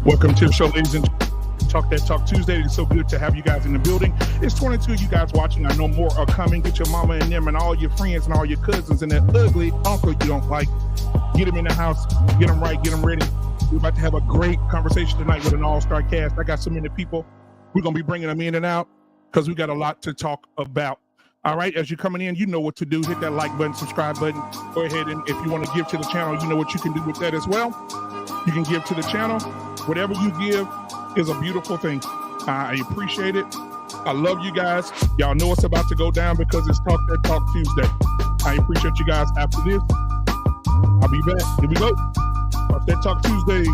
Welcome to the show, ladies and gentlemen. Talk That Talk Tuesday. It's so good to have you guys in the building. It's 22 of you guys watching. I know more are coming. Get your mama and them and all your friends and all your cousins and that ugly uncle you don't like. Get them in the house. Get them right. Get them ready. We're about to have a great conversation tonight with an all-star cast. I got so many people. We're going to be bringing them in and out because we got a lot to talk about. All right, as you're coming in, you know what to do. Hit that like button, subscribe button. Go ahead, and if you want to give to the channel, you know what you can do with that as well. You can give to the channel. Whatever you give is a beautiful thing. I appreciate it. I love you guys. Y'all know it's about to go down because it's Talk That Talk Tuesday. I appreciate you guys. After this, I'll be back. Here we go. Talk That Talk Tuesday.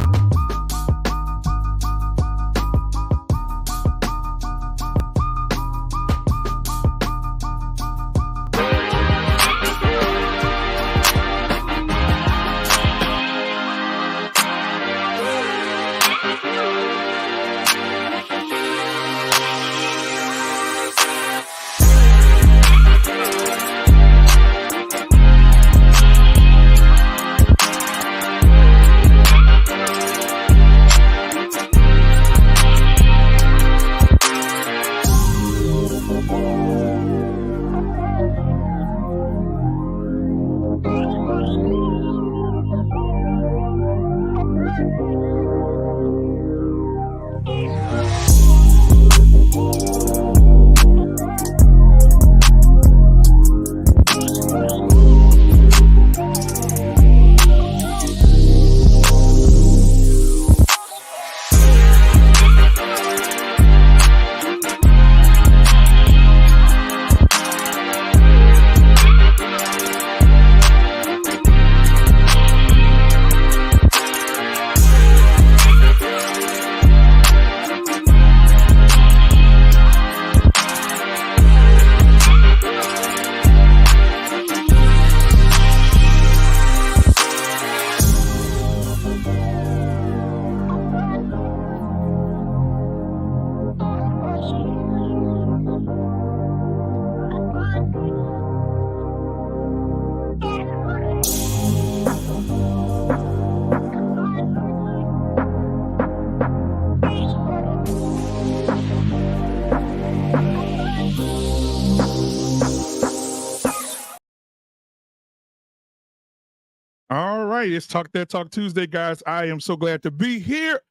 All right, it's Talk That Talk Tuesday, guys. I am so glad to be here.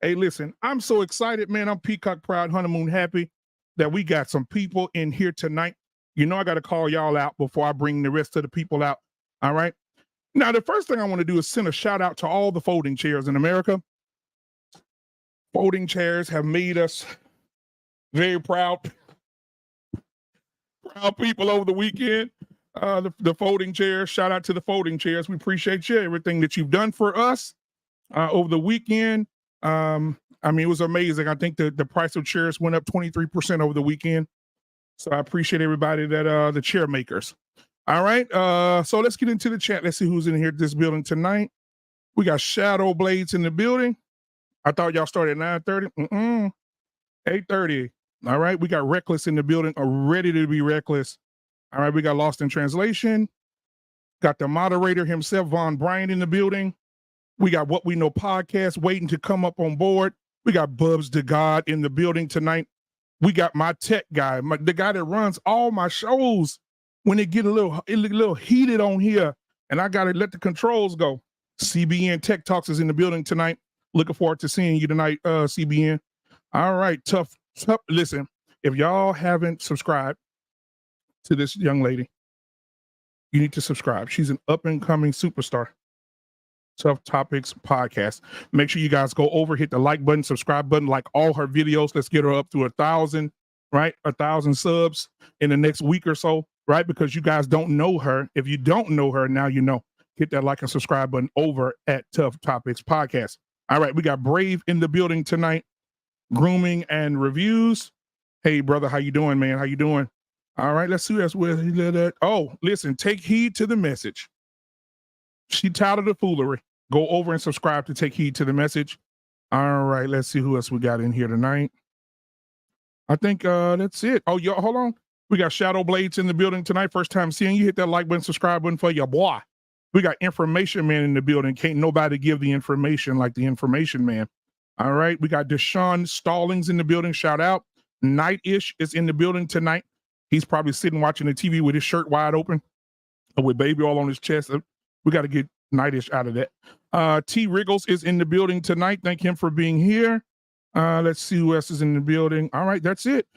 Hey, listen, I'm so excited, man. I'm peacock proud, honeymoon happy that we got some people in here tonight. You know I got to call y'all out before I bring the rest of the people out. All right. Now, the first thing I want to do is send a shout out to all the folding chairs in America. Folding chairs have made us very proud people over the weekend. The folding chairs, shout out to the folding chairs. We appreciate you, everything that you've done for us over the weekend. I mean, it was amazing. I think the price of chairs went up 23% over the weekend. So I appreciate everybody that the chair makers. All right. So let's get into the chat. Let's see who's in here at this building tonight. We got Shadow Blades in the building. I thought y'all started at 9:30. 8:30. All right. We got Reckless in the building, ready to be reckless. All right, we got Lost in Translation. Got the moderator himself, Von Bryant, in the building. We got What We Know podcast waiting to come up on board. We got Bubs the God in the building tonight. We got my tech guy, the guy that runs all my shows when it get a little heated on here, and I got to let the controls go. CBN Tech Talks is in the building tonight. Looking forward to seeing you tonight, CBN. All right, tough. Listen, if y'all haven't subscribed to this young lady, you need to subscribe. She's an up-and-coming superstar. Tough Topics podcast. Make sure you guys go over, hit the like button, subscribe button, like all her videos. Let's get her up to 1,000, right? 1,000 subs in the next week or so, right? Because you guys don't know her. If you don't know her, now you know. Hit that like and subscribe button over at Tough Topics podcast. All right, we got Brave in the building tonight. Grooming and reviews. Hey, brother, how you doing, man? How you doing? All right, let's see where he did that. Oh, listen, take heed to the message. She tired of the foolery. Go over and subscribe to take heed to the message. All right, let's see who else we got in here tonight. I think that's it. Oh, y'all, hold on. We got Shadow Blades in the building tonight. First time seeing you. Hit that like button, subscribe button for your boy. We got Information Man in the building. Can't nobody give the information like the Information Man. All right, we got Deshaun Stallings in the building. Shout out. Night-ish is in the building tonight. He's probably sitting watching the TV with his shirt wide open with baby all on his chest. We got to get Night-ish out of that. T. Wriggles is in the building tonight. Thank him for being here. Let's see who else is in the building. All right, that's it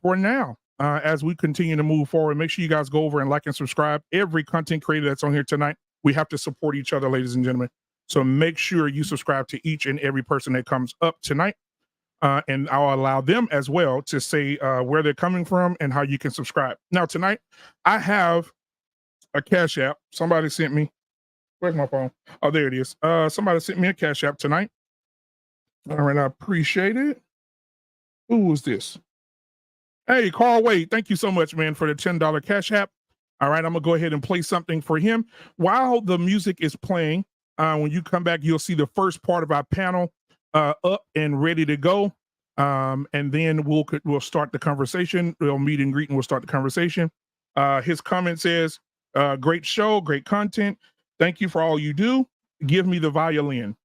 for now. As we continue to move forward, make sure you guys go over and like and subscribe. Every content creator that's on here tonight, we have to support each other, ladies and gentlemen. So make sure you subscribe to each and every person that comes up tonight. And I'll allow them as well to say where they're coming from and how you can subscribe. Now, tonight, I have a Cash App. Somebody sent me. Where's my phone? Oh, there it is. Somebody sent me a Cash App tonight. All right, I appreciate it. Who was this? Hey, Carl Wade, thank you so much, man, for the $10 Cash App. All right, I'm going to go ahead and play something for him. While the music is playing, when you come back, you'll see the first part of our panel up and ready to go. And then we'll start the conversation. We'll meet and greet and we'll start the conversation. His comment says, great show, great content. Thank you for all you do. Give me the violin.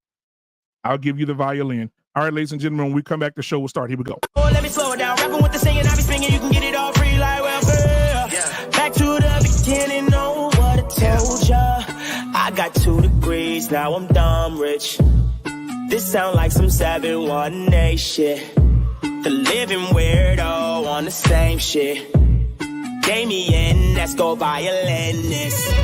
I'll give you the violin. All right, ladies and gentlemen, when we come back, the show will start. Here we go. Oh, let me slow it down. Rapping with the singing, I be swinging. You can get it all free like welfare. Yeah. Back to the beginning, know what I told ya. I got 2 degrees, now I'm dumb rich. This sound like some 718 shit. The living weirdo on the same shit. Gave me in, let's go violinist.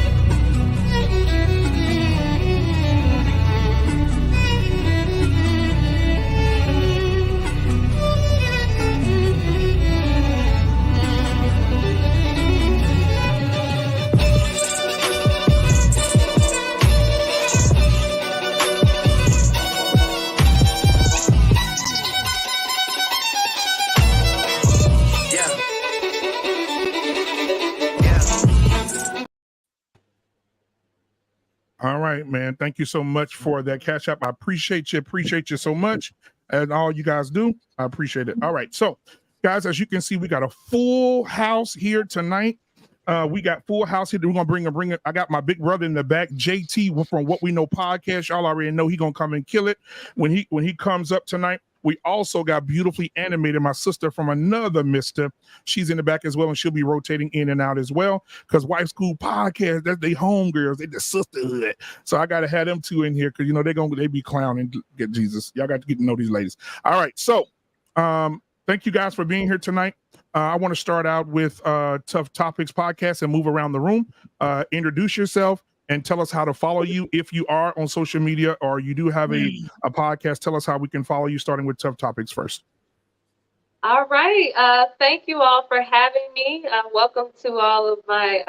All right, man. Thank you so much for that Cash App. I appreciate you so much. And all you guys do, I appreciate it. All right. So, guys, as you can see, we got a full house here tonight. We got full house here. We're gonna bring it. I got my big brother in the back, JT from What We Know podcast. Y'all already know he gonna come and kill it when he comes up tonight. We also got beautifully animated my sister from another mister. She's in the back as well, and she'll be rotating in and out as well. Because Wife School Podcast, that's they homegirls, they the sisterhood. So I gotta have them two in here because they be clowning. Get Jesus. Y'all got to get to know these ladies. All right. So thank you guys for being here tonight. I want to start out with Tough Topics podcast and move around the room. Introduce yourself and tell us how to follow you if you are on social media or you do have a podcast. Tell us how we can follow you, starting with Tough Topics first. All right. Thank you all for having me. Welcome to all of my,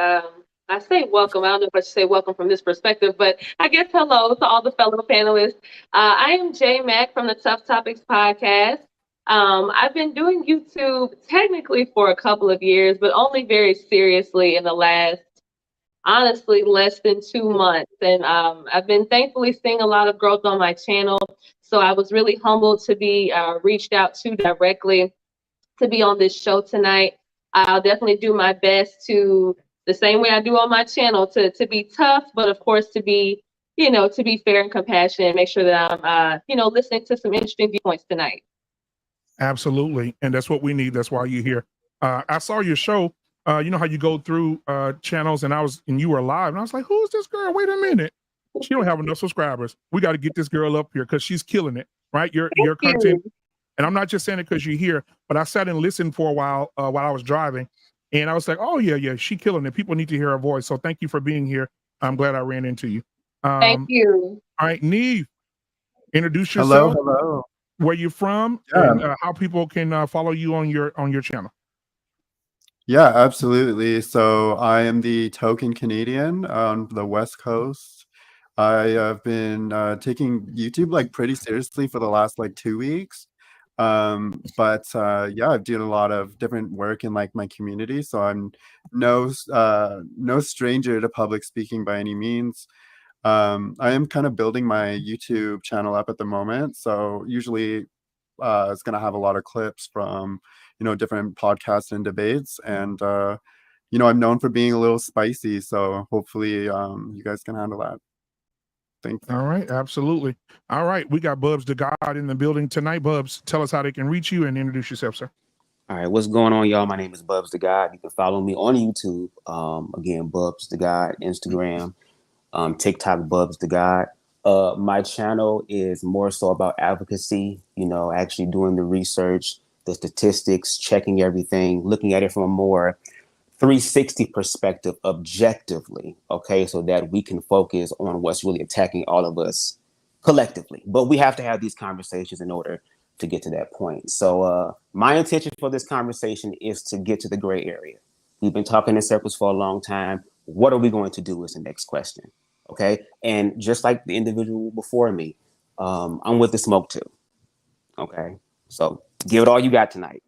I say welcome. I don't know if I should say welcome from this perspective, but I guess hello to all the fellow panelists. I am J Mac from the Tough Topics podcast. I've been doing YouTube technically for a couple of years, but only very seriously in the last, honestly, less than 2 months. And I've been thankfully seeing a lot of growth on my channel. So I was really humbled to be reached out to directly to be on this show tonight. I'll definitely do my best to, the same way I do on my channel, to be tough, but of course to be, to be fair and compassionate, make sure that I'm, listening to some interesting viewpoints tonight. Absolutely. And that's what we need. That's why you're here. I saw your show. You know how you go through channels and you were live and I was like, who's this girl? Wait a minute. She don't have enough subscribers. We got to get this girl up here because she's killing it, right? Your content. And I'm not just saying it because you're here, but I sat and listened for a while I was driving and I was like, oh yeah, she killing it. People need to hear her voice. So thank you for being here. I'm glad I ran into you. Thank you. All right, Neve, introduce yourself. Hello. Where you from, Yeah. and how people can follow you on your channel. Yeah, absolutely. So I am the token Canadian on the West Coast. I have been taking YouTube like pretty seriously for the last like 2 weeks. But yeah, I've done a lot of different work in like my community. So I'm no stranger to public speaking by any means. I am kind of building my YouTube channel up at the moment. So usually it's going to have a lot of clips from, different podcasts and debates. And, I'm known for being a little spicy. So hopefully you guys can handle that. Thank you. All right, absolutely. All right, we got Bubs the God in the building tonight. Bubs, tell us how they can reach you and introduce yourself, sir. All right, what's going on, y'all? My name is Bubs the God. You can follow me on YouTube. Again, Bubs the God, Instagram, TikTok, Bubs the God. My channel is more so about advocacy, actually doing the research, the statistics, checking everything, looking at it from a more 360 perspective objectively, okay, so that we can focus on what's really attacking all of us collectively. But we have to have these conversations in order to get to that point. So my intention for this conversation is to get to the gray area. We've been talking in circles for a long time. What are we going to do is the next question, okay? And just like the individual before me, I'm with the smoke too, okay? So give it all you got tonight.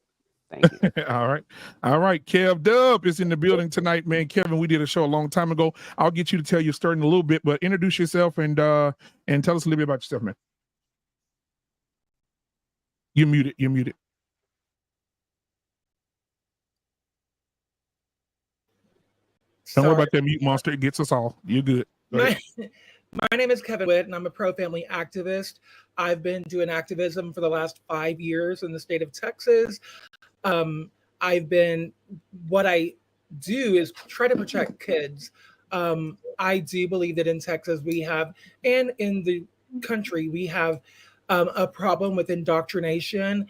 Thank you. All right. All right. Kev Dub is in the building tonight, man. Kevin, we did a show a long time ago. I'll get you to tell your story in a little bit, but introduce yourself and tell us a little bit about yourself, man. You're muted. You're muted. Don't worry about that mute monster. It gets us all. You're good. My name is Kevin Witt, and I'm a pro-family activist. I've been doing activism for the last 5 years in the state of Texas. What I do is try to protect kids. I do believe that in Texas we have, and in the country, we have a problem with indoctrination,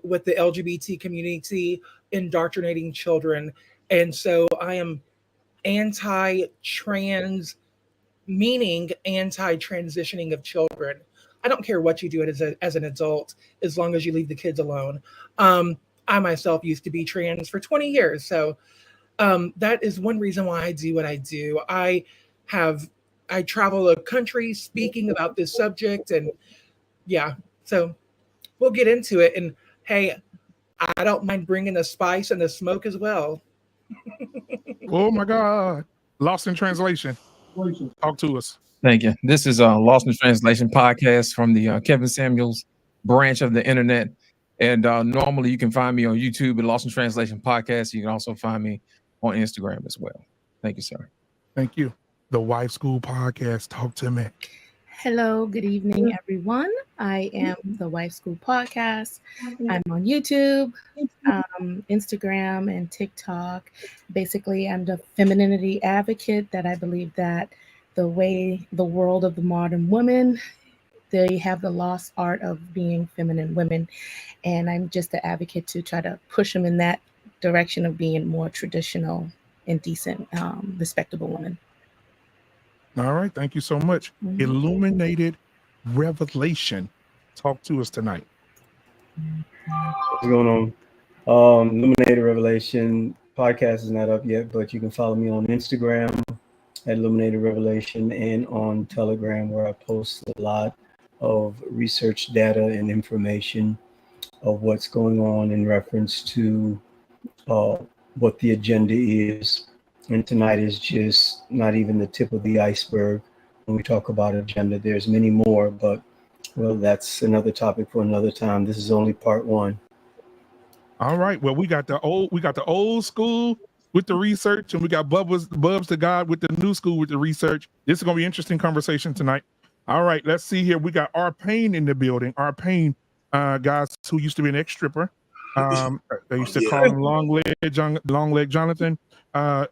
with the LGBT community indoctrinating children. And so I am anti-trans, meaning anti-transitioning of children. I don't care what you do as an adult, as long as you leave the kids alone. I myself used to be trans for 20 years. So that is one reason why I do what I do. I travel the country speaking about this subject, and yeah, so we'll get into it. And hey, I don't mind bringing the spice and the smoke as well. Oh my God. Lost in translation. Talk to us. Thank you. This is a Lost in Translation podcast from the Kevin Samuels branch of the internet. And normally you can find me on YouTube at Lost in Translation podcast. You can also find me on Instagram as well. Thank you, sir. Thank you. The Wife School Podcast. Talk to me. Hello, good evening, everyone. I am the Wife School Podcast. I'm on YouTube, Instagram, and TikTok. Basically, I'm the femininity advocate that I believe that the world of the modern woman, they have the lost art of being feminine women. And I'm just the advocate to try to push them in that direction of being more traditional and decent, respectable women. All right. Thank you so much. Mm-hmm. Illuminated Revelation. Talk to us tonight. What's going on? Illuminated Revelation podcast is not up yet, but you can follow me on Instagram at Illuminated Revelation and on Telegram, where I post a lot of research data and information of what's going on in reference to what the agenda is. And tonight is just not even the tip of the iceberg. When we talk about agenda, there's many more, but well, that's another topic for another time. This is only part one. All right. Well, we got the old school with the research, and we got Bubs the God with the new school with the research. This is gonna be an interesting conversation tonight. All right, let's see here. We got R Payne in the building. R Payne, guys who used to be an ex-stripper. They used to call him Long Leg Jonathan.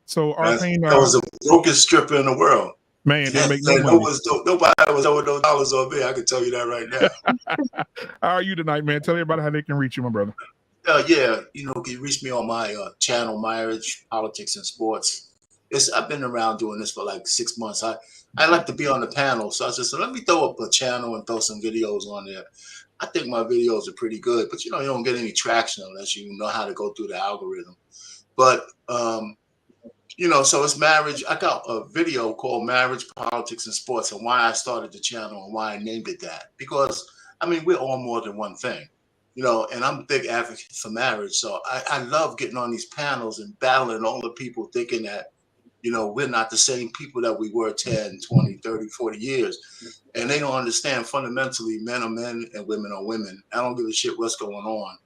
So R Payne, that was the brokest stripper in the world. Man, they make no money. Nobody was over those dollars on me. I can tell you that right now. How are you tonight, man? Tell everybody how they can reach you, my brother. Yeah, you can reach me on my channel, Marriage, Politics, and Sports. I've been around doing this for like 6 months. I like to be on the panel, so I just said, let me throw up a channel and throw some videos on there. I think my videos are pretty good, but you don't get any traction unless you know how to go through the algorithm. But so it's marriage. I got a video called Marriage, Politics, and Sports, and why I started the channel and why I named it that. Because we're all more than one thing, and I'm a big advocate for marriage. So I love getting on these panels and battling all the people thinking that, we're not the same people that we were 10, 20, 30, 40 years. And they don't understand fundamentally men are men and women are women. I don't give a shit what's going on.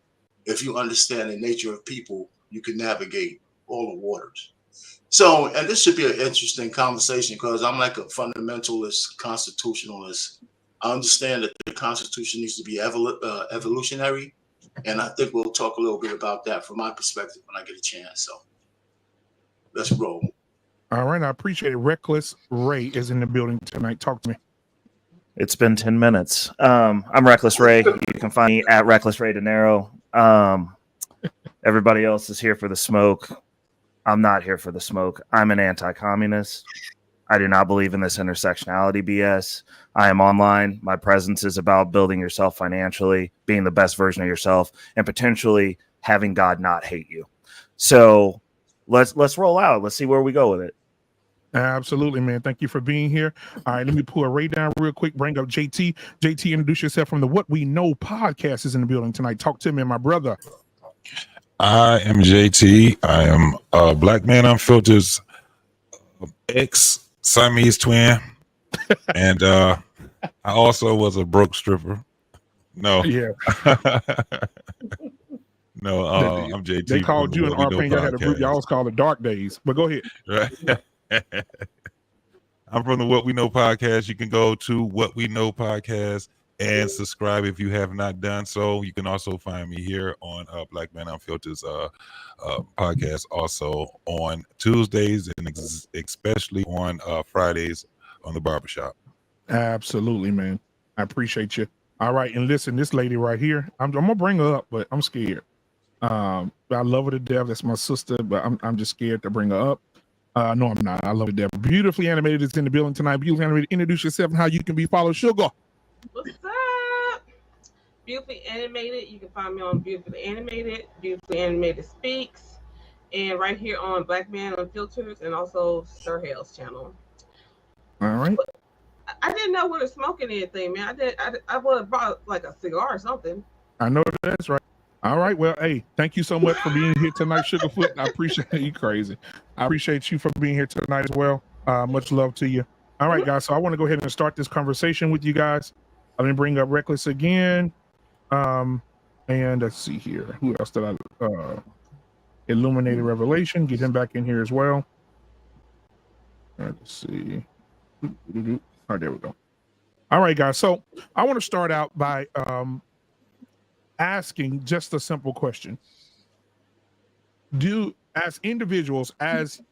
If you understand the nature of people, you can navigate all the waters. So, and this should be an interesting conversation because I'm like a fundamentalist constitutionalist. I understand that the Constitution needs to be evolutionary, and I think we'll talk a little bit about that from my perspective when I get a chance. So, let's roll. All right, I appreciate it. Reckless Ray is in the building tonight. Talk to me. It's been 10 minutes. I'm Reckless Ray. You can find me at Reckless Ray De Niro. Everybody else is here for the smoke. I'm not here for the smoke. I'm an anti-communist. I do not believe in this intersectionality BS. I am online. My presence is about building yourself financially, being the best version of yourself, and potentially having God not hate you. So let's roll out. Let's see where we go with it. Absolutely, man. Thank you for being here. All right, let me pull a Ray down real quick. Bring up JT. JT, introduce yourself from the What We Know podcast is in the building tonight. Talk to me, my brother. I am JT. I am a Black Man Unfiltered's ex-Siamese twin. And I also was a broke stripper. No. Yeah. No, I'm JT. They called you and R-Pain. Y'all had a group. Y'all was called the Dark Days. But go ahead. Right. I'm from the What We Know podcast. You can go to What We Know podcast and subscribe if you have not done so. You can also find me here on Black Man Unfiltered's podcast, also on Tuesdays and especially on Fridays on the barbershop. Absolutely, man. I appreciate you. All right, and listen, this lady right here, I'm gonna bring her up, but I'm scared. I love her to death. That's my sister, but I'm just scared to bring her up. No, I'm not. I love her to death. Beautifully Animated is in the building tonight. Beautifully Animated, introduce yourself and how you can be followed. Sugar. What's up? Beautifully Animated. You can find me on Beautifully Animated, Beautifully Animated Speaks, and right here on Black Man Unfiltered, and also Sir Hale's channel. All right. I didn't know we were smoking anything, man. I would have brought like a cigar or something. I know that's right. All right. Well, hey, thank you so much for being here tonight, Sugarfoot. I appreciate you. Crazy. I appreciate you for being here tonight as well. Much love to you. All right, guys. So I want to go ahead and start this conversation with you guys. Let me bring up Reckless again. And let's see here. Who else did I Illuminated Revelation? Get him back in here as well. Let's see. All right, there we go. All right, guys. So I want to start out by asking just a simple question. As individuals, as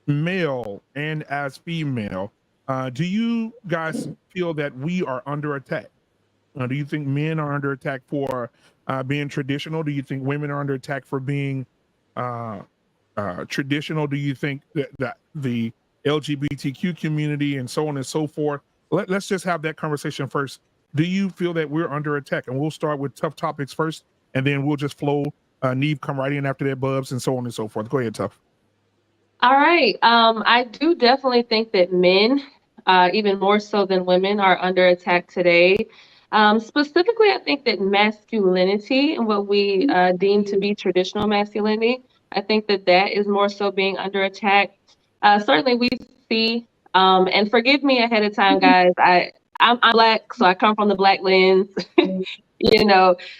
male and as female, do you guys feel that we are under attack? Do you think men are under attack for being traditional? Do you think women are under attack for being traditional? Do you think that the LGBTQ community and so on and so forth? Let's just have that conversation first. Do you feel that we're under attack? And we'll start with tough topics first, and then we'll just flow. Neve, come right in after that, Bubs, and so on and so forth. Go ahead, Tough. All right. I do definitely think that men, even more so than women, are under attack today. Specifically, I think that masculinity and what we deem to be traditional masculinity, I think that that is more so being under attack. Certainly, we see, and forgive me ahead of time, guys. I'm Black, so I come from the Black lens,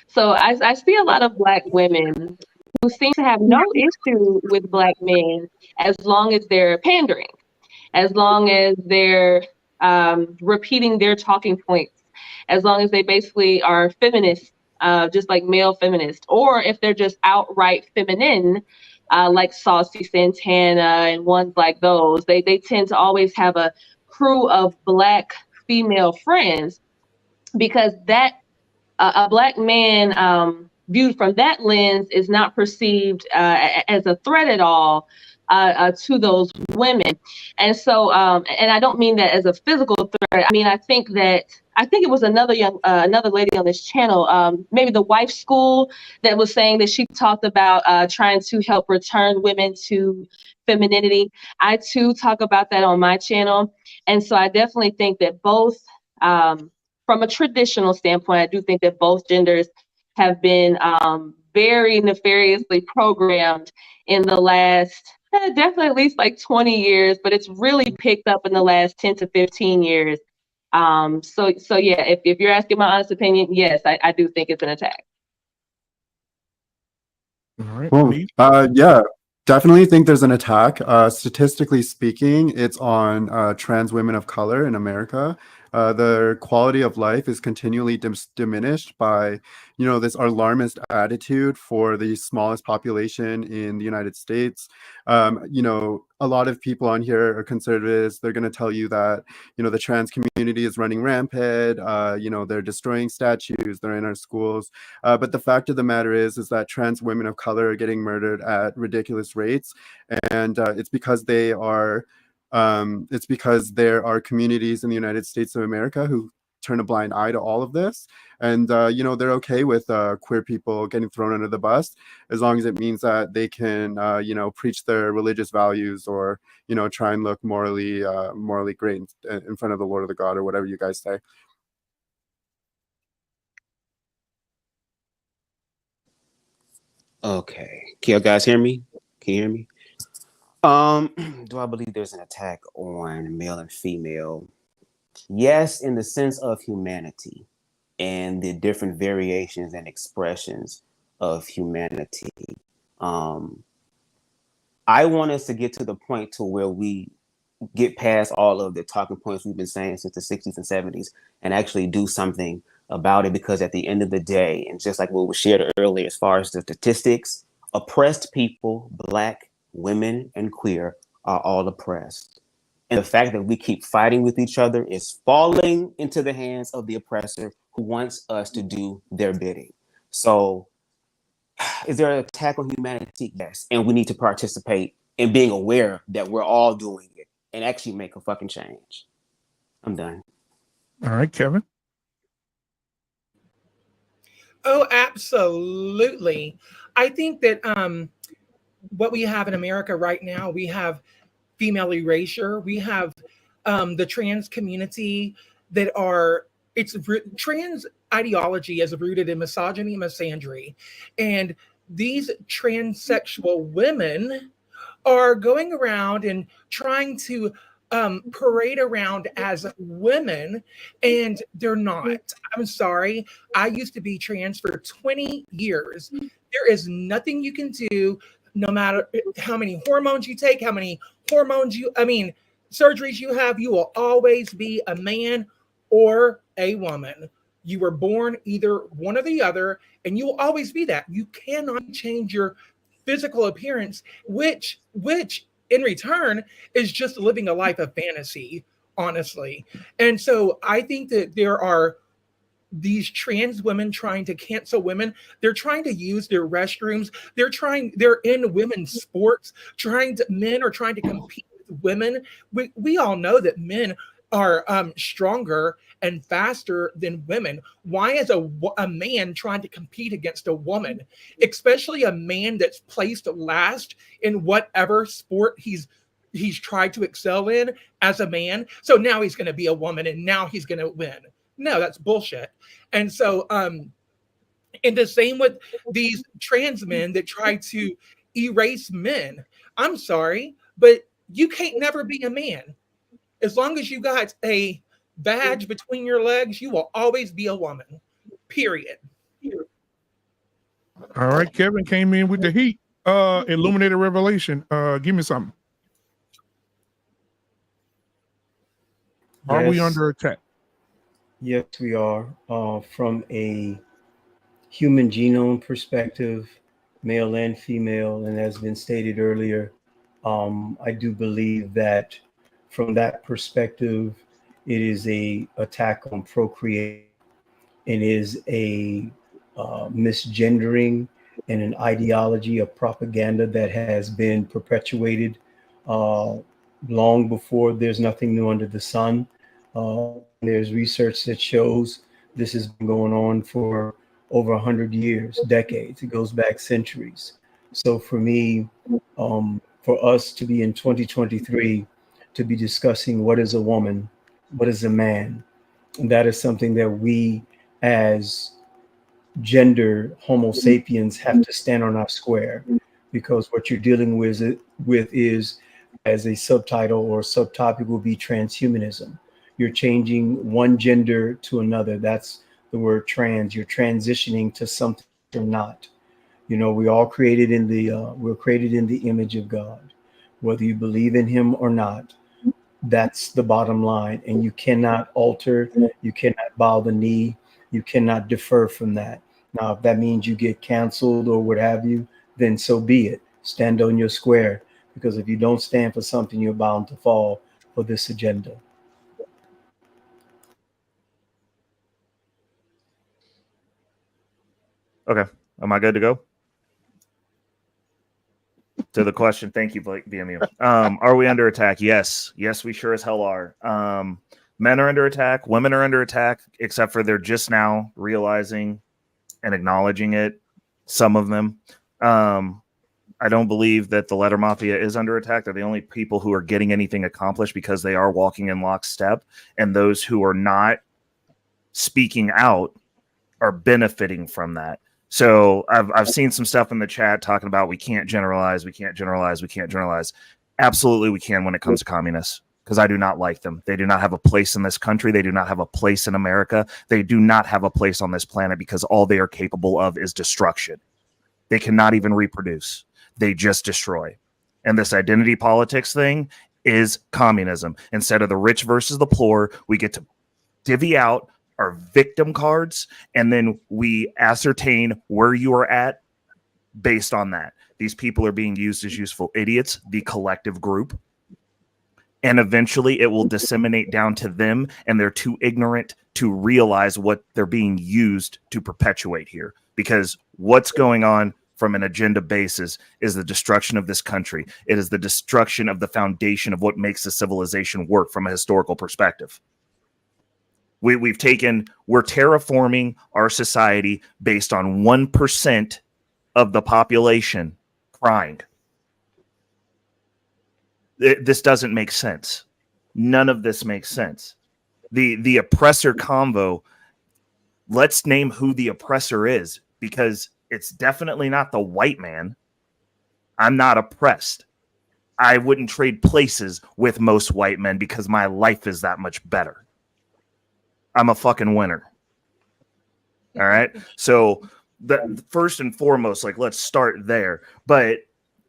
So I see a lot of Black women who seem to have no issue with Black men as long as they're pandering, as long as they're repeating their talking points, as long as they basically are feminists, just like male feminists, or if they're just outright feminine, like Saucy Santana and ones like those. They tend to always have a crew of Black female friends, because that a Black man viewed from that lens is not perceived as a threat at all to those women. And so, and I don't mean that as a physical threat. I mean, I think it was another lady on this channel, maybe the Wife School, that was saying that she talked about trying to help return women to femininity. I too talk about that on my channel. And so I definitely think that both, from a traditional standpoint, I do think that both genders have been very nefariously programmed in the last, definitely at least like 20 years, but it's really picked up in the last 10 to 15 years. So yeah, if you're asking my honest opinion, yes, I do think it's an attack. All right. Cool. Yeah. Definitely think there's an attack. Statistically speaking, it's on trans women of color in America. Their quality of life is continually diminished by, this alarmist attitude for the smallest population in the United States. A lot of people on here are conservatives. They're going to tell you that, the trans community is running rampant. They're destroying statues. They're in our schools. But the fact of the matter is that trans women of color are getting murdered at ridiculous rates, and it's because there are communities in the United States of America who turn a blind eye to all of this, and they're okay with queer people getting thrown under the bus as long as it means that they can preach their religious values, or try and look morally great in front of the Lord of the God, or whatever you guys say. Okay. Can you guys hear me? Can you hear me? Do I believe there's an attack on male and female? Yes, in the sense of humanity and the different variations and expressions of humanity. I want us to get to the point to where we get past all of the talking points we've been saying since the 60s and 70s and actually do something about it, because at the end of the day, and just like what was shared earlier as far as the statistics, oppressed people, Black, women, and queer, are all oppressed. And the fact that we keep fighting with each other is falling into the hands of the oppressor who wants us to do their bidding. So is there an attack on humanity? Yes. And we need to participate in being aware that we're all doing it and actually make a fucking change. I'm done. All right, Kevin. Oh, absolutely. I think that what we have in America right now, we have female erasure. We have the trans community that are, trans ideology is rooted in misogyny, misandry. And these transsexual women are going around and trying to parade around as women, and they're not. I'm sorry. I used to be trans for 20 years. There is nothing you can do, no matter how many hormones you take, how many surgeries you have, you will always be a man or a woman. You were born either one or the other, and you will always be that. You cannot change your physical appearance, which in return is just living a life of fantasy, honestly. And so I think that there are these trans women trying to cancel women. They're trying to use their restrooms. They're in women's sports, men are trying to compete with women. We all know that men are stronger and faster than women. Why is a man trying to compete against a woman, especially a man that's placed last in whatever sport he's tried to excel in as a man? So now he's going to be a woman, and now he's going to win. No, that's bullshit. And so, and the same with these trans men that try to erase men. I'm sorry, but you can't never be a man. As long as you got a badge between your legs, you will always be a woman. Period. All right, Kevin came in with the heat. Illuminated Revelation. Give me something. Are we under attack? Yes, we are. From a human genome perspective, male and female, and as been stated earlier, I do believe that from that perspective, it is a attack on procreation. It is a misgendering and an ideology of propaganda that has been perpetuated long before there's nothing new under the sun. There's research that shows this has been going on for over 100 years, decades. It goes back centuries. So for me, for us to be in 2023, to be discussing what is a woman, what is a man, and that is something that we as gender Homo sapiens have to stand on our square, because what you're dealing with is, as a subtitle or subtopic will be, transhumanism. You're changing one gender to another. That's the word trans. You're transitioning to something you're not. You know, we all created in the we're created in the image of God, whether you believe in him or not. That's the bottom line. And you cannot alter, you cannot bow the knee, you cannot defer from that. Now, if that means you get canceled or what have you, then so be it. Stand on your square, because if you don't stand for something, you're bound to fall for this agenda. Okay. Am I good to go? To the question, thank you, Blake BMU. Are we under attack? Yes. Yes, we sure as hell are. Men are under attack. Women are under attack, except for they're just now realizing and acknowledging it. Some of them. I don't believe that the letter mafia is under attack. They're the only people who are getting anything accomplished because they are walking in lockstep. And those who are not speaking out are benefiting from that. So I've seen some stuff in the chat talking about we can't generalize. Absolutely we can when it comes to communists, because I do not like them. They do not have a place in this country. They do not have a place in America. They do not have a place on this planet, because all they are capable of is destruction. They cannot even reproduce. They just destroy. And this identity politics thing is communism. Instead of the rich versus the poor, we get to divvy out our victim cards, and then we ascertain where you are at based on that. These people are being used as useful idiots, the collective group, and eventually it will disseminate down to them, and they're too ignorant to realize what they're being used to perpetuate here. Because what's going on from an agenda basis is the destruction of this country. It is the destruction of the foundation of what makes the civilization work from a historical perspective. We're terraforming our society based on 1% of the population crying. This doesn't make sense. None of this makes sense. The oppressor convo, let's name who the oppressor is, because it's definitely not the white man. I'm not oppressed. I wouldn't trade places with most white men because my life is that much better. I'm a fucking winner. All right. So the first and foremost, like, let's start there. But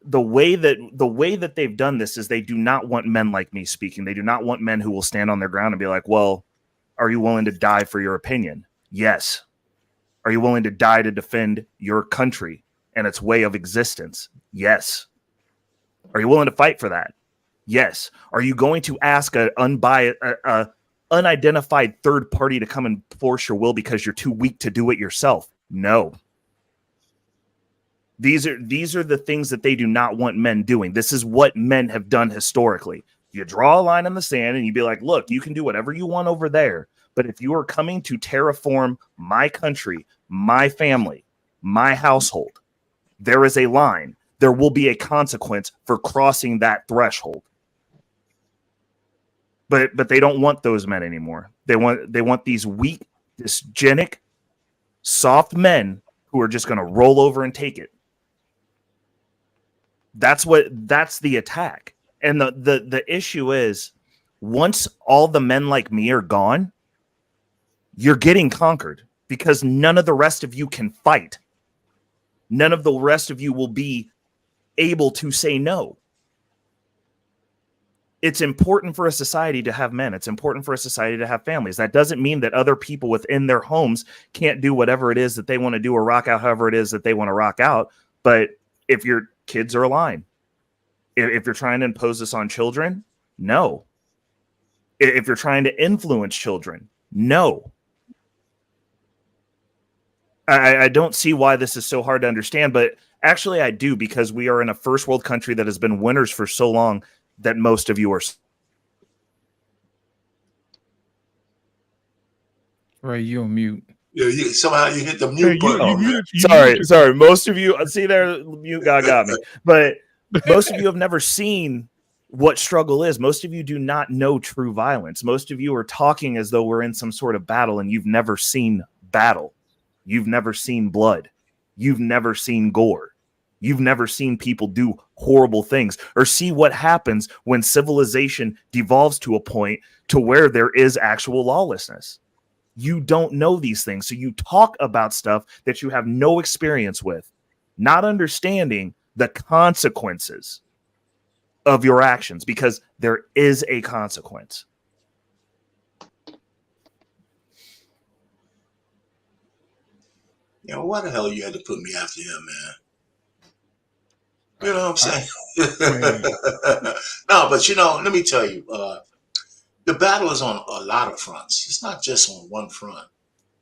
the way that they've done this is they do not want men like me speaking. They do not want men who will stand on their ground and be like, well, are you willing to die for your opinion? Yes. Are you willing to die to defend your country and its way of existence? Yes. Are you willing to fight for that? Yes. Are you going to ask an unidentified third party to come and force your will because you're too weak to do it yourself? No. These are the things that they do not want men doing. This is what men have done historically. You draw a line in the sand and you be like, look, you can do whatever you want over there. But if you are coming to terraform my country, my family, my household, there is a line. There will be a consequence for crossing that threshold. But they don't want those men anymore. They want these weak, dysgenic, soft men who are just going to roll over and take it. That's the attack. And the issue is, once all the men like me are gone, you're getting conquered, because none of the rest of you can fight. None of the rest of you will be able to say no. It's important for a society to have men. It's important for a society to have families. That doesn't mean that other people within their homes can't do whatever it is that they want to do or rock out however it is that they want to rock out. But if your kids are aligned, if you're trying to impose this on children, no. If you're trying to influence children, no. I don't see why this is so hard to understand, but actually I do, because we are in a first world country that has been winners for so long that most of you are. Right, you on mute. Yeah, somehow you hit the mute button. Sorry. Most of you, see there, mute guy got me. But most of you have never seen what struggle is. Most of you do not know true violence. Most of you are talking as though we're in some sort of battle, and you've never seen battle. You've never seen blood. You've never seen gore. You've never seen people do horrible things or see what happens when civilization devolves to a point to where there is actual lawlessness. You don't know these things. So you talk about stuff that you have no experience with. not understanding the consequences of your actions, because there is a consequence. You know, why the hell you had to put me after him, man? You know what I'm saying? No, but you know, let me tell you, the battle is on a lot of fronts. It's not just on one front.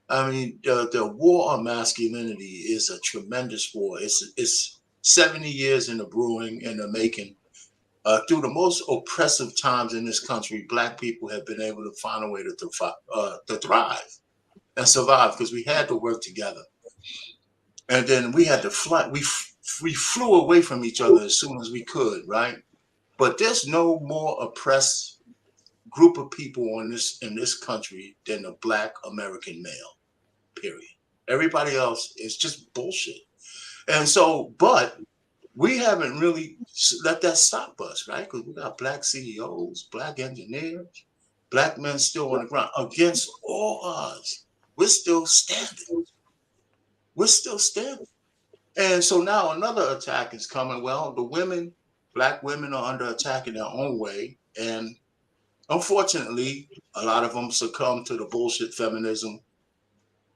I mean, the war on masculinity is a tremendous war. It's 70 years in the brewing, in the making. Through the most oppressive times in this country, Black people have been able to find a way to thrive and survive, because we had to work together. And then we had to fly. We flew away from each other as soon as we could, right? But there's no more oppressed group of people in this country than the Black American male. Period. Everybody else is just bullshit. And so, but we haven't really let that stop us, right? Because we got Black CEOs, Black engineers, Black men still on the ground against all odds. We're still standing. We're still standing. And so now another attack is coming. Well, the women, Black women, are under attack in their own way. And unfortunately, a lot of them succumb to the bullshit feminism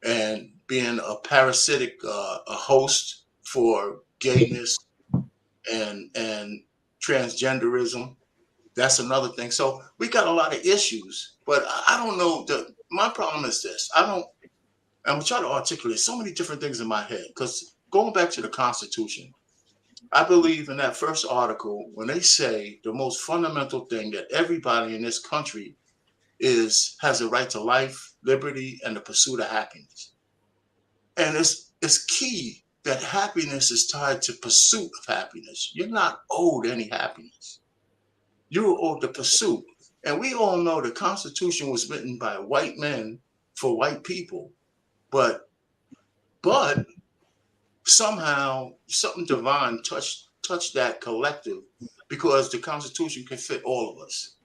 and being a parasitic a host for gayness and transgenderism. That's another thing. So we got a lot of issues, but I don't know. My problem is this. I'm trying to articulate so many different things in my head, because going back to the Constitution, I believe in that first article when they say the most fundamental thing that everybody in this country has a right to life, liberty, and the pursuit of happiness. And it's key that happiness is tied to pursuit of happiness. You're not owed any happiness. You're owed the pursuit. And we all know the Constitution was written by white men for white people, but somehow something divine touched that collective, because the Constitution can fit all of us.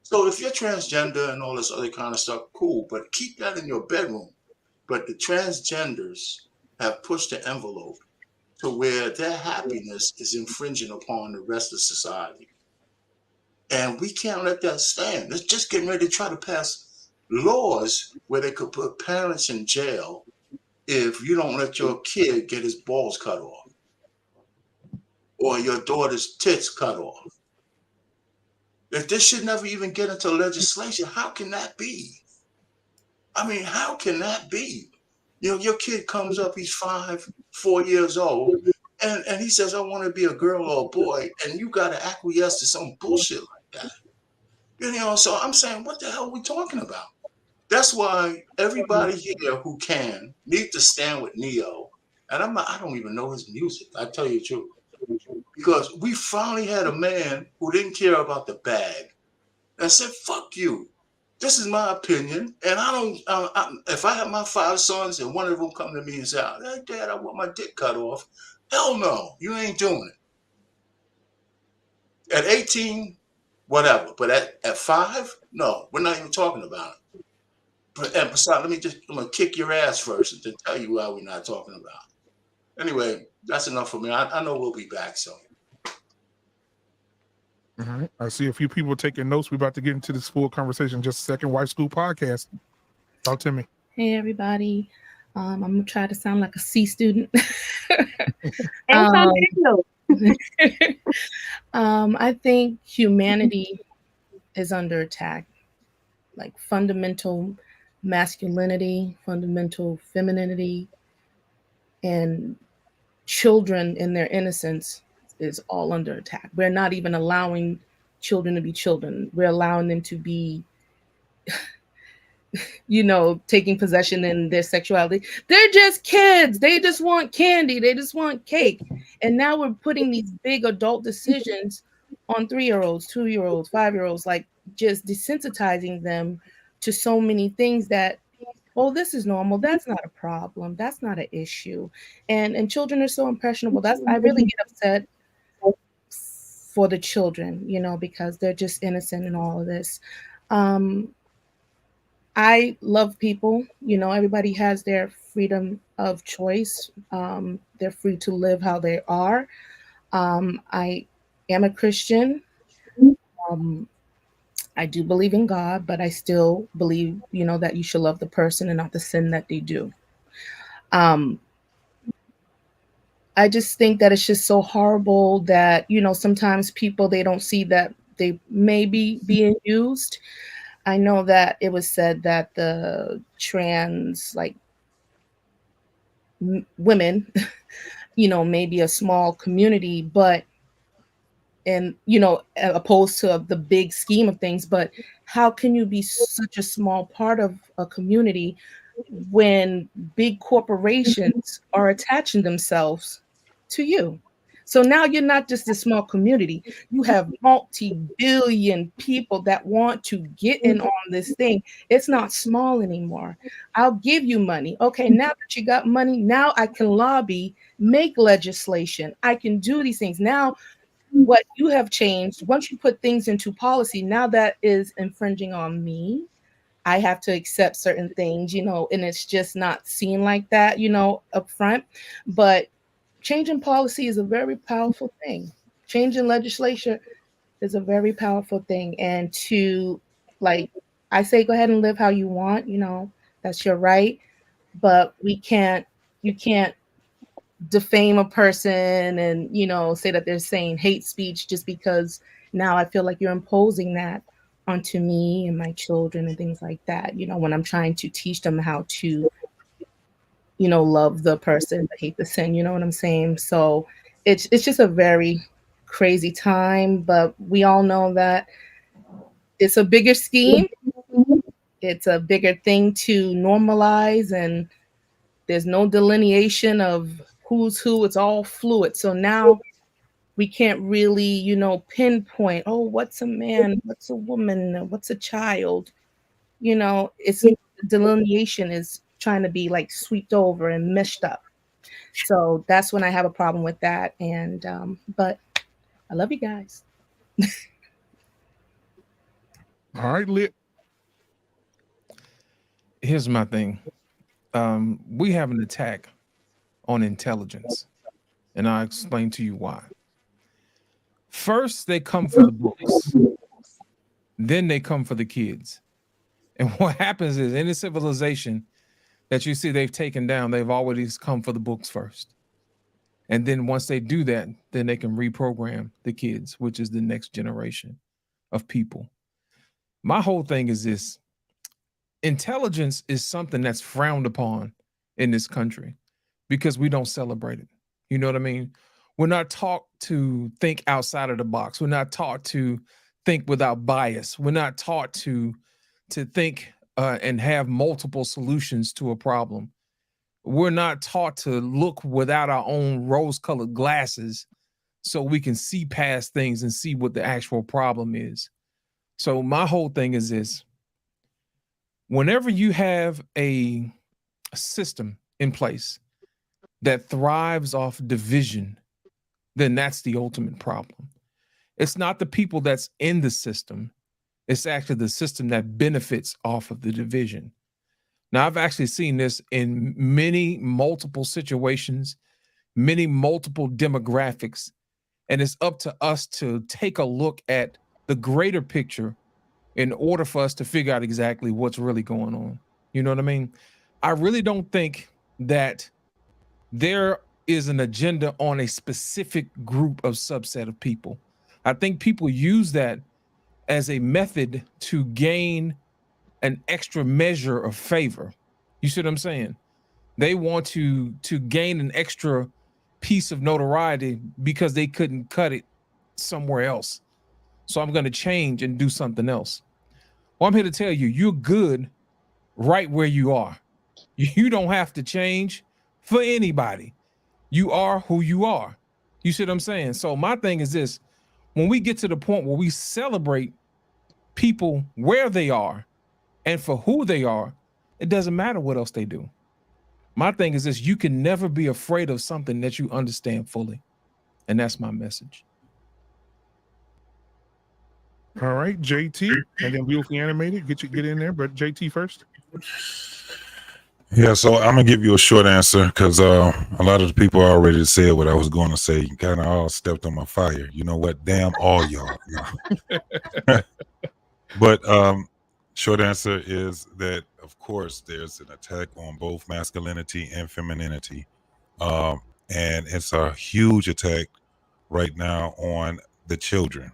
So if you're transgender and all this other kind of stuff, cool, but keep that in your bedroom. But the transgenders have pushed the envelope to where their happiness is infringing upon the rest of society. And we can't let that stand. It's just getting ready to try to pass laws where they could put parents in jail if you don't let your kid get his balls cut off or your daughter's tits cut off. If this should never even get into legislation, how can that be? I mean, how can that be? You know, your kid comes up, he's 4 years old, and he says, I want to be a girl or a boy, and you got to acquiesce to some bullshit like that. You know, so I'm saying, what the hell are we talking about? That's why everybody here who can need to stand with Neo. And I don't even know his music, I tell you the truth. Because we finally had a man who didn't care about the bag and said, fuck you. This is my opinion. And if I have my 5 sons and one of them come to me and say, hey, Dad, I want my dick cut off. Hell no, you ain't doing it. At 18, whatever. But at 5, no, we're not even talking about it. And besides, I'm going to kick your ass first and then tell you why we're not talking about it. Anyway, that's enough for me. I know we'll be back, so. All right. I see a few people taking notes. We're about to get into this full conversation in just a second. Wife School Podcast. Talk to me. Hey, everybody. I'm going to try to sound like a C student. I think humanity is under attack. Like fundamental masculinity, fundamental femininity, and children in their innocence is all under attack. We're not even allowing children to be children. We're allowing them to be, taking possession in their sexuality. They're just kids. They just want candy. They just want cake. And now we're putting these big adult decisions on 3-year-olds, 2-year-olds, 5-year-olds, like just desensitizing them to so many things that, oh, this is normal. That's not a problem. That's not an issue. And children are so impressionable. I really get upset for the children, because they're just innocent in all of this. I love people. Everybody has their freedom of choice. They're free to live how they are. I am a Christian. I do believe in God, but I still believe, that you should love the person and not the sin that they do. I just think that it's just so horrible that, sometimes people, they don't see that they may be being used. I know that it was said that the trans, like, women, may be a small community, but opposed to the big scheme of things, but how can you be such a small part of a community when big corporations are attaching themselves to you? So now you're not just a small community. You have multi-billion people that want to get in on this thing. It's not small anymore. I'll give you money. Okay, now that you got money, now I can lobby, make legislation. I can do these things. Now what you have changed, once you put things into policy, now that is infringing on me. I have to accept certain things, and it's just not seen like that, up front. But changing policy is a very powerful thing. Changing legislation is a very powerful thing. And to, like, I say, go ahead and live how you want, that's your right. But you can't defame a person and say that they're saying hate speech just because now I feel like you're imposing that onto me and my children and things like that, when I'm trying to teach them how to love the person but hate the sin, you know what I'm saying? So it's just a very crazy time, but we all know that it's a bigger scheme, it's a bigger thing to normalize, and there's no delineation of who's who. It's all fluid. So now we can't really, pinpoint, oh, what's a man, what's a woman, what's a child. It's delineation is trying to be like swept over and meshed up. So that's when I have a problem with that. And but I love you guys. All right, Lit. Here's my thing. We have an attack on intelligence, and I'll explain to you why. First, they come for the books, then they come for the kids. And what happens is, any civilization that you see they've taken down, they've always come for the books first. And then once they do that, then they can reprogram the kids, which is the next generation of people. My whole thing is this: intelligence is something that's frowned upon in this country because we don't celebrate it. You know what I mean? We're not taught to think outside of the box. We're not taught to think without bias. We're not taught to think and have multiple solutions to a problem. We're not taught to look without our own rose-colored glasses so we can see past things and see what the actual problem is. So my whole thing is this: whenever you have a system in place that thrives off division, then that's the ultimate problem. It's not the people that's in the system. It's actually the system that benefits off of the division. Now, I've actually seen this in many multiple situations, many multiple demographics, and it's up to us to take a look at the greater picture in order for us to figure out exactly what's really going on. You know what I mean? I really don't think that there is an agenda on a specific group of subset of people. I think people use that as a method to gain an extra measure of favor. You see what I'm saying? They want to gain an extra piece of notoriety because they couldn't cut it somewhere else. So I'm going to change and do something else. Well, I'm here to tell you, you're good right where you are. You don't have to change for anybody. You are who you are. You see what I'm saying? So my thing is this: when we get to the point where we celebrate people where they are and for who they are, it doesn't matter what else they do. My thing is this: you can never be afraid of something that you understand fully. And that's my message. All right, JT, and then Beautifully Animated. Get in there, but JT first. Yeah, so I'm gonna give you a short answer because a lot of the people already said what I was going to say. You kind of all stepped on my fire. You know what? Damn all y'all. No. But short answer is that of course there's an attack on both masculinity and femininity, and it's a huge attack right now on the children,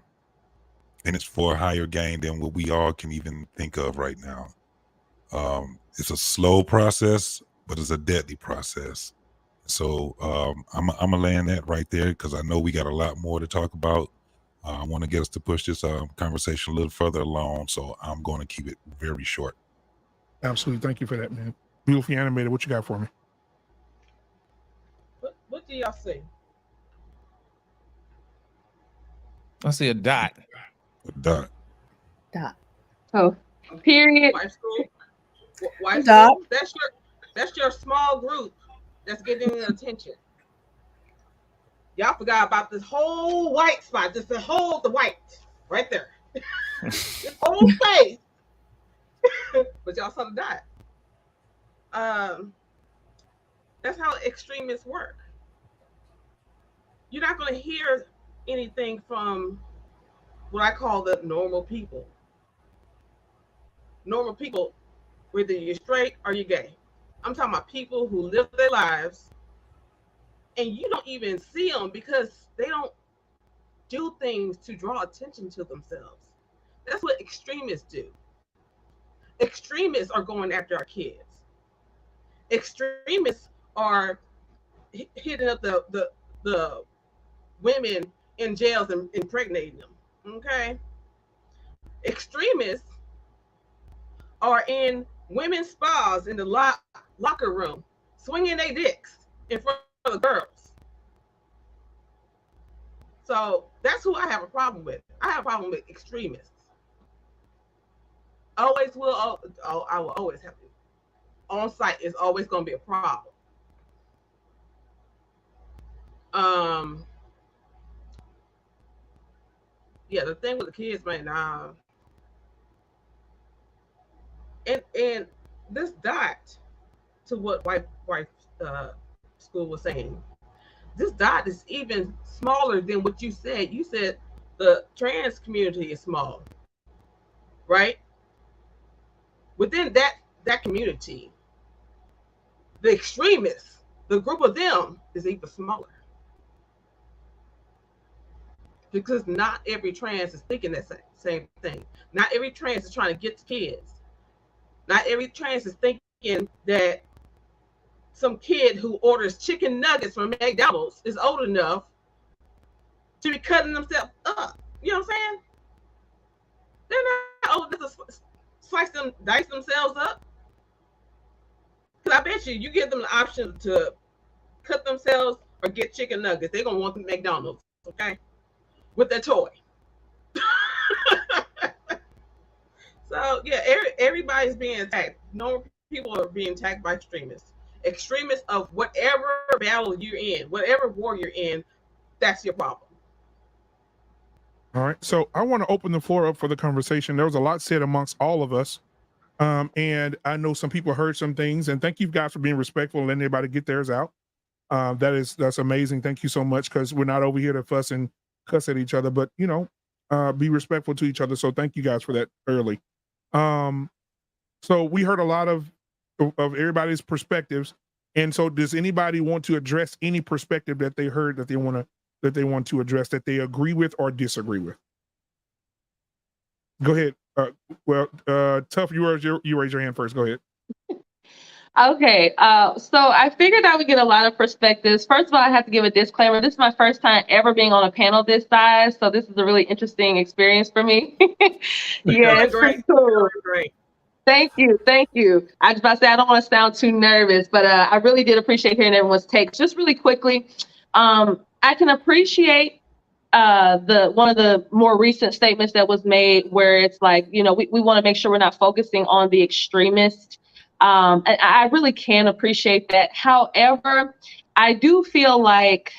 and it's for a higher gain than what we all can even think of right now. It's a slow process, but it's a deadly process. So I'm gonna land that right there because I know we got a lot more to talk about. I want to get us to push this conversation a little further along, so I'm going to keep it very short. Absolutely. Thank you for that, man. Beautifully animated. What you got for me? What do y'all see? I see a dot. A dot. Dot. Oh, period. White school. White Dot. school. That's your small group that's getting the attention. Y'all forgot about this whole white spot, just the white right there. This whole space. But y'all saw the dot. That's how extremists work. You're not going to hear anything from what I call the normal people. Normal people, whether you're straight or you're gay. I'm talking about people who live their lives and you don't even see them because they don't do things to draw attention to themselves. That's what extremists do. Extremists are going after our kids. Extremists are hitting up the women in jails and impregnating them. Okay? Extremists are in women's spas in the locker room, swinging their dicks in front of the girls. So that's who I have a problem with. I have a problem with extremists. Always will. I will always have it. On site is always going to be a problem. Yeah, the thing with the kids right now, and this dot to what white school was saying. This dot is even smaller than what you said. You said the trans community is small, right? Within that community, the extremists, the group of them is even smaller. Because not every trans is thinking that same thing. Not every trans is trying to get to kids. Not every trans is thinking that some kid who orders chicken nuggets from McDonald's is old enough to be cutting themselves up. You know what I'm saying? They're not old enough to dice themselves up. Because I bet you give them the option to cut themselves or get chicken nuggets. They're going to want the McDonald's, okay? With their toy. So, yeah, everybody's being attacked. No people are being attacked by extremists. Extremists of whatever battle you're in, whatever war you're in, that's your problem. All right. So I want to open the floor up for the conversation. There was a lot said amongst all of us. And I know some people heard some things, and thank you guys for being respectful and letting everybody get theirs out. That's amazing. Thank you so much, because we're not over here to fuss and cuss at each other, but be respectful to each other. So thank you guys for that early. So we heard a lot of everybody's perspectives. And so does anybody want to address any perspective that they heard that they want to address, that they agree with or disagree with? Go ahead. Tough, you raise your hand first. Go ahead. Okay, so I figured I would get a lot of perspectives. First of all, I have to give a disclaimer. This is my first time ever being on a panel this size, so this is a really interesting experience for me. Yeah, it's pretty cool. Great. Thank you. I was about to say I don't want to sound too nervous, but I really did appreciate hearing everyone's takes. Just really quickly, I can appreciate one of the more recent statements that was made, where it's like, we want to make sure we're not focusing on the extremist. And I really can appreciate that. However, I do feel like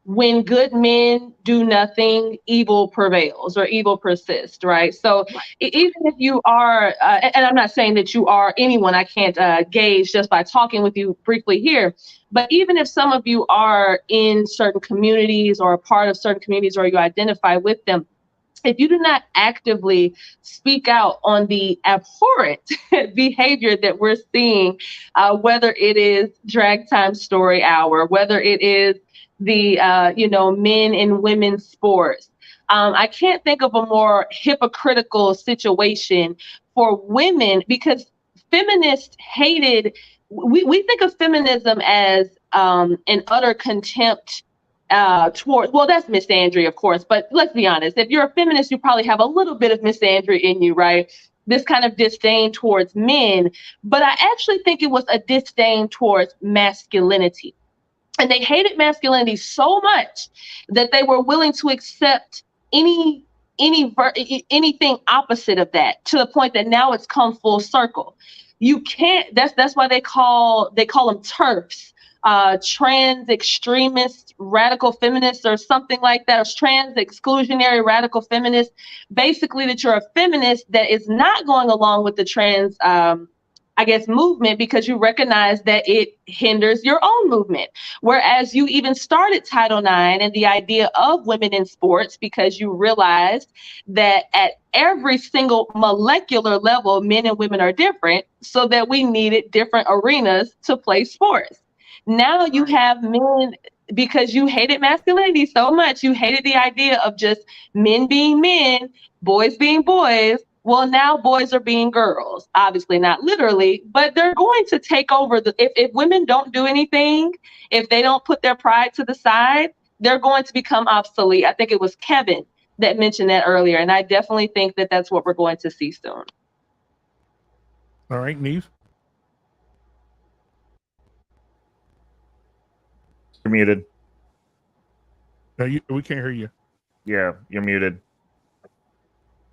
when good men do nothing, evil prevails or evil persists, right? So even if you are, and I'm not saying that you are anyone, I can't gauge just by talking with you briefly here, but even if some of you are in certain communities or a part of certain communities or you identify with them, if you do not actively speak out on the abhorrent behavior that we're seeing, whether it is drag time story hour, whether it is the men and women's sports, I can't think of a more hypocritical situation for women, because feminists hated. We think of feminism as an utter contempt towards, well, that's misandry, of course, but let's be honest, if you're a feminist, you probably have a little bit of misandry in you, right? This kind of disdain towards men, but I actually think it was a disdain towards masculinity. And they hated masculinity so much that they were willing to accept anything opposite of that, to the point that now it's come full circle. You can't. That's why they call them TERFs, trans extremist radical feminists or something like that, or trans exclusionary radical feminists. Basically, that you're a feminist that is not going along with the trans movement because you recognize that it hinders your own movement. Whereas you even started Title IX and the idea of women in sports because you realized that at every single molecular level, men and women are different, so that we needed different arenas to play sports. Now you have men, because you hated masculinity so much, you hated the idea of just men being men, boys being boys. Well, now boys are being girls, obviously not literally, but they're going to take over. If women don't do anything, if they don't put their pride to the side, they're going to become obsolete. I think it was Kevin that mentioned that earlier, and I definitely think that that's what we're going to see soon. All right, Neve. You're muted. No, we can't hear you. Yeah, you're muted.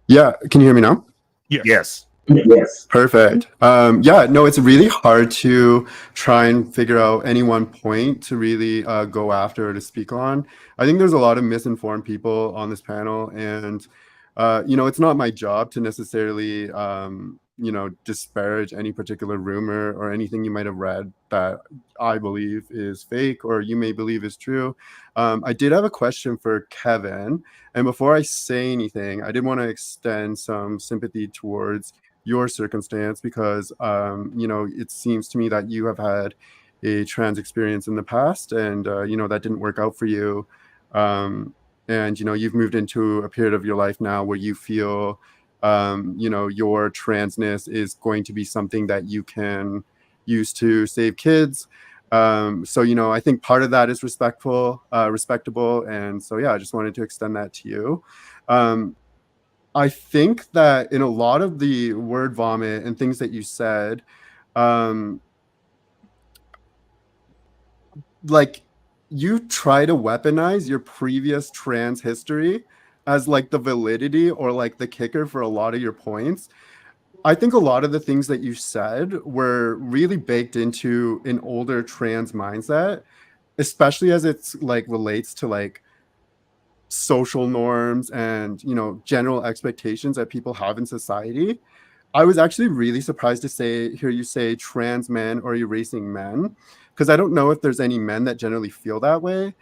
Yeah, can you hear me now? Yes. Yes. Perfect. No, it's really hard to try and figure out any one point to really go after or to speak on. I think there's a lot of misinformed people on this panel, and it's not my job to necessarily disparage any particular rumor or anything you might have read that I believe is fake or you may believe is true. I did have a question for Kevin, and before I say anything, I did want to extend some sympathy towards your circumstance because it seems to me that you have had a trans experience in the past, and that didn't work out for you, and you've moved into a period of your life now where you feel your transness is going to be something that you can use to save kids. So I think part of that is respectable, and so I just wanted to extend that to you. I think that in a lot of the word vomit and things that you said, like you try to weaponize your previous trans history as like the validity or like the kicker for a lot of your points. I think a lot of the things that you said were really baked into an older trans mindset, especially as it's like relates to like social norms and general expectations that people have in society. I was actually really surprised to hear you say trans men or erasing men, because I don't know if there's any men that generally feel that way.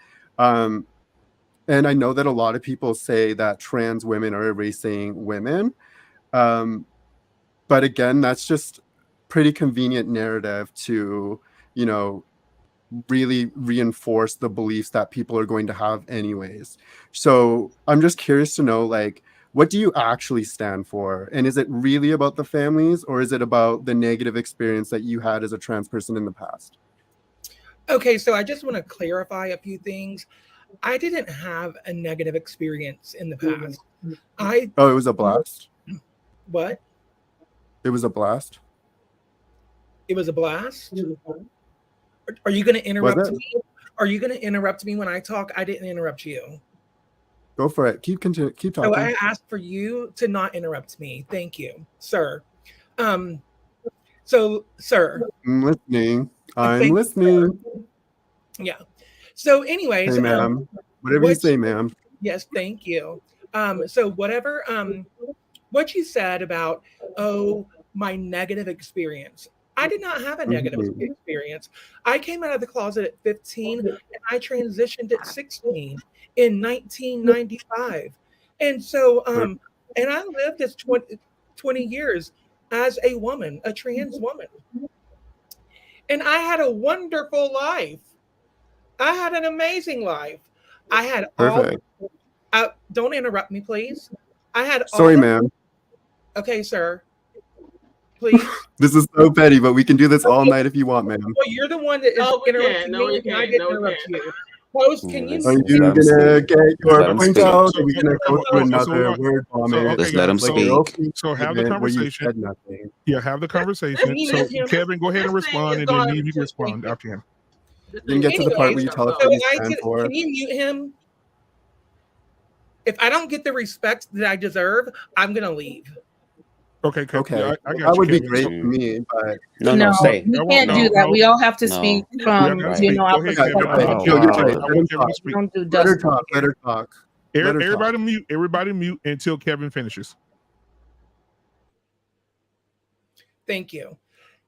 And I know that a lot of people say that trans women are erasing women. But again, that's just pretty convenient narrative to, really reinforce the beliefs that people are going to have anyways. So I'm just curious to know, like, what do you actually stand for? And is it really about the families, or is it about the negative experience that you had as a trans person in the past? Okay, so I just want to clarify a few things. I didn't have a negative experience in the past. It was a blast? What? It was a blast? It was a blast? Are you going to interrupt me? Are you going to interrupt me when I talk? I didn't interrupt you. Go for it. Keep talking. So I asked for you to not interrupt me. Thank you, sir. So, sir. I'm listening. I'm listening. Yeah. So anyways, hey, ma'am. Whatever you say, ma'am. Yes, thank you. So whatever what you said about, oh, my negative experience. I did not have a negative Mhm. experience. I came out of the closet at 15 and I transitioned at 16 in 1995. And so and I lived as 20 years as a woman, a trans woman. And I had a wonderful life. I had an amazing life. I had all Perfect. don't interrupt me, please. I had Sorry, all ma'am. okay, sir. Please. This is so petty, but we can do this all night if you want, ma'am. Well, you're the one that is No, we interrupting can't. No, me, we and I can't. didn't No, we interrupt can't. you. Host, Yeah, can you let's Are mute you let him gonna speak. get Let's your let him point speak. out? So Are we gonna go through okay, so another what? word vomit? So okay, Let's let guys. him Like your speak. opening So have the statement where you conversation. said nothing. Yeah, have the Can conversation. you So mute him? Kevin, go ahead and This thing respond, is and then going Neve, you can too respond quick. after him. This Then thing get is to the part where Anyways, you tell us so what you I stand did, for. can you mute him? If I don't get the respect that I deserve, I'm gonna leave. Okay, Kevin. Okay, Yeah, I well, got that you, would be Kevin. great So for me, but No, No, stay. we I won't. can't do No, that. no. We all have to No. speak We from, all gotta Right. speak. our Go ahead, Kevin. perspective. I want no, Kevin you're to. right. I Let her want Kevin to talk. speak. Don't do Let her Dustin talk. Let here. her talk. Let her talk. Everybody mute. Everybody mute until Kevin finishes. Thank you.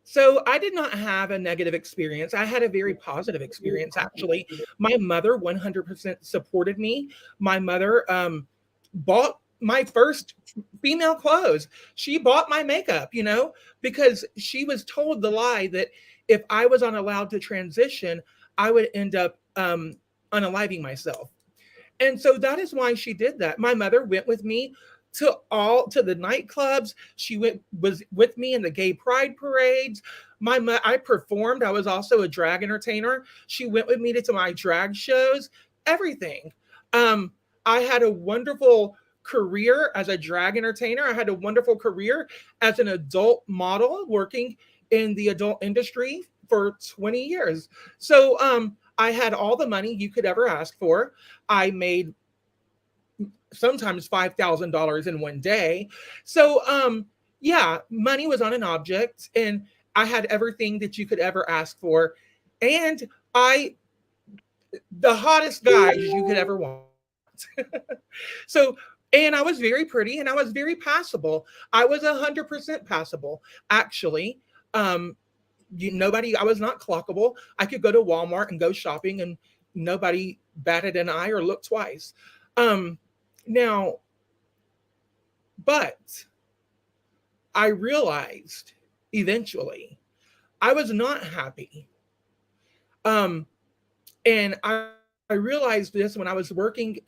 So I did not have a negative experience. I had a very positive experience, actually. My mother 100% supported me. My mother bought my first female clothes. She bought my makeup, because she was told the lie that if I was unallowed to transition, I would end up unaliving myself. And so that is why she did that. My mother went with me to the nightclubs. She was with me in the gay pride parades. I performed. I was also a drag entertainer. She went with me to my drag shows, everything. I had a wonderful career as a drag entertainer. I had a wonderful career as an adult model working in the adult industry for 20 years. So I had all the money you could ever ask for. I made sometimes $5,000 in one day. So yeah, money was on an object and I had everything that you could ever ask for. And the hottest guys you could ever want. So, and I was very pretty and I was very passable. I was 100% passable, actually. I was not clockable. I could go to Walmart and go shopping and nobody batted an eye or looked twice. Now, but I realized eventually I was not happy. And I realized this when I was working,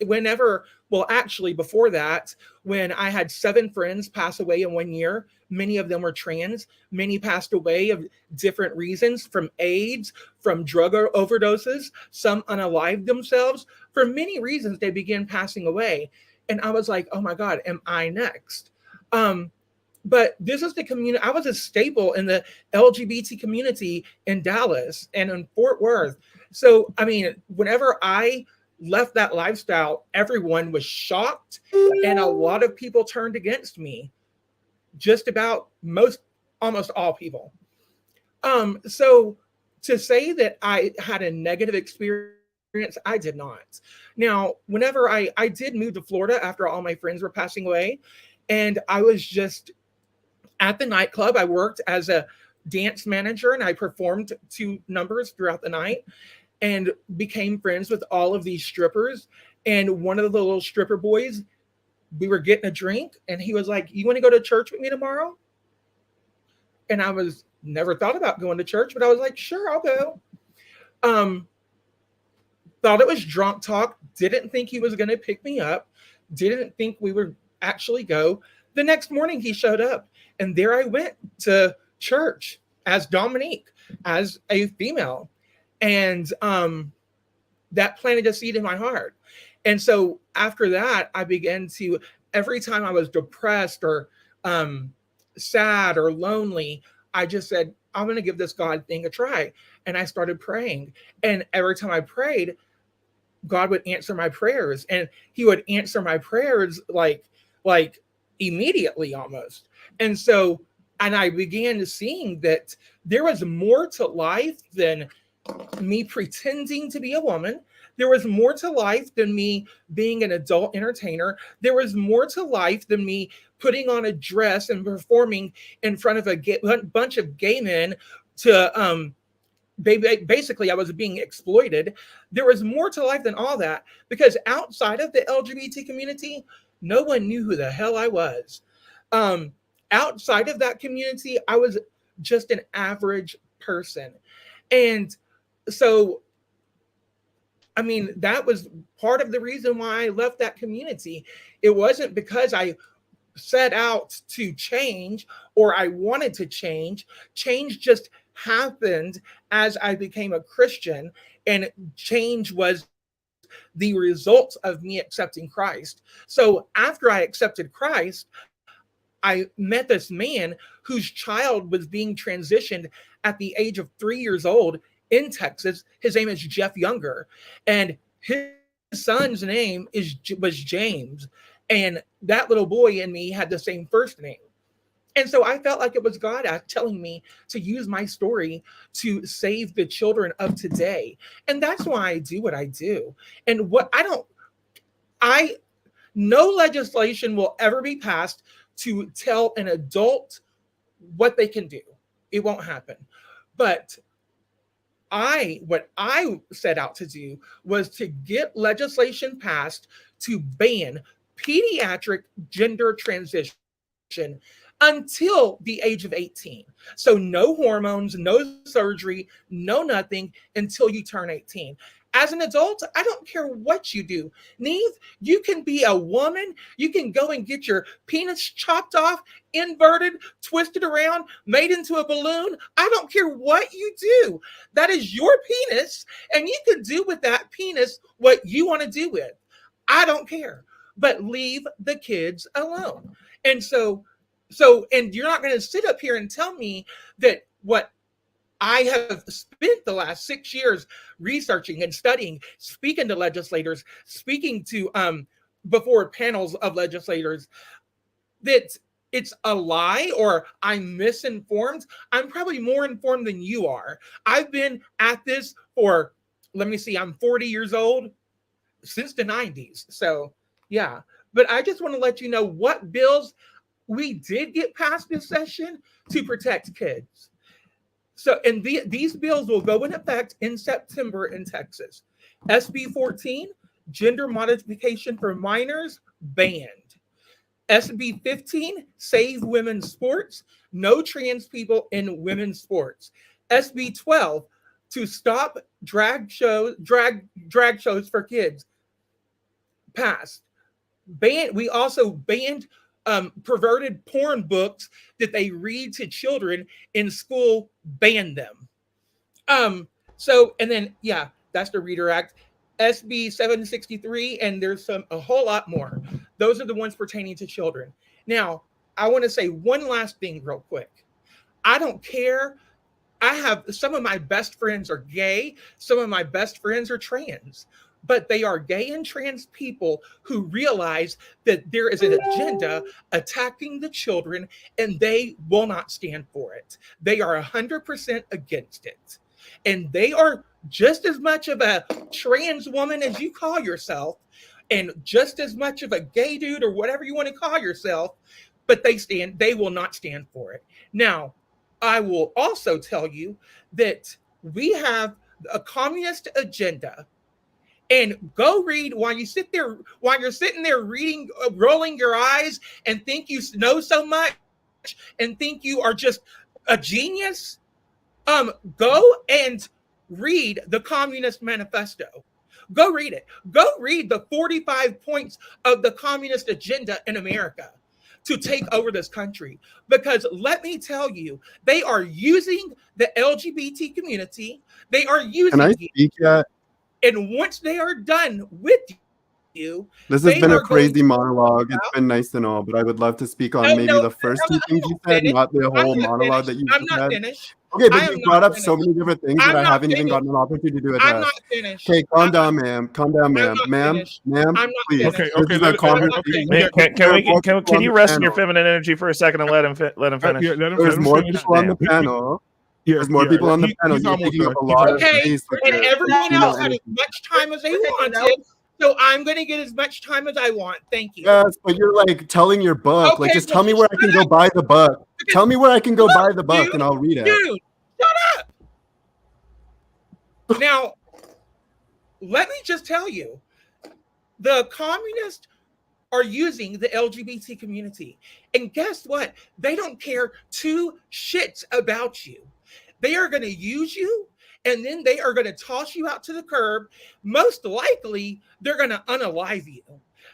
actually before that, when I had 7 friends pass away in 1 year. Many of them were trans. Many passed away of different reasons, from AIDS, from drug overdoses. Some unalived themselves. For many reasons, they began passing away. And I was like, oh my God, am I next? But this is the community. I was a staple in the LGBT community in Dallas and in Fort Worth. So, I mean, whenever I left that lifestyle, everyone was shocked and a lot of people turned against me. Just about almost all people. So to say that I had a negative experience, I did not. Now, whenever I did move to Florida after all my friends were passing away, and I was just at the nightclub. I worked as a dance manager and I performed 2 numbers throughout the night and became friends with all of these strippers. And one of the little stripper boys, we were getting a drink and he was like, you want to go to church with me tomorrow? And I was never thought about going to church, but I was like, sure, I'll go. Thought it was drunk talk. Didn't think he was going to pick me up. Didn't think we would actually go. The next morning he showed up and there I went to church as Dominique, as a female. And that planted a seed in my heart. And so after that, I began to, every time I was depressed or sad or lonely, I just said, I'm going to give this God thing a try. And I started praying. And every time I prayed, God would answer my prayers. And he would answer my prayers like immediately almost. And so, and I began seeing that there was more to life than me pretending to be a woman. There was more to life than me being an adult entertainer. There was more to life than me putting on a dress and performing in front of a bunch of gay men to basically I was being exploited. There was more to life than all that, because outside of the LGBT community, no one knew who the hell I was. Outside of that community, I was just an average person. And so, I mean, that was part of the reason why I left that community. It wasn't because I set out to change or I wanted to change. Change just happened as I became a Christian, and change was the result of me accepting Christ. So after I accepted Christ, I met this man whose child was being transitioned at the age of 3 years old in Texas. His name is Jeff Younger, and his son's name was James, and that little boy and me had the same first name. And so I felt like it was God telling me to use my story to save the children of today. And that's why I do what I do. And no legislation will ever be passed to tell an adult what they can do. It won't happen. But what I set out to do was to get legislation passed to ban pediatric gender transition until the age of 18. So no hormones, no surgery, no nothing until you turn 18. As an adult, I don't care what you do. Neve, you can be a woman. You can go and get your penis chopped off, inverted, twisted around, made into a balloon. I don't care what you do. That is your penis, and you can do with that penis what you want to do with. I don't care. But leave the kids alone. And and you're not going to sit up here and tell me that what I have spent the last 6 years researching and studying, speaking to legislators, speaking to before panels of legislators, that it's a lie or I'm misinformed. I'm probably more informed than you are. I've been at this for, let me see, I'm 40 years old since the 90s. So yeah, but I just want to let you know what bills we did get passed this session to protect kids. So, and these bills will go in effect in September in Texas. SB 14, gender modification for minors, banned. SB 15, save women's sports, no trans people in women's sports. SB 12, to stop drag shows for kids, passed. We also banned perverted porn books that they read to children in school, ban them. So, and then, yeah, that's the Reader Act. SB 763, and there's a whole lot more. Those are the ones pertaining to children. Now, I want to say one last thing real quick. I don't care. I have some of my best friends are gay. Some of my best friends are trans. But they are gay and trans people who realize that there is an agenda attacking the children, and they will not stand for it. They are 100% against it. And they are just as much of a trans woman as you call yourself, and just as much of a gay dude or whatever you want to call yourself, but they will not stand for it. Now, I will also tell you that we have a communist agenda. And go read while you're sitting there reading, rolling your eyes and think you know so much and think you are just a genius. Go and read the Communist Manifesto. Go read it. Go read the 45 points of the communist agenda in America to take over this country. Because let me tell you, they are using the LGBT community. They are using. Can I speak yet? And once they are done with you, this has been a crazy monologue. It's been nice and all, but I would love to speak on maybe the first two things you said, not the whole monologue that you said. I'm not finished. Okay, but you brought up so many different things that I haven't even gotten an opportunity to address. I'm not finished. Okay, calm down, ma'am. Calm down, ma'am. Ma'am, please. Okay. Can you rest in your feminine energy for a second and let him finish? There's more people on the panel. Yeah, There's more people on the panel. he's You're almost taking up done. a lot of Okay, space with and your everyone female else had as energy. much time as they Taking wanted, notes. so I'm going to get as much time as I want. Thank you. Yes, but you're like telling your book. Like, Okay, just well, tell me where I can go buy the book. Tell me where I can go Look, buy the book, dude, and I'll read it. Dude, shut up. Now, let me just tell you, the communists are using the LGBT community. And guess what? They don't care two shits about you. They are going to use you, and then they are going to toss you out to the curb. Most likely, they're going to unalive you.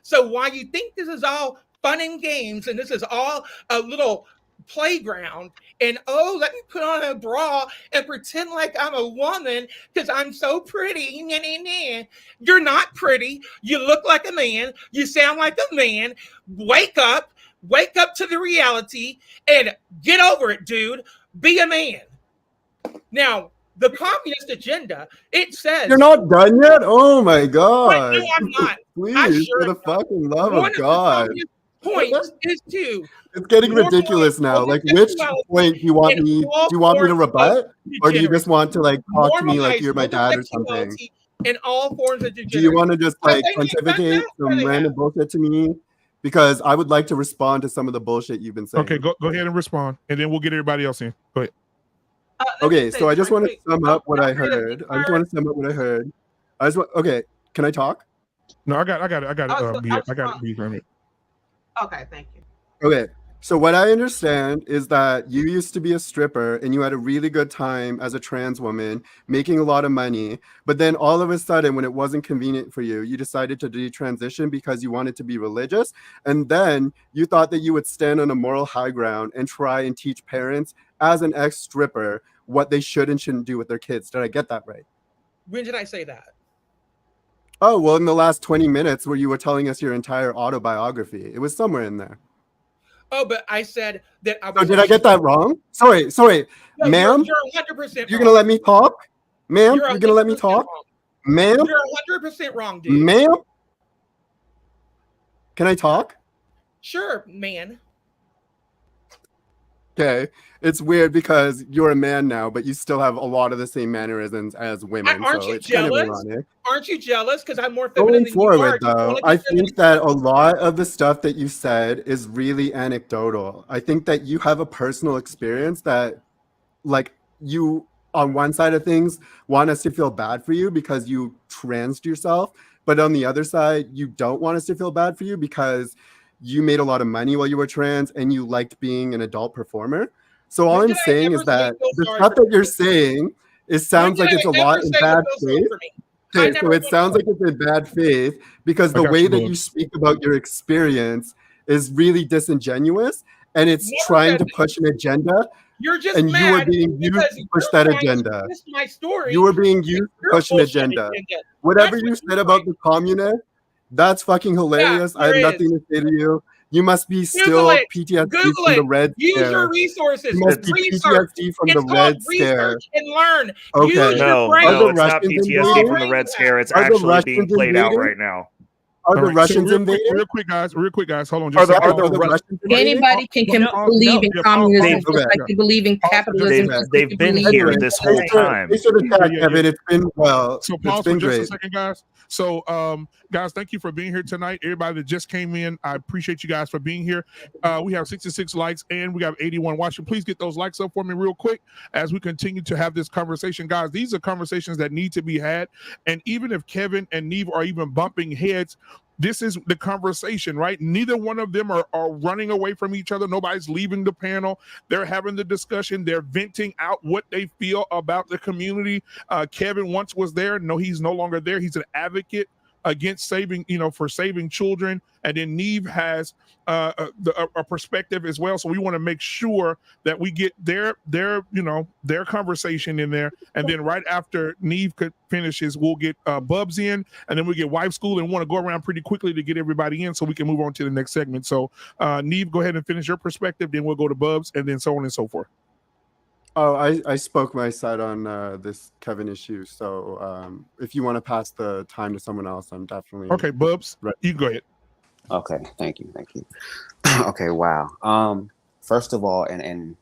So while you think this is all fun and games, and this is all a little playground, and oh, let me put on a bra and pretend like I'm a woman because I'm so pretty. Nah, nah, nah. You're not pretty. You look like a man. You sound like a man. Wake up to the reality and get over it, dude. Be a man. Now, the communist agenda, it says... You're not done yet? Oh my God. No, I'm not. Please, for the fucking love of God. The communist point is to... It's getting ridiculous now. Like, which point do you want me? Do you want me to rebut, or do you just want to like talk to me like you're my dad or something? In all forms of degeneracy. Do you want to just like pontificate some random bullshit to me? Because I would like to respond to some of the bullshit you've been saying. Okay, go ahead and respond, and then we'll get everybody else in. Go ahead. Okay, so I just want to sum up what I heard. Okay, can I talk? No, I got it. Okay, thank you. Okay, so what I understand is that you used to be a stripper and you had a really good time as a trans woman, making a lot of money. But then all of a sudden, when it wasn't convenient for you, you decided to detransition because you wanted to be religious. And then you thought that you would stand on a moral high ground and try and teach parents as an ex-stripper what they should and shouldn't do with their kids. Did I get that right? When did I say that? Oh, well, in the last 20 minutes where you were telling us your entire autobiography. It was somewhere in there. Oh, but I said that I was... Oh, did I get that wrong? Sorry, no, ma'am. You're 100% wrong. You're going to let me talk? Ma'am, you're going to let me talk? Ma'am? You're 100% wrong, dude. Ma'am? Can I talk? Sure, man. Okay. It's weird because you're a man now, but you still have a lot of the same mannerisms as women. Aren't so you it's jealous? kind of ironic. Aren't you jealous? Because I'm more feminine Going than forward, you are. though, I think that a lot of the stuff that you said is really anecdotal. I think that you have a personal experience that, like, you, on one side of things, want us to feel bad for you because you transed yourself. But on the other side, you don't want us to feel bad for you because you made a lot of money while you were trans and you liked being an adult performer. So all I'm saying is that the stuff that you're saying, it sounds like it's a lot in bad faith. Okay, so it sounds like it's in bad faith because the way that you speak about your experience is really disingenuous and it's trying to push an agenda. You're just and you are being used to push that agenda. My story. You are being used to push an agenda. Whatever you said about the communists, that's fucking hilarious. I have nothing to say to you. You must be still PTSD from the Red Scare. Use your resources. You must be PTSD from the Red Scare. And learn. Okay. No, it's not PTSD from the Red Scare. It's actually being played out right now. Are the Russians invading? Real quick, guys. Hold on. Are the Russians Anybody can believe in communism just like they believe in capitalism. They've been here this whole time. They should attack Kevin. It's been well. So pause for just a second, guys. So, guys, thank you for being here tonight. Everybody that just came in, I appreciate you guys for being here. We have 66 likes and we have 81 watching. Please get those likes up for me real quick as we continue to have this conversation. Guys, these are conversations that need to be had. And even if Kevin and Neve are even bumping heads, this is the conversation, right? Neither one of them are running away from each other. Nobody's leaving the panel. They're having the discussion. They're venting out what they feel about the community. Kevin once was there. No, he's no longer there. He's an advocate against saving, for saving children. And then Neve has a perspective as well. So we want to make sure that we get their conversation in there. And then right after Neve finishes, we'll get Bubs in, and then we get Wife School, and want to go around pretty quickly to get everybody in so we can move on to the next segment. So Neve, go ahead and finish your perspective. Then we'll go to Bubs, and then so on and so forth. Oh, I spoke my side on this Kevin issue. So if you want to pass the time to someone else, I'm definitely okay. Bubs, you go ahead. Okay, thank you. Okay, wow. First of all, and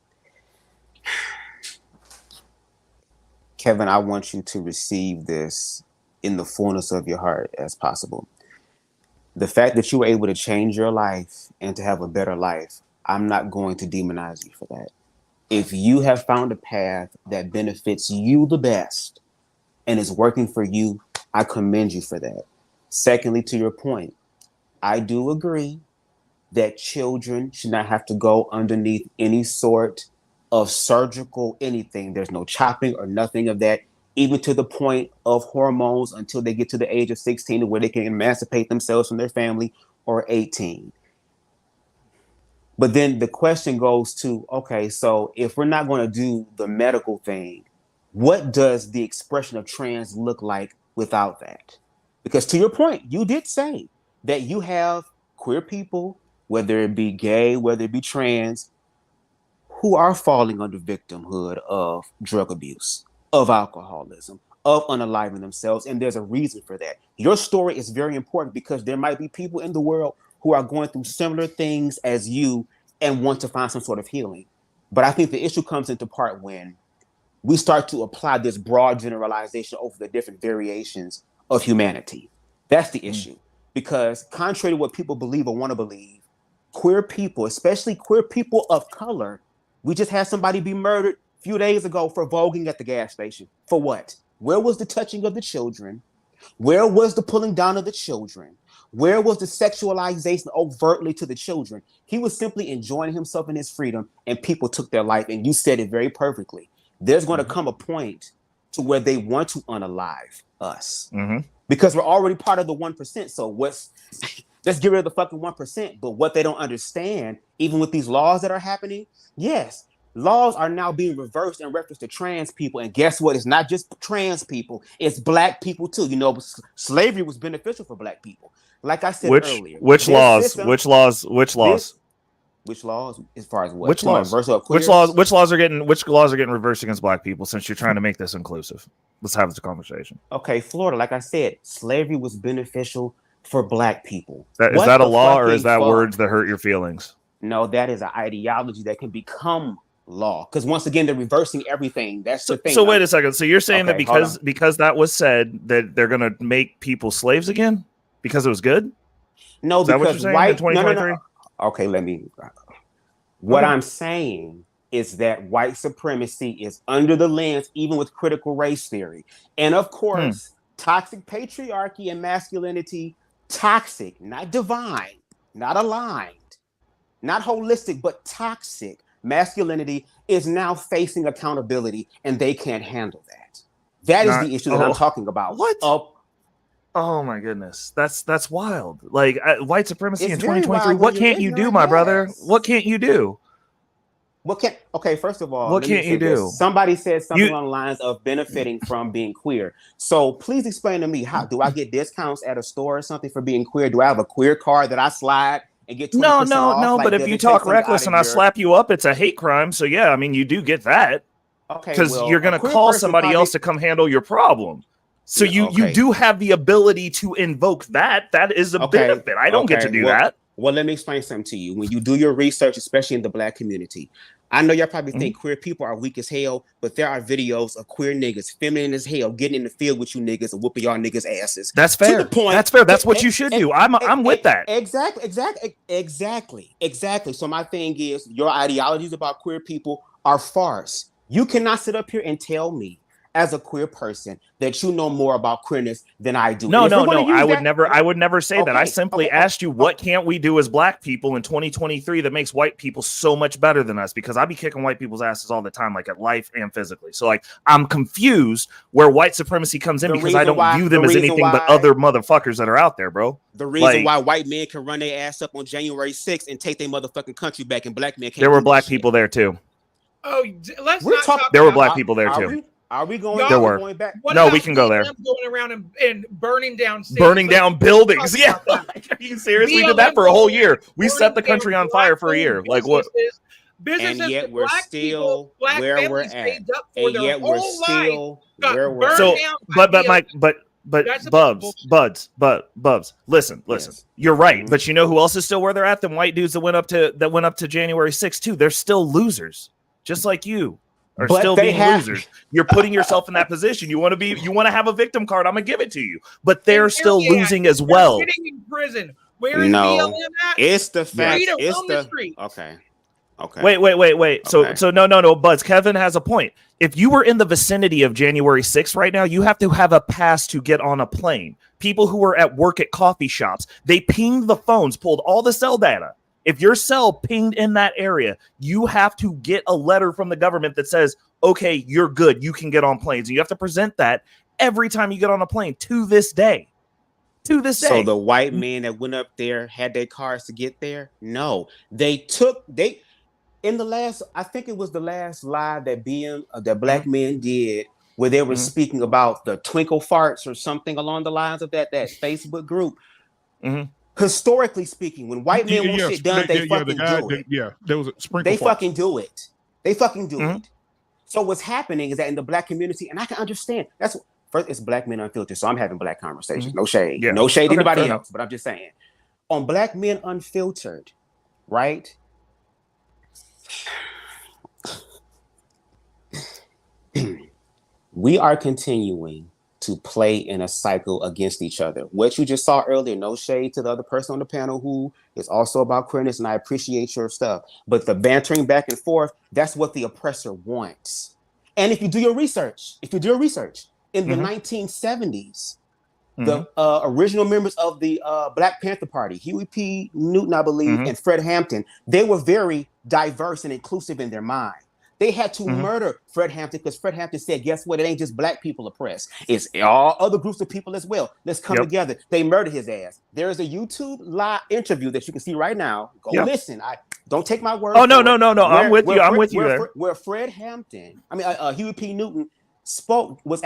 Kevin, I want you to receive this in the fullness of your heart as possible. The fact that you were able to change your life and to have a better life, I'm not going to demonize you for that. If you have found a path that benefits you the best and is working for you, I commend you for that. Secondly, to your point, I do agree that children should not have to go underneath any sort of surgical anything. There's no chopping or nothing of that, even to the point of hormones until they get to the age of 16 where they can emancipate themselves from their family, or 18. But then the question goes to, okay, so if we're not going to do the medical thing, what does the expression of trans look like without that? Because to your point, you did say that you have queer people, whether it be gay, whether it be trans, who are falling under victimhood of drug abuse, of alcoholism, of unaliving themselves. And there's a reason for that. Your story is very important because there might be people in the world who are going through similar things as you and want to find some sort of healing. But I think the issue comes into part when we start to apply this broad generalization over the different variations of humanity. That's the issue. Because contrary to what people believe or want to believe, queer people, especially queer people of color, we just had somebody be murdered a few days ago for voguing at the gas station. For what? Where was the touching of the children? Where was the pulling down of the children? Where was the sexualization overtly to the children? He was simply enjoying himself in his freedom, and people took their life. And you said it very perfectly. There's going to come a point to where they want to unalive us because we're already part of the 1%. So let's get rid of the fucking 1%. But what they don't understand, even with these laws that are happening, yes, laws are now being reversed in reference to trans people. And guess what? It's not just trans people. It's black people too. You know, slavery was beneficial for black people. Like I said earlier. Which laws? Which laws as far as what? Which laws are getting reversed against black people, since you're trying to make this inclusive? Let's have this conversation. Okay, Florida, like I said, slavery was beneficial for black people. Is that a law, or is that words that hurt your feelings? No, that is an ideology that can become law. Because once again, they're reversing everything. That's the thing. So wait a second. So you're saying that because that was said, that they're gonna make people slaves again because it was good? No, is that what you're saying in 2023? No. Okay, what I'm saying is that white supremacy is under the lens, even with critical race theory. And of course, toxic patriarchy and masculinity, toxic, not divine, not aligned, not holistic, but toxic masculinity is now facing accountability, and they can't handle that. That is the issue that I'm talking about. What? Oh my goodness, that's wild. Like white supremacy in 2023. What can't you do, my brother? What can't you do? First of all, what can't you do? Somebody said something on the lines of benefiting from being queer. So please explain to me, how do I get discounts at a store or something for being queer? Do I have a queer card that I slide and get 20% off? No. But if you talk reckless and I slap you up, it's a hate crime. So yeah, I mean, you do get that. Okay, because you're gonna call somebody else to come handle your problem. So you do have the ability to invoke that. That is a benefit. I don't get to do that. Well, let me explain something to you. When you do your research, especially in the black community, I know y'all probably think queer people are weak as hell, but there are videos of queer niggas, feminine as hell, getting in the field with you niggas and whooping y'all niggas' asses. That's fair. To the point, that's fair. That's what you should do. I'm with that. Exactly. So my thing is, your ideologies about queer people are farce. You cannot sit up here and tell me, as a queer person, that you know more about queerness than I do. No. I would never say that. I simply asked you, what can't we do as black people in 2023 that makes white people so much better than us? Because I be kicking white people's asses all the time, like at life and physically. So like, I'm confused where white supremacy comes in, because I don't view them as anything but other motherfuckers that are out there, bro. The reason why white men can run their ass up on January 6th and take their motherfucking country back, and black men can't. There were black people there too. Oh, let's not talk. There were black people there too. Are we going? Going back? No, we can go there. Going around and burning down buildings. Yeah, are you serious? We did that for a whole year. We set the country on fire for a year. Like what? And yet we're still where we're at. And yet we're still where we're at. So, but Mike, but Bubs. Listen. Yes. You're right. But you know who else is still where they're at? The white dudes that went up to January 6th too. They're still losers, just like you. are But still they being have- losers. You're putting yourself in that position. You want to have a victim card. I'm gonna give it to you, but they're still losing as well. They're sitting in prison. Where is No, BLM at? it's the fact. Freedom It's on the the street. okay. Wait. Okay. So no, Buzz. Kevin has a point. If you were in the vicinity of January 6th right now, you have to have a pass to get on a plane. People who are at work at coffee shops, they pinged the phones, pulled all the cell data. If your cell pinged in that area, you have to get a letter from the government that says, okay, you're good. You can get on planes. And you have to present that every time you get on a plane to this day. So the white men that went up there had their cars to get there? No, in the last, I think it was the last live that that black men did, where they were speaking about the twinkle farts or something along the lines of that Facebook group. Historically speaking, when white men want shit done, they fucking do it. There was a sprinkle. They fucking do it. They fucking do it. So what's happening is that in the black community, and I can understand, first, it's Black Men Unfiltered, so I'm having black conversations. No shade. Yeah. No shade to anybody fair else, but I'm just saying. On Black Men Unfiltered, right? We are continuing to play in a cycle against each other. What you just saw earlier, no shade to the other person on the panel who is also about queerness, and I appreciate your stuff. But the bantering back and forth, that's what the oppressor wants. And if you do your research, in the 1970s, the original members of the Black Panther Party, Huey P. Newton, I believe, and Fred Hampton, they were very diverse and inclusive in their mind. They had to murder Fred Hampton because Fred Hampton said, guess what? It ain't just black people oppressed. It's all other groups of people as well. Let's come together. They murdered his ass. There is a YouTube live interview that you can see right now. Go listen. Don't take my word. Oh, no. I'm with you there. Where Fred Hampton, Huey P. Newton was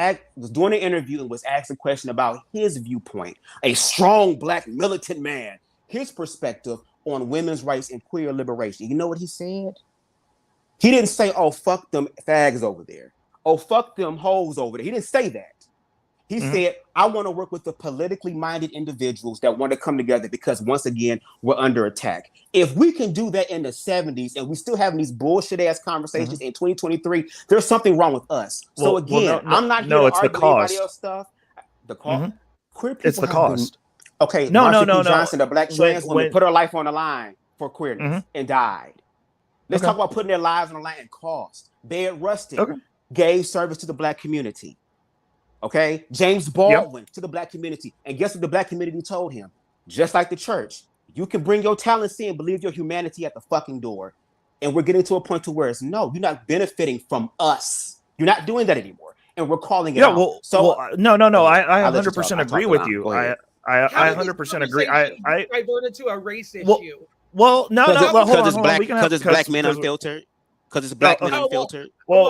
doing an interview and was asked a question about his viewpoint, a strong black militant man, his perspective on women's rights and queer liberation. You know what he said? He didn't say, oh, fuck them fags over there. Oh, fuck them hoes over there. He didn't say that. He said, I want to work with the politically minded individuals that want to come together because, once again, we're under attack. If we can do that in the 70s and we still having these bullshit ass conversations in 2023, there's something wrong with us. So again, I'm not here to argue anybody else stuff. The cost. Queer people. It's the cost. Okay. Marsha P. Johnson, a black trans woman, put her life on the line for queerness and died. Let's talk about putting their lives on the line and cost. Bayard Rustin gave service to the black community. Okay, James Baldwin to the black community. And guess what the black community told him? Just like the church, you can bring your talents in, believe your humanity at the fucking door. And we're getting to a point to where it's no, you're not benefiting from us. You're not doing that anymore. And we're calling it out. No. I 100% agree with you. I 100% agree. I diverted to a race issue. Well, no, because it's Black Men Unfiltered. Because it's Black Men Unfiltered. Because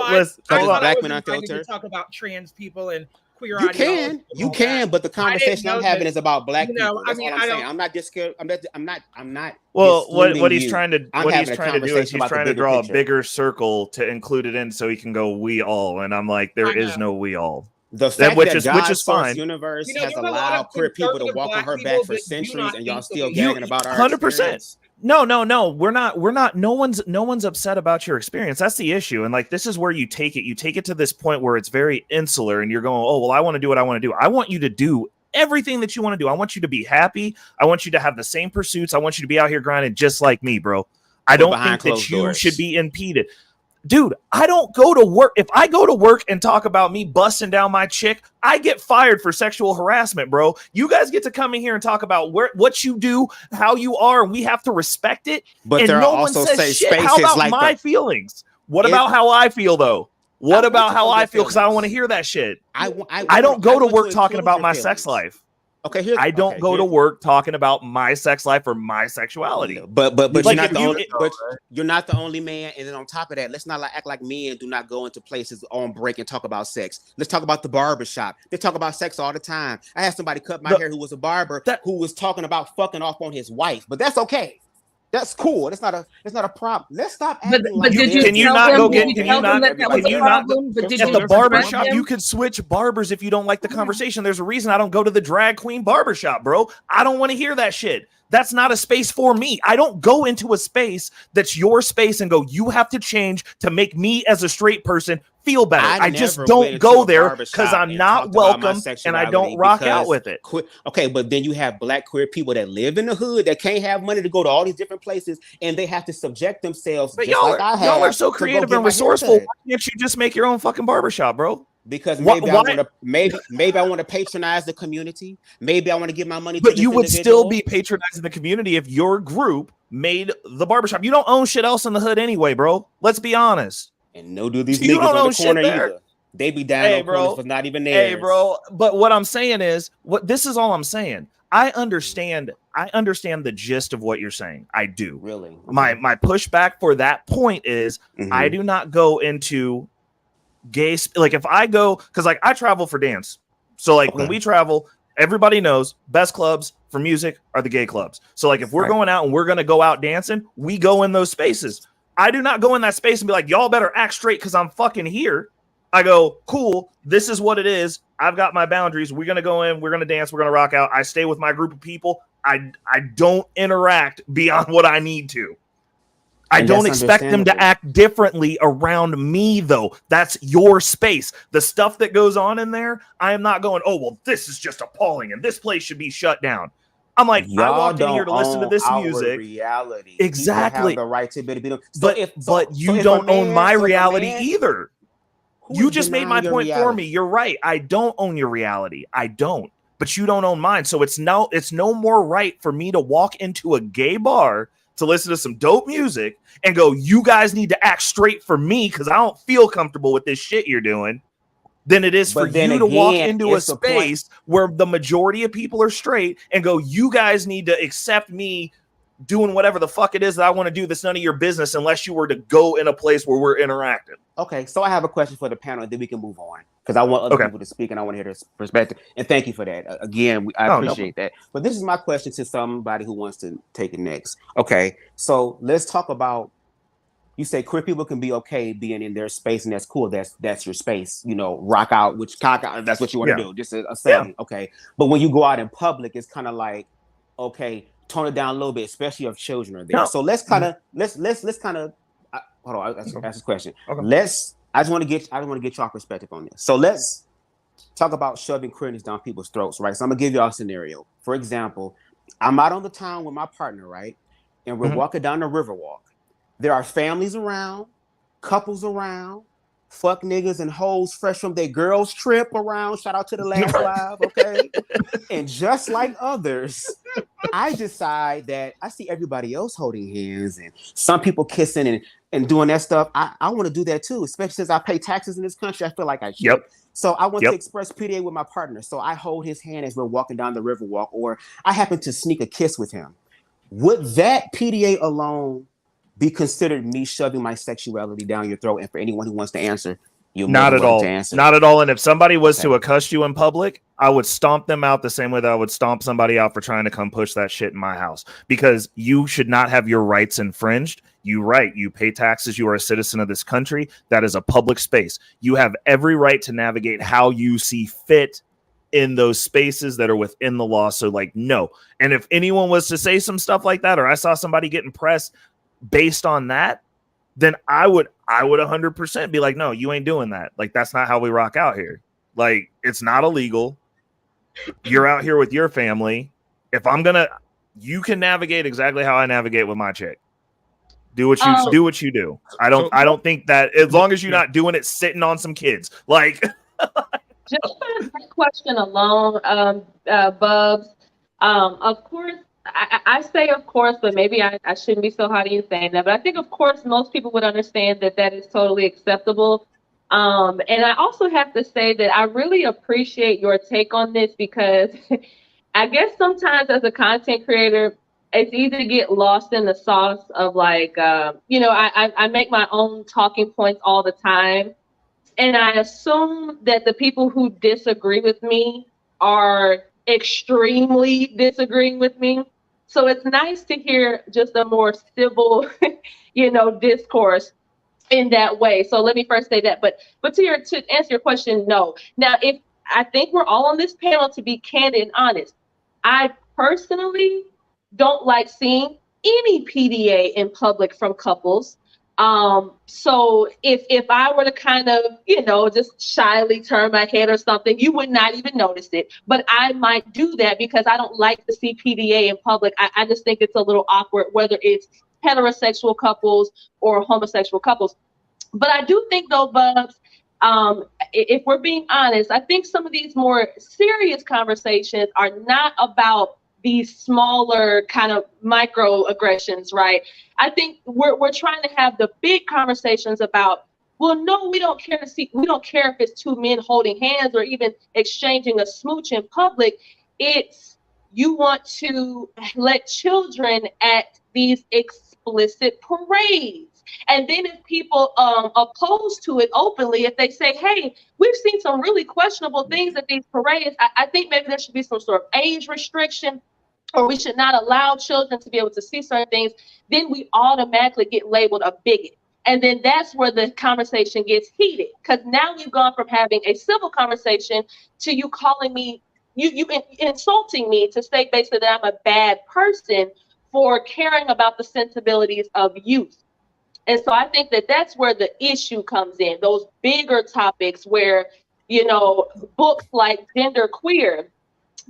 it's Black Men Unfiltered. Talk about trans people and queer. You can, but the conversation I'm having is about black people. That's all I'm saying. I'm not just scared. I'm not. Well, what he's trying to do is he's trying to draw a bigger circle to include it in, so he can go we all. And I'm like, there is no we all. The fact which God's is fine. Universe has allowed queer people to walk on her back for centuries, and y'all still gagging about our 100%. No, we're not. No one's upset about your experience. That's the issue. And like, this is where you take it to this point where it's very insular, and you're going, oh well, I want to do what I want to do. I want you to do everything that you want to do. I want you to be happy. I want you to have the same pursuits. I want you to be out here grinding just like me, bro. I don't think that you should be impeded. Dude, I don't go to work. If I go to work and talk about me busting down my chick, I get fired for sexual harassment, bro. You guys get to come in here and talk about what you do, how you are, and we have to respect it. But and there no are one also says safe shit. spaces How about like my feelings? What about how I feel, though? What about how I feel? Because I don't want to hear that shit. I don't go to work talking about my sex life. Okay, I don't go to work talking about my sex life or my sexuality. But you're not the only. But you're not the only man. And then on top of that, let's not act like men do not go into places on break and talk about sex. Let's talk about the barbershop. They talk about sex all the time. I had somebody cut my hair who was a barber who was talking about fucking off on his wife, but that's okay. That's cool. It's not a problem. Let's stop But acting like did you Can you tell not them? go Did get? you Can tell you them not? that that was Can a you not? problem? But did At you the correct barbershop, them? you could switch barbers if you don't like the conversation. There's a reason I don't go to the drag queen barbershop, bro. I don't want to hear that shit. That's not a space for me. I don't go into a space that's your space and go, you have to change to make me as a straight person feel better. I just never don't went into go a there barbershop because I'm and not talked about my welcome and I don't sexuality rock out because with it. Okay, but then you have black queer people that live in the hood that can't have money to go to all these different places, and they have to subject themselves But just like I have. y'all are so to go creative get and my resourceful. haircut. Why can't you just make your own fucking barbershop, bro? Because Why- maybe I why- want to maybe I want to patronize the community. Maybe I want to give my money to But this you would individual. still be patronizing the community if your group made the barbershop. You don't own shit else in the hood anyway, bro. Let's be honest. And no do these You niggas don't on own the shit corner there. either. They be down Hey, on corners bro. for not even theirs. Hey, bro. But what I'm saying is, this is all I'm saying. I understand the gist of what you're saying. I do. Really? My pushback for that point is Mhm. I do not go into gay like if I go because like I travel for dance. So like when Okay. we travel, everybody knows best clubs for music are the gay clubs. So like if we're going out and we're gonna go out dancing, we go in those spaces. I do not go in that space and be like, y'all better act straight because I'm fucking here. I go, cool, this is what it is. I've got my boundaries. We're gonna go in, we're gonna dance, we're gonna rock out. I stay with my group of people. I don't interact beyond what I need to. I And don't that's expect them to understandable. act differently around me, though. That's your space. The stuff that goes on in there, I am not going, oh, well, this is just appalling and this place should be shut down. I'm like, I Y'all walked in don't here to listen to own this our music. reality. Exactly. People have the right to be able to. But you don't own my reality either. Who You is just made my denying your point for reality? me. You're right. I don't own your reality. I don't. But you don't own mine. So it's no more right for me to walk into a gay bar to listen to some dope music and go, you guys need to act straight for me because I don't feel comfortable with this shit you're doing, than it is for But then you to walk again, into a it's the point- space where the majority of people are straight and go, you guys need to accept me doing whatever the fuck it is that I want to do. That's none of your business unless you were to go in a place where we're interacting. Okay, so I have a question for the panel, and then we can move on because I want other people to speak, and I want to hear their perspective. And thank you for that. Again, I appreciate that. But this is my question to somebody who wants to take it next. Okay, so let's talk about. You say queer people can be okay being in their space, and that's cool. That's your space. You know, rock out, cock out. That's what you want to do. Just a setting, okay. But when you go out in public, it's kind of like, okay, tone it down a little bit, especially if children are there. No. So let's kind of let's kind of. Hold on, ask this question. Okay. I just want to get y'all perspective on this. So let's talk about shoving queerness down people's throats, right? So I'm gonna give y'all a scenario. For example, I'm out on the town with my partner, right? And we're walking down the Riverwalk. There are families around, couples around, fuck niggas and hoes fresh from their girls' trip around. Shout out to the last live, okay? And just like others, I decide that I see everybody else holding hands and some people kissing and doing that stuff. I want to do that too, especially since I pay taxes in this country. I feel like I should. Yep. So I want to express PDA with my partner. So I hold his hand as we're walking down the Riverwalk, or I happen to sneak a kiss with him. Would that PDA alone be considered me shoving my sexuality down your throat? And for anyone who wants to answer, you're Not at all. Not at all. And if somebody was to accost you in public, I would stomp them out the same way that I would stomp somebody out for trying to come push that shit in my house, because you should not have your rights infringed. You pay taxes. You are a citizen of this country. That is a public space. You have every right to navigate how you see fit in those spaces that are within the law. So like, no. And if anyone was to say some stuff like that, or I saw somebody getting pressed based on that, then I would 100% be like, no, you ain't doing that. Like, that's not how we rock out here. Like, it's not illegal. You're out here with your family. If I'm gonna, you can navigate exactly how I navigate with my chick. Do what you do. I don't think that, as long as you're not doing it sitting on some kids, like. Just for that question alone, Bubs, of course, I say of course, but maybe I shouldn't be so haughty in saying that. But I think, of course, most people would understand that that is totally acceptable. And I also have to say that I really appreciate your take on this, because I guess sometimes as a content creator, it's easy to get lost in the sauce of like, I make my own talking points all the time. And I assume that the people who disagree with me are extremely disagreeing with me. So it's nice to hear just a more civil, discourse in that way. So let me first say that. But to answer your question, no. Now, if I think we're all on this panel to be candid and honest, I personally don't like seeing any PDA in public from couples. So if I were to kind of, just shyly turn my head or something, you would not even notice it. But I might do that because I don't like to see PDA in public. I just think it's a little awkward, whether it's heterosexual couples or homosexual couples. But I do think, though, Bubs, if we're being honest, I think some of these more serious conversations are not about these smaller kind of microaggressions, right? I think we're trying to have the big conversations about, well, no, we don't care if it's two men holding hands or even exchanging a smooch in public. It's you want to let children at these explicit parades. And then if people oppose to it openly, if they say, hey, we've seen some really questionable things at these parades, I think maybe there should be some sort of age restriction, or we should not allow children to be able to see certain things, then we automatically get labeled a bigot. And then that's where the conversation gets heated, because now we've gone from having a civil conversation to you calling me, you insulting me to say basically that I'm a bad person for caring about the sensibilities of youth. And so I think that that's where the issue comes in, those bigger topics where, books like Gender Queer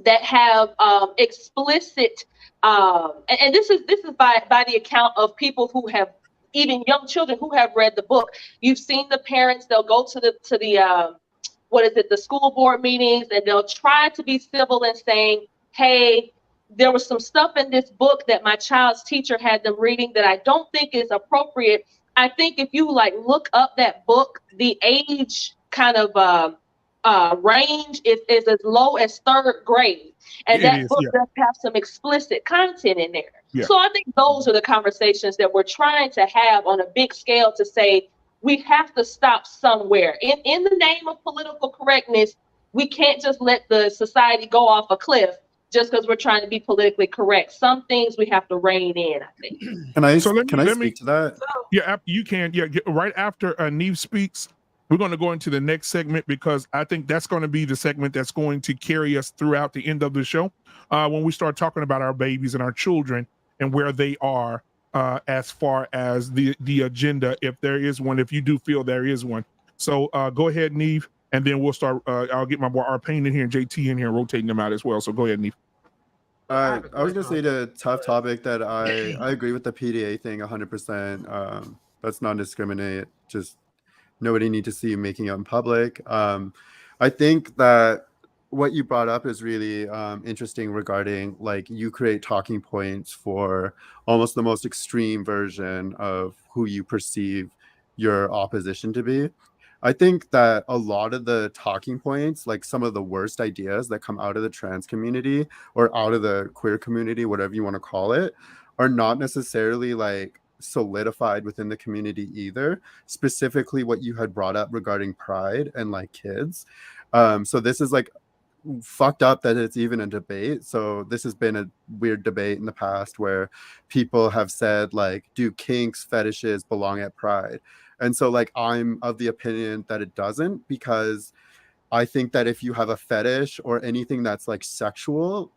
that have explicit, and this is by the account of people who have, even young children who have read the book. You've seen the parents, they'll go to the school board meetings, and they'll try to be civil and saying, hey, there was some stuff in this book that my child's teacher had them reading that I don't think is appropriate. I think if you look up that book, the age kind of range is as low as third grade. And that book does have some explicit content in there. Yeah. So I think those are the conversations that we're trying to have on a big scale to say, we have to stop somewhere. In the name of political correctness, we can't just let the society go off a cliff just because we're trying to be politically correct. Some things we have to rein in, I think. Can I speak to that? Yeah, you can. Yeah, right after Neve speaks, we're going to go into the next segment, because I think that's going to be the segment that's going to carry us throughout the end of the show, when we start talking about our babies and our children and where they are as far as the agenda, if there is one, if you do feel there is one. So go ahead, Neve. And then we'll start. I'll get my boy Arpane in here and JT in here, rotating them out as well. So go ahead, Neve. I was gonna say the tough topic that I agree with the PDA thing 100%. Let's not discriminate. Just nobody need to see you making it in public. I think that what you brought up is really interesting regarding you create talking points for almost the most extreme version of who you perceive your opposition to be. I think that a lot of the talking points, some of the worst ideas that come out of the trans community or out of the queer community, whatever you want to call it, are not necessarily solidified within the community either. Specifically what you had brought up regarding pride and kids. So this is fucked up that it's even a debate. So this has been a weird debate in the past where people have said do kinks, fetishes belong at pride? And so I'm of the opinion that it doesn't, because I think that if you have a fetish or anything that's sexual,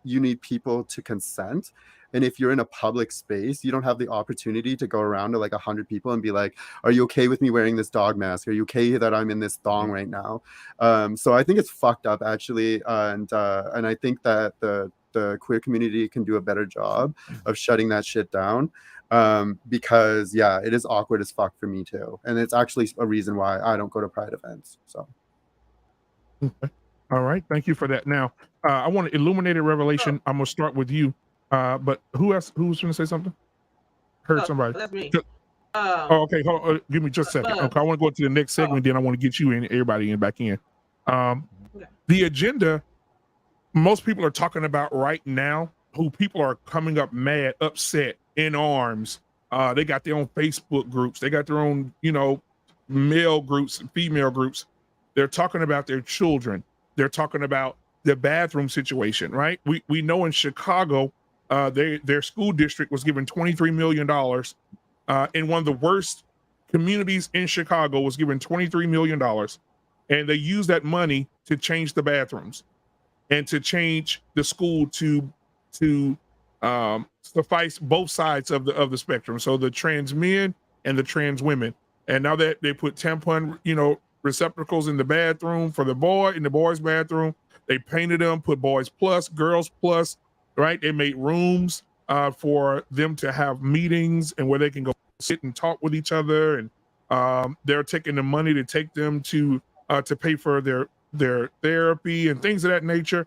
you need people to consent. And if you're in a public space, you don't have the opportunity to go around to 100 people and be like, are you okay with me wearing this dog mask? Are you okay that I'm in this thong right now? So I think it's fucked up, actually. And I think that the queer community can do a better job of shutting that shit down. Because it is awkward as fuck for me too, and it's actually a reason why I don't go to pride events. So okay. All right, thank you for that. Now I want to illuminate a revelation. I'm gonna start with you, but who's going to say something? Heard somebody. That's me. Okay, hold on, give me just a second. Okay, I want to go to the next segment, then I want to get you and everybody back in. The agenda most people are talking about right now, who people are coming up mad, upset, in arms. They got their own Facebook groups. They got their own, male groups and female groups. They're talking about their children. They're talking about the bathroom situation, right? We know in Chicago, their school district was given $23 million. In one of the worst communities in Chicago was given $23 million. And they used that money to change the bathrooms and to change the school to suffice both sides of the spectrum. So the trans men and the trans women. And now that they put tampon, receptacles in the bathroom for the boy, in the boys' bathroom, they painted them, put boys plus, girls plus, right? They made rooms for them to have meetings and where they can go sit and talk with each other. And they're taking the money to take them to pay for their therapy and things of that nature.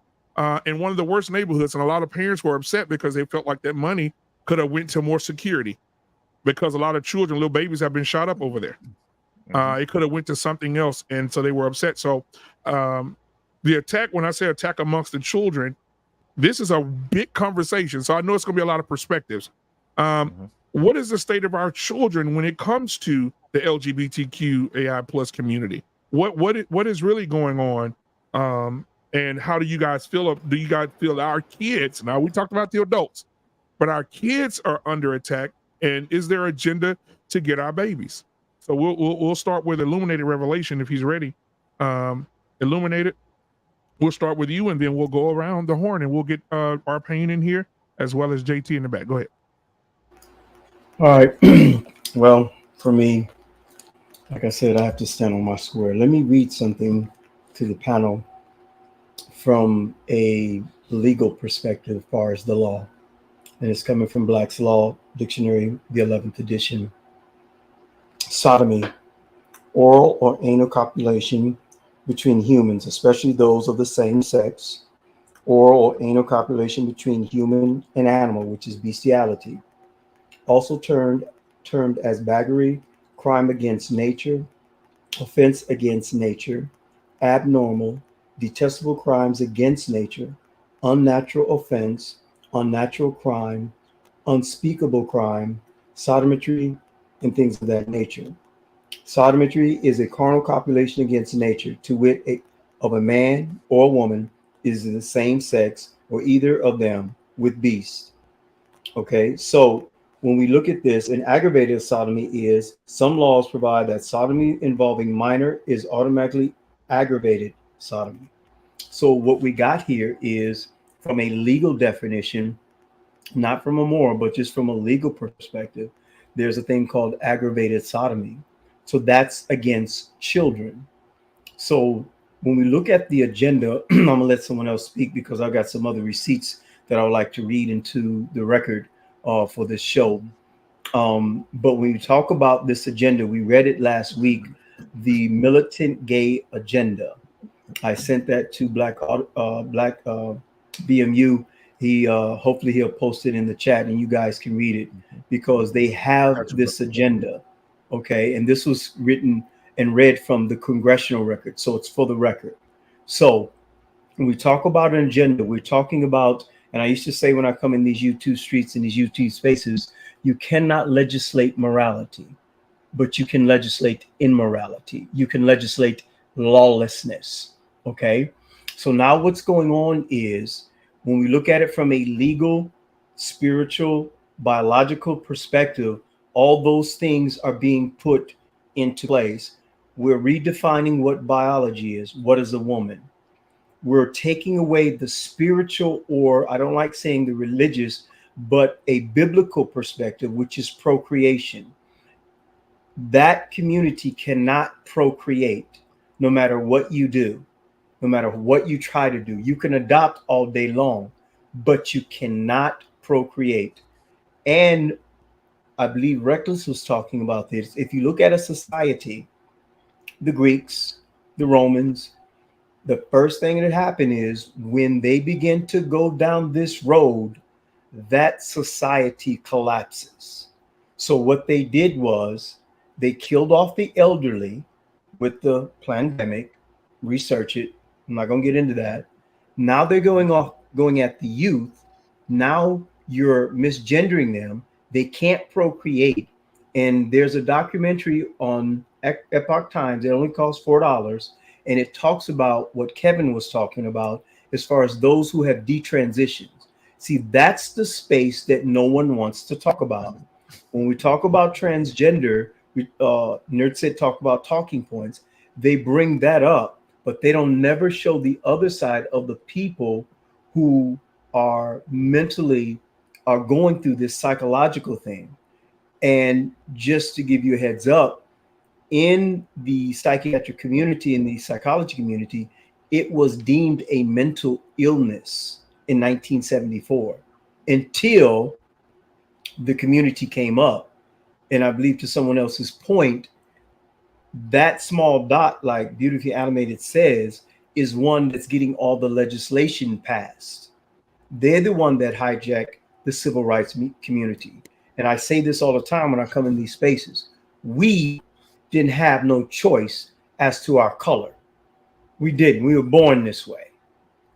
In one of the worst neighborhoods, and a lot of parents were upset because they felt like that money could have went to more security, because a lot of children, little babies, have been shot up over there. It could have went to something else, and so they were upset. So the attack, when I say attack amongst the children, this is a big conversation. So I know it's going to be a lot of perspectives. What is the state of our children when it comes to the LGBTQAI plus community? What is really going on? And how do you guys feel? Do you guys feel our kids? Now we talked about the adults, but our kids are under attack. And is there agenda to get our babies? So we'll start with Illuminated Revelation if he's ready. Illuminated, we'll start with you, and then we'll go around the horn, and we'll get our pain in here as well as JT in the back. Go ahead. All right. Well, for me, like I said, I have to stand on my square. Let me read something to the panel from a legal perspective as far as the law. And it's coming from Black's Law Dictionary, the 11th edition. Sodomy, oral or anal copulation between humans, especially those of the same sex. Oral or anal copulation between human and animal, which is bestiality. Also termed as baggery, crime against nature, offense against nature, abnormal, detestable crimes against nature, unnatural offense, unnatural crime, unspeakable crime, sodometry, and things of that nature. Sodometry is a carnal copulation against nature, to wit, of a man or a woman is in the same sex or either of them with beasts. Okay, so when we look at this, an aggravated sodomy is, some laws provide that sodomy involving minor is automatically aggravated sodomy. So what we got here is, from a legal definition, not from a moral, but just from a legal perspective, there's a thing called aggravated sodomy. So that's against children. So when we look at the agenda, I'm gonna let someone else speak because I've got some other receipts that I would like to read into the record for this show. But when we talk about this agenda, we read it last week, the militant gay agenda. I sent that to Black BMU. He hopefully he'll post it in the chat and you guys can read it, because they have this agenda. Okay, and this was written and read from the congressional record, so it's for the record. So when we talk about an agenda, we're talking about, and I used to say when I come in these YouTube streets and these YouTube spaces, you cannot legislate morality, but you can legislate immorality. You can legislate lawlessness. Okay, so now what's going on is, when we look at it from a legal, spiritual, biological perspective, all those things are being put into place. We're redefining what biology is. What is a woman? We're taking away the spiritual, or I don't like saying the religious, but a biblical perspective, which is procreation. That community cannot procreate no matter what you do, no matter what you try to do. You can adopt all day long, but you cannot procreate. And I believe Reckless was talking about this. If you look at a society, the Greeks, the Romans, the first thing that happened is when they begin to go down this road, that society collapses. So what they did was they killed off the elderly with the pandemic. Research it. I'm not going to get into that. Now they're going at the youth. Now you're misgendering them. They can't procreate. And there's a documentary on Epoch Times. It only costs $4. And it talks about what Kevin was talking about as far as those who have detransitioned. See, that's the space that no one wants to talk about. When we talk about transgender, Nerd Said talk about talking points. They bring that up, but they don't never show the other side of the people who are mentally are going through this psychological thing. And just to give you a heads up, in the psychiatric community, in the psychology community, it was deemed a mental illness in 1974 until the community came up. And I believe, to someone else's point, that small dot, like Beautifully Animated says, is one that's getting all the legislation passed. They're the one that hijack the civil rights community. And I say this all the time when I come in these spaces. We didn't have no choice as to our color. We didn't. We were born this way.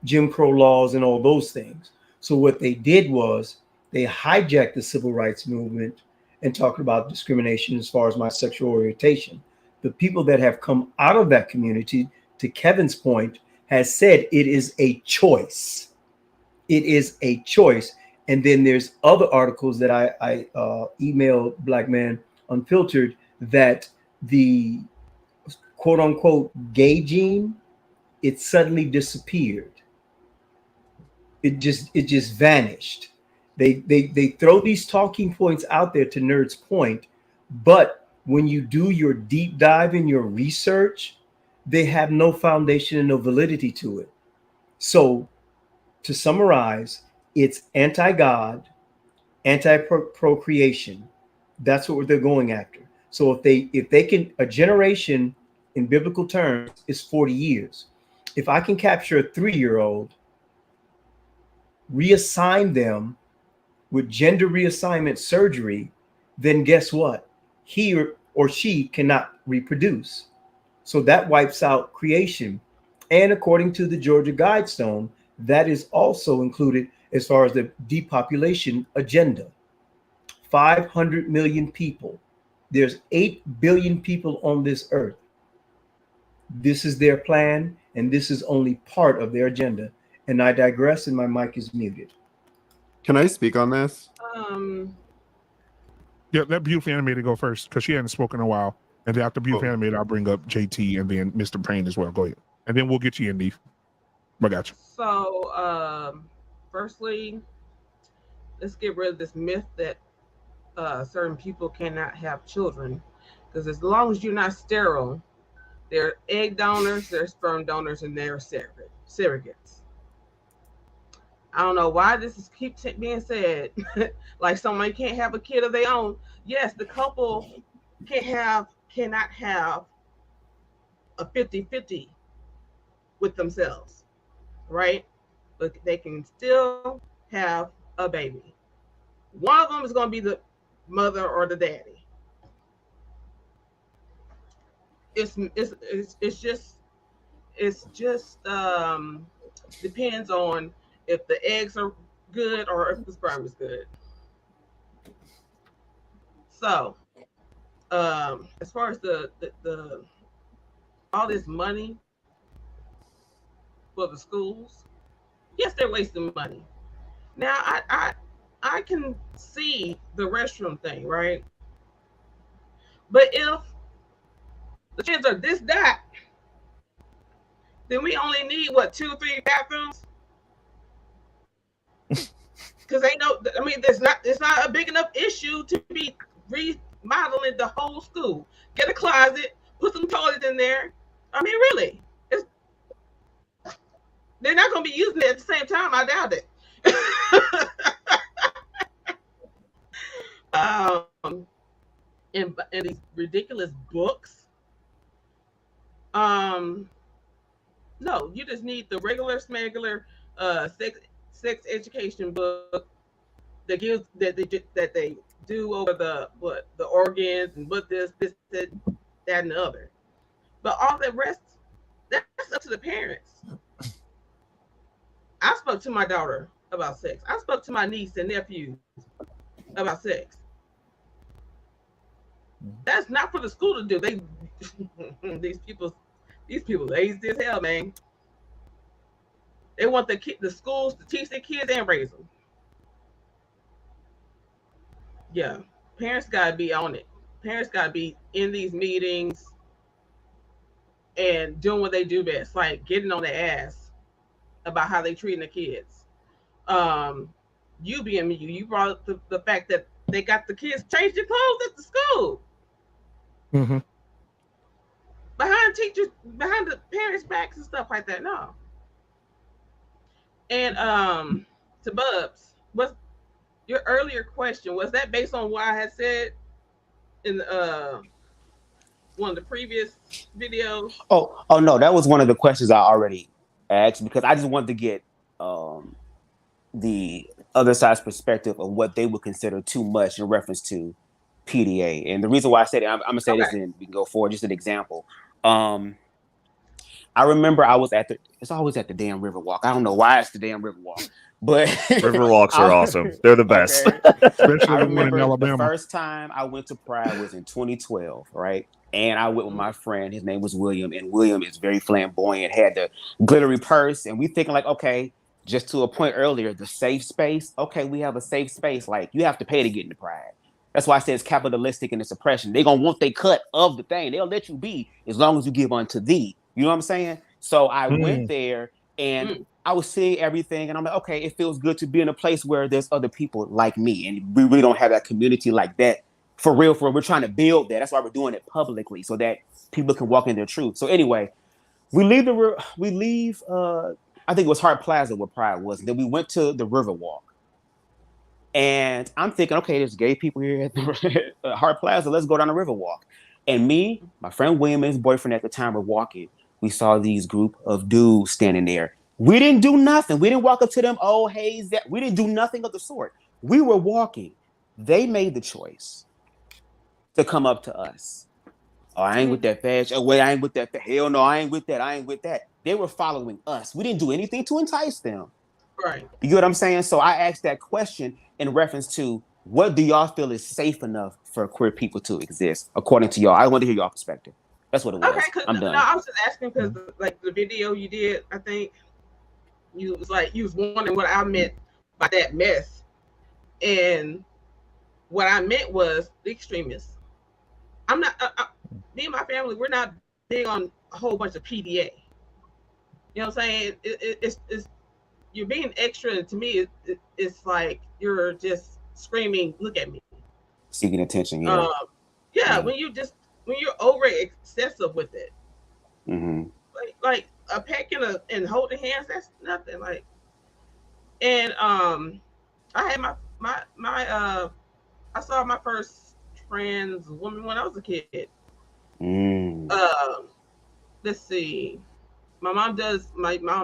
Jim Crow laws and all those things. So what they did was they hijacked the civil rights movement and talked about discrimination as far as my sexual orientation. The people that have come out of that community, to Kevin's point, has said it is a choice. It is a choice. And then there's other articles that I emailed Black Man Unfiltered that the quote unquote gay gene, it suddenly disappeared. It just vanished. They throw these talking points out there, to Nerd's point, but when you do your deep dive in your research, they have no foundation and no validity to it. So to summarize, it's anti-God, anti-procreation. That's what they're going after. So if they can, a generation in biblical terms is 40 years. If I can capture a 3-year-old, reassign them with gender reassignment surgery, then guess what? He or she cannot reproduce. So that wipes out creation. And according to the Georgia Guidestone, that is also included as far as the depopulation agenda. 500 million people. There's 8 billion people on this earth. This is their plan, and this is only part of their agenda. And I digress, and my mic is muted. Can I speak on this? Yeah, let Beautifully Animated go first, because she hadn't spoken in a while. And then after Beautifully Animated, I'll bring up JT and then Mr. Payne as well. Go ahead. And then we'll get you in, Neve. I got you. So, firstly, let's get rid of this myth that certain people cannot have children. Because as long as you're not sterile, they're egg donors, they're sperm donors, and they're surrogates. I don't know why this keeps being said. Like somebody can't have a kid of their own. Yes, the couple cannot have a 50-50 with themselves, right? But they can still have a baby. One of them is going to be the mother or the daddy. It's just depends on if the eggs are good or if the sperm is good. So, as far as the all this money for the schools, yes, they're wasting money. Now, I can see the restroom thing, right? But if the kids are this that, then we only need 2-3 bathrooms. Because it's not a big enough issue to be remodeling the whole school. Get a closet, put some toilets in there. I mean, really, they're not going to be using it at the same time. I doubt it. And these ridiculous books. No, you just need the regular smegular sex education book that gives that they do over the organs and this, that, and the other. But all the rest, that's up to the parents. I spoke to my daughter about sex. I spoke to my niece and nephew about sex. That's not for the school to do. These people lazy as hell, man. They want the schools to teach their kids and raise them. Yeah, parents gotta be on it. Parents gotta be in these meetings and doing what they do best, like getting on their ass about how they treating the kids. Um, you being you brought up the fact that they got the kids change their clothes at the school Mm-hmm. behind teachers, behind the parents' backs and stuff like that. No. And to Bubs, was your earlier question, was that based on what I had said in one of the previous videos? Oh no, that was one of the questions I already asked because I just wanted to get the other side's perspective of what they would consider too much in reference to PDA. And the reason why I said it, I'm gonna say this and we can go forward, just an example. I remember I was it's always at the damn Riverwalk. I don't know why it's the damn Riverwalk, but Riverwalks are awesome. They're the best. Okay. Especially I the one in remember Alabama. the first time I went to Pride was in 2012, right? And I went with my friend. His name was William, and William is very flamboyant, had the glittery purse, and we thinking like, okay, just to a point earlier, the safe space. Okay, we have a safe space. Like you have to pay to get into Pride. That's why I say it's capitalistic and it's oppression. They're gonna want their cut of the thing. They'll let you be as long as you give unto thee. You know what I'm saying? So I went there and I was seeing everything, and I'm like, okay, it feels good to be in a place where there's other people like me, and we really don't have that community like that. For real, we're trying to build that. That's why we're doing it publicly so that people can walk in their truth. So anyway, we leave I think it was Hart Plaza where Pride was. And then we went to the Riverwalk. And I'm thinking, okay, there's gay people here at the Hart Plaza. Let's go down the Riverwalk. And me, my friend William, and his boyfriend at the time were walking. We saw these group of dudes standing there. We didn't do nothing. We didn't walk up to them. Oh, hey, that. We didn't do nothing of the sort. We were walking. They made the choice to come up to us. Oh, I ain't with that fast. Oh, wait, I ain't with that. Hell no, I ain't with that. I ain't with that. They were following us. We didn't do anything to entice them. Right. You get what I'm saying? So I asked that question in reference to what do y'all feel is safe enough for queer people to exist, according to y'all? I want to hear y'all perspective. That's what it was. Okay, I'm done. No, I was just asking because like the video you did, I think you was wondering what I meant by that mess, and what I meant was the extremists. I'm not. Me and my family, we're not big on a whole bunch of PDA. You know what I'm saying? It's you're being extra, and to me, it's like you're just screaming, "Look at me!" Seeking attention. Yeah. Yeah. When you're over excessive with it, like a peck and holding hands, that's nothing. Like, and I had I saw my first trans woman when I was a kid. Let's see. My mom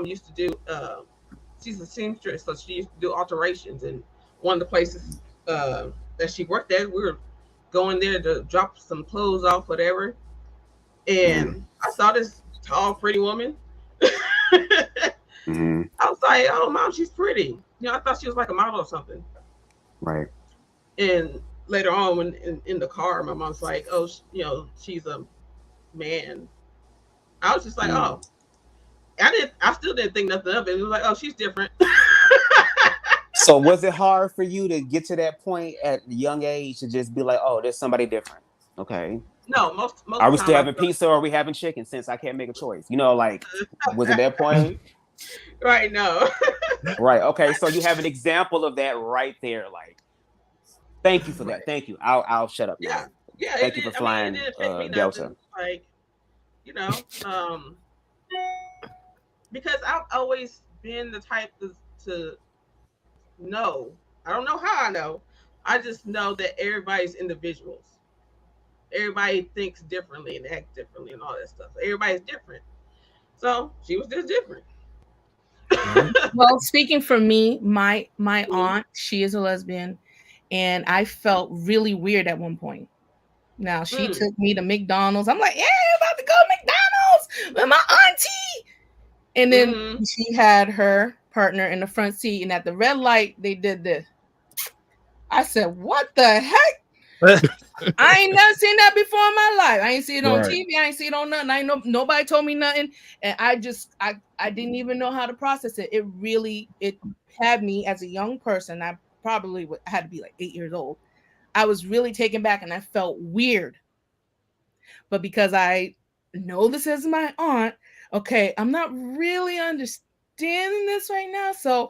used to do she's a seamstress, so she used to do alterations, and one of the places that she worked at, we were going there to drop some clothes off, whatever. And I saw this tall, pretty woman. I was like, "Oh, mom, she's pretty." You know, I thought she was like a model or something. Right. And later on, when in the car, my mom's like, "Oh, she's a man." I was just like, "Oh." I still didn't think nothing of it. It was like, "Oh, she's different." So was it hard for you to get to that point at a young age to just be like, "Oh, there's somebody different"? Okay. No, most are we still having pizza or are we having chicken since I can't make a choice? You know, like, was it that point? Right, no. Right. Okay. So you have an example of that right there. Like, thank you for that. Thank you. I'll shut up now. Yeah. Thank you for flying Delta. Like, because I've always been the type to know. I don't know how I know. I just know that everybody's individuals. Everybody thinks differently and acts differently and all that stuff. Everybody's different. So she was just different. Well, speaking for me, my aunt, she is a lesbian, and I felt really weird at one point. Now she took me to McDonald's. I'm like, yeah, I'm about to go to McDonald's with my auntie. And then she had her partner in the front seat, and at the red light, they did this. I said, what the heck? I ain't never seen that before in my life. I ain't seen it on TV. I ain't seen it on nothing. I know nobody told me nothing. And I didn't even know how to process it. It had me as a young person. I probably had to be like 8 years old. I was really taken back and I felt weird. But because I know this is my aunt, okay, I'm not really understanding this right now. So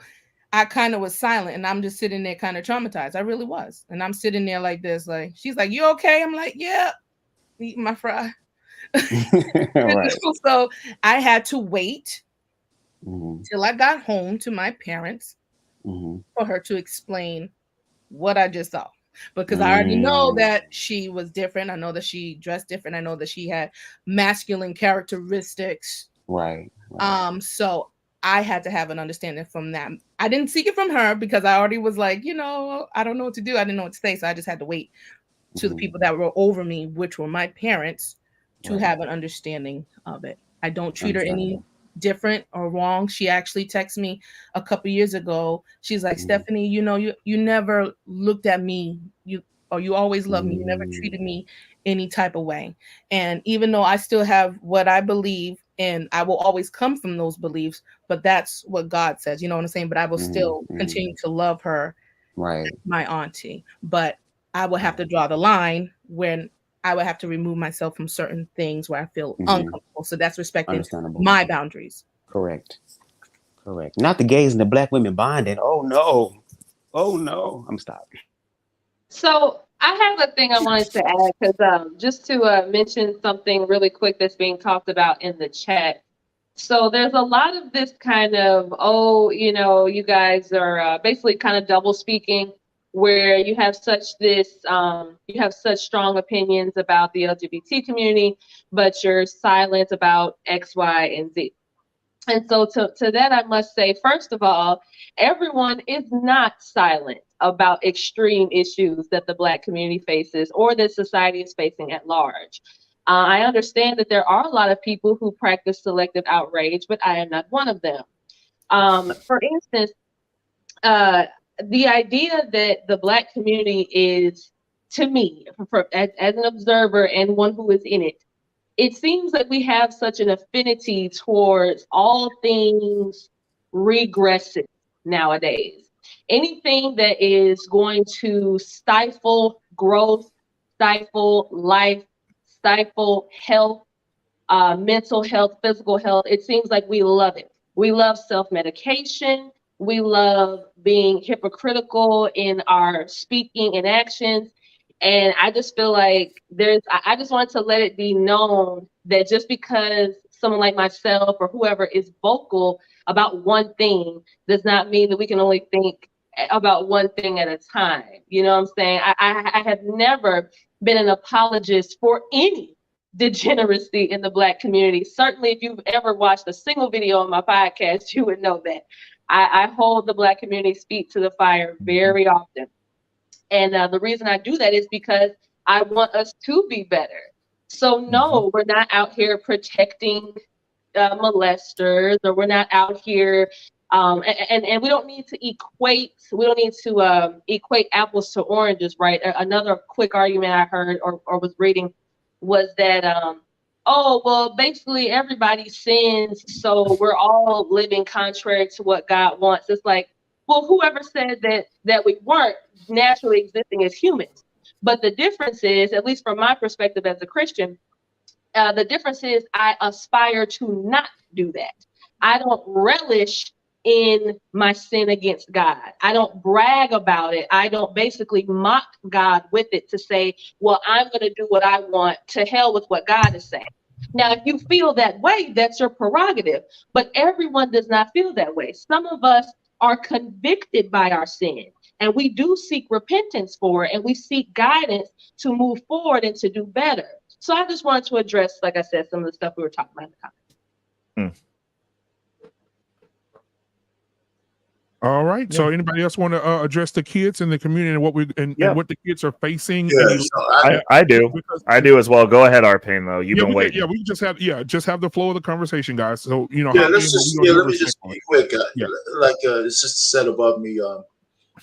I kind of was silent and I'm just sitting there kind of traumatized. I really was. And I'm sitting there like this, like, she's like, you okay? I'm like, yeah, eating my fry. Right. So I had to wait Mm-hmm. till I got home to my parents Mm-hmm. for her to explain what I just saw. Because I already know that she was different. I know that she dressed different. I know that she had masculine characteristics. Right. So I had to have an understanding from that. I didn't seek it from her because I already was like, I don't know what to do. I didn't know what to say. So I just had to wait to the people that were over me, which were my parents, to have an understanding of it. I don't treat her any different or wrong. She actually texted me a couple years ago. She's like, Stephanie, you never looked at me. You always loved me. You never treated me any type of way. And even though I still have what I believe, and I will always come from those beliefs, but that's what God says, you know what I'm saying? But I will still continue to love her, right, my auntie. But I will have to draw the line when I would have to remove myself from certain things where I feel uncomfortable. So that's respecting my boundaries. Correct. Not the gays and the black women bonding. Oh no. I'm stopping. So I have a thing I wanted to add because just to mention something really quick that's being talked about in the chat. So there's a lot of this kind of, you guys are basically kind of double speaking, where you have such strong opinions about the LGBT community, but you're silent about X, Y, and Z. And so to that, I must say, first of all, everyone is not silent about extreme issues that the Black community faces or that society is facing at large. I understand that there are a lot of people who practice selective outrage, but I am not one of them. For instance, the idea that the Black community is, to me, as an observer and one who is in it seems like we have such an affinity towards all things regressive nowadays. Anything that is going to stifle growth, stifle life, stifle health, mental health, physical health, it seems like we love it. We love self-medication. We love being hypocritical in our speaking and actions. And I just feel like I just want to let it be known that just because someone like myself or whoever is vocal about one thing does not mean that we can only think about one thing at a time. You know what I'm saying? I have never been an apologist for any degeneracy in the Black community. Certainly, if you've ever watched a single video on my podcast, you would know that. I hold the Black community's feet to the fire very often. And the reason I do that is because I want us to be better. So no, we're not out here protecting molesters, or we're not out here, and we don't need to equate apples to oranges, right? Another quick argument I heard or was reading was that, basically everybody sins, so we're all living contrary to what God wants. It's like, well, whoever said that we weren't naturally existing as humans? But the difference is, at least from my perspective as a Christian, the difference is I aspire to not do that. I don't relish in my sin against God. I don't brag about it. I don't basically mock God with it to say, well, I'm going to do what I want, to hell with what God is saying. Now, if you feel that way, that's your prerogative, but everyone does not feel that way. Some of us are convicted by our sin, and we do seek repentance for it, and we seek guidance to move forward and to do better. So I just wanted to address, like I said, some of the stuff we were talking about in the comments. All right. So anybody else want to address the kids in the community and what what the kids are facing? Yeah, I do. I do as well. Go ahead, Arpane, though. You've been waiting. We just have the flow of the conversation, guys. So let me just be quick. It's just said above me.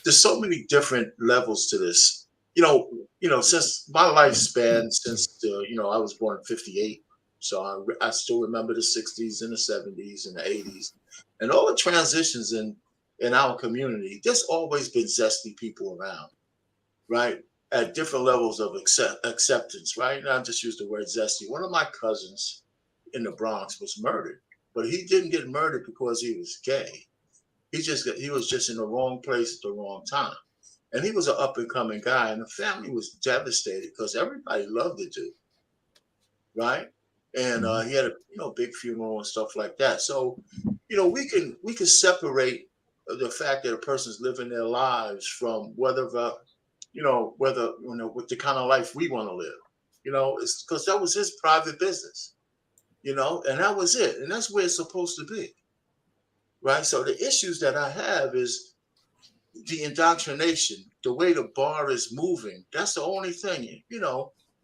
There's so many different levels to this. Since my lifespan, since I was born in '58, so I still remember the '60s and the '70s and the '80s, and all the transitions in our community. There's always been zesty people around, right? at different levels of acceptance, right? And I'll just use the word zesty. One of my cousins in the Bronx was murdered, but he didn't get murdered because he was gay. He was just in the wrong place at the wrong time. And he was an up and coming guy, and the family was devastated because everybody loved the dude, right? And he had a big funeral and stuff like that. So, we can separate the fact that a person's living their lives from what the kind of life we want to live. It's because that was his private business, and that was it, and that's where it's supposed to be, right? So the issues that I have is the indoctrination, the way the bar is moving. That's the only thing, and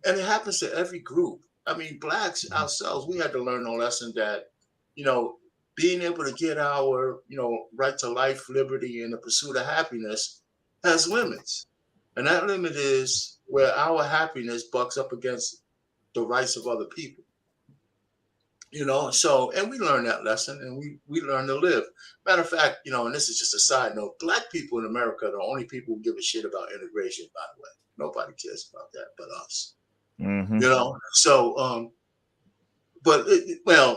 it happens to every group. I mean, blacks ourselves, we had to learn a lesson that, being able to get our, right to life, liberty, and the pursuit of happiness has limits. And that limit is where our happiness bucks up against the rights of other people. So, and we learned that lesson, and we learned to live. Matter of fact, and this is just a side note, black people in America are the only people who give a shit about integration, by the way. Nobody cares about that but us. So,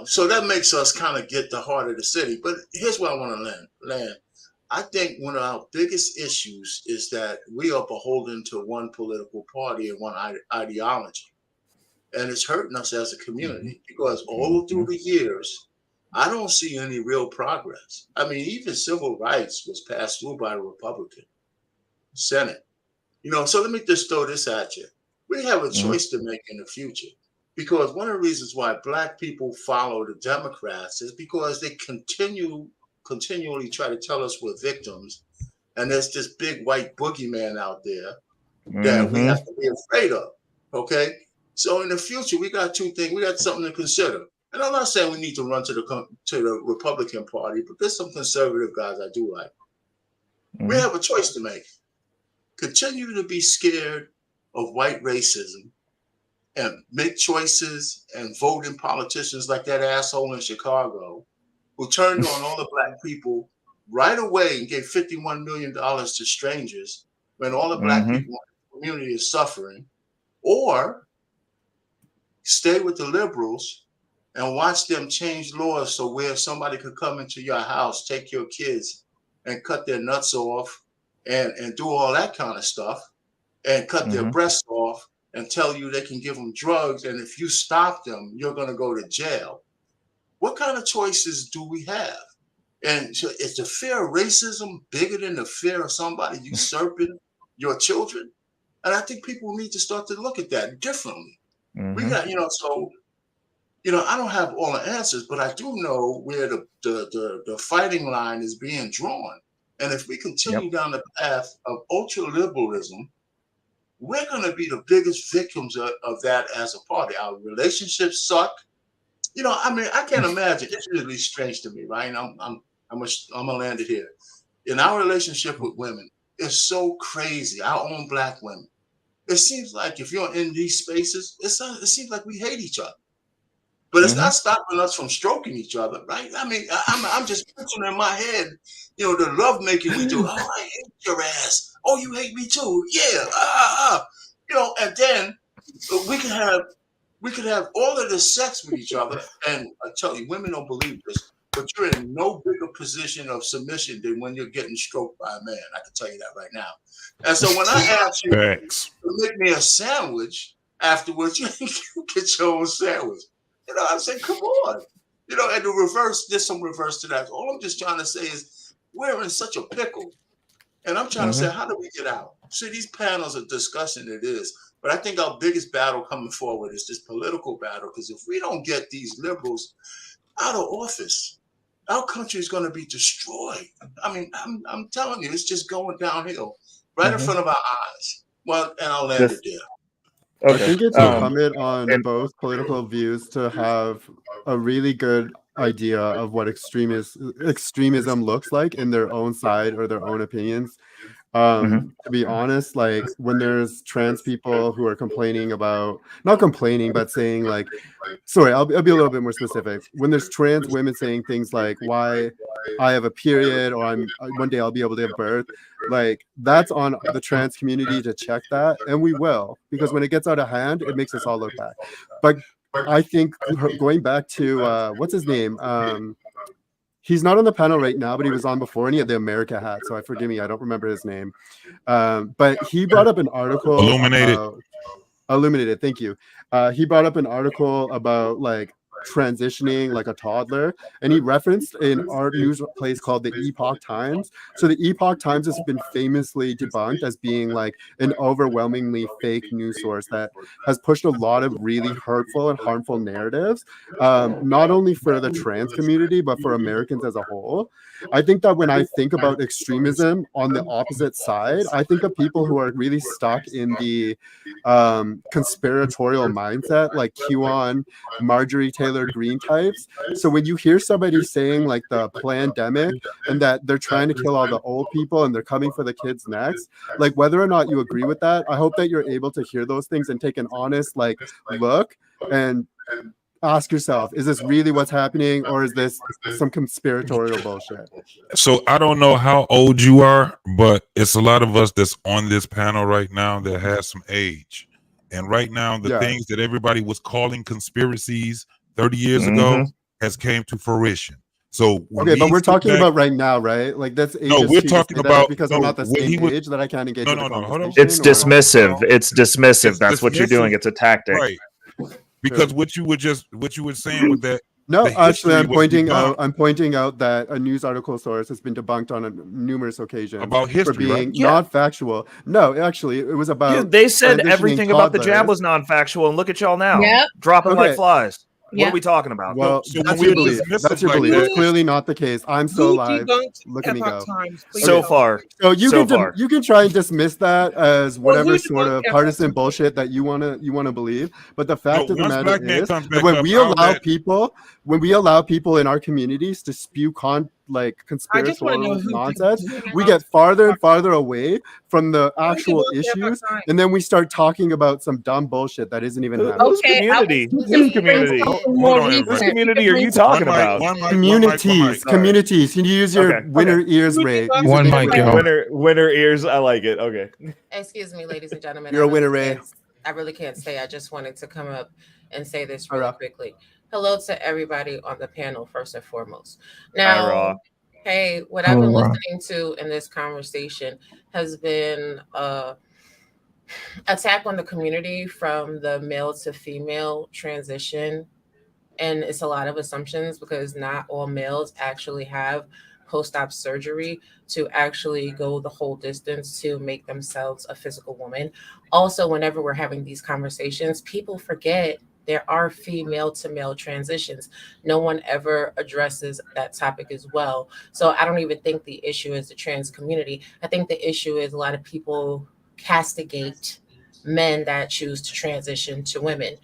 so that makes us kind of get the heart of the city. But here's where I want to land. I think one of our biggest issues is that we are beholden to one political party and one ideology. And it's hurting us as a community because all through the years, I don't see any real progress. I mean, even civil rights was passed through by the Republican Senate. So let me just throw this at you. We have a choice to make in the future. Because one of the reasons why black people follow the Democrats is because they continually try to tell us we're victims. And there's this big white boogeyman out there that we have to be afraid of. Okay. So in the future, we got two things. We got something to consider. And I'm not saying we need to run to the Republican Party, but there's some conservative guys I do like. We have a choice to make. Continue to be scared of white racism and make choices and vote in politicians like that asshole in Chicago who turned on all the black people right away and gave $51 million to strangers when all the black people in the community is suffering, or stay with the liberals and watch them change laws so where somebody could come into your house, take your kids and cut their nuts off and do all that kind of stuff and cut their breasts off and tell you they can give them drugs, and if you stop them, you're going to go to jail. What kind of choices do we have? And so is the fear of racism bigger than the fear of somebody usurping your children? And I think people need to start to look at that differently. We got, so, I don't have all the answers, but I do know where the fighting line is being drawn. And if we continue down the path of ultra-liberalism, we're going to be the biggest victims of that as a party. Our relationships suck. I can't imagine. It's really strange to me, right? I'm gonna land it here. In our relationship with women, it's so crazy. Our own black women. It seems like if you're in these spaces, it seems like we hate each other. But it's not stopping us from stroking each other, right? I mean, I'm just picturing in my head, the love making we do. Oh, I hate your ass. Oh, you hate me too. Yeah. And then we can have all of this sex with each other. And I tell you, women don't believe this, but you're in no bigger position of submission than when you're getting stroked by a man. I can tell you that right now. And so when I ask you to make me a sandwich afterwards, you get your own sandwich. I say, come on. And the reverse, there's some reverse to that. All I'm just trying to say is we're in such a pickle. And I'm trying to say, how do we get out? See, these panels are discussing it is. But I think our biggest battle coming forward is this political battle. Because if we don't get these liberals out of office, our country is going to be destroyed. I mean, I'm telling you, it's just going downhill right in front of our eyes. Well, and I'll land it there. I think it's incumbent on both political views to have a really good idea of what extremism looks like in their own side or their own opinions. To be honest, like when there's trans people who are complaining about, not complaining, but saying like, sorry, I'll be a little bit more specific. When there's trans women saying things like, why I have a period, or one day I'll be able to give birth, like that's on the trans community to check that, and we will, because when it gets out of hand, it makes us all look bad. But I think going back to what's his name? He's not on the panel right now, but he was on before, and he had the America hat. So forgive me, I don't remember his name. But he brought up an article. Illuminated. Thank you. He brought up an article about like transitioning like a toddler, and he referenced an art news place called the Epoch Times. So the Epoch Times has been famously debunked as being like an overwhelmingly fake news source that has pushed a lot of really hurtful and harmful narratives, not only for the trans community but for Americans as a whole. I think that when I think about extremism on the opposite side, I think of people who are really stuck in the conspiratorial mindset, like QAnon, Marjorie Taylor Greene types. So when you hear somebody saying like the pandemic and that they're trying to kill all the old people and they're coming for the kids next, like whether or not you agree with that, I hope that you're able to hear those things and take an honest like look and ask yourself, is this really what's happening, or is this some conspiratorial bullshit? So I don't know how old you are, but it's a lot of us that's on this panel right now that has some age. And right now, the things that everybody was calling conspiracies 30 years ago has came to fruition. So okay, but we're talking about right now, right? Like that's age. No, we're talking about because I'm not the same age that I can't engage. No, hold on. It's dismissive. It's dismissive. That's what you're doing. It's a tactic. Right. Because what you were saying with that. No, actually, I'm pointing out that a news article source has been debunked on numerous occasions about history, for being not factual. No, actually, it was about. Dude, they said everything about the jab was non-factual, and look at y'all now, dropping like flies. What are we talking about? Well, so that's your belief. That's your belief. It's clearly not the case. I'm still alive. Look at me go. So far. So you can try and dismiss that as whatever sort of partisan bullshit that you wanna believe. But the fact of the matter is, when we allow people in our communities to spew conspiratorial nonsense, we get farther and farther away from the actual issues, and then we start talking about some dumb bullshit that isn't even happening. Whose community? Whose community? Whose community are you talking about? Communities. Can you use your winner ears, Ray? One mic, yo. Winner ears. I like it. Okay. Excuse me, ladies and gentlemen. You're a winner, Ray. I really can't stay. I just wanted to come up and say this really quickly. Hello to everybody on the panel, first and foremost. Now, hey, what I've been listening to in this conversation has been attack on the community from the male to female transition. And it's a lot of assumptions because not all males actually have post-op surgery to actually go the whole distance to make themselves a physical woman. Also, whenever we're having these conversations, people forget there are female to male transitions. No one ever addresses that topic as well. So I don't even think the issue is the trans community. I think the issue is a lot of people castigate men that choose to transition to women.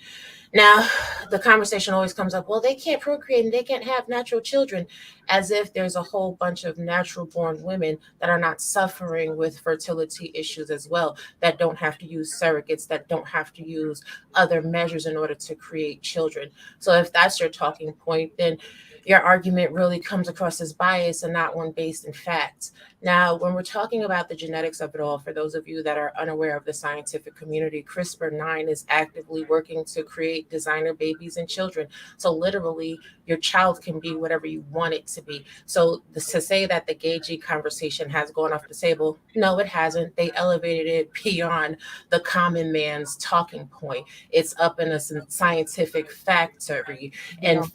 Now, the conversation always comes up, well, they can't procreate and they can't have natural children, as if there's a whole bunch of natural born women that are not suffering with fertility issues as well, that don't have to use surrogates, that don't have to use other measures in order to create children. So if that's your talking point, then your argument really comes across as biased and not one based in facts. Now, when we're talking about the genetics of it all, for those of you that are unaware of the scientific community, CRISPR-9 is actively working to create designer babies and children. So literally, your child can be whatever you want it to be. So to say that the gay G conversation has gone off the table, no, it hasn't. They elevated it beyond the common man's talking point. It's up in a scientific factory. And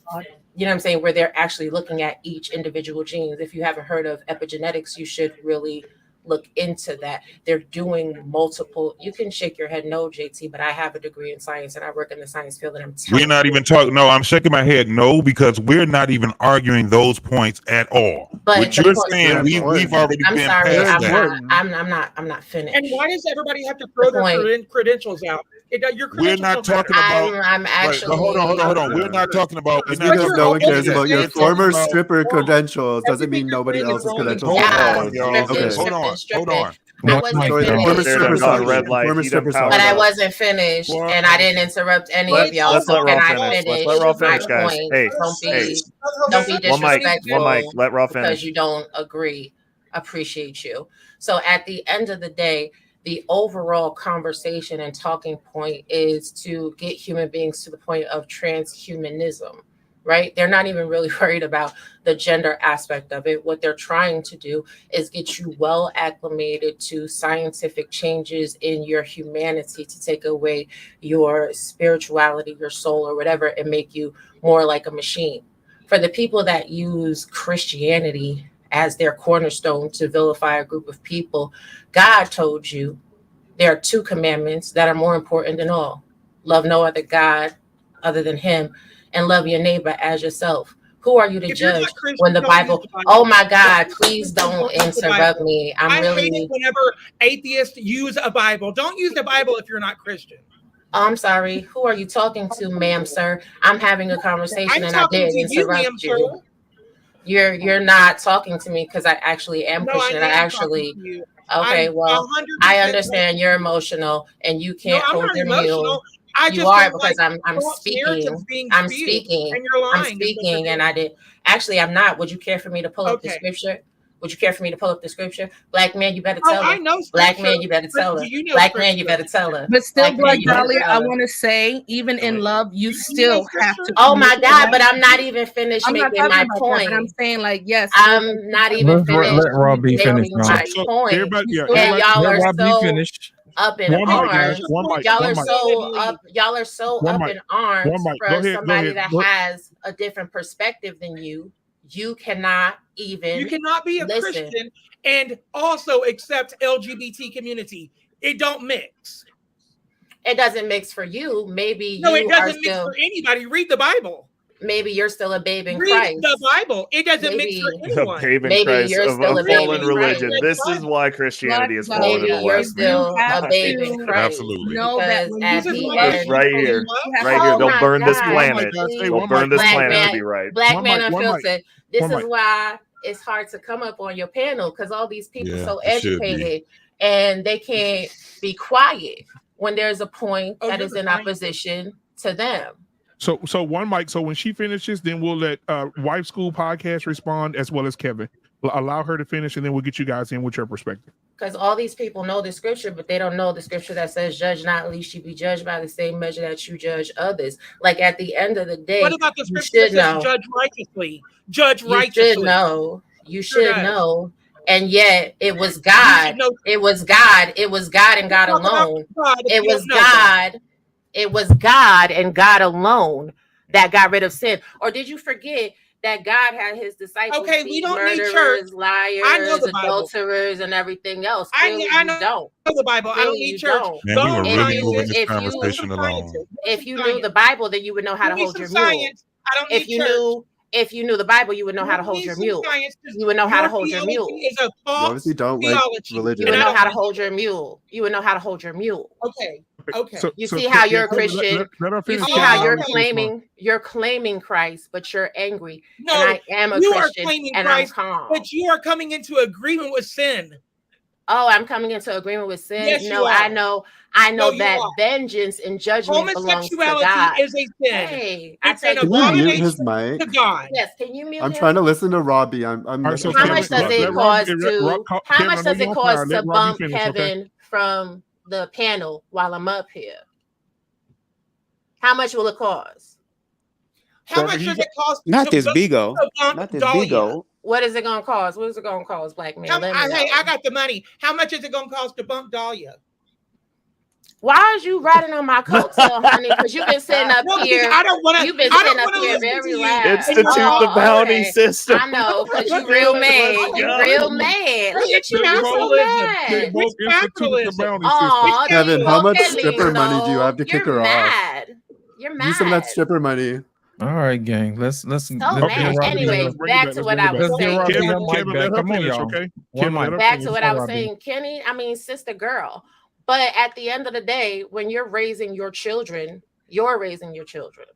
you know what I'm saying, where they're actually looking at each individual genes. If you haven't heard of epigenetics, you should really look into that. They're doing multiple, you can shake your head no, JT, but I have a degree in science and I work in the science field, and I'm telling we're not even talking. No, I'm shaking my head no, because we're not even arguing those points at all. But what you're saying, we've already I'm been sorry, past that. I'm not finished. And why does everybody have to throw their credentials out? We're not talking about. I'm actually. Hold on. We're not talking about. Just because no one cares about your former stripper credentials doesn't mean nobody else's credentials. Hold on. I wasn't Former finished. stripper dog, red light. Former He done stripper powered But I up. wasn't finished, and I didn't interrupt any of y'all. Let's So let can Raw I finish. finish? Let's let Raw my finish, guys. point? Hey, Don't be one mic, disrespectful. let Raw because finish. you don't agree. Appreciate you. So at the end of the day, the overall conversation and talking point is to get human beings to the point of transhumanism, right? They're not even really worried about the gender aspect of it. What they're trying to do is get you well acclimated to scientific changes in your humanity to take away your spirituality, your soul, or whatever, and make you more like a machine. For the people that use Christianity as their cornerstone to vilify a group of people, God told you there are 2 commandments that are more important than all. Love no other God other than him, and love your neighbor as yourself. Who are you to judge when the Bible? Oh my God, please don't interrupt me. I hate it whenever atheists use a Bible. Don't use the Bible if you're not Christian. I'm sorry. Who are you talking to, ma'am, sir? I'm having a conversation and I did interrupt you. You're not talking to me because I actually am Christian. I actually okay. Well, I understand you're emotional and you can't hold your mule. You are because I'm speaking. I'm speaking. I'm speaking, and I did. Actually, I'm not. Would you care for me to pull up the scripture? Would you care for me to pull up the scripture? Black man, you better tell her. I know Black man, you better tell her. Black man, you better tell her. But still, Black man, Black you better Dahlia, tell I her. want to say, even in love, you still have to. Oh my God! But I'm not even finished I'm not making talking my about point. that, but I'm saying, like, yes, I'm not even finished Let Rob be finished. making my point. everybody, yeah, And everybody- y'all Let are Rob be so finished. up in One mic, guys. arms. One mic, Y'all one are mic. so up. Y'all are so One up mic. in arms One mic. for Go ahead, go somebody ahead. that Go- has a different perspective than you. You cannot even. You cannot be a listen. Christian and also accept LGBT community. It don't mix. It doesn't mix for you. Maybe No, you it doesn't are mix still. for anybody. Read the Bible. Maybe you're still a babe in Read Christ. the Bible. It doesn't mix for Maybe A anyone. babe in Maybe Christ you're of still a a babe fallen in religion. Christ. This is why Christianity is fallen in Maybe the you're West, still man. a babe in Christ. Absolutely. know that Because when at you the do end, Right here. Right here. Oh They'll my burn this God, planet. please. They'll burn this Black planet to man, be right. Black One man mic, one mic. unfiltered. This One is mic. why it's hard to come up on your panel because all these people Yeah, so it should be. educated and they can't be quiet when there's a point that you're is the in scientist. opposition to them. So one mic. So when she finishes, then we'll let Wife School Podcast respond as well as Kevin. We'll allow her to finish, and then we'll get you guys in with your perspective. Because all these people know the scripture, but they don't know the scripture that says, judge not, lest you be judged by the same measure that you judge others. Like at the end of the day, What about the you scripture that should says know. judge righteously? Judge You righteously. should know. You Sure should does. know. And yet it was You God. should know. It was God. It was God and God Talk about alone. God if It you was don't know God. God. It was God and God alone that got rid of sin. Or did you forget that God had his disciples Okay, we be don't need church. murderers, I know liars, the Bible. adulterers, and everything else? I Clearly know you don't. the Bible. I don't Clearly need you church. don't. Man, Go we were on, really moving scientists. this conversation along. If you knew the Bible, then you would know how to Give me hold some your mule. science. I don't If need you church. if you knew the Bible, you would know how to Give hold me your some mule. science. You would know how to Your hold your theology mule. is a You false obviously don't like theology. religion. You would And I know how to don't hold your mule. You would know how to hold your mule. Okay. Okay. So, You so see how you're a Kevin, Christian. let her You finish. see Kevin, how and you're I'll let you respond. claiming Christ, but you're angry. No, and I am a you are Christian claiming and Christ, I'm calm. but you are coming into agreement with sin. Oh, I'm coming into agreement with sin. Yes, No, you I are. know No, you that are. vengeance and judgment belongs to Homosexuality God. is a sin. Hey, It's an Can you mute his abomination mic? to God. Yes, can you mute I'm him? trying to listen to Robbie. I'm All right, so How Kevin, much does let it Rob cost get- to? Rob- How Kevin, much I know does you're it on cost fire. to Let Robbie bump finish, okay? Kevin from the panel while I'm up here? How much will it cost? How much does it cost Not to this bump bigo. Not this Dahlia? bigo. What is it gonna cost? What is it gonna cost, Black man? Let me Hey, know. I got the money. How much is it going to cost to bump Dahlia? Why is you riding on my coattail, honey? Because you've been sitting up No, because here. I don't want to. You've been I sitting don't up want to here listen very to you. loud. Institute the bounty system. I know, because you Let's real do it. mad. Let's You go. real mad. Look at you They now, both- so They mad. both instituted the bounty Aw, system. Kevin, how much stripper money do you lindo. have to kick You're her off? mad. You're Use some of that mad. stripper money. All right, gang. Let's So get mad. Robbie Anyway, her- back to what I was Let's get saying. Robbie her Kevin, mic Kevin, back. let her Come on, finish, y'all. okay? One Kevin, let mic. her Back finish. to what I was Robbie. saying, Kenny, sister girl. But at the end of the day, when you're raising your children, you're raising your children.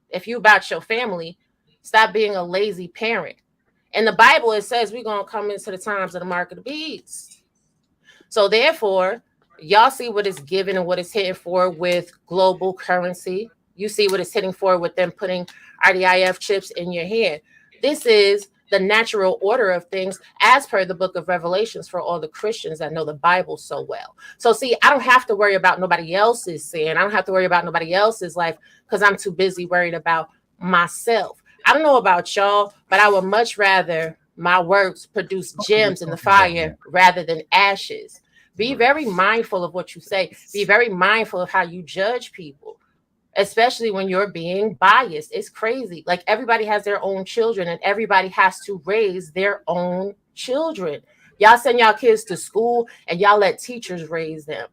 If you about your family, stop being a lazy parent. In the Bible, it says we're going to come into the times of the mark of the beast. So therefore, y'all see what it's given and what it's hitting for with global currency. You see what it's hitting for with them putting RDIF chips in your hand. This is the natural order of things as per the book of Revelations for all the Christians that know the Bible so well. So see, I don't have to worry about nobody else's sin. I don't have to worry about nobody else's life because I'm too busy worried about myself. I don't know about y'all, but I would much rather my works produce gems in the fire rather than ashes. Be very mindful of what you say. Be very mindful of how you judge people, especially when you're being biased. It's crazy. Like, everybody has their own children and everybody has to raise their own children. Y'all send y'all kids to school and y'all let teachers raise them.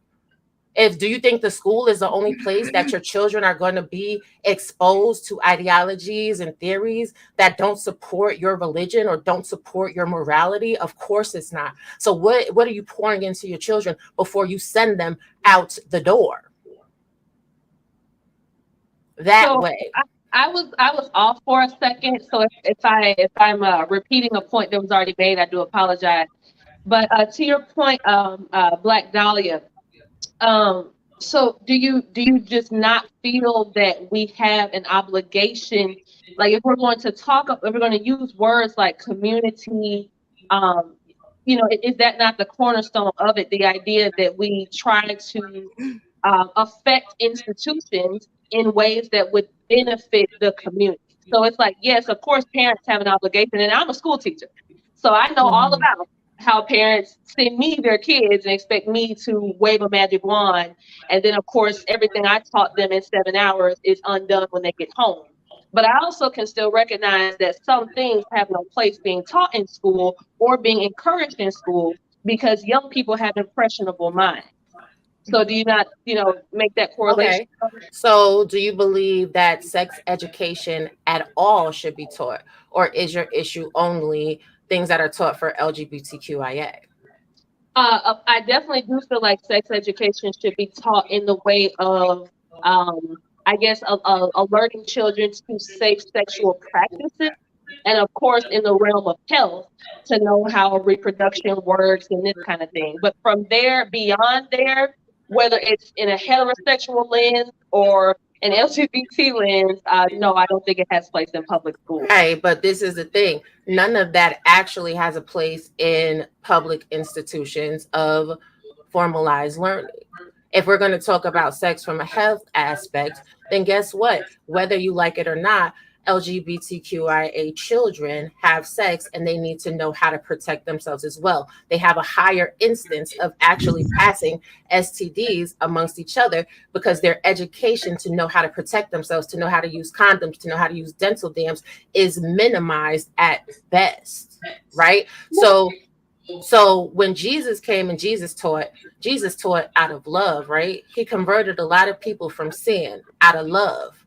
Do you think the school is the only place that your children are going to be exposed to ideologies and theories that don't support your religion or don't support your morality? Of course it's not. So what are you pouring into your children before you send them out the door? That way. I was off for a second. So if I'm repeating a point that was already made, I do apologize. But to your point, Black Dahlia, so do you just not feel that we have an obligation, like if we're going to use words like community, is that not the cornerstone of it? The idea that we try to affect institutions in ways that would benefit the community. So it's like, yes, of course, parents have an obligation, and I'm a school teacher, so I know all about how parents send me their kids and expect me to wave a magic wand. And then, of course, everything I taught them in 7 hours is undone when they get home. But I also can still recognize that some things have no place being taught in school or being encouraged in school because young people have impressionable minds. So do you not, make that correlation? Okay. So do you believe that sex education at all should be taught? Or is your issue only things that are taught for LGBTQIA? I definitely do feel like sex education should be taught in the way of, alerting children to safe sexual practices. And of course, in the realm of health, to know how reproduction works and this kind of thing. But from there, beyond there, whether it's in a heterosexual lens or an LGBT lens, no, I don't think it has place in public schools. Right, but this is the thing. None of that actually has a place in public institutions of formalized learning. If we're going to talk about sex from a health aspect, then guess what? Whether you like it or not, LGBTQIA children have sex and they need to know how to protect themselves as well. They have a higher instance of actually passing STDs amongst each other because their education to know how to protect themselves, to know how to use condoms, to know how to use dental dams is minimized at best, right? So when Jesus came and Jesus taught out of love, right? He converted a lot of people from sin out of love.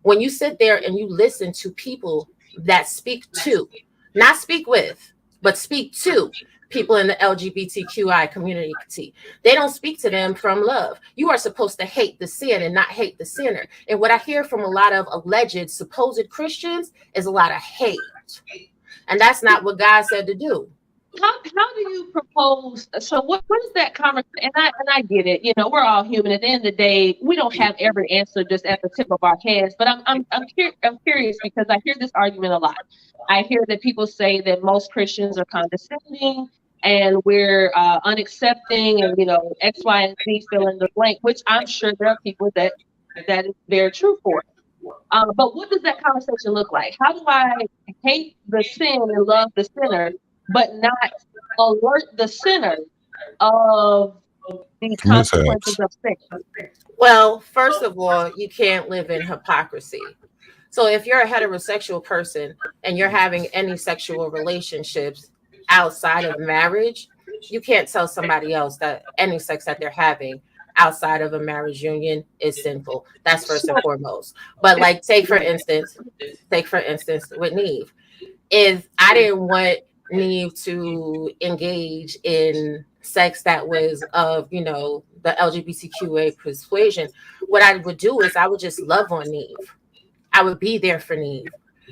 When you sit there and you listen to people that speak to, not speak with, but speak to people in the LGBTQI community, they don't speak to them from love. You are supposed to hate the sin and not hate the sinner. And what I hear from a lot of alleged supposed Christians is a lot of hate. And that's not what God said to do. How do you propose? So what is that conversation? And I get it. We're all human. At the end of the day, we don't have every answer just at the tip of our heads. But I'm curious because I hear this argument a lot. I hear that people say that most Christians are condescending and we're unaccepting, and X, Y, and Z fill in the blank. Which I'm sure there are people that is very true for. But what does that conversation look like? How do I hate the sin and love the sinner, but not alert the sinner of the consequences of sin? Well, first of all, you can't live in hypocrisy. So if you're a heterosexual person and you're having any sexual relationships outside of marriage, you can't tell somebody else that any sex that they're having outside of a marriage union is sinful. That's first and foremost. But like, take for instance with Neve. If I didn't want Neve to engage in sex that was of, the LGBTQA persuasion, what I would do is I would just love on Neve. I would be there for Neve.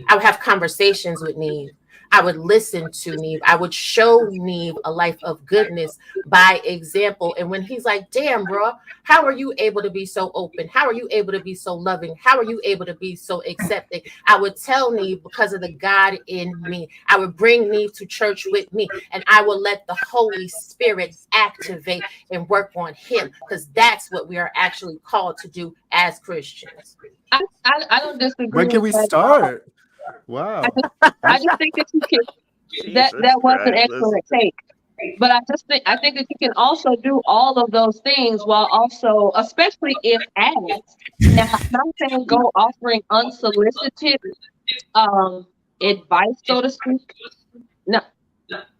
I would have conversations with Neve. I would listen to Neve. I would show Neve a life of goodness by example. And when he's like, damn, bro, how are you able to be so open? How are you able to be so loving? How are you able to be so accepting? I would tell Neve because of the God in me. I would bring Neve to church with me, and I will let the Holy Spirit activate and work on him, because that's what we are actually called to do as Christians. I don't disagree. When can we with that. start? Wow. I just think that you can. That was an excellent take. But I think that you can also do all of those things while also, especially if asked. And I'm not saying go offering unsolicited advice, so to speak. No,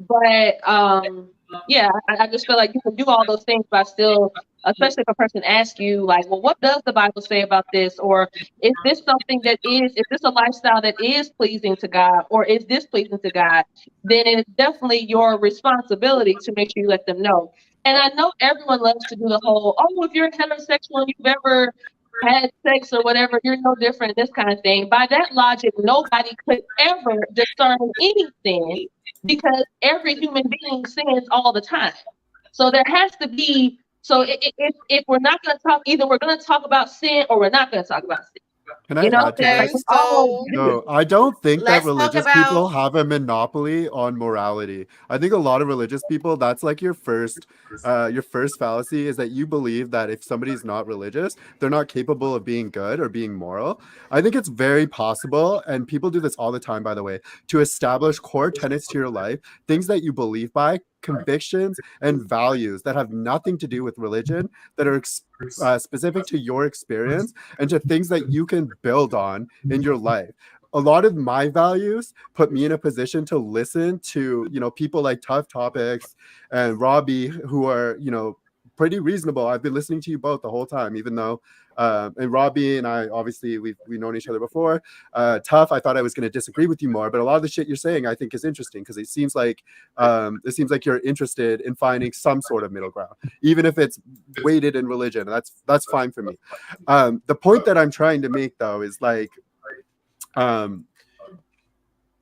but yeah, I just feel like you can do all those things by still, especially if a person asks you, like, well, what does the Bible say about this? Or is this a lifestyle that is pleasing to God, or is this pleasing to God? Then it's definitely your responsibility to make sure you let them know. And I know everyone loves to do the whole, oh, if you're heterosexual and you've ever had sex or whatever, you're no different, this kind of thing. By that logic, nobody could ever discern anything, because every human being sins all the time. So there has to be, if we're not going to talk, either we're going to talk about sin or we're not going to talk about sin. Can I add to that? No, I don't think that religious people have a monopoly on morality. I think a lot of religious people, that's like your first fallacy, is that you believe that if somebody's not religious, they're not capable of being good or being moral. I think it's very possible, and people do this all the time, by the way, to establish core tenets to your life, things that you believe by, convictions and values that have nothing to do with religion, that are specific to your experience and to things that you can build on in your life. A lot of my values put me in a position to listen to, people like Tough Topics and Robbie, who are, pretty reasonable. I've been listening to you both the whole time, even though and Robbie and I, obviously we've known each other before. Tough, I thought I was going to disagree with you more, but a lot of the shit you're saying I think is interesting, because it seems like you're interested in finding some sort of middle ground, even if it's weighted in religion. That's fine for me. The point that I'm trying to make, though, is like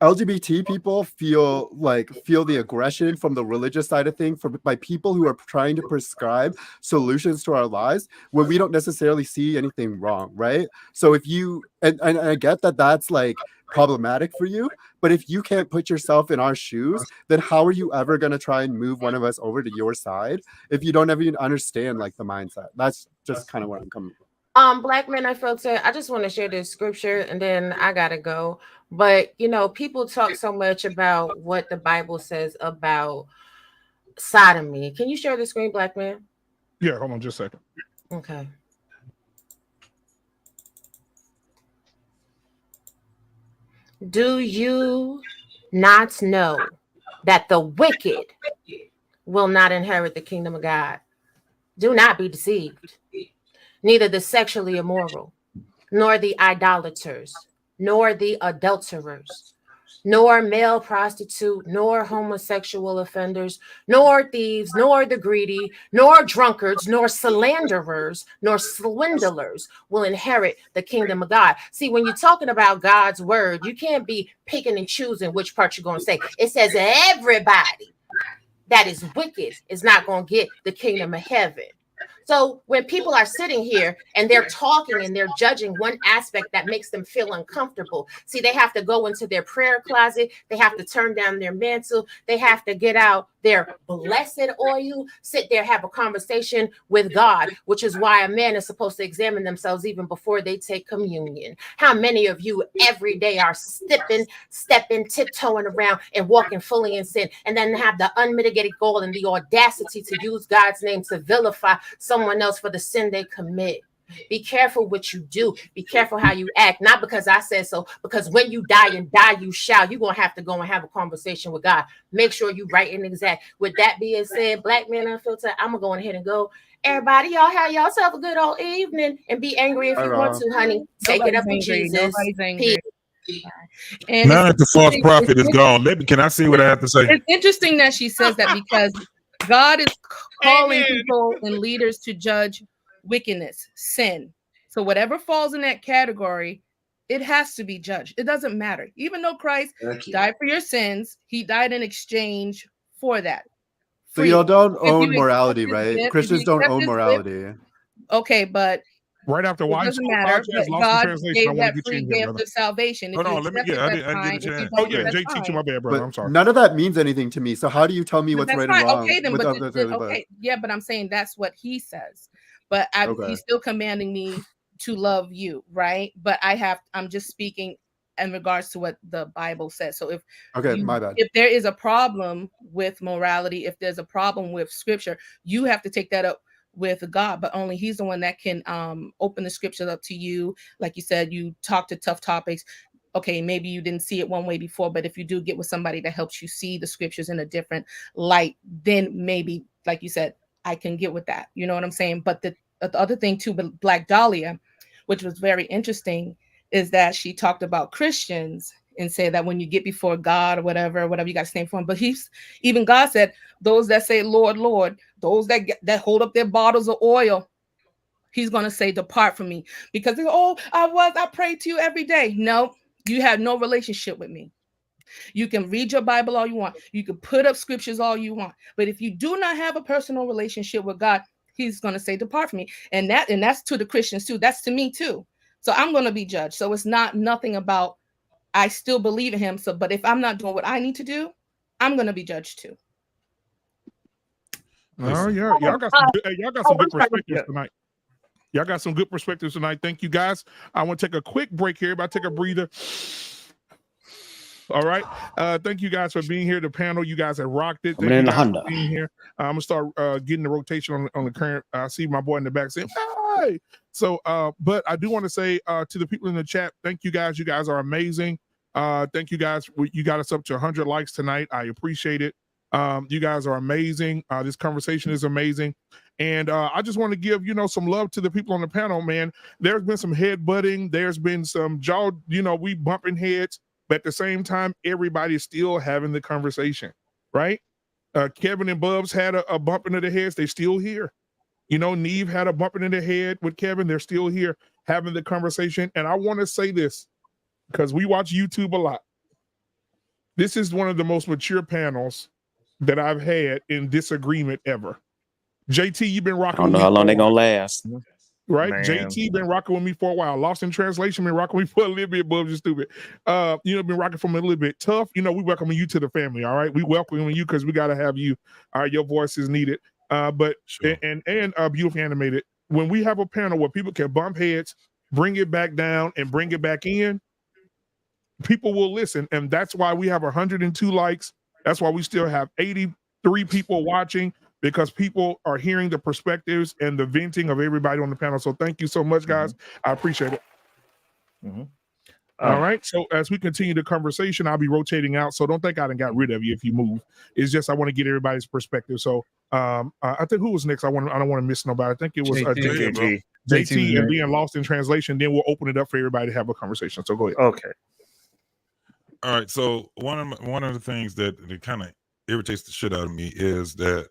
LGBT people feel the aggression from the religious side of things by people who are trying to prescribe solutions to our lives when we don't necessarily see anything wrong, right? So if you, and I get that that's like problematic for you, but if you can't put yourself in our shoes, then how are you ever going to try and move one of us over to your side if you don't even understand like the mindset? That's just kind of where I'm coming from. Black Men Unfiltered, I just want to share this scripture and then I gotta go. But people talk so much about what the Bible says about sodomy. Can you share the screen, Black Man? Yeah, hold on just a second. Okay. Do you not know that the wicked will not inherit the kingdom of God? Do not be deceived. Neither the sexually immoral, nor the idolaters, nor the adulterers, nor male prostitute, nor homosexual offenders, nor thieves, nor the greedy, nor drunkards, nor slanderers, nor swindlers will inherit the kingdom of God. See, when you're talking about God's word, you can't be picking and choosing which part you're going to say. It says everybody that is wicked is not going to get the kingdom of heaven. So when people are sitting here and they're talking and they're judging one aspect that makes them feel uncomfortable, see, they have to go into their prayer closet. They have to turn down their mantle. They have to get out their blessed oil, sit there, have a conversation with God, which is why a man is supposed to examine themselves even before they take communion. How many of you every day are stepping, tiptoeing around and walking fully in sin, and then have the unmitigated gall and the audacity to use God's name to vilify someone else for the sin they commit? Be careful what you do. Be careful how you act. Not because I said so, because when you die and die you shall, you're going to have to go and have a conversation with God. Make sure you right and exact. With that being said, Black Men Unfiltered, I'm going to go ahead and go. Everybody, y'all have yourself a good old evening, and be angry if you want to, honey. Take it up with Jesus. Nobody's angry. And now that the false prophet is gone, can I see what I have to say? It's interesting that she says that, because God is calling people and leaders to judge wickedness, sin. So whatever falls in that category, it has to be judged. It doesn't matter. Even though Christ died for your sins, he died in exchange for that. So y'all don't If own you morality, accept his right? gift, Christians if you don't accept own his gift, morality. okay, but right after it Wife doesn't School matter. Podcast, But Lost in God Translation, I gave want to that get you free in here, gift brother. of salvation. If Hold you on, let me. accept it, Yeah, I that's didn't fine. get a If you chance. Oh don't, yeah, that's Jay, teach you fine. my bad, brother. But I'm sorry. none of that means anything to me. So how do you tell me But what's that's right and fine. wrong? Okay, then. With But the okay, yeah. But I'm saying that's what he says. But Okay. he's still commanding me to love you, right? But I'm just speaking in regards to what the Bible says. So Okay, my bad. if there is a problem with morality, if there's a problem with scripture, you have to take that up with God, but only he's the one that can open the scriptures up to you. Like you said, you talk to tough topics. Okay, maybe you didn't see it one way before, but if you do get with somebody that helps you see the scriptures in a different light, then maybe, like you said, I can get with that. You know what I'm saying? But the other thing too, but Black Dahlia, which was very interesting, is that she talked about Christians and said that when you get before God or whatever you got to stand for him. But even God said, those that say, Lord, Lord, those that hold up their bottles of oil, he's going to say, depart from me. Because, I prayed to you every day. No, you have no relationship with me. You can read your Bible all you want. You can put up scriptures all you want. But if you do not have a personal relationship with God, he's going to say, depart from me. And that's to the Christians too. That's to me too. So I'm going to be judged. So it's nothing about, I still believe in him. So, but if I'm not doing what I need to do, I'm going to be judged too. Oh yeah, y'all got some good perspectives tonight. Y'all got some good perspectives tonight. Thank you guys. I want to take a quick break here. But take a breather. All right. Thank you guys for being here. The panel, you guys have rocked it. Thank you guys for being here. I'm gonna start getting the rotation on the current. I see my boy in the back saying, "Hey!" So, but I do want to say to the people in the chat, thank you guys. You guys are amazing. Thank you guys. You got us up to 100 likes tonight. I appreciate it. You guys are amazing. This conversation is amazing. And I just want to give, some love to the people on the panel, man. There's been some head butting. There's been some jaw, we bumping heads. But at the same time, everybody's still having the conversation, right? Kevin and Bubs had a bump into the heads. They're still here. Neve had a bumping in the head with Kevin. They're still here having the conversation. And I want to say this because we watch YouTube a lot. This is one of the most mature panels that I've had in disagreement ever. JT, you've been rocking. I don't know how long they're going to last. Right, Man. JT been rocking with me for a while. Lost in Translation been rocking with me for a little bit. Bubs, you stupid. Been rocking for me a little bit. Tough. We welcoming you to the family. All right, we welcoming you because we gotta have you. All right, your voice is needed. But sure. and beautifully animated. When we have a panel where people can bump heads, bring it back down, and bring it back in, people will listen, and that's why we have 102 likes. That's why we still have 83 people watching. Because people are hearing the perspectives and the venting of everybody on the panel. So thank you so much, guys. I appreciate it. All right. So as we continue the conversation, I'll be rotating out. So don't think I done got rid of you if you move. It's just I want to get everybody's perspective. So I think who was next? I don't want to miss nobody. I think it was JT and being Lost in Translation. Then we'll open it up for everybody to have a conversation. So go ahead. Okay. All right. So one of the things that kind of irritates the shit out of me is that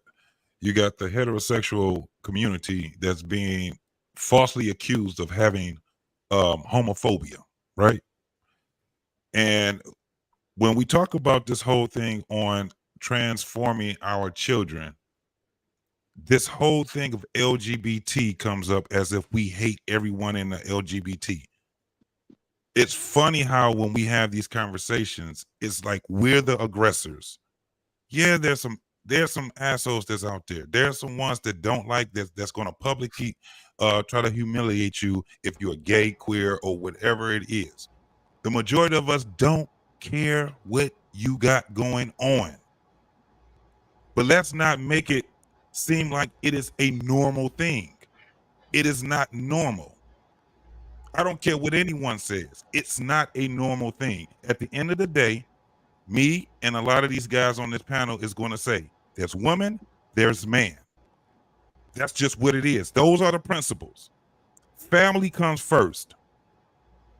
you got the heterosexual community that's being falsely accused of having homophobia, right? And when we talk about this whole thing on transforming our children, this whole thing of LGBT comes up as if we hate everyone in the LGBT. It's funny how when we have these conversations, it's like we're the aggressors. Yeah, there's some assholes that's out there. There's some ones that don't like that's going to publicly try to humiliate you if you're gay, queer, or whatever it is. The majority of us don't care what you got going on. But let's not make it seem like it is a normal thing. It is not normal. I don't care what anyone says. It's not a normal thing. At the end of the day, me and a lot of these guys on this panel is going to say, there's woman, there's man. That's just what it is. Those are the principles. Family comes first.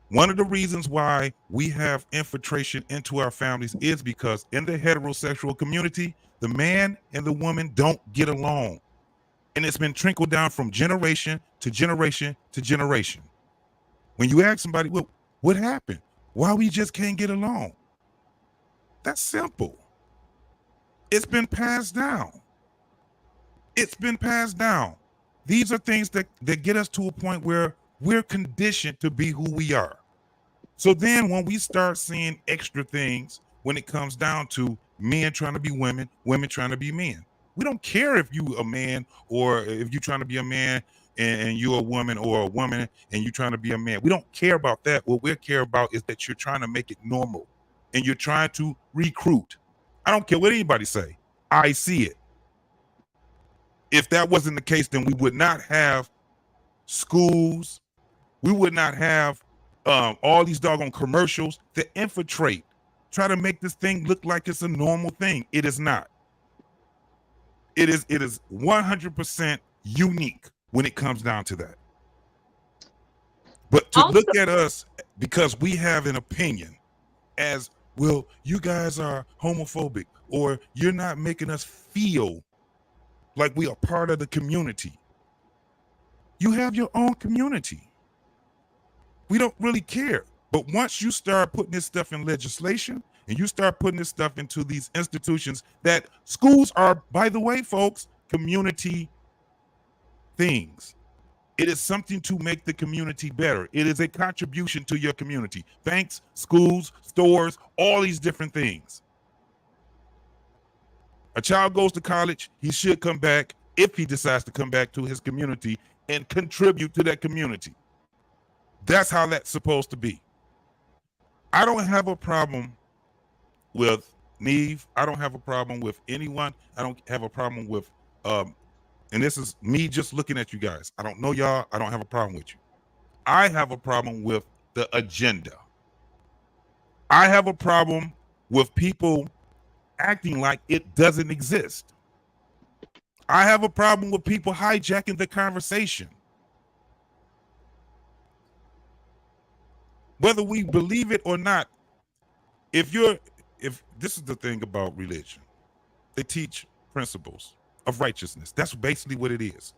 One of the reasons why we have infiltration into our families is because in the heterosexual community, the man and the woman don't get along. And it's been trickled down from generation to generation to generation. When you ask somebody, well, What happened? Why we just can't get along? That's simple. It's been passed down. It's been passed down. These are things that get us to a point where we're conditioned to be who we are. So then when we start seeing extra things, when it comes down to men trying to be women, women trying to be men, we don't care if you a man or if you're trying to be a man and you're a woman, or a woman and you're trying to be a man. We don't care about that. What we care about is that you're trying to make it normal and you're trying to recruit. I don't care what anybody say. I see it. If that wasn't the case, then we would not have schools. We would not have all these doggone commercials that infiltrate, try to make this thing look like it's a normal thing. It is not. It is 100% unique when it comes down to that. But to look at us because we have an opinion as, well, you guys are homophobic, or you're not making us feel like we are part of the community. You have your own community. We don't really care. But once you start putting this stuff in legislation and you start putting this stuff into these institutions, that schools are, by the way, folks, community things. It is something to make the community better. It is a contribution to your community. Banks, schools, stores, all these different things. A child goes to college, he should come back, if he decides to come back, to his community and contribute to that community. That's how that's supposed to be. I don't have a problem with Neve. I don't have a problem with anyone. I don't have a problem with, and this is me just looking at you guys. I don't know y'all. I don't have a problem with you. I have a problem with the agenda. I have a problem with people acting like it doesn't exist. I have a problem with people hijacking the conversation. Whether we believe it or not, if this is the thing about religion, they teach principles of righteousness. That's basically what it is.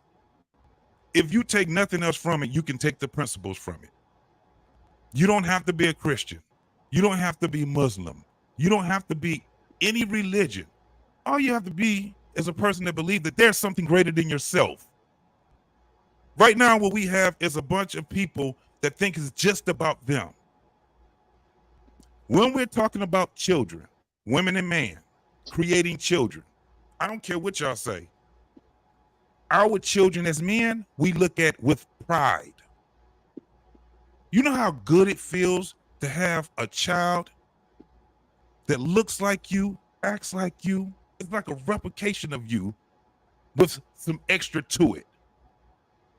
If you take nothing else from it, you can take the principles from it. You don't have to be a Christian. You don't have to be Muslim. You don't have to be any religion. All you have to be is a person that believes that there's something greater than yourself. Right now, what we have is a bunch of people that think it's just about them. When we're talking about children, women and man, creating children, I don't care what y'all say. Our children as men, we look at with pride. You know how good it feels to have a child that looks like you, acts like you? It's like a replication of you with some extra to it.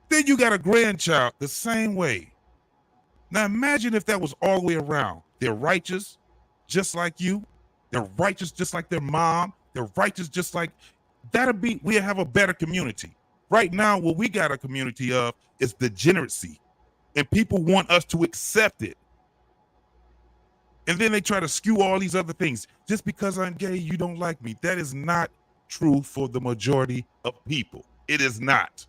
Then you got a grandchild the same way. Now imagine if that was all the way around. They're righteous just like you. They're righteous just like their mom. They're righteous just like, we'll have a better community. Right now, what we got a community of is degeneracy. And people want us to accept it. And then they try to skew all these other things. Just because I'm gay, you don't like me. That is not true for the majority of people. It is not.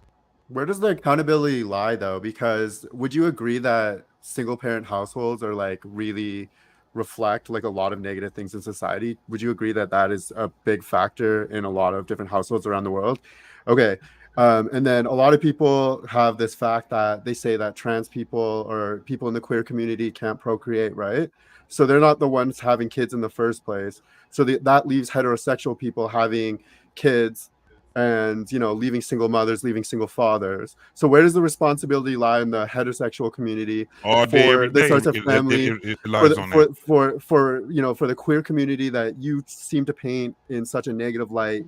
Where does the accountability lie, though? Because would you agree that single parent households are like really reflect like a lot of negative things in society? Would you agree that that is a big factor in a lot of different households around the world? Okay. And then a lot of people have this fact that they say that trans people or people in the queer community can't procreate, right? So they're not the ones having kids in the first place. So that leaves heterosexual people having kids and, you know, leaving single mothers, leaving single fathers. So where does the responsibility lie in the heterosexual community all day, every day? Sorts of family, it lies on that. for you know, for the queer community that you seem to paint in such a negative light?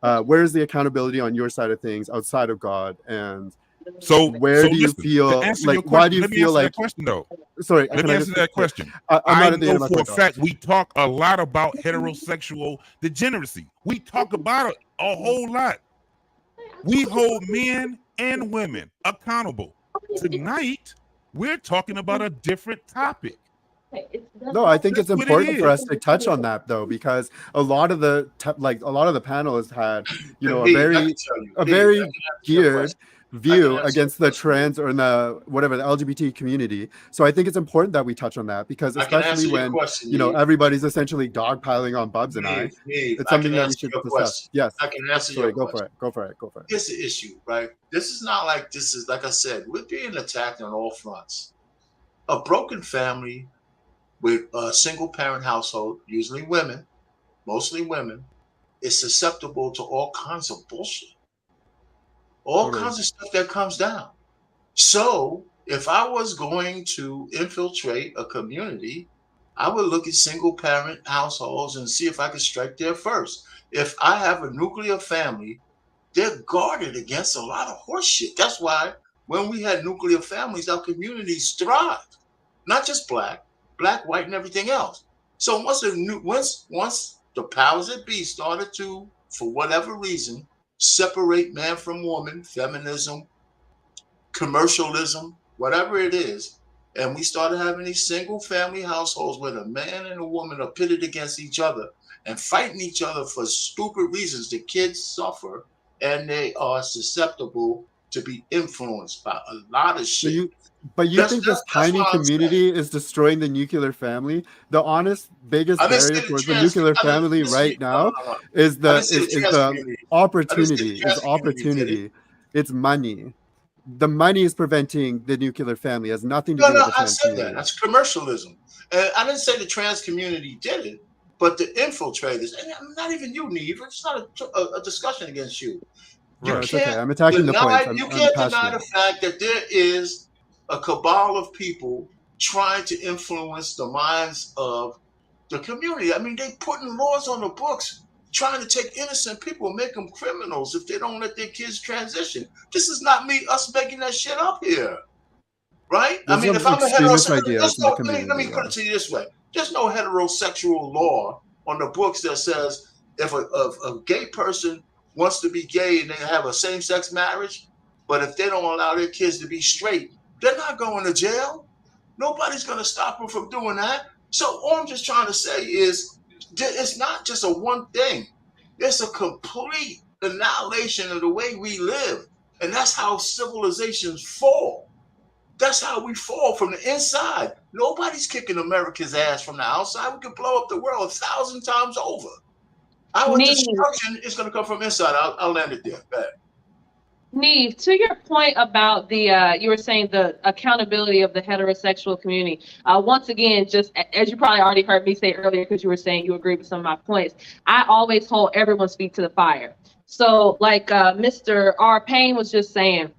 Where is the accountability on your side of things outside of God? And so where do you feel like, why do you feel like, question though? Sorry, let me answer that question. I know for a fact we talk a lot about heterosexual degeneracy. We talk about it a whole lot. We hold men and women accountable. Tonight, we're talking about a different topic. No, I think it's important for us to touch on that though, because a lot of the panelists had, you know, a very geared view against the trans or the LGBT community. So I think it's important that we touch on that, because especially when everybody's essentially dogpiling on Bubs and I, it's something that we should discuss. Yes, I can answer your question. Go for it. Here's the issue, right? This is not like like I said, we're being attacked on all fronts. A broken family with a single parent household, usually women, mostly women, is susceptible to all kinds of bullshit. All kinds of stuff that comes down. So if I was going to infiltrate a community, I would look at single parent households and see if I could strike there first. If I have a nuclear family, they're guarded against a lot of horse shit. That's why when we had nuclear families, our communities thrived. Not just black, white, and everything else. So once the powers that be started to, for whatever reason, separate man from woman, feminism, commercialism, whatever it is, and we started having these single family households where the man and the woman are pitted against each other and fighting each other for stupid reasons, the kids suffer and they are susceptible to be influenced by a lot of shit. But you think this tiny community is destroying the nuclear family? The honest biggest barrier towards the nuclear family right now is the opportunity. It's money. The money is preventing the nuclear family. It has nothing to do with the trans community. That's commercialism. And I didn't say the trans community did it, but the infiltrators, and not even you, Neve. It's not a discussion against you. It's okay. I'm attacking the point. You can't deny the fact that there is a cabal of people trying to influence the minds of the community. I mean, they putting laws on the books, trying to take innocent people and make them criminals if they don't let their kids transition. This is not us making that shit up here, right? There's if I'm a heterosexual, let me put it to you this way: there's no heterosexual law on the books that says if a gay person wants to be gay and they have a same-sex marriage, but if they don't allow their kids to be straight, they're not going to jail. Nobody's going to stop them from doing that. So all I'm just trying to say is it's not just a one thing. It's a complete annihilation of the way we live. And that's how civilizations fall. That's how we fall from the inside. Nobody's kicking America's ass from the outside. We can blow up the world 1,000 times over. Our destruction is going to come from inside. I'll land it there. Bad. Neve, to your point about the, you were saying the accountability of the heterosexual community. Once again, just as you probably already heard me say earlier, because you were saying you agree with some of my points, I always hold everyone's feet to the fire. So like Mr. R. Payne was just saying,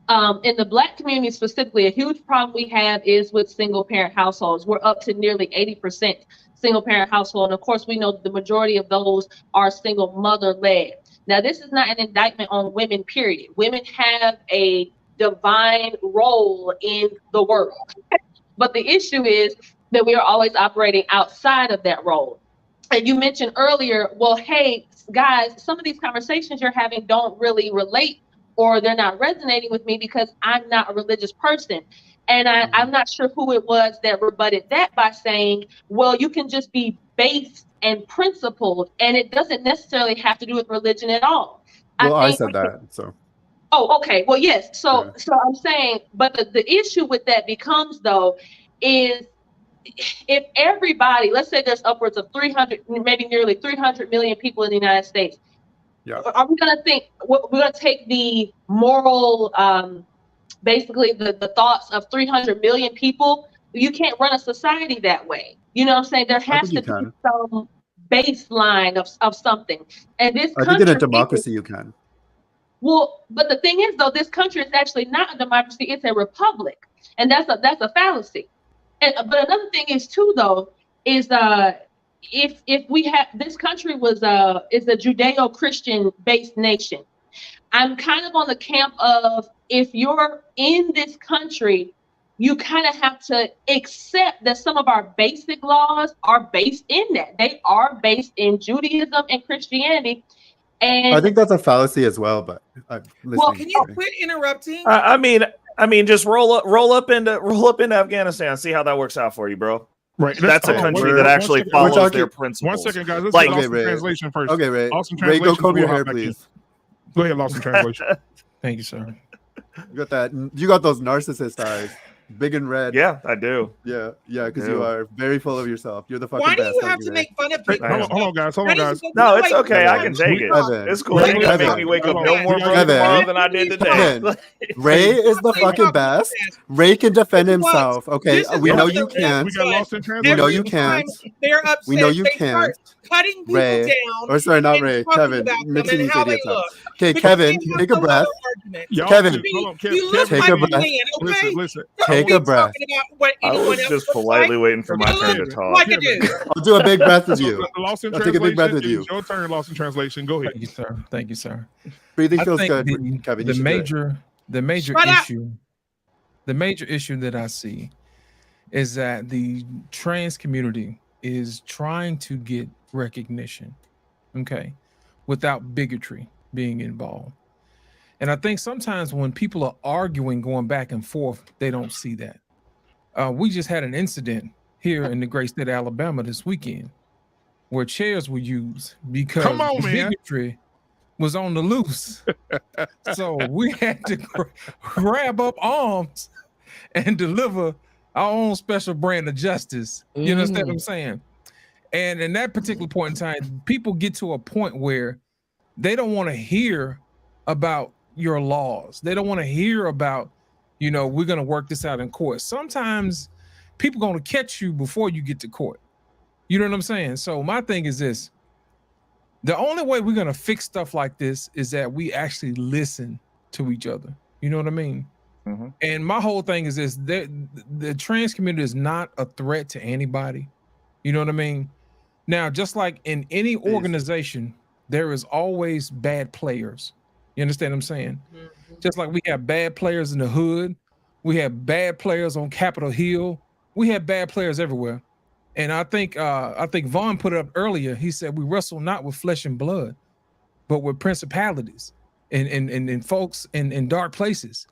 in the Black community specifically, a huge problem we have is with single parent households. We're up to nearly 80% single parent household. And of course, we know that the majority of those are single mother led. Now, this is not an indictment on women, period. Women have a divine role in the world. But the issue is that we are always operating outside of that role. And you mentioned earlier, well, hey, guys, some of these conversations you're having don't really relate, or they're not resonating with me because I'm not a religious person. And I'm not sure who it was that rebutted that by saying, well, you can just be based and principled, and it doesn't necessarily have to do with religion at all. Well, I said that, so. Oh, okay. Well, yes. So I'm saying, but the issue with that becomes, though, is if everybody, let's say there's upwards of 300, maybe nearly 300 million people in the United States. Yeah. Are we going to think, we're going to take the moral, basically the thoughts of 300 million people? You can't run a society that way. You know what I'm saying? There has to be some baseline of something. And this country, I think in a democracy you can. Well, but the thing is, though, this country is actually not a democracy; it's a republic, and that's a fallacy. And but another thing is too, though, is if we have this country is a Judeo-Christian based nation. I'm kind of on the camp of if you're in this country, you kind of have to accept that some of our basic laws are based in that. They are based in Judaism and Christianity. And I think that's a fallacy as well, but well, can you quit interrupting? I mean, just roll up into Afghanistan and see how that works out for you, bro. Right, that's a country that actually follows their principles. 1 second, guys. Let's get Lost in Translation first. Okay, Ray. Lost in Ray, Translation. go comb your hair, please. Go ahead, Lost in Translation. Thank you, sir. You got that. You got those narcissist eyes, big and red. Yeah, I do. Yeah, because do. you are very full of yourself. You're the fucking Why do best. you aren't have to Ray? make fun of Hey, people? hold on, guys. Hold on, guys. No, it's okay. I Kevin, can take it. Kevin, It's cool. You're gonna make Kevin, me wake up hold no on. more We gotta broke get tomorrow Kevin, than I did today. Kevin, Ray is the fucking best. Ray can defend himself. Okay, This is we what know the you left can't. We got lost in We know translation. you Every time can't. they're upset, We know you they can't. start cutting people Ray, down. or sorry, not and Ray. talking Kevin, about them mixing and these how they idiots up. look. Okay, But Kevin, you can't take have a no breath. other argument. Y'all Kevin, should- hold on, You look take like a a breath. man, okay? Listen. Don't Take be a breath. talking about what I anyone was else just looks politely like. waiting for my You turn to look talk. like a dude. I'll do a big breath with you. Lost in I'll take a big breath with translation. you. It's your turn. Lost in translation. Go ahead. Thank you, sir. Thank you, sir. Breathing I feels think good, Kevin. You the should major Shut up. issue that I see is that the trans community is trying to get recognition, okay, without bigotry being involved. And I think sometimes when people are arguing, going back and forth, they don't see that. We just had an incident here in the great state of Alabama this weekend where chairs were used because Come on, man. bigotry was on the loose. So we had to grab up arms and deliver our own special brand of justice. You understand what I'm saying? And in that particular point in time, people get to a point where they don't want to hear about your laws. They don't want to hear about, we're going to work this out in court. Sometimes people going to catch you before you get to court. You know what I'm saying? So my thing is this. The only way we're going to fix stuff like this is that we actually listen to each other. You know what I mean? Mm-hmm. And my whole thing is this, the trans community is not a threat to anybody. You know what I mean? Now, just like in any organization, there is always bad players. You understand what I'm saying? Mm-hmm. Just like we have bad players in the hood, we have bad players on Capitol Hill, we have bad players everywhere. And I think Vaughn put it up earlier. He said, we wrestle not with flesh and blood, but with principalities and folks in dark places.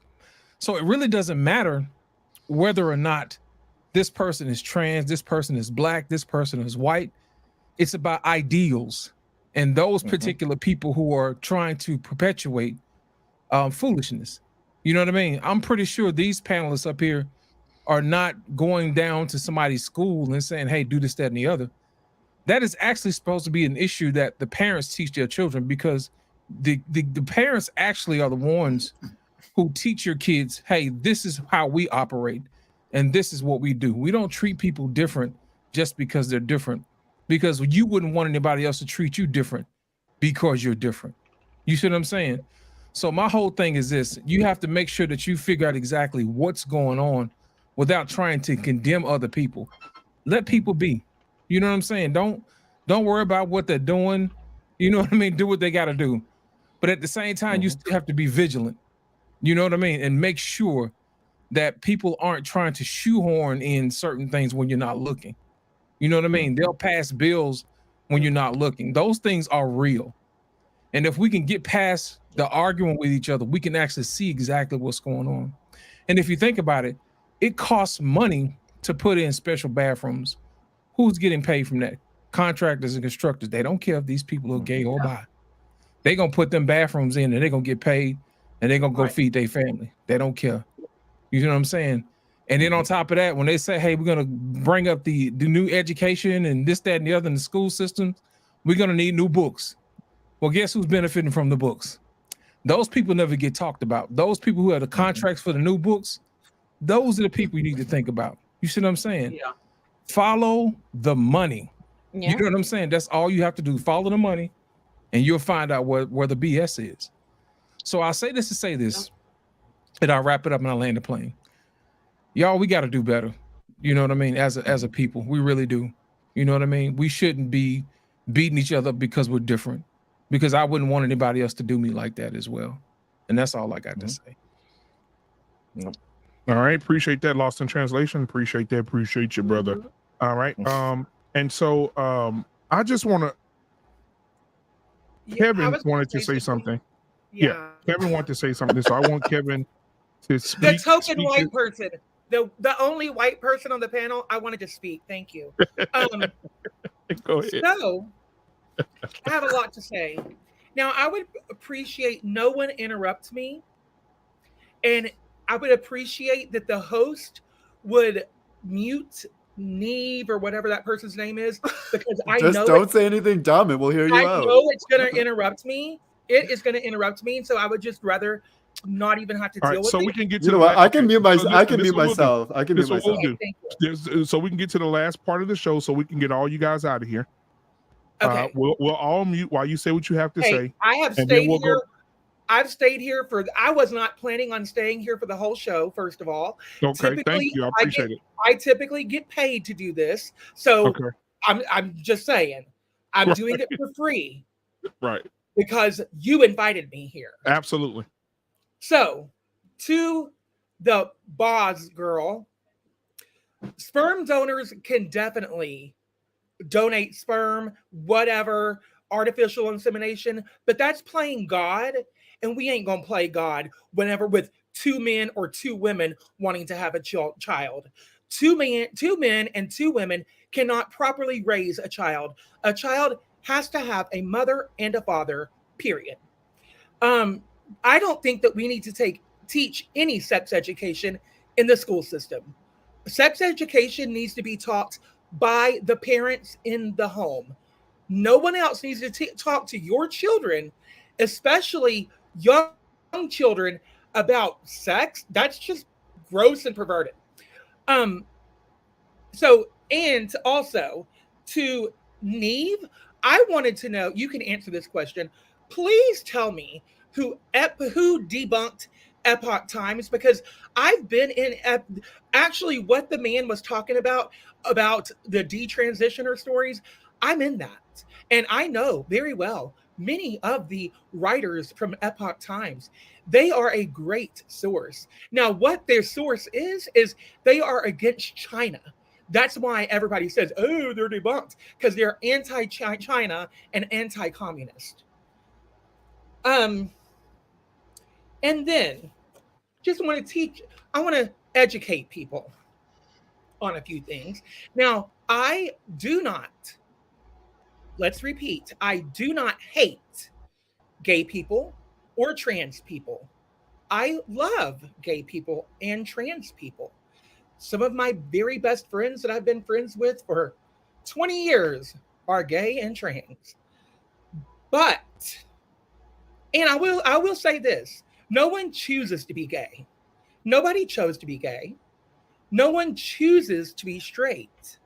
So it really doesn't matter whether or not this person is trans, this person is black, this person is white. It's about ideals and those particular people who are trying to perpetuate foolishness. You know what I mean? I'm pretty sure these panelists up here are not going down to somebody's school and saying, hey, do this, that, and the other. That is actually supposed to be an issue that the parents teach their children, because the parents actually are the ones who teach your kids, hey, this is how we operate and this is what we do. We don't treat people different just because they're different, because you wouldn't want anybody else to treat you different because you're different. You see what I'm saying? So my whole thing is this: you have to make sure that you figure out exactly what's going on without trying to condemn other people. Let people be. You know what I'm saying? Don't worry about what they're doing. You know what I mean? Do what they got to do. But at the same time, you still have to be vigilant. You know what I mean? And make sure that people aren't trying to shoehorn in certain things when you're not looking. You know what I mean? They'll pass bills when you're not looking. Those things are real. And if we can get past the arguing with each other, we can actually see exactly what's going on. And if you think about it, it costs money to put in special bathrooms. Who's getting paid from that? Contractors and constructors. They don't care if these people are gay or bi. They're going to put them bathrooms in and they're going to get paid and they're going to go feed their family. They don't care. You know what I'm saying? And then on top of that, when they say, hey, we're going to bring up the new education and this, that, and the other in the school systems, we're going to need new books. Well, guess who's benefiting from the books? Those people never get talked about. Those people who have the contracts for the new books, those are the people you need to think about. You see what I'm saying? Yeah. Follow the money. Yeah. You know what I'm saying? That's all you have to do. Follow the money and you'll find out where the BS is. So I'll say this to say this, and I'll wrap it up and I'll land the plane. Y'all, we got to do better. You know what I mean? As a people, we really do. You know what I mean? We shouldn't be beating each other up because we're different, because I wouldn't want anybody else to do me like that as well. And that's all I got to say. All right. Appreciate that. Lost in translation. Appreciate that. Appreciate you, brother. All right. And so I just want to, Kevin wanted to say something. Yeah. Kevin wanted to say something. So I want Kevin to speak. The token white person, the only white person on the panel, I wanted to speak. Thank you. Go ahead. So I have a lot to say. Now, I would appreciate no one interrupt me And I would appreciate that the host would mute Neve or whatever that person's name is, because I Just know don't say anything dumb and we'll hear you I out. know it's going to interrupt me. It is going to interrupt me, and so I would just rather not even have to All deal right, with so it. we can get to You know the what? I can mute listen, I can this mute what we'll do. myself. I can This mute what we'll myself. do. Thank you. So we can get to the last part of the show, so we can get all you guys out of here. Okay. We'll all mute while you say what you have to Hey, say. I have and then stayed we'll here. go. I've stayed here I was not planning on staying here for the whole show, first of all. Okay, thank you. I appreciate it. I typically get paid to do this. So Okay. I'm just saying, I'm doing it for free Right. because you invited me here. Absolutely. So, to the boss girl, sperm donors can definitely donate sperm, whatever, artificial insemination, but that's playing God, and we ain't gonna play God whenever with two men or two women wanting to have a child. Two men and two women cannot properly raise a child. A child has to have a mother and a father, period. I don't think that we need to teach any sex education in the school system. Sex education needs to be taught by the parents in the home. No one else needs to talk to your children, especially young children, about sex. That's just gross and perverted. So, and also to Neve, I wanted to know, you can answer this question. Please tell me who debunked Epoch Times, because I've been in actually what the man was talking about the detransitioner stories. I'm in that, and I know very well many of the writers from Epoch Times. They are a great source. Now, what their source is they are against China. That's why everybody says, oh, they're debunked, because they're anti-China and anti-communist. And then I want to educate people on a few things. Now, let's repeat, I do not hate gay people or trans people. I love gay people and trans people. Some of my very best friends that I've been friends with for 20 years are gay and trans. And I will say this, no one chooses to be gay. Nobody chose to be gay. No one chooses to be straight.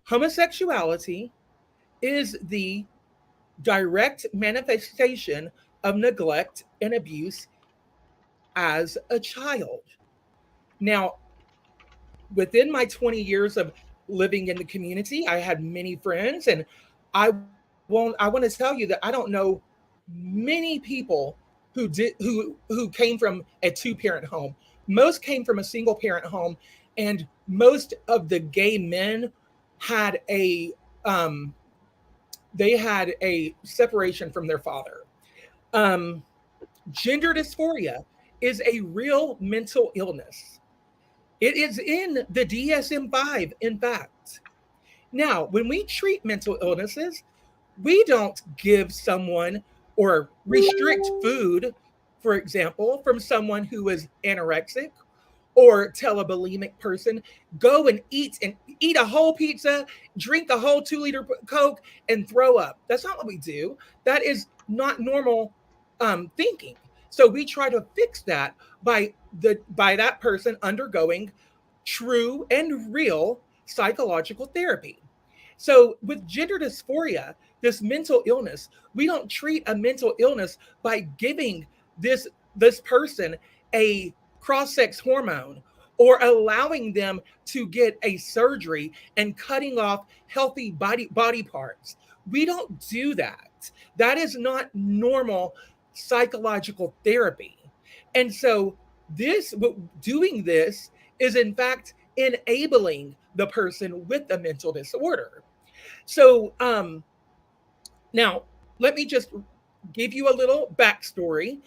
Homosexuality is the direct manifestation of neglect and abuse as a child. Now, within my 20 years of living in the community, I had many friends, and I want to tell you that I don't know many people who came from a two-parent home. Most came from a single-parent home, and most of the gay men had a separation from their father. Gender dysphoria is a real mental illness. It is in the DSM-5, in fact. Now, when we treat mental illnesses, we don't give someone or restrict food, for example, from someone who is anorexic, or tell a bulimic person, go and eat a whole pizza, drink a whole 2-liter Coke, and throw up. That's not what we do. That is not normal thinking. So we try to fix that by that person undergoing true and real psychological therapy. So with gender dysphoria, this mental illness, we don't treat a mental illness by giving this person a cross-sex hormone or allowing them to get a surgery and cutting off healthy body parts. We don't do that. That is not normal psychological therapy. And so doing this is in fact enabling the person with a mental disorder. So now let me just give you a little backstory.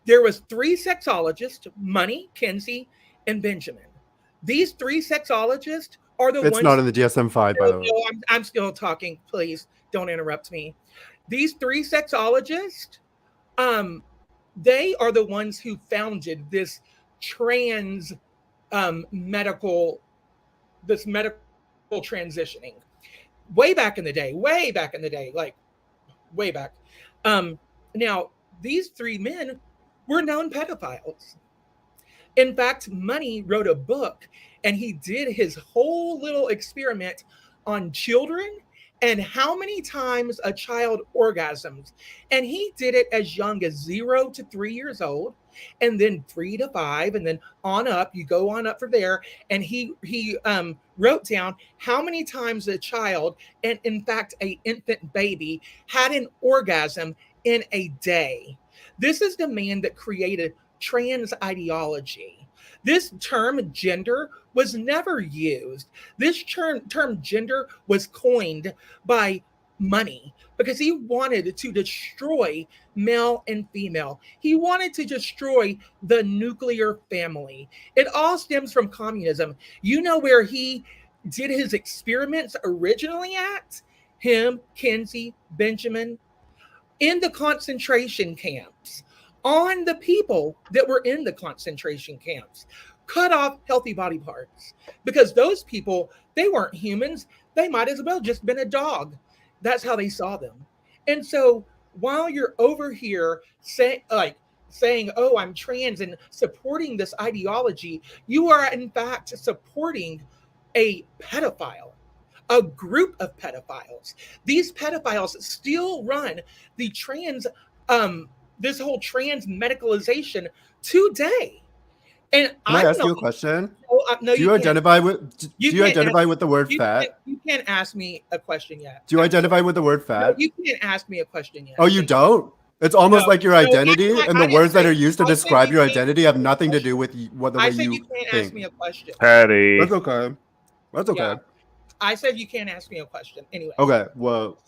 There was 3 sexologists, Money, Kinsey, and Benjamin. These 3 sexologists are the ones. It's not in the DSM-5, by the way. No, I'm still talking. Please don't interrupt me. These 3 sexologists, they are the ones who founded this trans medical transitioning way back in the day, like way back. Now, these three men were known pedophiles. In fact, Money wrote a book and he did his whole little experiment on children and how many times a child orgasms. And he did it as young as 0 to 3 years old, and then 3 to 5, and then on up. You go on up from there. And he wrote down how many times a child, and in fact, an infant baby, had an orgasm in a day. This is the man that created trans ideology. This term gender was never used. This term gender was coined by Money because he wanted to destroy male and female. He wanted to destroy the nuclear family. It all stems from communism. You know where he did his experiments originally at? Him, Kinsey, Benjamin, in the concentration camps, on the people that were in the concentration camps, cut off healthy body parts because those people, they weren't humans. They might as well just been a dog. That's how they saw them. And so while you're over here saying, oh, I'm trans and supporting this ideology, you are in fact supporting a pedophile, a group of pedophiles. These pedophiles still run the trans, this whole trans medicalization today. And Can I ask you a question? No, do you identify with? Do you identify with the word fat? You can't ask me a question yet. Do you identify with the word fat? No, you can't ask me a question yet. Oh, you don't? It's almost like your identity, and the words that are used to describe your identity have nothing to do with what the way you can't think. ask me a question. Patty. That's okay. That's okay. Yeah. I said you can't ask me a question anyway. Okay. Well.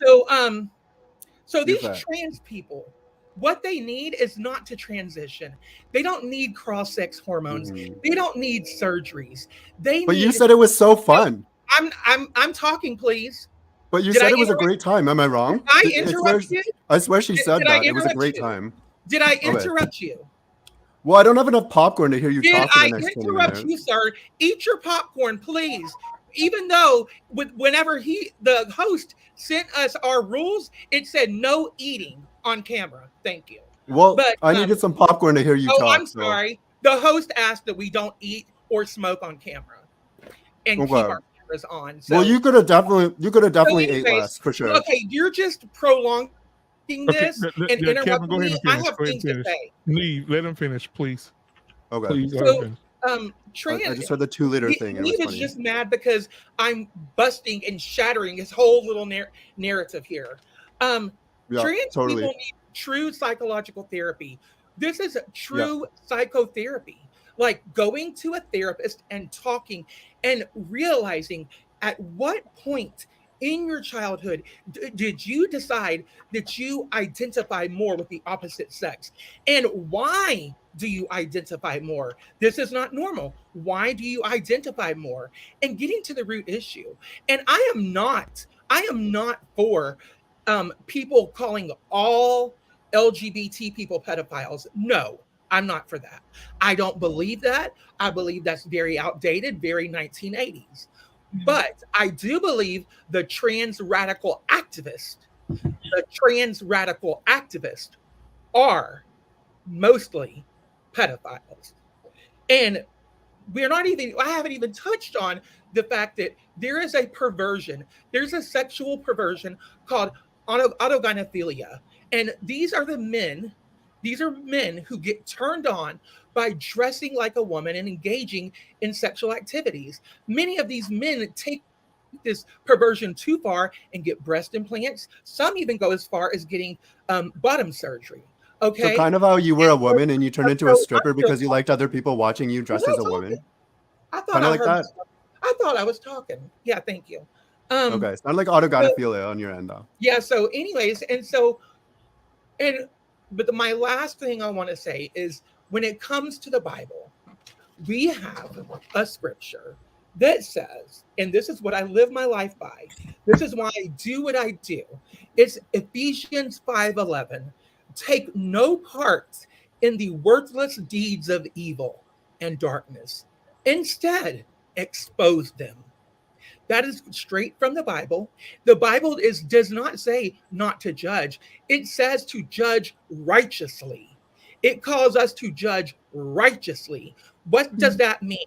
So these trans people, what they need is not to transition. They don't need cross-sex hormones. They don't need surgeries. But you said it was so fun. I'm talking, please. But you said it was a great time. Am I wrong? Did I interrupt you? I swear she said that. It was a great time. Did I interrupt you? Well, I don't have enough popcorn to hear you talk for the next 20 minutes. Did I interrupt you, sir? Eat your popcorn, please. Even though whenever the host sent us our rules, it said no eating on camera. Thank you. Well, but I needed some popcorn to hear you talk. I'm sorry. The host asked that we don't eat or smoke on camera and keep our cameras on. So, well, you could have definitely ate less for sure. Okay, you're just prolonging this and interrupting me. I have things to say. Leave. Let him finish, please. Okay. Please, so, I just heard the 2-liter thing. He was just mad because I'm busting and shattering his whole little narrative here. Trans people need true psychological therapy. This is true psychotherapy. Like going to a therapist and talking and realizing at what point in your childhood did you decide that you identify more with the opposite sex? And why do you identify more? This is not normal. Why do you identify more? And getting to the root issue. And I am not for people calling all LGBT people pedophiles. No, I'm not for that. I don't believe that. I believe that's very outdated, very 1980s. But I do believe the trans radical activists are mostly pedophiles. And I haven't even touched on the fact that there is a perversion. There's a sexual perversion called autogynephilia. And these are men who get turned on by dressing like a woman and engaging in sexual activities. Many of these men take this perversion too far and get breast implants. Some even go as far as getting bottom surgery. Okay. So kind of how you were a woman and you turned into a stripper because you liked other people watching you dressed as a woman. I thought I thought I was talking. Yeah, thank you. Okay, sounded like autogynephilia on your end though. Yeah. So, anyways, but my last thing I want to say is when it comes to the Bible, we have a scripture that says, and this is what I live my life by. This is why I do what I do. It's Ephesians 5:11. Take no part in the worthless deeds of evil. and darkness. Instead, expose them. That is straight from the Bible. The Bible does not say not to judge. It says to judge righteously. It calls us to judge righteously. What does that mean?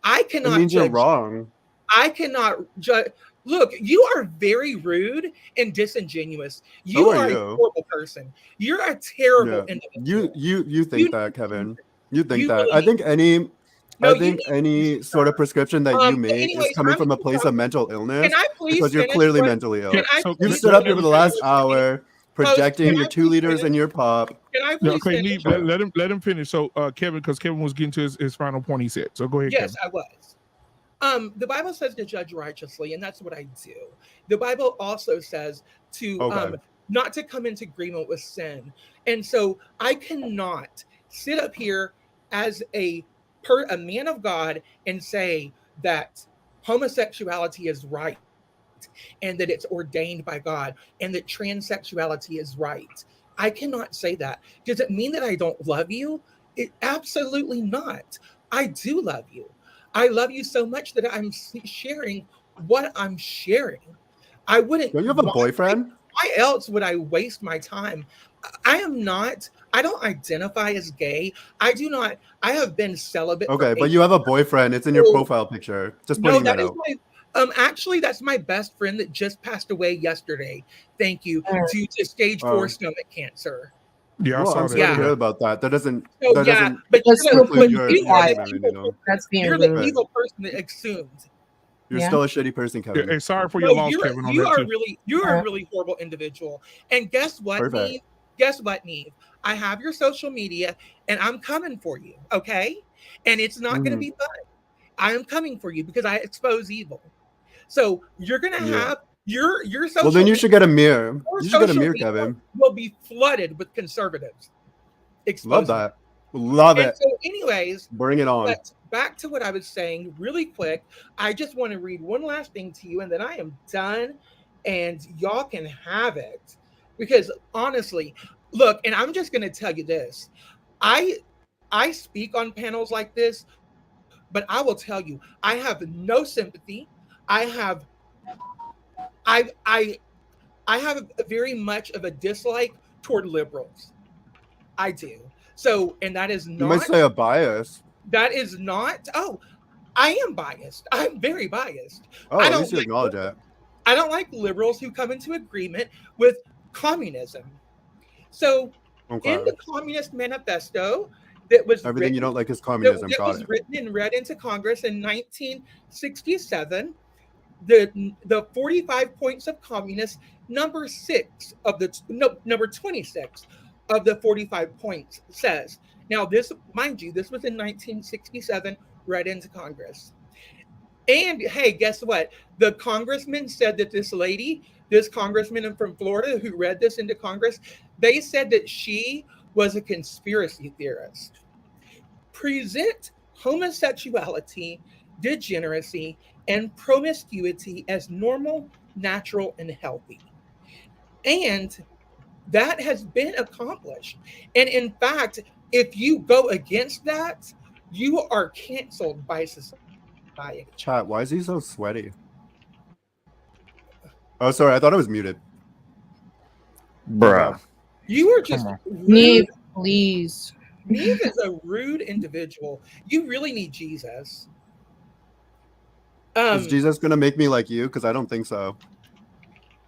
I cannot It means you're judge. wrong. I cannot judge. Look, you are very rude and disingenuous. You So are are a you. horrible person. You're a terrible Yeah. individual. You think that, Kevin. You think you that. really I think any No, I you think need to any sort of prescription that you But make is anyways, coming I'm from a gonna place talk- of mental illness Can I please because you're finish clearly what- mentally ill. Can I So You've please stood up here finish? for the last hour projecting can your I 2 please liters finish? and your pop. Can I No, please okay, finish? Neve, let him finish. So Kevin, because Kevin was getting to his final point he said. So go ahead, Yes, Kevin. I was. The Bible says to judge righteously, and that's what I do. The Bible also says to Okay. not to come into agreement with sin. And so I cannot sit up here as a man of God and say that homosexuality is right and that it's ordained by God and that transsexuality is right. I cannot say that. Does it mean that I don't love you? Absolutely not. I do love you. I love you so much that I'm sharing what I'm sharing. I wouldn't. Don't you have a boyfriend? Why else would I waste my time? I am not. I don't identify as gay. I do not. I have been celibate. Okay, for but 8 you have a boyfriend. It's in your So- profile picture. Just No, pointing that that is out. my. Actually, that's my best friend that just passed away yesterday. Thank you. Due to stage 4 Oh. stomach cancer. Yeah, I Well, saw I'm that. sorry to Yeah. hear about that. That doesn't So that yeah, doesn't but Let's you're put the, your you are quiet. the humanity, evil though. person. That's being You're the rude. evil person that assumed. You're Yeah. still a shitty person, Yeah, Kevin. hey, sorry for your No, loss, Kevin, on you that are too. really a really horrible individual. And guess what, Perfect. Neve? Guess what, Neve? I have your social media, and I'm coming for you. Okay, and it's not going to Mhm. be fun. I am coming for you because I expose evil. So you're going to Yeah. have your social. Well, then you should get a mirror. your You should get a social mirror, media Kevin. will be flooded with conservatives. Love Exposing. that. Love And it. so, anyways, Bring it on. but back to what I was saying really quick. I just want to read one last thing to you, and then I am done, and y'all can have it. Because honestly, look, and I'm just going to tell you this. I speak on panels like this, but I will tell you, I have no sympathy. I have very much of a dislike toward liberals. I do. So, and that is You might not say a bias. Oh, I am biased. I'm very biased. Oh, I at don't least you like acknowledge it. I don't like liberals who come into agreement with communism. So Okay. in the Communist Manifesto that was Everything you written, don't like is that, communism. that Got was it. written and read into Congress in 1967, the 45 points of communists, number 26 of the 45 points says. Now, this, mind you, this was in 1967, read into Congress. And hey, guess what? The congressman said that this congressman from Florida who read this into Congress, they said that she was a conspiracy theorist. Present homosexuality, degeneracy, and promiscuity as normal, natural, and healthy. And that has been accomplished. And in fact, if you go against that, you are canceled by society. Chat, why is he so sweaty? Oh, sorry. I thought I was muted. Bruh. You are just rude. Neve, please. Neve is a rude individual. You really need Jesus. Is Jesus going to make me like you? Because I don't think so.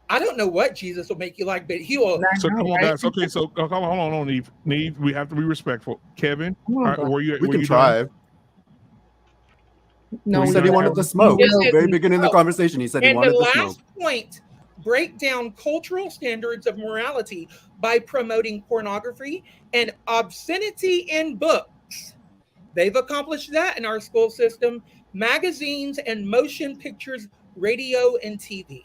I don't know what Jesus will make you like, but he will. So come on, guys. Okay, so hold on, Neve. Neve, we have to be respectful. Kevin, were you? We were can you try. done? No, He said he wanted to smoke. Yes, At the yes. very beginning of the conversation, he said he And wanted the to smoke. last point, break down cultural standards of morality by promoting pornography and obscenity in books. They've accomplished that in our school system, magazines and motion pictures, radio and TV.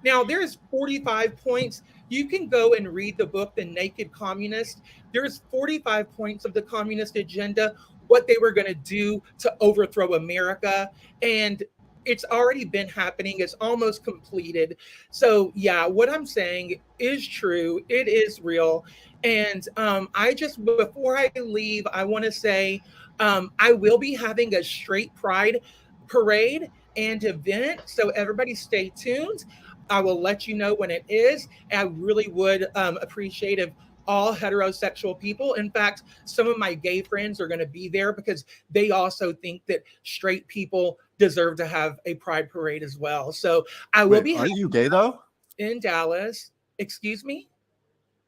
Now, there's 45 points. You can go and read the book, The Naked Communist. There's 45 points of the communist agenda, what they were going to do to overthrow America. And it's already been happening. It's almost completed. So, yeah, what I'm saying is true. It is real. And I just, before I leave, I want to say I will be having a straight pride parade and event, so everybody stay tuned. I will let you know when it is. I really would appreciate if all heterosexual people, in fact, some of my gay friends are going to be there because they also think that straight people deserve to have a pride parade as well. So I will be. Are you gay though? In Dallas. Excuse me?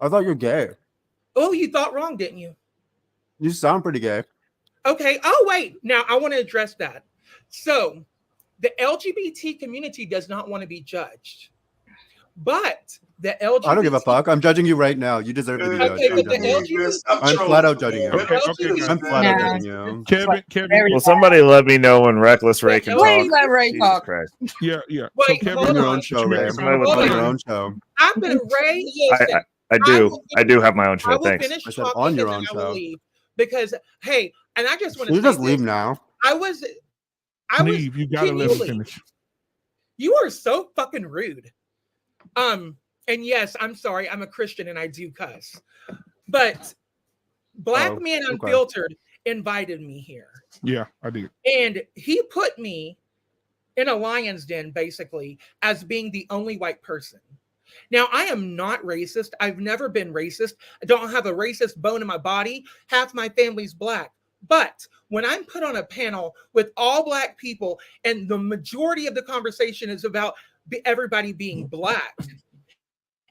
I thought you're gay. Oh, you thought wrong, didn't you? You sound pretty gay. Okay. Oh, wait. Now I want to address that. So the LGBT community does not want to be judged. But the LGBT... I don't give a fuck. I'm judging you right now. You deserve to be judged. Okay, but the LGBT... I'm flat out judging you. Okay, I'm flat out judging you. Kevin. Will somebody let me know when Reckless Ray can talk? Please let Ray Jesus talk. Christ. Yeah. Wait, So Kevin, hold your on. own show, Ray. Somebody with Hold money. Your on. own show. I'm going to Ray. Listen, I do have my own I show. will Thanks. finish I said talking on your and own then I will show. leave. Because, hey, and I just want to You just leave now. I was Neve, you gotta let him finish. You are so fucking rude. And yes, I'm sorry, I'm a Christian and I do cuss. But Black Man Unfiltered invited me here. Yeah, I did. And he put me in a lion's den, basically, as being the only white person. Now, I am not racist. I've never been racist. I don't have a racist bone in my body. Half my family's Black. But when I'm put on a panel with all Black people and the majority of the conversation is about everybody being Black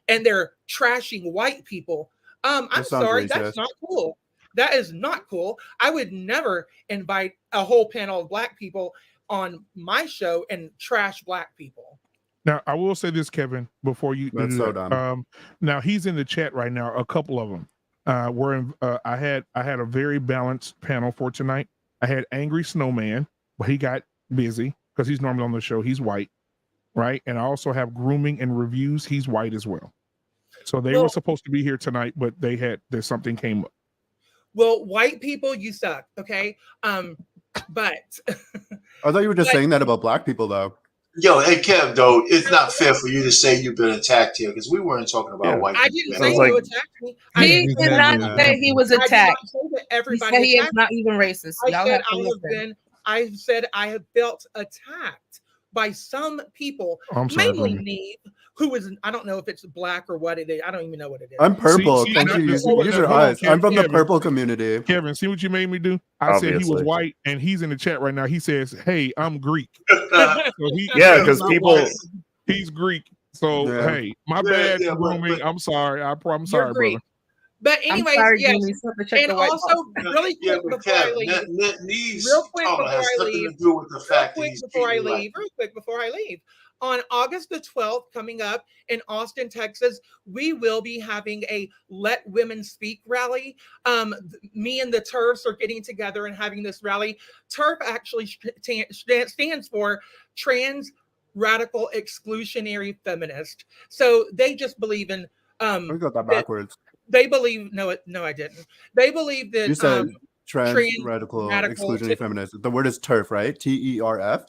and they're trashing white people, I'm sorry, that's not cool. That is not cool. I would never invite a whole panel of Black people on my show and trash Black people. Now, I will say this, Kevin, before you That's do so that. dumb. Now he's in the chat right now. A couple of them. I had a very balanced panel for tonight. I had Angry Snowman, but he got busy because he's normally on the show. He's white, right? And I also have Grooming and Reviews. He's white as well. So they were supposed to be here tonight, but there's something came up. Well, white people, you suck. Okay. But I thought you were just saying that about Black people, though. Yo, hey Kev, though, it's not fair for you to say you've been attacked here because we weren't talking about white people. I didn't say you attacked me. He did not say he was attacked. He said he is not even racist. I said I have felt attacked by some people, mainly Neve, who is, I don't know if it's Black or what it is. I don't even know what it is. I'm purple. Can't you use your eyes? I'm from the purple community. Kevin, see what you made me do? I said he was white, and he's in the chat right now. He says, "Hey, I'm Greek." Yeah, because people. He's Greek. So hey, my bad, Grooming. I'm sorry. I'm sorry, brother. But anyways, yes, and also really quick before I leave, real quick before I leave, on August the 12th, coming up in Austin, Texas, we will be having a Let Women Speak rally. Me and the TERFs are getting together and having this rally. TERF actually stands for Trans Radical Exclusionary Feminist. So they just believe in we got that backwards. They believe no, I didn't. They believe that you said trans radical exclusionary feminist. The word is TERF, right? TERF.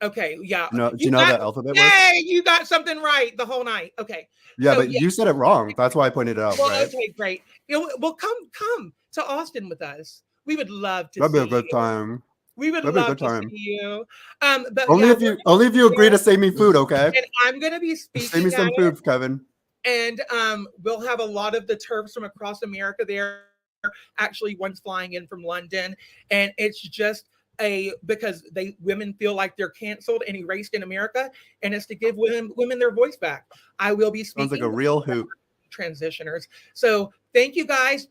Okay, yeah. No, do you know that alphabet works? Hey, you got something right the whole night. Okay. Yeah, but you said it wrong. That's why I pointed it out. Well, right? okay, great. Well, come to Austin with us. We would love to. That'd be a good time. We would love to see you. But only if you agree to save me food, okay? And I'm gonna be speaking. Save me some food, Kevin. And we'll have a lot of the TERFs from across America there. Actually, one's flying in from London, and it's just because women feel like they're canceled and erased in America, and it's to give women their voice back. I will be speaking. Sounds like a real hoot. Transitioners. So thank you guys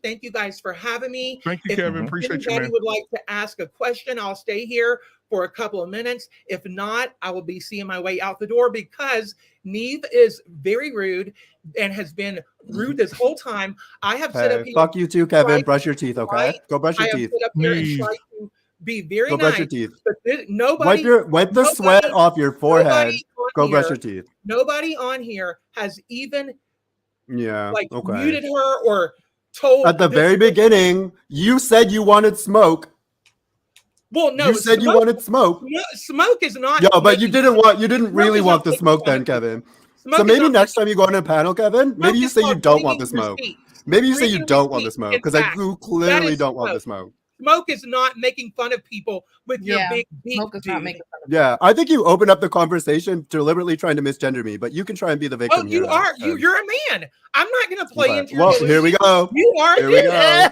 for having me. Thank you, Kevin. Appreciate you, man. If anybody would like to ask a question, I'll stay here for a couple of minutes. If not, I will be seeing my way out the door because Neve is very rude and has been rude this whole time. I have set up here. Fuck you too, Kevin. Brush your teeth, okay? Go brush your teeth. Sit up here and try to be very Go nice. brush your teeth. But nobody wipe the sweat off your forehead. Go brush your teeth. Nobody on here has even muted her or told. At the very beginning, you said you wanted smoke. Well, no, you said you wanted smoke. No, smoke is not. Yeah, but you didn't really want the smoke then, Kevin. So maybe next time you go on a panel, Kevin, maybe you say you don't want the smoke. Maybe you say you really don't want the weak. smoke In because I fact, clearly is don't want smoke. the smoke. Smoke is not making fun of people with your big beak, Smoke is not dude. making fun of Yeah, I think you opened up the conversation deliberately trying to misgender me, but you can try and be the victim Oh, here. you are. You're a man. I'm not going to play into your Well, delusion. here we go. You are. Here a we dude. go.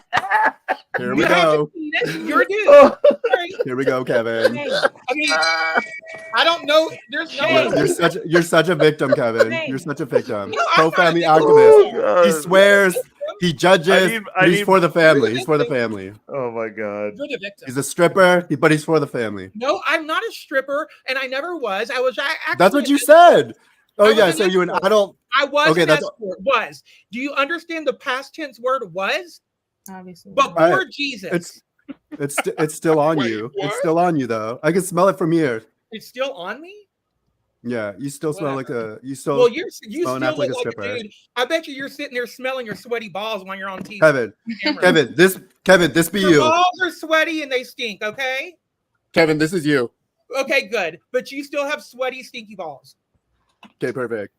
Here we You haven't go. seen it. You're a dude. Right. Here we go, Kevin. I mean, I don't know. There's no. You're such a victim, Kevin. You're such a victim. No, I'm Pro-family not a victim. activist. He swears, he judges, I but he's need- for the family. He's for the family. Oh my god. You're the victim. He's a stripper, but he's for the family. No, I'm not a stripper, and I never was. I was actually. That's what you said. Oh I was yeah, an so you an escort. adult. I was Okay, an that's escort. Was. Do you understand the past tense word was? Obviously. Before Jesus. It's still on you. It's still on you though. I can smell it from here. It's still on me? Yeah, you still smell like a you still. Well, you smell and still act like look a like stripper. a dude. I bet you're sitting there smelling your sweaty balls when you're on TV. Kevin, this be Your you. balls are sweaty and they stink, okay? Kevin, this is you. Okay, good. But you still have sweaty, stinky balls. Okay, perfect.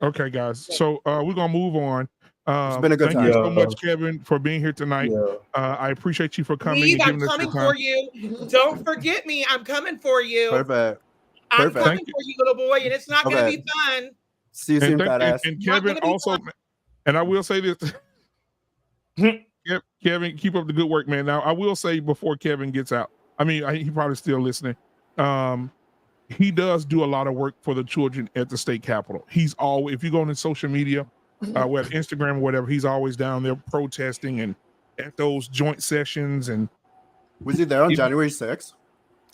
Okay, guys. So we're gonna move on. It's been a good thank you time. so much, Kevin, for being here tonight. I appreciate you for coming Steve, and I'm giving us coming your time. for you. Don't forget me. I'm coming for you. Perfect. I'm Perfect. coming for you, little boy, and it's not going to Okay. be fun. See you soon, thank- fat ass. and Not Kevin gonna be also, fun. and I will say this. Kevin, keep up the good work, man. Now, I will say before Kevin gets out, I mean, he probably still listening. He does do a lot of work for the children at the state capitol. He's always, if you go on his social media, whether Instagram or whatever, he's always down there protesting and at those joint sessions. And was he there on January 6th?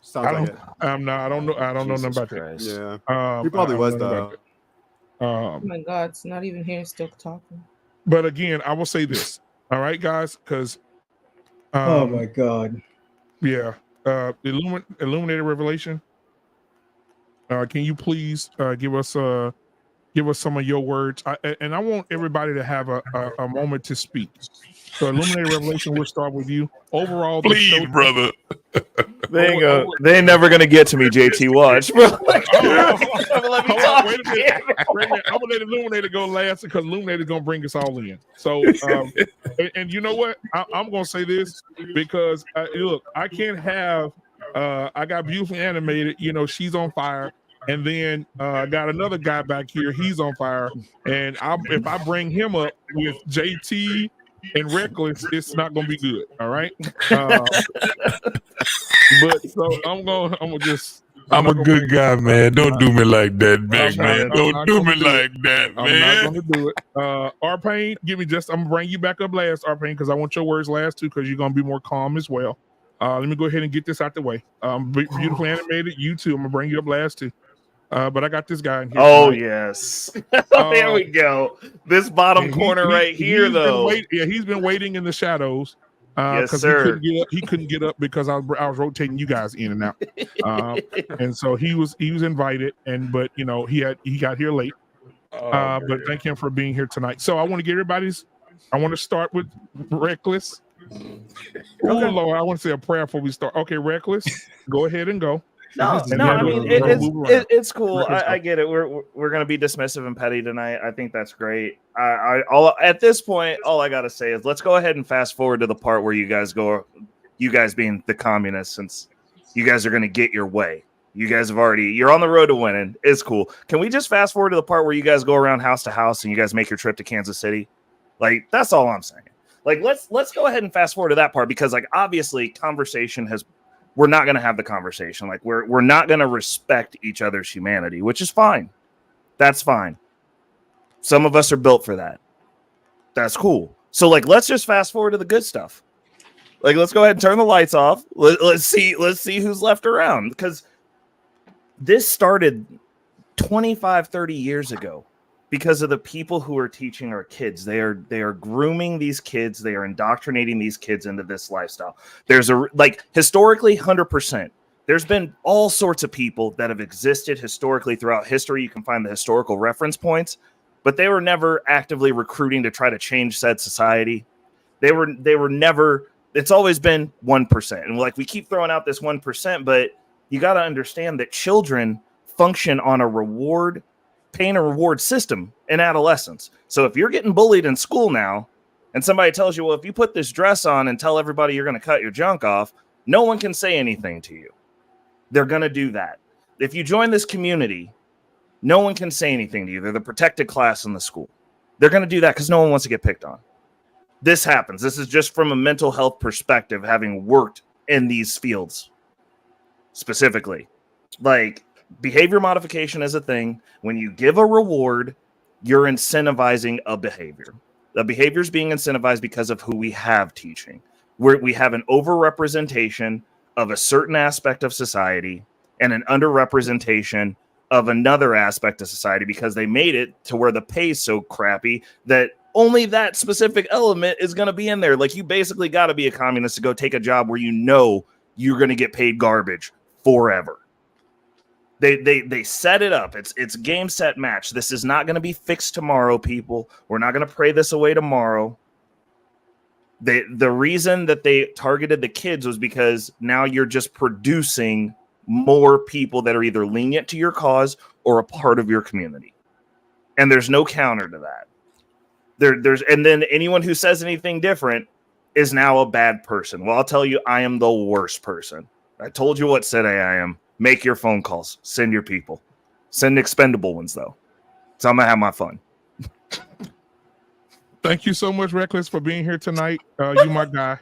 Sounds I like don't, it. I don't know. I don't know nothing about that. Yeah. He probably I was don't know though. about that. Oh my God, it's not even here, still talking. But again, I will say this. All right, guys, because Oh my God. yeah, illuminated revelation. Can you please give us some of your words? And I want everybody to have a moment to speak. So, illuminated revelation, we'll start with you. Overall, the Please, show, brother. They ain't never gonna get to me, JT. Watch, bro. Let me talk. Wait a minute. I'm gonna let Illuminated go last because Illuminated is gonna bring us all in. So, and you know what? I'm gonna say this because look, I can't have. I got beautifully animated. You know, she's on fire, and then I got another guy back here. He's on fire, and if I bring him up with JT and Reckless, it's not gonna be good. All right. But so I'm gonna just. I'm a good guy, man. Don't do me like that, big I'm man. not Don't do me gonna do it. like that, I'm man. not gonna do it. Arpain, I'm gonna bring you back up last, Arpain, because I want your words last too, because you're gonna be more calm as well. Let me go ahead and get this out the way. Beautifully animated, you too. I'm gonna bring you up last too. But I got this guy in here. Oh tonight. yes. There we go. This bottom And corner right here, he's been though. he's been waiting in the shadows. Yes, Because sir. he couldn't get up because I was rotating you guys in and out, and so he was invited, but you know he got here late. But thank him for being here tonight. So I want to get everybody's. I want to start with Reckless. Oh Lord, I want to say a prayer before we start. Okay, Reckless, go ahead and go. No, And I then mean we'll move around. it's cool. Reckless, go. I get it. We're gonna be dismissive and petty tonight. I think that's great. At this point, all I gotta say is let's go ahead and fast forward to the part where you guys being the communists, since you guys are gonna get your way. You guys you're on the road to winning. It's cool. Can we just fast forward to the part where you guys go around house to house and you guys make your trip to Kansas City? Like, that's all I'm saying. Like, let's go ahead and fast forward to that part, because like obviously we're not going to have the conversation. Like we're not going to respect each other's humanity, which is fine. That's fine. Some of us are built for that. That's cool. So like, let's just fast forward to the good stuff. Like, let's go ahead and turn the lights off. Let's see who's left around, because this started 25, 30 years ago because of the people who are teaching our kids. They are grooming these kids. They are indoctrinating these kids into this lifestyle. There's historically 100%. There's been all sorts of people that have existed historically throughout history. You can find the historical reference points, but they were never actively recruiting to try to change said society. They were never, it's always been 1%. And like, we keep throwing out this 1%, but you got to understand that children function on a pain and reward system in adolescence. So if you're getting bullied in school now, and somebody tells you, well, if you put this dress on and tell everybody you're going to cut your junk off, no one can say anything to you. They're going to do that. If you join this community, no one can say anything to you. They're the protected class in the school. They're going to do that because no one wants to get picked on. This happens. This is just from a mental health perspective, having worked in these fields specifically. Like, behavior modification is a thing. When you give a reward, you're incentivizing a behavior. The behavior is being incentivized because of who we have teaching. We have an overrepresentation of a certain aspect of society and an underrepresentation of another aspect of society because they made it to where the pay is so crappy that only that specific element is going to be in there. Like, you basically got to be a communist to go take a job where you know you're going to get paid garbage forever. They set it up. It's game, set, match. This is not going to be fixed tomorrow, people. We're not going to pray this away tomorrow. The reason that they targeted the kids was because now you're just producing more people that are either lenient to your cause or a part of your community. And there's no counter to that. And then anyone who says anything different is now a bad person. Well, I'll tell you, I am the worst person. I told you what today I am. Make your phone calls. Send your people. Send expendable ones, though. So I'm going to have my fun. Thank you so much, Reckless, for being here tonight. You my guy.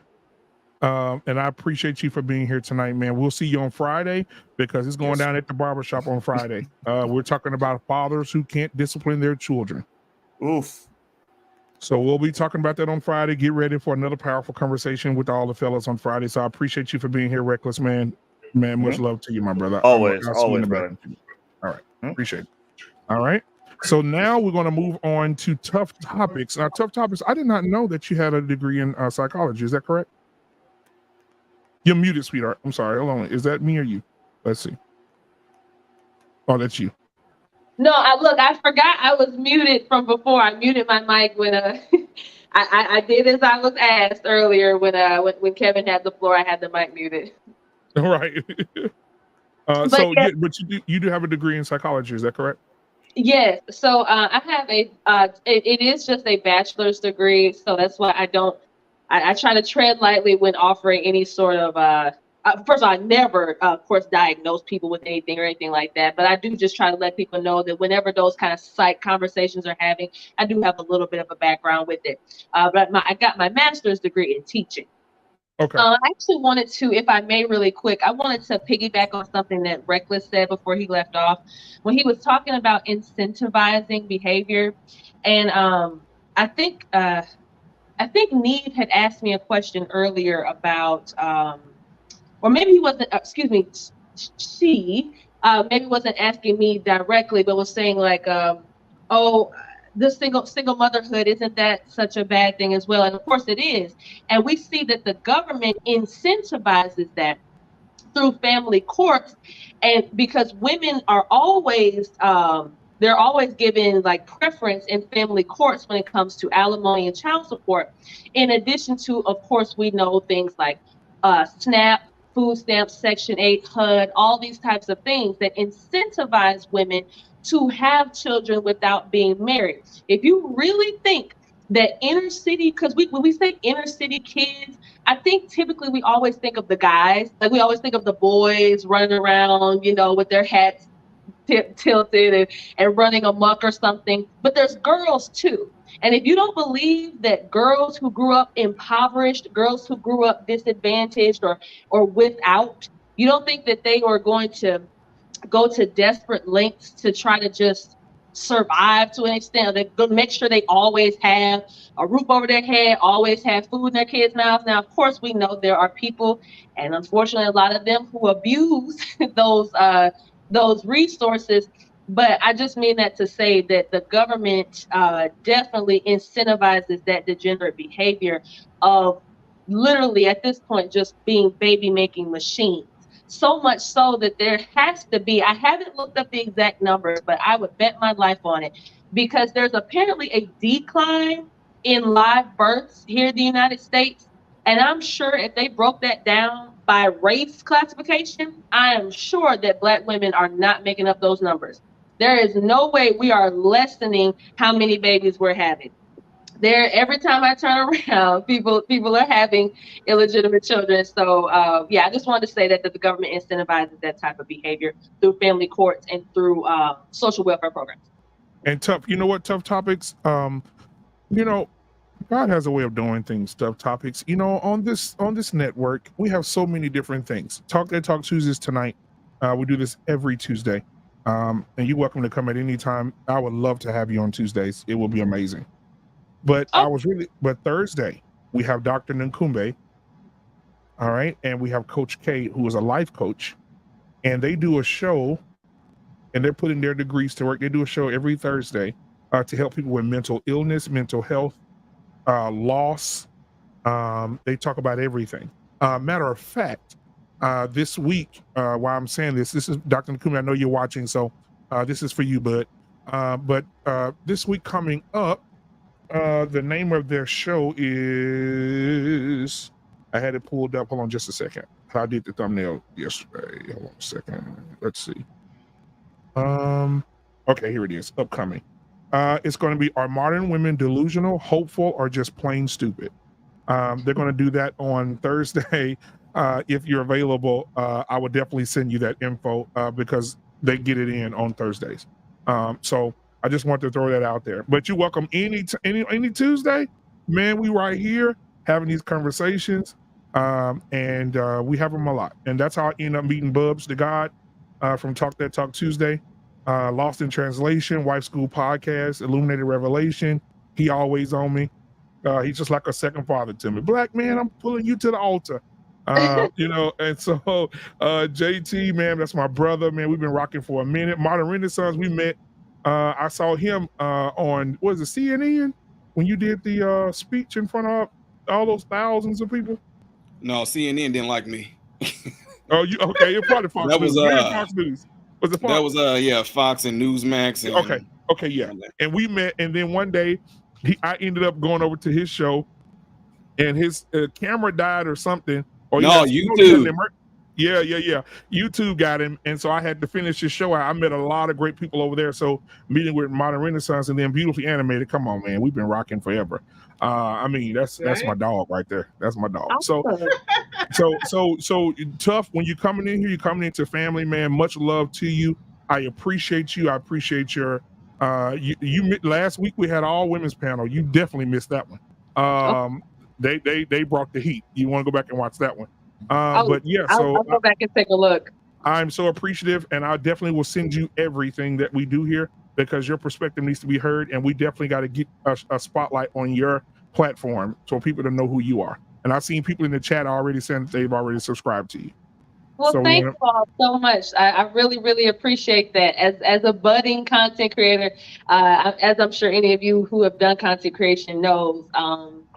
And I appreciate you for being here tonight, man. We'll see you on Friday because it's going down at the barbershop on Friday. We're talking about fathers who can't discipline their children. Oof. So we'll be talking about that on Friday. Get ready for another powerful conversation with all the fellas on Friday. So I appreciate you for being here, Reckless, man. Man, much love to you, my brother. Always, I'll see you in a brother. bit. All right. Appreciate it. All right. So now we're going to move on to tough topics. Now, tough topics. I did not know that you had a degree in psychology. Is that correct? You're muted, sweetheart. I'm sorry. Hold on. Is that me or you? Let's see. Oh, that's you. No, I forgot I was muted from before. I muted my mic when I did as I was asked earlier when Kevin had the floor. I had the mic muted. All right. But you do have a degree in psychology. Is that correct? Yes. So I have it is just a bachelor's degree. So that's why I try to tread lightly when offering any sort of, first of all, I never, of course, diagnose people with anything or anything like that. But I do just try to let people know that whenever those kind of psych conversations are having, I do have a little bit of a background with it. But I got my master's degree in teaching. Okay. I actually wanted to, if I may really quick, I wanted to piggyback on something that Reckless said before he left off. When he was talking about incentivizing behavior. And I think Neve had asked me a question earlier about, or maybe he wasn't, she maybe wasn't asking me directly, but was saying like, the single motherhood, isn't that such a bad thing as well? And of course it is. And we see that the government incentivizes that through family courts. And because women are always, they're always given like preference in family courts when it comes to alimony and child support. In addition to, of course, we know things like SNAP, food stamps, Section 8, HUD, all these types of things that incentivize women to have children without being married. If you really think that inner city, because when we say inner city kids, I think typically we always think of the guys, like we always think of the boys running around, with their hats tilted and running amok or something, but there's girls too. And if you don't believe that girls who grew up impoverished, girls who grew up disadvantaged or without, you don't think that they are going to go to desperate lengths to try to just survive to an extent. They're going to make sure they always have a roof over their head, always have food in their kids' mouths. Now, of course, we know there are people, and unfortunately, a lot of them who abuse those resources. But I just mean that to say that the government definitely incentivizes that degenerate behavior of literally at this point just being baby making machines. So much so that there has to be, I haven't looked up the exact numbers, but I would bet my life on it, because there's apparently a decline in live births here in the United States. And I'm sure if they broke that down by race classification, I am sure that Black women are not making up those numbers. There is no way we are lessening how many babies we're having. there, every time I turn around, people are having illegitimate children. So yeah, I just wanted to say that the government incentivizes that type of behavior through family courts and through social welfare programs. And tough, you know what, Tough Topics, you know, God has a way of doing things. Tough Topics, you know, on this network, we have so many different things. Talk Tuesdays tonight. We do this every Tuesday, and you're welcome to come at any time. I would love to have you on Tuesdays. It will be amazing. But but Thursday we have Dr. Nkumbe, all right, and we have Coach K, who is a life coach, and they do a show, and they're putting their degrees to work. They do a show every Thursday to help people with mental illness, mental health, loss. They talk about everything. Matter of fact, this week, while I'm saying this is Dr. Nkumbe. I know you're watching, so this is for you, bud. But this week coming up, the name of their show is, I had it pulled up. Hold on just a second. I did the thumbnail yesterday. Hold on a second. Let's see. Okay, here it is. Upcoming. It's going to be, are modern women delusional, hopeful, or just plain stupid? They're going to do that on Thursday. If you're available, I would definitely send you that info because they get it in on Thursdays. So I just want to throw that out there. But you're welcome any Tuesday, man. We right here having these conversations, and we have them a lot. And that's how I end up meeting Bubs, the God, from Talk That Talk Tuesday, Lost in Translation, Wife School Podcast, Illuminated Revelation. He always on me. He's just like a second father to me. Black man, I'm pulling you to the altar. You know, and so JT, man, that's my brother, man. We've been rocking for a minute. Modern Renaissance, we met. I saw him on, what is it, CNN, when you did the speech in front of all those thousands of people. No, CNN didn't like me. Oh, you okay? You're probably Fox That News. was Fox News. Was it Fox? That was yeah, Fox and Newsmax. And, okay, yeah. And we met, and then one day, I ended up going over to his show, and his camera died or something. Or no, YouTube. Yeah. YouTube got him, and so I had to finish his show. I met a lot of great people over there. So meeting with Modern Renaissance and then Beautifully Animated. Come on, man, we've been rocking forever. I mean, that's my dog right there. That's my dog. So Tough. When you're coming in here, you're coming into family, man. Much love to you. I appreciate you. I appreciate your. You last week we had all women's panel. You definitely missed that one. They brought the heat. You want to go back and watch that one. But yeah, so I'll go back and take a look. I'm so appreciative, and I definitely will send you everything that we do here because your perspective needs to be heard, and we definitely got to get a spotlight on your platform so people to know who you are. And I've seen people in the chat already saying that they've already subscribed to you. Well, So thank you all so much. I really, really appreciate that. As a budding content creator, as I'm sure any of you who have done content creation knows,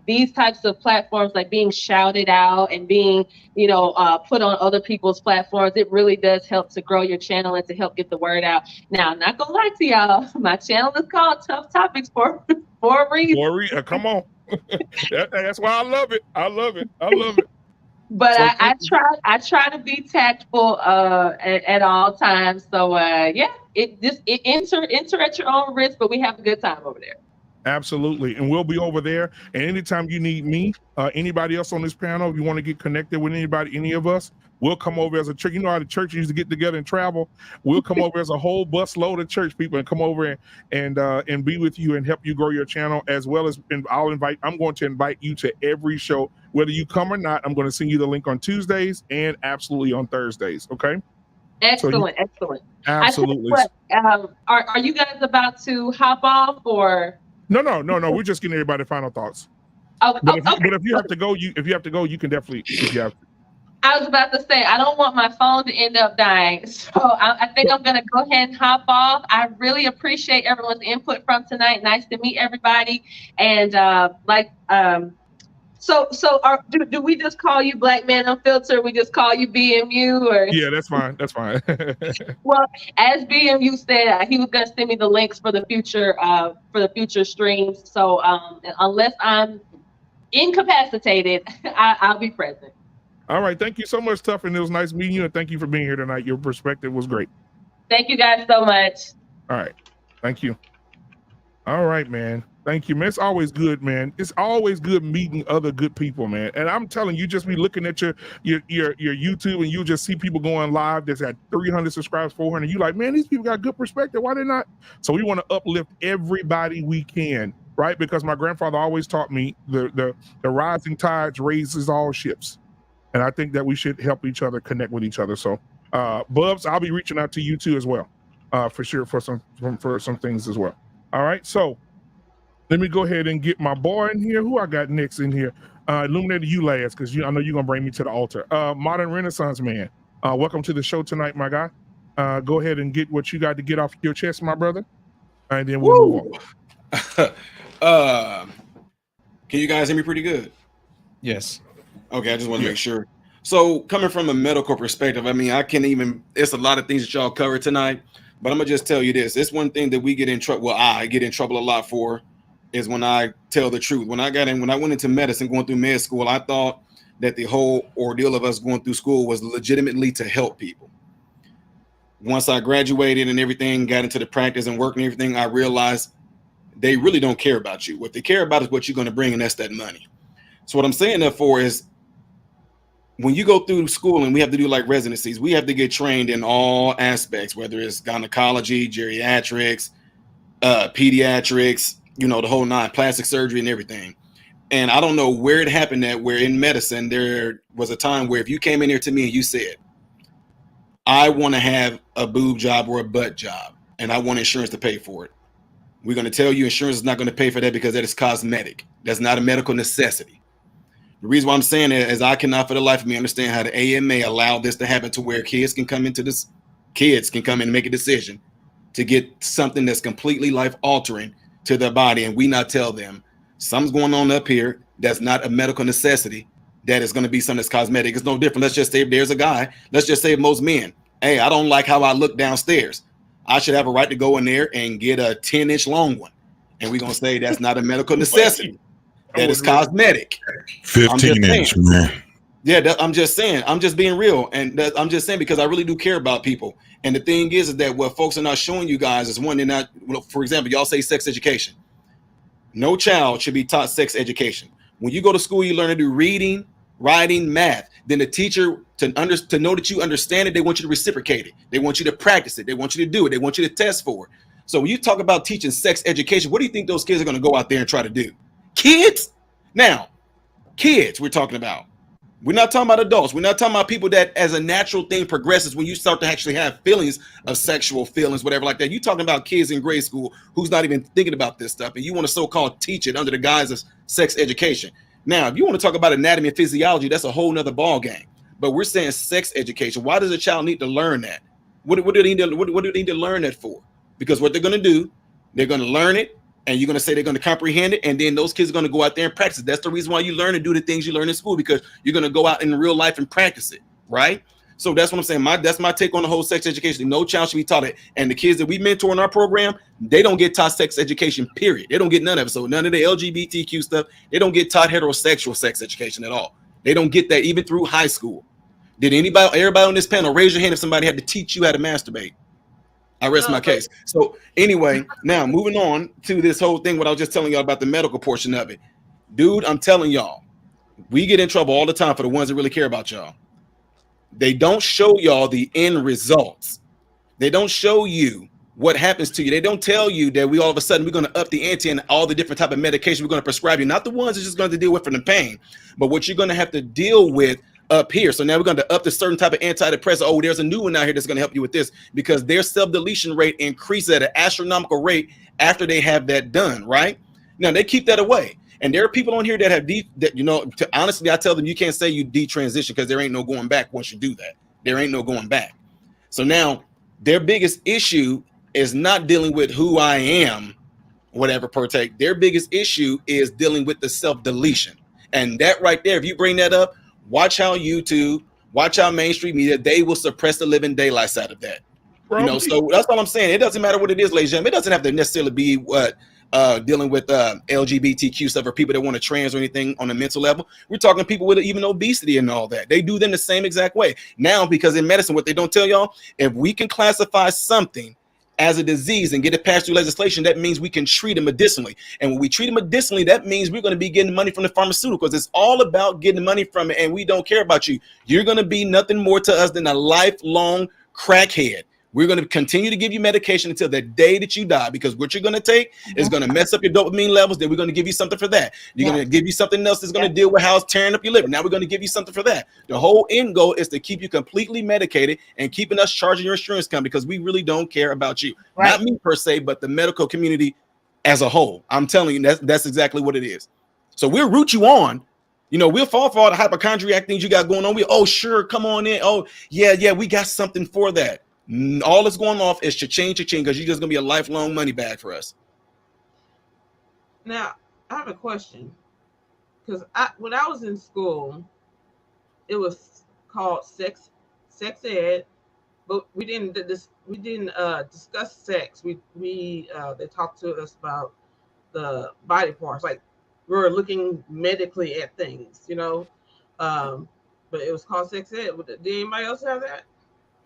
these types of platforms, like being shouted out and being, put on other people's platforms, it really does help to grow your channel and to help get the word out. Now, I'm not gonna lie to y'all, my channel is called Tough Topics for a reason. Come on. That's why I love it. I love it. But So I try to be tactful at all times. So yeah, enter at your own risk, but we have a good time over there. Absolutely. And we'll be over there. And anytime you need me, anybody else on this panel, if you want to get connected with anybody, any of us, we'll come over as a church. You know how the church used to get together and travel? We'll come over as a whole bus load of church people and come over and be with you and help you grow your channel, as well as I'm going to invite you to every show. Whether you come or not, I'm going to send you the link on Tuesdays and absolutely on Thursdays. Okay? Excellent. Absolutely. Are you guys about to hop off or? No. We're just getting everybody final thoughts. But if you have to go, you can definitely. If you have to. I was about to say, I don't want my phone to end up dying. So I think I'm going to go ahead and hop off. I really appreciate everyone's input from tonight. Nice to meet everybody. And do we just call you Black Man Unfiltered? We just call you BMU? Or? Yeah, that's fine. Well, as BMU said, he was going to send me the links for the future streams. So unless I'm incapacitated, I'll be present. All right. Thank you so much, Tough. And it was nice meeting you. And thank you for being here tonight. Your perspective was great. Thank you guys so much. All right. Thank you. All right, man. Thank you, man. It's always good, man. It's always good meeting other good people, man. And I'm telling you, just be looking at your YouTube, and you just see people going live that's at 300 subscribers, 400. You like, man, these people got good perspective. Why they not? So we want to uplift everybody we can, right? Because my grandfather always taught me the rising tides raises all ships, and I think that we should help each other connect with each other. So, Bubs, I'll be reaching out to you too as well, for sure, for some things as well. All right, so. Let me go ahead and get my boy in here. Who I got next in here? Illuminator, you last, because I know you're going to bring me to the altar. Modern Renaissance Man, welcome to the show tonight, my guy. Go ahead and get what you got to get off your chest, my brother, and then we'll move on. Can you guys hear me pretty good? Yes. Okay, I just want to make sure. So coming from a medical perspective, I mean, it's a lot of things that y'all covered tonight, but I'm going to just tell you this. It's one thing that we get in trouble, I get in trouble a lot for, is when I tell the truth. When I went into medicine, going through med school, I thought that the whole ordeal of us going through school was legitimately to help people. Once I graduated and everything, got into the practice and work and everything, I realized they really don't care about you. What they care about is what you're going to bring, and that's that money. So what I'm saying that for is, when you go through school and we have to do like residencies, we have to get trained in all aspects, whether it's gynecology, geriatrics, pediatrics, the whole nine, plastic surgery and everything. And I don't know where it happened that where in medicine, there was a time where if you came in here to me and you said, I want to have a boob job or a butt job, and I want insurance to pay for it, we're going to tell you insurance is not going to pay for that because that is cosmetic. That's not a medical necessity. The reason why I'm saying it is I cannot for the life of me understand how the AMA allowed this to happen to where kids can come in and make a decision to get something that's completely life altering to their body, and we not tell them something's going on up here that's not a medical necessity, that is going to be something that's cosmetic. It's no different. Let's just say if there's a guy, let's just say most men, hey, I don't like how I look downstairs, I should have a right to go in there and get a 10-inch long one, and we're going to say that's not a medical necessity, that is cosmetic. 15-inch, man. Yeah, I'm just saying. I'm just being real, and I'm just saying because I really do care about people. And the thing is that what folks are not showing you guys is one, they're not. For example, y'all say sex education. No child should be taught sex education. When you go to school, you learn to do reading, writing, math. Then the teacher to know that you understand it, they want you to reciprocate it. They want you to practice it. They want you to do it. They want you to test for it. So when you talk about teaching sex education, what do you think those kids are going to go out there and try to do? Kids? Now, kids we're talking about. We're not talking about adults. We're not talking about people that as a natural thing progresses when you start to actually have feelings of sexual feelings, whatever like that. You're talking about kids in grade school who's not even thinking about this stuff, and you want to so-called teach it under the guise of sex education. Now, if you want to talk about anatomy and physiology, that's a whole nother ball game. But we're saying sex education. Why does a child need to learn that? What do they need to learn that for? Because what they're going to do, they're going to learn it, and you're going to say they're going to comprehend it, and then those kids are going to go out there and practice it. That's the reason why you learn to do the things you learn in school, because you're going to go out in real life and practice it, right? So that's what I'm saying. That's my take on the whole sex education. No child should be taught it. And the kids that we mentor in our program, they don't get taught sex education, period. They don't get none of it. So none of the LGBTQ stuff, they don't get taught heterosexual sex education at all. They don't get that even through high school. Did everybody on this panel raise your hand if somebody had to teach you how to masturbate? I rest my case. So anyway, now moving on to this whole thing, what I was just telling y'all about the medical portion of it. Dude, I'm telling y'all, we get in trouble all the time for the ones that really care about y'all. They don't show y'all the end results. They don't show you what happens to you. They don't tell you that we all of a sudden we're going to up the ante and all the different type of medication we're going to prescribe you. Not the ones that's just going to deal with for the pain, but what you're going to have to deal with up here. So now we're going to up the certain type of antidepressant. Oh, there's a new one out here that's going to help you with this, because their self-deletion rate increases at an astronomical rate after they have that done, right? Now they keep that away. And there are people on here that have honestly, I tell them you can't say you detransition because there ain't no going back once you do that. There ain't no going back. So now their biggest issue is not dealing with who I am, whatever partake. Their biggest issue is dealing with the self-deletion. And that right there, if you bring that up, watch how YouTube, watch how mainstream media, they will suppress the living daylights out of that. So that's all I'm saying. It doesn't matter what it is, ladies and gentlemen. It doesn't have to necessarily be what dealing with LGBTQ stuff or people that want to trans or anything on a mental level. We're talking people with even obesity and all that. They do them the same exact way. Now, because in medicine, what they don't tell y'all, if we can classify something as a disease and get it passed through legislation, that means we can treat it medicinally. And when we treat it medicinally, that means we're going to be getting money from the pharmaceuticals. It's all about getting money from it, and we don't care about you. You're going to be nothing more to us than a lifelong crackhead. We're going to continue to give you medication until the day that you die, because what you're going to take is going to mess up your dopamine levels. Then we're going to give you something for that. You're going to give you something else that's going to deal with how it's tearing up your liver. Now we're going to give you something for that. The whole end goal is to keep you completely medicated and keeping us charging your insurance company, because we really don't care about you. Right. Not me per se, but the medical community as a whole. I'm telling you, that's exactly what it is. So we'll root you on. You know, we'll fall for all the hypochondriac things you got going on. Oh, sure, come on in. Oh, yeah, we got something for that. All that's going off is cha-ching, because you're just gonna be a lifelong money bag for us. Now, I have a question, because when I was in school, it was called sex ed, but we didn't discuss sex. They talked to us about the body parts, like we were looking medically at things, you know. But it was called sex ed. Did anybody else have that?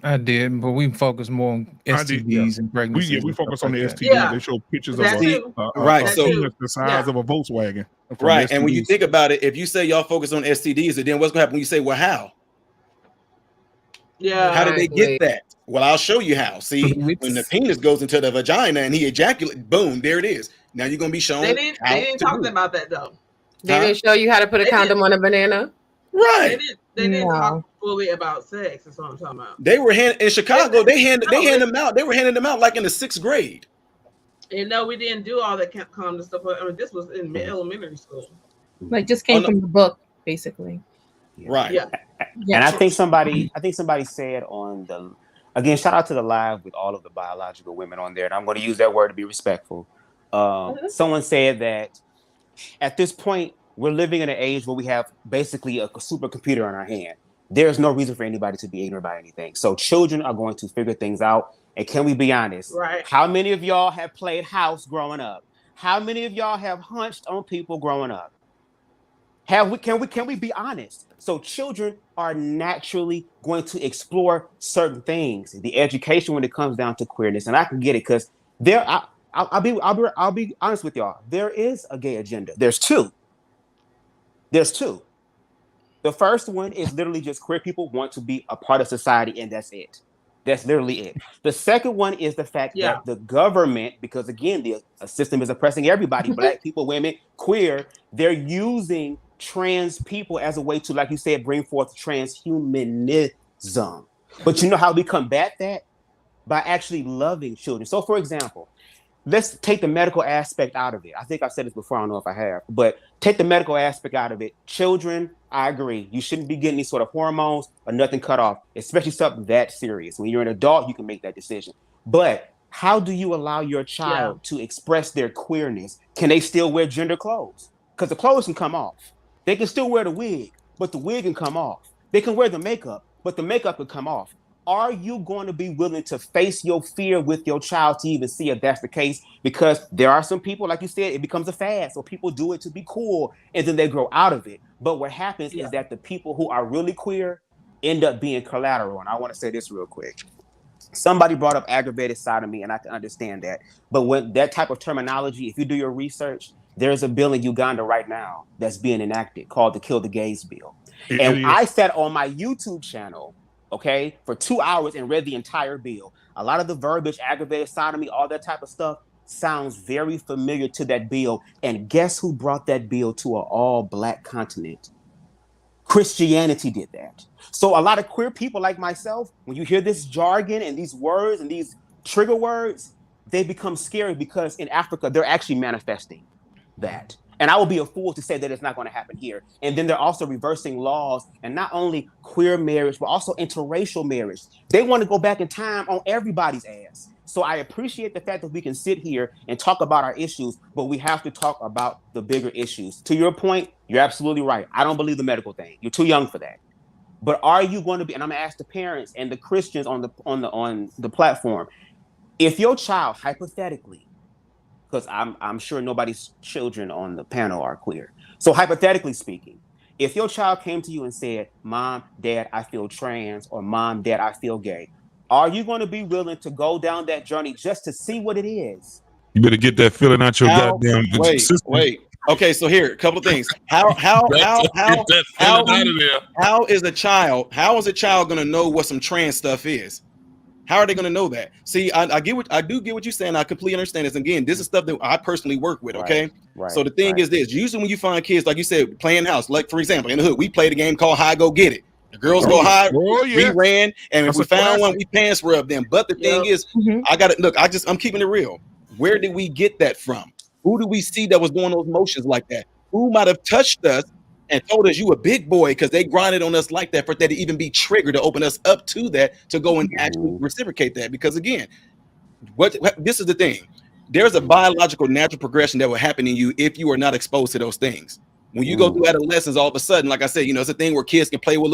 I did, but we focus more on STDs and pregnancies. We focus on the STDs. Yeah. They show pictures That of too. Right. So the size of a Volkswagen. Right. STDs. And when you think about it, if you say y'all focus on STDs, then what's gonna happen when you say, well, how? Yeah. How did they get that? Well, I'll show you how. See, when the penis goes into the vagina and he ejaculates, boom, there it is. Now you're gonna be shown. They didn't talk about that though. They didn't show you how to put a condom on a banana. Right. They didn't talk fully about sex. That's what I'm talking about. They were in Chicago. They handed them out. They were handing them out like in the 6th grade. And no, we didn't do all that condom stuff. I mean, this was in elementary school. Like just came from the book, basically. Right. Yeah. And I think somebody said on the, again, shout out to the live with all of the biological women on there, and I'm going to use that word to be respectful. Someone said that at this point, we're living in an age where we have basically a supercomputer in our hand. There's no reason for anybody to be ignorant about anything. So children are going to figure things out. And can we be honest? Right. How many of y'all have played house growing up? How many of y'all have hunched on people growing up? Can we be honest? So children are naturally going to explore certain things. The education when it comes down to queerness, and I can get it because I'll be honest with y'all. There is a gay agenda. There's two. The first one is literally just queer people want to be a part of society, and that's it. That's literally it. The second one is the fact that the government, because again, the system is oppressing everybody, Black people, women, queer, they're using trans people as a way to, like you said, bring forth transhumanism. But you know how we combat that? By actually loving children. So for example, let's take the medical aspect out of it. I think I've said this before. I don't know if I have, but take the medical aspect out of it. Children, I agree. You shouldn't be getting any sort of hormones or nothing cut off, especially something that serious. When you're an adult, you can make that decision. But how do you allow your child to express their queerness? Can they still wear gender clothes? Because the clothes can come off. They can still wear the wig, but the wig can come off. They can wear the makeup, but the makeup can come off. Are you going to be willing to face your fear with your child to even see if that's the case? Because there are some people, like you said, it becomes a fad. So people do it to be cool and then they grow out of it. But what happens is that the people who are really queer end up being collateral. And I want to say this real quick. Somebody brought up aggravated sodomy, and I can understand that. But when that type of terminology, if you do your research, there's a bill in Uganda right now that's being enacted called the Kill the Gays bill. And I sat on my YouTube channel, okay, for 2 hours and read the entire bill. A lot of the verbiage, aggravated sodomy, all that type of stuff sounds very familiar to that bill. And guess who brought that bill to an all-Black continent? Christianity did that. So a lot of queer people like myself, when you hear this jargon and these words and these trigger words, they become scary because in Africa, they're actually manifesting that. And I will be a fool to say that it's not going to happen here. And then they're also reversing laws, and not only queer marriage, but also interracial marriage. They want to go back in time on everybody's ass. So I appreciate the fact that we can sit here and talk about our issues, but we have to talk about the bigger issues. To your point, you're absolutely right. I don't believe the medical thing. You're too young for that. But are you going to be, and I'm going to ask the parents and the Christians on the platform, if your child, hypothetically, because I'm sure nobody's children on the panel are queer. So hypothetically speaking, if your child came to you and said, Mom, Dad, I feel trans, or Mom, Dad, I feel gay, Are you going to be willing to go down that journey just to see what it is? You better get that feeling out your goddamn system. Wait. Okay, so here, a couple of things. How Get that feeling out of there. how is a child gonna know what some trans stuff is? How are they gonna know that? See, I do get what you're saying. I completely understand this. Again, this is stuff that I personally work with. Okay. Right. So the thing is this: usually when you find kids, like you said, playing house, like for example, in the hood, we played a game called High Go Get It. The girls go high, we ran, and if we found one, we pants rubbed them. But the thing is, I gotta look, I'm keeping it real. Where did we get that from? Who do we see that was doing those motions like that? Who might have touched us and told us you a big boy because they grinded on us like that for that to even be triggered to open us up to that, to go and actually reciprocate that? Because again, what this is the thing. There's a biological natural progression that will happen in you if you are not exposed to those things. When you go through adolescence, all of a sudden, like I said, it's a thing where kids can play with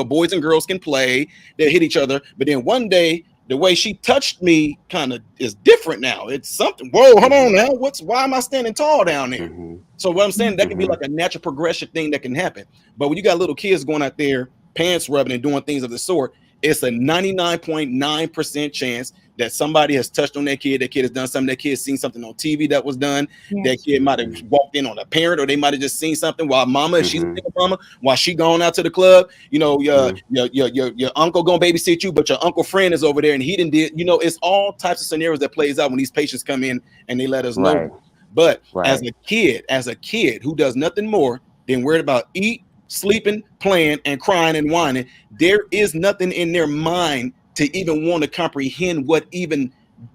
boys and girls can play, they hit each other, but then one day the way she touched me kind of is different now. It's something. Whoa, hold on now. Why am I standing tall down there? So what I'm saying, that can be like a natural progression thing that can happen. But when you got little kids going out there, pants rubbing and doing things of the sort, it's a 99.9% chance that somebody has touched on that kid has done something, that kid seen something on TV that was done, that kid might have walked in on a parent, or they might have just seen something while mama, if she's a single mama, while she gone out to the club, your uncle gonna babysit you, but your uncle friend is over there and he didn't did, it's all types of scenarios that plays out when these patients come in and they let us know. But as a kid who does nothing more than worried about eat, sleeping, playing, and crying and whining, there is nothing in their mind to even want to comprehend what even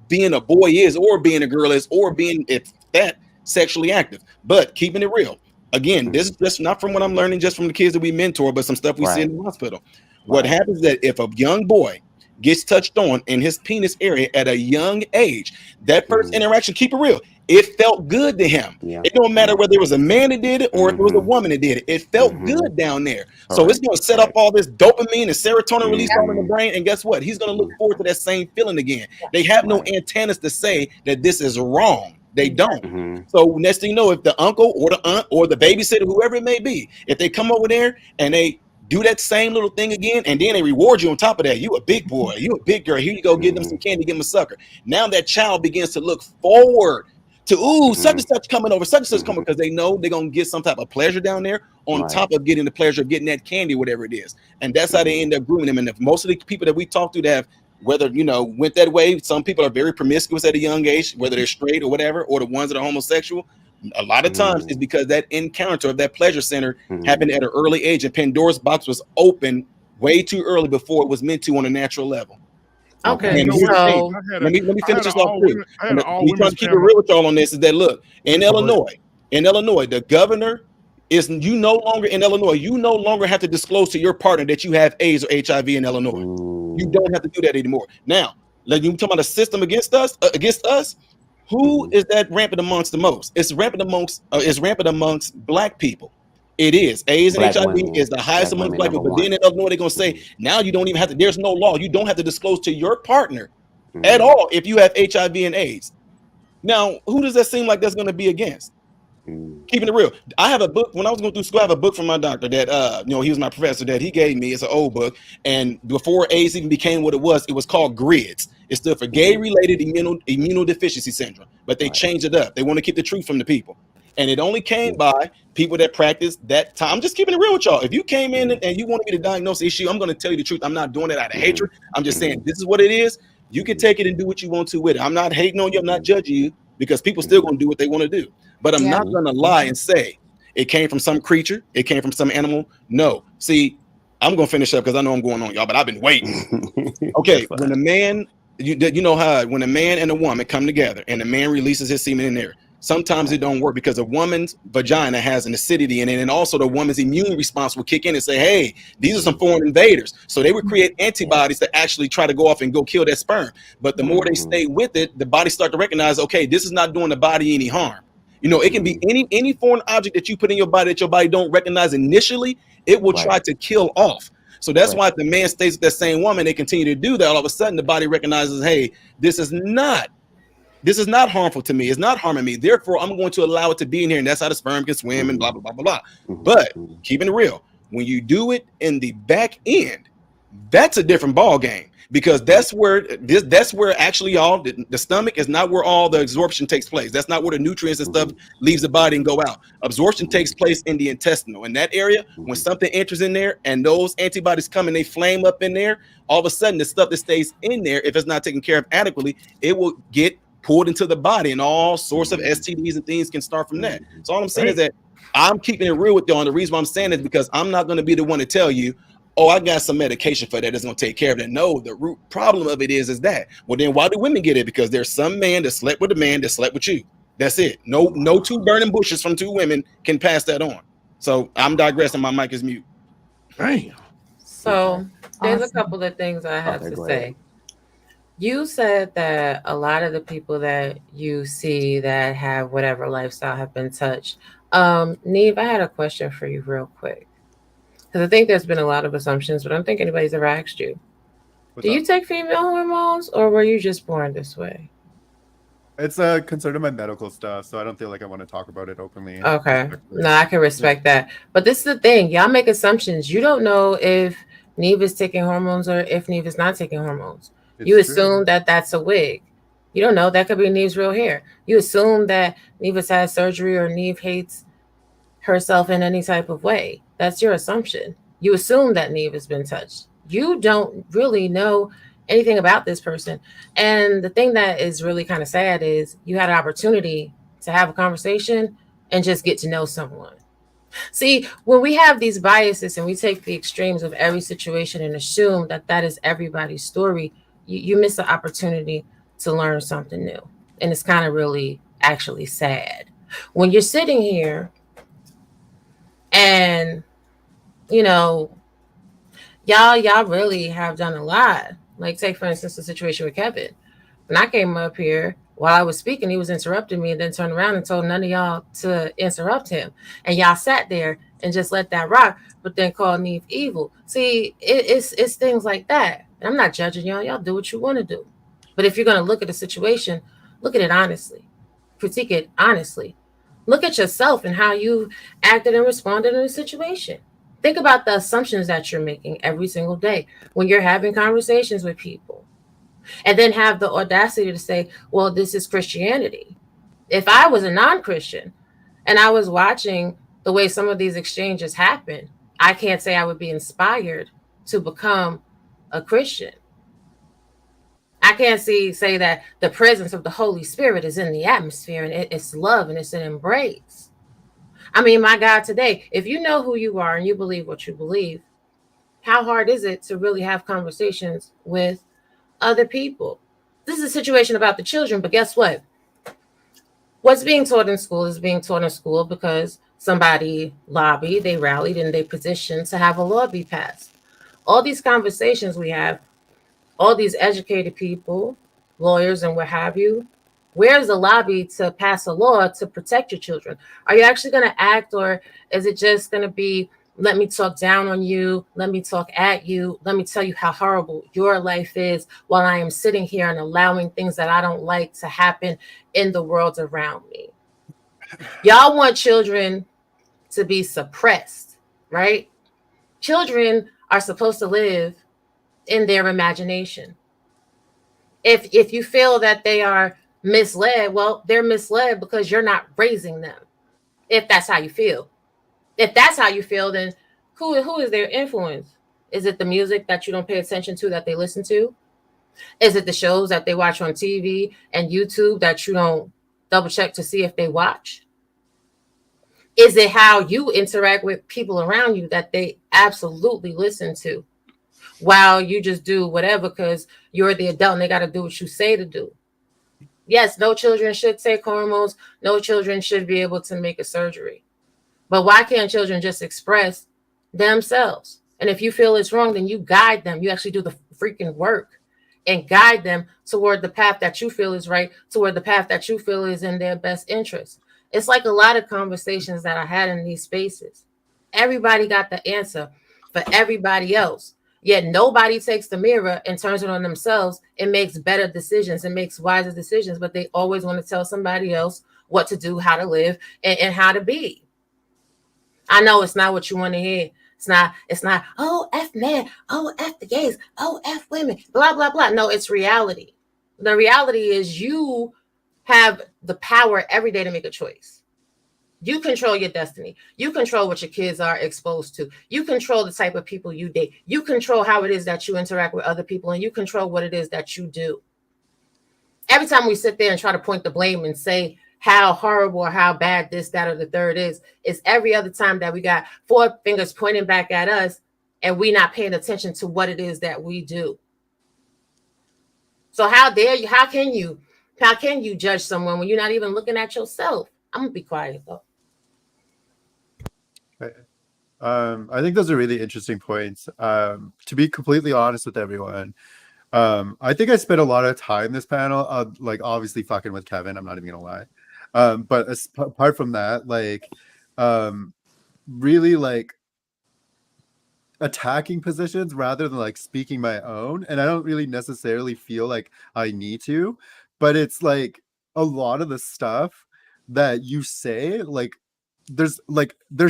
being a boy is, or being a girl is, or being that sexually active. But keeping it real, again, this is just not from what I'm learning just from the kids that we mentor, but some stuff we see in the hospital. What happens is that if a young boy gets touched on in his penis area at a young age, that first interaction, keep it real, it felt good to him. It don't matter whether it was a man that did it or if it was a woman that did it. It felt good down there. So it's going to set up all this dopamine and serotonin release all in the brain. And guess what? He's going to look forward to that same feeling again. They have no antennas to say that this is wrong. They don't. So next thing you know, if the uncle or the aunt or the babysitter, whoever it may be, if they come over there and they do that same little thing again, and then they reward you on top of that. You a big boy, you a big girl. Here you go, give them some candy, give them a sucker. Now that child begins to look forward to, such and such coming over, such and such coming, because they know they're gonna get some type of pleasure down there on top of getting the pleasure of getting that candy, whatever it is. And that's how they end up grooming them. And if most of the people that we talk to that have, whether went that way, some people are very promiscuous at a young age, whether they're straight or whatever, or the ones that are homosexual. A lot of times it's because that encounter of that pleasure center happened at an early age, and Pandora's box was open way too early before it was meant to on a natural level. Okay, and so let me finish this off too. We trying to keep it real with y'all on this. Is that look in Illinois, the governor is you no longer have to disclose to your partner that you have AIDS or HIV in Illinois. You don't have to do that anymore. Now, like you talking about a system against us. Who is that rampant amongst the most? It's rampant amongst Black people. It is. AIDS and HIV is the highest among Black people. But then in Illinois, they're gonna say now you don't even have to. There's no law. You don't have to disclose to your partner at all if you have HIV and AIDS. Now, who does that seem like that's going to be against? Keeping it real. I have a book. When I was going through school, I have a book from my doctor that he was my professor that he gave me. It's an old book, and before AIDS even became what it was called GRIDS. It stood for Gay-Related Immunodeficiency Syndrome, but they changed it up. They want to keep the truth from the people. And it only came by people that practiced that time. I'm just keeping it real with y'all. If you came in and you wanted me to diagnose the issue, I'm going to tell you the truth. I'm not doing it out of hatred. I'm just saying this is what it is. You can take it and do what you want to with it. I'm not hating on you. I'm not judging you, because people still going to do what they want to do. But I'm not going to lie and say it came from some creature. It came from some animal. No. See, I'm going to finish up because I know I'm going on, y'all, but I've been waiting. Okay. When a man, when a man and a woman come together and the man releases his semen in there, sometimes it don't work because a woman's vagina has an acidity in it, and also the woman's immune response will kick in and say, hey, these are some foreign invaders. So they would create antibodies to actually try to go off and go kill that sperm. But the more they stay with it, the body start to recognize, okay, this is not doing the body any harm. It can be any foreign object that you put in your body that your body don't recognize initially, it will try to kill off. So that's why if the man stays with that same woman, they continue to do that. All of a sudden, the body recognizes, hey, this is not harmful to me. It's not harming me. Therefore, I'm going to allow it to be in here. And that's how the sperm can swim and blah, blah, blah, blah, blah. But keeping it real, when you do it in the back end, that's a different ball game. because that's where actually all the stomach is not where all the absorption takes place. That's not where the nutrients and stuff leaves the body and go out. Absorption takes place in the intestinal. In that area, when something enters in there and those antibodies come and they flame up in there, all of a sudden the stuff that stays in there, if it's not taken care of adequately, it will get pulled into the body, and all sorts of STDs and things can start from that. So all I'm saying is that I'm keeping it real with y'all. And the reason why I'm saying is because I'm not going to be the one to tell you, oh, I got some medication for that that's going to take care of that. No, the root problem of it is that. Well, then why do women get it? Because there's some man that slept with a man that slept with you. That's it. No two burning bushes from two women can pass that on. So I'm digressing. My mic is mute. Damn. So there's a couple of things I have to say. You said that a lot of the people that you see that have whatever lifestyle have been touched. Neve, I had a question for you real quick. Because I think there's been a lot of assumptions, but I don't think anybody's ever asked you. Do you take female hormones, or were you just born this way? It's a concern of my medical stuff, so I don't feel like I want to talk about it openly. Okay. No, I can respect that. But this is the thing. Y'all make assumptions. You don't know if Neve is taking hormones or if Neve is not taking hormones. You assume that that's a wig. You don't know. That could be Neve's real hair. You assume that Neve has had surgery or Neve hates herself in any type of way. That's your assumption. You assume that Neve has been touched. You don't really know anything about this person. And the thing that is really kind of sad is you had an opportunity to have a conversation and just get to know someone. See, when we have these biases and we take the extremes of every situation and assume that that is everybody's story, you miss the opportunity to learn something new. And it's kind of really actually sad. When you're sitting here and, you know, y'all really have done a lot. Like, take, for instance, the situation with Kevin. When I came up here, while I was speaking, he was interrupting me and then turned around and told none of y'all to interrupt him. And y'all sat there and just let that rock, but then called Neve evil. See, it's things like that. And I'm not judging y'all. Y'all do what you want to do. But if you're going to look at a situation, look at it honestly. Critique it honestly. Look at yourself and how you acted and responded in a situation. Think about the assumptions that you're making every single day when you're having conversations with people. And then have the audacity to say, well, this is Christianity. If I was a non-Christian and I was watching the way some of these exchanges happen, I can't say I would be inspired to become a Christian. I can't say that the presence of the Holy Spirit is in the atmosphere and it's love and it's an embrace. I mean, my God, today, if you know who you are and you believe what you believe, how hard is it to really have conversations with other people? This is a situation about the children, but guess what? What's being taught in school is being taught in school because somebody lobbied, they rallied, and they petitioned to have a law be passed. All these conversations we have, all these educated people, lawyers and what have you, where's the lobby to pass a law to protect your children? Are you actually going to act, or is it just going to be, let me talk down on you, let me talk at you, let me tell you how horrible your life is while I am sitting here and allowing things that I don't like to happen in the world around me? Y'all want children to be suppressed, right? Children are supposed to live in their imagination. If you feel that they are misled, well, they're misled because you're not raising them. If that's how you feel. If that's how you feel, then who is their influence? Is it the music that you don't pay attention to that they listen to? Is it the shows that they watch on TV and YouTube that you don't double check to see if they watch? Is it how you interact with people around you that they absolutely listen to? While you just do whatever because you're the adult and they got to do what you say to do. Yes, no children should take hormones. No children should be able to make a surgery. But why can't children just express themselves? And if you feel it's wrong, then you guide them. You actually do the freaking work and guide them toward the path that you feel is right, toward the path that you feel is in their best interest. It's like a lot of conversations that I had in these spaces. Everybody got the answer for everybody else. Yet nobody takes the mirror and turns it on themselves and makes better decisions and makes wiser decisions, but they always want to tell somebody else what to do, how to live, and how to be. I know it's not what you want to hear. It's not, oh, F men, oh, F the gays, oh, F women, blah, blah, blah. No, it's reality. The reality is you have the power every day to make a choice. You control your destiny. You control what your kids are exposed to. You control the type of people you date. You control how it is that you interact with other people, and you control what it is that you do. Every time we sit there and try to point the blame and say how horrible or how bad this, that, or the third is every other time that we got 4 fingers pointing back at us and we not paying attention to what it is that we do. So how can you judge someone when you're not even looking at yourself? I'm gonna be quiet though. I think those are really interesting points. To be completely honest with everyone, I think I spent a lot of time this panel, like obviously fucking with Kevin. I'm not even gonna lie. But apart from that, like, really like attacking positions rather than like speaking my own. And I don't really necessarily feel like I need to, but it's like a lot of the stuff that you say, like, there's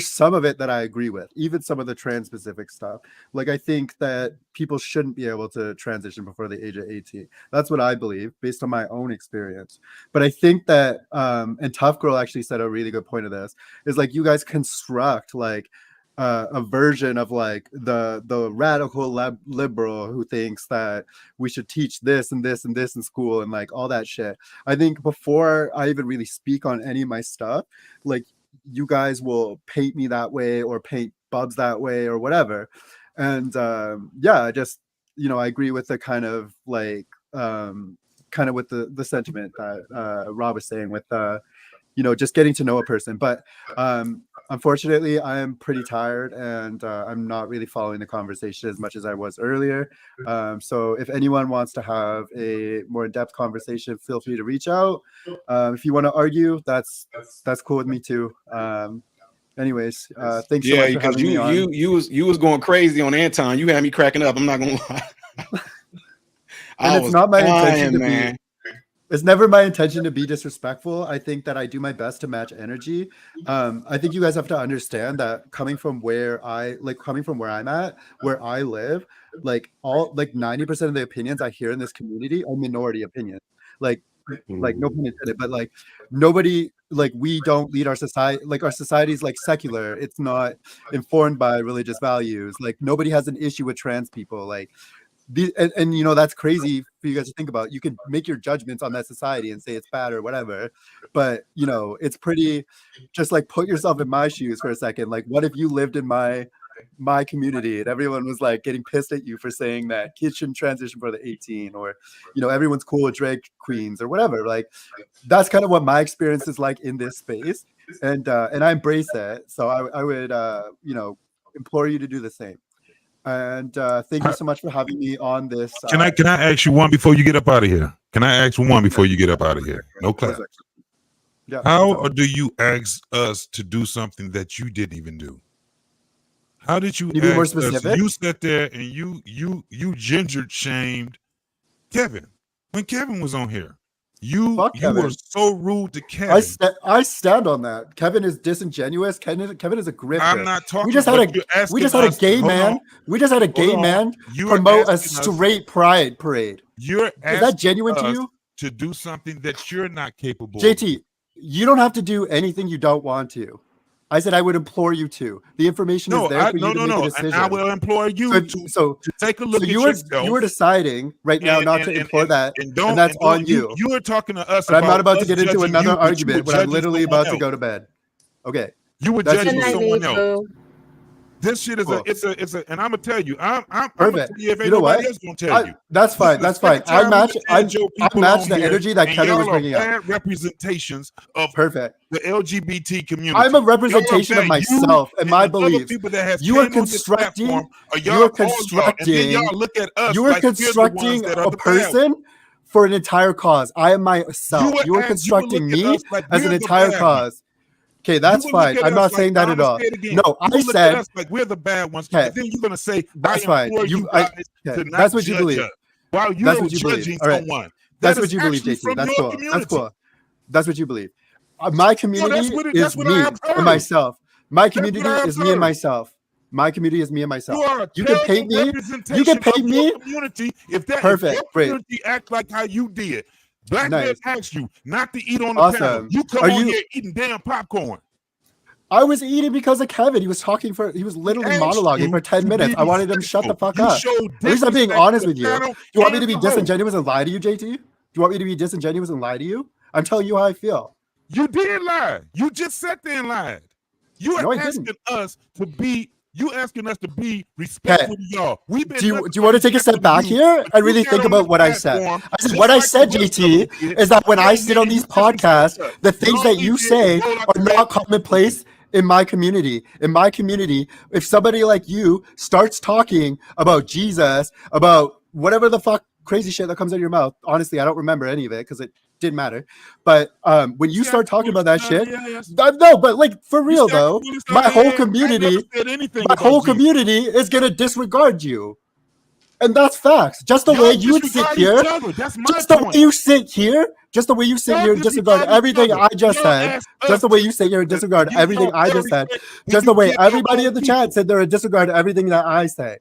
some of it that I agree with, even some of the trans-specific stuff. Like, I think that people shouldn't be able to transition before the age of 18. That's what I believe based on my own experience. But I think that, and Tough Girl actually said a really good point of this, is like you guys construct like a version of like the radical liberal who thinks that we should teach this and this and this in school and like all that shit. I think before I even really speak on any of my stuff, like, you guys will paint me that way or paint Bubs that way or whatever. And yeah, I just, I agree with the kind of like with the sentiment that Rob was saying with just getting to know a person. But unfortunately, I am pretty tired and I'm not really following the conversation as much as I was earlier. So if anyone wants to have a more in-depth conversation, feel free to reach out. If you want to argue, that's cool with me too. Anyways, thanks so much for having me on. You was going crazy on Anton. You had me cracking up. I'm not gonna lie. And it's not my intention to be. It's never my intention to be disrespectful. I think that I do my best to match energy. I think you guys have to understand that coming from where I'm at, where I live, like 90% of the opinions I hear in this community are minority opinions. Like no pun intended, but like nobody, like we don't lead our society. Like our society is like secular. It's not informed by religious values. Like nobody has an issue with trans people. Like, and that's crazy for you guys to think about. You can make your judgments on that society and say it's bad or whatever, but it's pretty, just like put yourself in my shoes for a second. Like, what if you lived in my community and everyone was like getting pissed at you for saying that kids shouldn't transition for the 18, or everyone's cool with drag queens or whatever. Like, that's kind of what my experience is like in this space, and I embrace that. So I would implore you to do the same. And thank you so much for having me on this. Can I ask you one before you get up out of here? Can I ask one before you get up out of here? No clap. Yeah. How do you ask us to do something that you didn't even do? How did you? Can you be more specific? You sat there and you gingered shamed Kevin when Kevin was on here. You were so rude to Kevin. I stand on that. Kevin is disingenuous. Kevin is a grifter. I'm not talking. We just had a gay man. We just had a gay man promote a straight pride parade. Is that genuine to you? To do something that you're not capable. JT, you don't have to do anything you don't want to. I said I would implore you to. The information is there for you to make a decision. And I will implore you to take a look at yourself. You are deciding right now not to implore that, and that's on you. You are talking to us. But I'm not about to get into another argument when I'm literally about to go to bed. Okay. You were judging someone else. This shit is cool. it's a, and I'm gonna tell you, I'm perfect. If ain't nobody else gonna tell you. That's fine. That's fine. I match the energy that Kevin was bringing up. Representations of perfect the LGBT community. I'm a representation of myself and my beliefs. You are constructing. You're constructing. You are constructing a person for an entire cause. I am myself. You are constructing me as an entire cause. Okay, that's fine. I'm not saying that at all. No, I said like we're the bad ones. Okay. Then you're gonna say that's fine. That's what you believe. While you're judging someone. That's what you believe, JT. That's cool. That's cool. That's what you believe. My community is me and myself. My community is me and myself. My community is me and myself. You are a You can pay terrible me. representation You can pay of me. your community. If your Perfect. Great. community act like how you did, Black man Nice. asked you not to eat on the panel. Awesome. You come Are on you? here eating damn popcorn. I was eating because of Kevin. He was literally monologuing for 10 minutes. I wanted him to shut the fuck up. At least I'm being honest with you. Do you want me to be disingenuous and lie to you, JT? Do you want me to be disingenuous and lie to you? I'm telling you how I feel. You did lie. You just sat there and lied. You No, are I asking didn't. us to be. You asking us to be respectful to y'all. We've been. Do you want to take a step back here and really think about what I said? What I said, JT, is that when I sit on these podcasts, the things that you say are not commonplace in my community. In my community, if somebody like you starts talking about Jesus, about whatever the fuck crazy shit that comes out of your mouth, honestly, I don't remember any of it because it didn't matter. But when you start talking about that shit, no, but like for real though, my whole community is gonna disregard you. And that's facts. Just the way you sit here, just the way you sit here, just the way you sit here and disregard everything I just said, just the way you sit here and disregard everything I just said, just the way everybody in the chat said they're disregard everything that I say.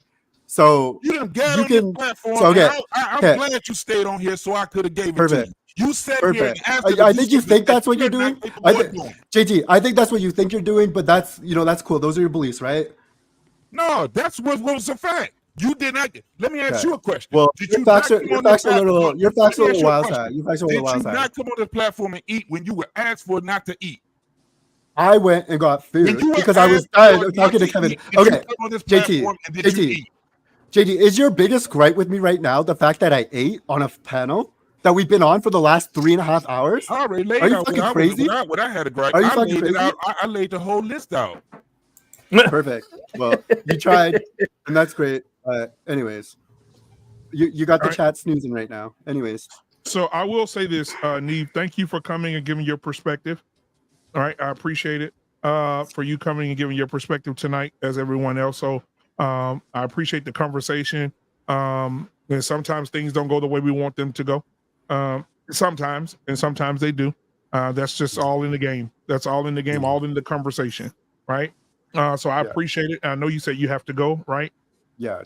So you can. So okay, I'm glad you stayed on here so I could have gave it to you. You said here and asked I think you think that's what you're doing. JT, I think that's what you think you're doing, but that's that's cool. Those are your beliefs, right? No, that's what was a fact. You did not. Let me ask you a question. Well, did your you facts not are come your on this facts are a little platform- your facts are a Let me little ask you wild question. side. Your facts are a little wild Did you side. not come on this platform and eat when you were asked for not to eat? I went and got food because I was talking to Kevin. Okay, JT, is your biggest gripe with me right now the fact that I ate on a panel that we've been on for the last 3.5 hours? I already laid Are you out fucking what crazy? what I had a gripe. Are you I fucking laid crazy? it out. I laid the whole list out. Perfect. Well, you tried, and that's great. Anyways, you got the chat snoozing right now. Anyways, so I will say this, Neve, thank you for coming and giving your perspective. All right, I appreciate it for you coming and giving your perspective tonight, as everyone else. So I appreciate the conversation. And sometimes things don't go the way we want them to go. Sometimes, and sometimes they do. That's just all in the game. That's all in the game, all in the conversation, right? So I appreciate it. I know you said you have to go, right? Yeah.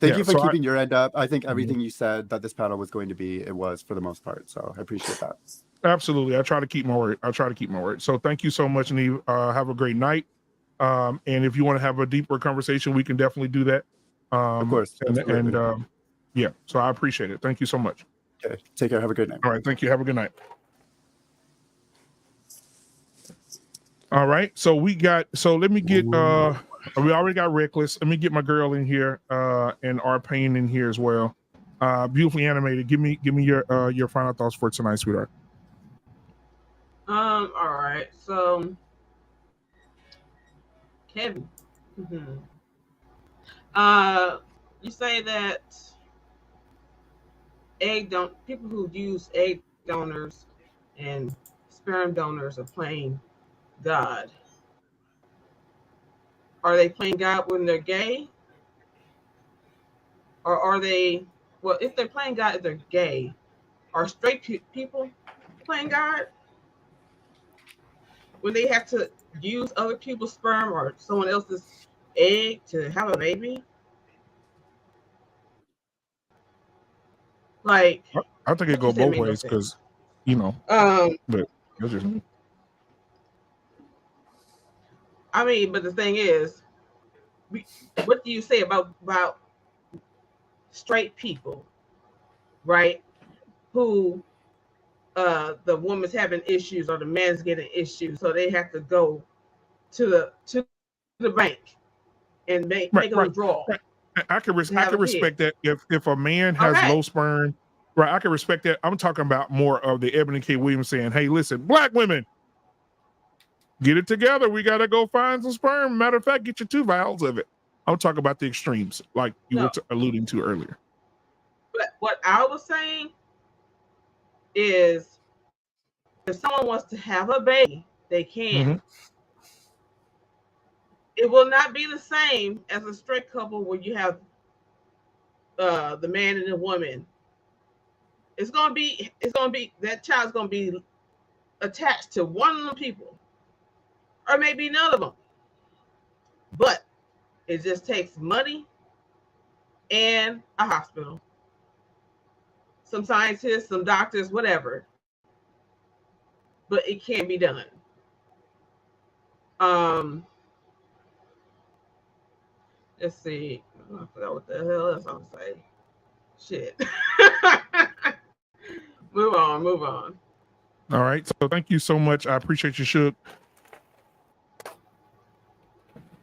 Thank you for so keeping your end up. I think everything you said that this panel was going to be, it was for the most part. So I appreciate that. Absolutely. I try to keep my word. So thank you so much, Neve. Have a great night. And if you want to have a deeper conversation, we can definitely do that. Of course. And yeah, so I appreciate it. Thank you so much. Okay. Take care. Have a good night. All right. Thank you. Have a good night. All right. So let me get we already got Reckless. Let me get my girl in here and our pain in here as well. Beautifully animated. Give me your final thoughts for tonight, sweetheart. All right. So Kevin. You say that people who use egg donors and sperm donors are playing God. Are they playing God when they're gay? Or are they, well, if they're playing God, if they're gay, are straight people playing God? When they have to use other people's sperm or someone else's egg to have a baby? Like, I think it go both ways because, but that's just me. I mean, but the thing is, what do you say about straight people, right? Who the woman's having issues or the man's getting issues, so they have to go to the bank and make a withdrawal. Right. I can respect that if a man has low sperm, right? I can respect that. I'm talking about more of the Ebony K. Williams saying, "Hey, listen, black women, get it together. We got to go find some sperm. Matter of fact, get your 2 vials of it." I'm talking about the extremes, like you were alluding to earlier. But what I was saying is, if someone wants to have a baby, they can. It will not be the same as a straight couple where you have the man and the woman. It's gonna be that child's gonna be attached to one of the people, or maybe none of them. But It just takes money and a hospital, some scientists, some doctors, whatever. But it can be done. Um, let's see. I forgot what the hell else I was saying. Shit. Move on. Move on. All right. So thank you so much. I appreciate you, Shook.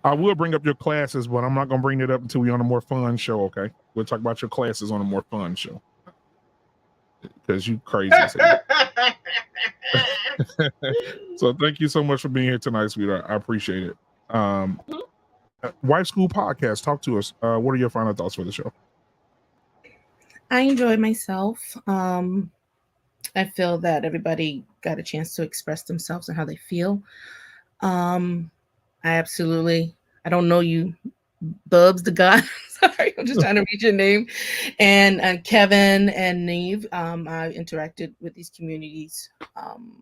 I will bring up your classes, but I'm not going to bring it up until we're on a more fun show, okay? We'll talk about your classes on a more fun show. Because you crazy. So thank you so much for being here tonight, sweetheart. I appreciate it. Wife School Podcast, talk to us. What are your final thoughts for the show? I enjoyed myself. I feel that everybody got a chance to express themselves and how they feel. I don't know you, Bubs the God. Sorry, I'm just trying to read your name. And Kevin and Neve, I interacted with these communities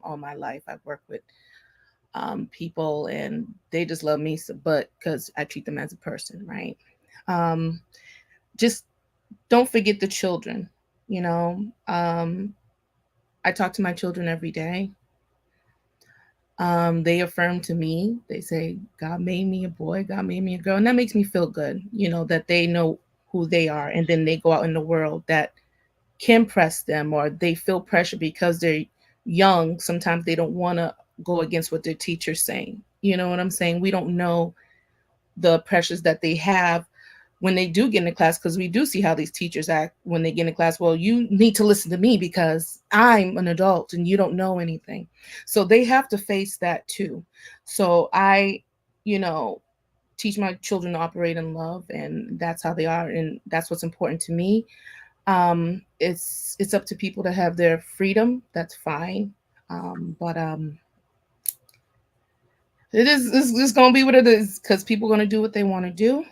all my life. I've worked with people and they just love me, but because I treat them as a person, right? Just don't forget the children, you know. I talk to my children every day. They affirm to me, they say, God made me a boy, God made me a girl. And that makes me feel good, you know, that they know who they are. And then they go out in the world that can press them, or they feel pressure because they're young. Sometimes they don't want to go against what their teacher's saying. You know what I'm saying? We don't know the pressures that they have when they do get into class, because we do see how these teachers act when they get into class. Well, you need to listen to me because I'm an adult and you don't know anything. So they have to face that too. So I, you know, teach my children to operate in love, and that's how they are, and that's what's important to me. It's up to people to have their freedom. That's fine. But it's gonna be what it is, because people are gonna do what they want to do.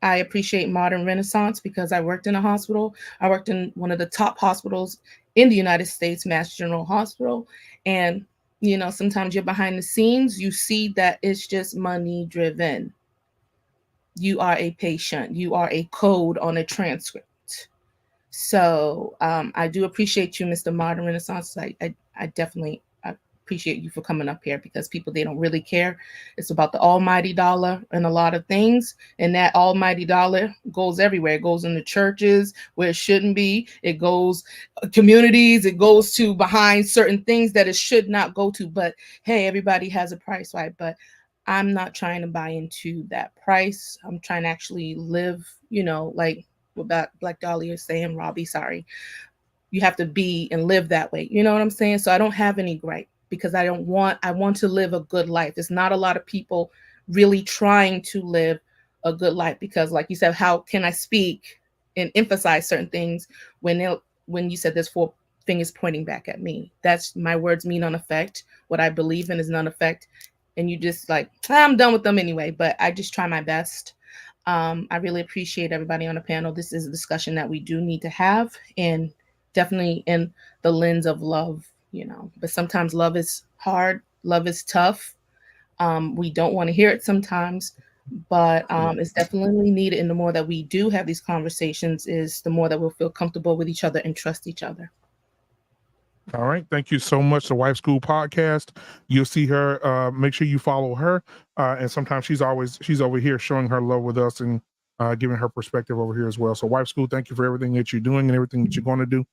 I appreciate modern renaissance because I worked in a hospital. I worked in one of the top hospitals in the United States, Mass General Hospital. And, you know, sometimes you're behind the scenes, you see that it's just money driven. You are a patient, you are a code on a transcript. So I do appreciate you, Mr. Modern Renaissance. I definitely appreciate you for coming up here, because people, they don't really care. It's about the almighty dollar and a lot of things, and that almighty dollar goes everywhere. It goes into churches where it shouldn't be. It goes communities. It goes to behind certain things that it should not go to. But hey, everybody has a price, right? But I'm not trying to buy into that price. I'm trying to actually live, you know, like what Black Dahlia is saying, Robbie, sorry. You have to be and live that way. You know what I'm saying? So I don't have any gripe, because I want to live a good life. There's not a lot of people really trying to live a good life, because like you said, how can I speak and emphasize certain things when you said there's 4 fingers pointing back at me? That's, my words mean none effect. What I believe in is none effect. And you just like, I'm done with them anyway, but I just try my best. I really appreciate everybody on the panel. This is a discussion that we do need to have, and definitely in the lens of love, you know. But sometimes love is hard, love is tough. We don't want to hear it sometimes, but it's definitely needed. And the more that we do have these conversations, is the more that we'll feel comfortable with each other and trust each other. All right. Thank you so much. The Wife School Podcast. You'll see her. Make sure you follow her. And sometimes she's over here showing her love with us and giving her perspective over here as well. So Wife School, thank you for everything that you're doing and everything that you're going to do.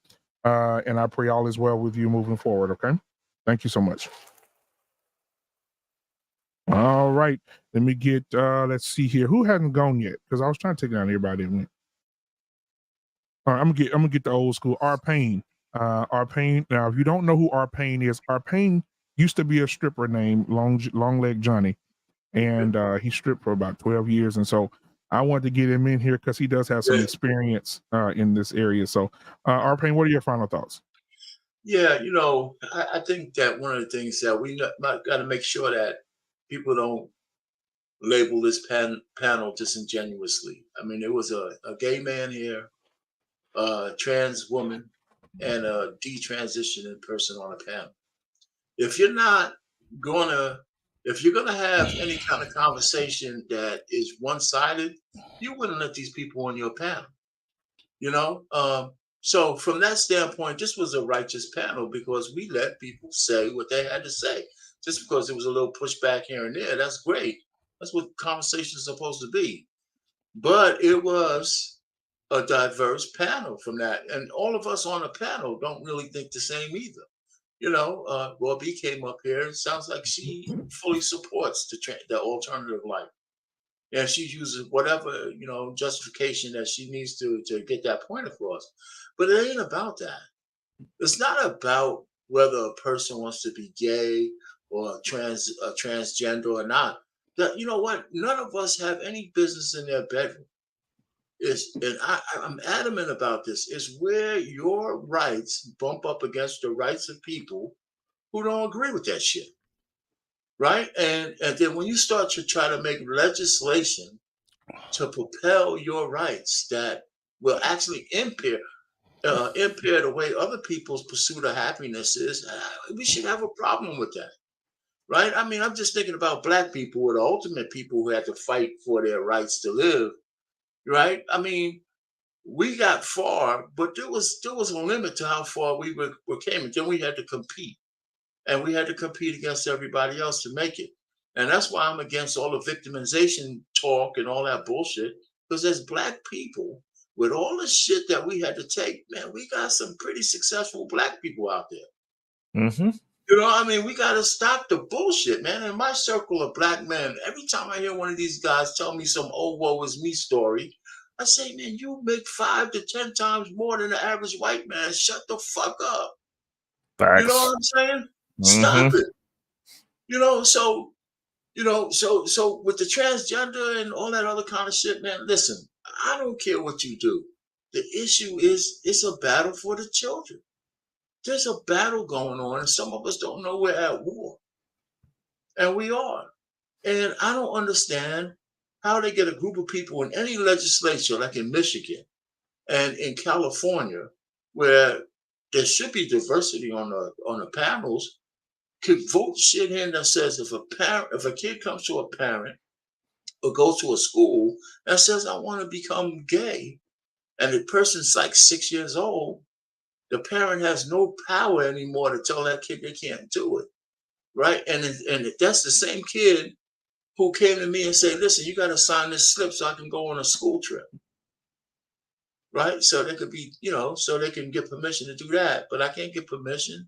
And I pray all is well with you moving forward. Okay. Thank you so much. All right. Let me get, let's see here. Who hasn't gone yet? Because I was trying to take down everybody. All right, I'm gonna get the old school. R-Pain. R-Pain. Now, if you don't know who R-Pain is, R-Pain used to be a stripper named Long Leg Johnny, and he stripped for about 12 years. And so I wanted to get him in here because he does have some experience in this area. So, R-Pain, what are your final thoughts? Yeah, you know, I think that one of the things that we got to make sure that people don't label this panel disingenuously. I mean, there was a gay man here, a trans woman, and a detransitioning person on a panel. If you're not gonna If you're gonna have any kind of conversation that is one-sided, you wouldn't let these people on your panel. You know, so from that standpoint, this was a righteous panel because we let people say what they had to say. Just because there was a little pushback here and there, that's great. That's what conversation is supposed to be. But it was a diverse panel from that, and all of us on the panel don't really think the same either. You know, Robbie came up here. It sounds like she fully supports the alternative life. And she uses whatever, you know, justification that she needs to get that point across. But it ain't about that. It's not about whether a person wants to be gay or transgender or not. That, you know what? None of us have any business in their bedroom. And I'm adamant about this. Is where your rights bump up against the rights of people who don't agree with that shit, right? And then when you start to try to make legislation to propel your rights that will actually impair the way other people's pursuit of happiness is, we should have a problem with that, right? I mean, I'm just thinking about Black people were the ultimate people who had to fight for their rights to live, right? I mean, we got far, but there was a limit to how far we came, and then we had to compete, and we had to compete against everybody else to make it. And that's why I'm against all the victimization talk and all that bullshit. Because as Black people, with all the shit that we had to take, man, we got some pretty successful Black people out there. Mm-hmm. You know, I mean, we got to stop the bullshit, man. In my circle of Black men, every time I hear one of these guys tell me some "oh woe is me" story, I say, man, you make 5 to 10 times more than the average white man. Shut the fuck up. Facts. You know what I'm saying? Mm-hmm. Stop it. You know, so with the transgender and all that other kind of shit, man, listen, I don't care what you do. The issue is it's a battle for the children. There's a battle going on, and some of us don't know we're at war. And we are. And I don't understand how they get a group of people in any legislature, like in Michigan and in California, where there should be diversity on the panels, could vote shit in that says if a kid comes to a parent or goes to a school that says I want to become gay, and the person's like 6 years old, the parent has no power anymore to tell that kid they can't do it, right? And that's the same kid who came to me and said, listen, you got to sign this slip so I can go on a school trip, right? So they could be, you know, so they can get permission to do that. But I can't get permission.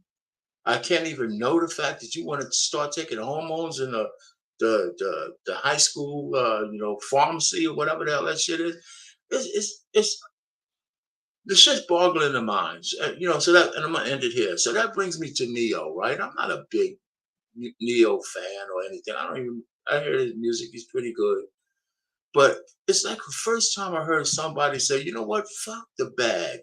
I can't even know the fact that you want to start taking hormones in the high school, you know, pharmacy or whatever the hell that shit is. It's the shit's boggling the minds, you know. So that, and I'm gonna end it here. So that brings me to Neo, right? I'm not a big Neo fan or anything. I hear his music; he's pretty good. But it's like the first time I heard somebody say, you know what, fuck the bag.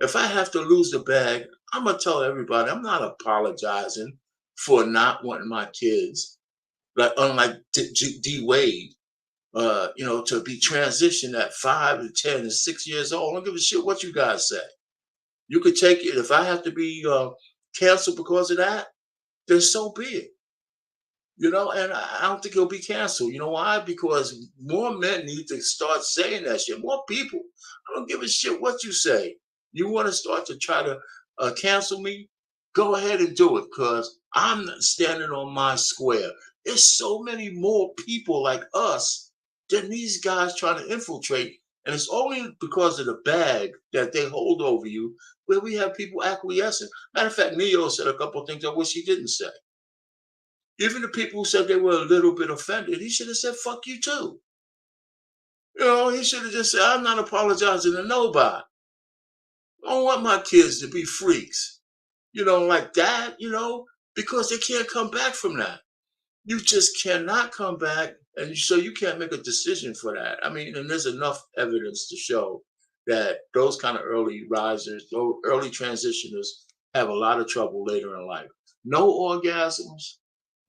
If I have to lose the bag, I'm going to tell everybody I'm not apologizing for not wanting my kids, like unlike D Wade, you know, to be transitioned at 5 to 10 and 6 years old. I don't give a shit what you guys say. You could take it. If I have to be canceled because of that, then so be it. You know, and I don't think he'll be canceled. You know why? Because more men need to start saying that shit. More people. I don't give a shit what you say. You want to start to try to cancel me? Go ahead and do it, because I'm not standing on my square. There's so many more people like us than these guys trying to infiltrate. And it's only because of the bag that they hold over you where we have people acquiescing. Matter of fact, Neo said a couple of things I wish he didn't say. Even the people who said they were a little bit offended, he should have said, fuck you too. You know, he should have just said, I'm not apologizing to nobody. I don't want my kids to be freaks, you know, like that, you know, because they can't come back from that. You just cannot come back. And so you can't make a decision for that. I mean, and there's enough evidence to show that those kind of early risers, those early transitioners have a lot of trouble later in life. No orgasms.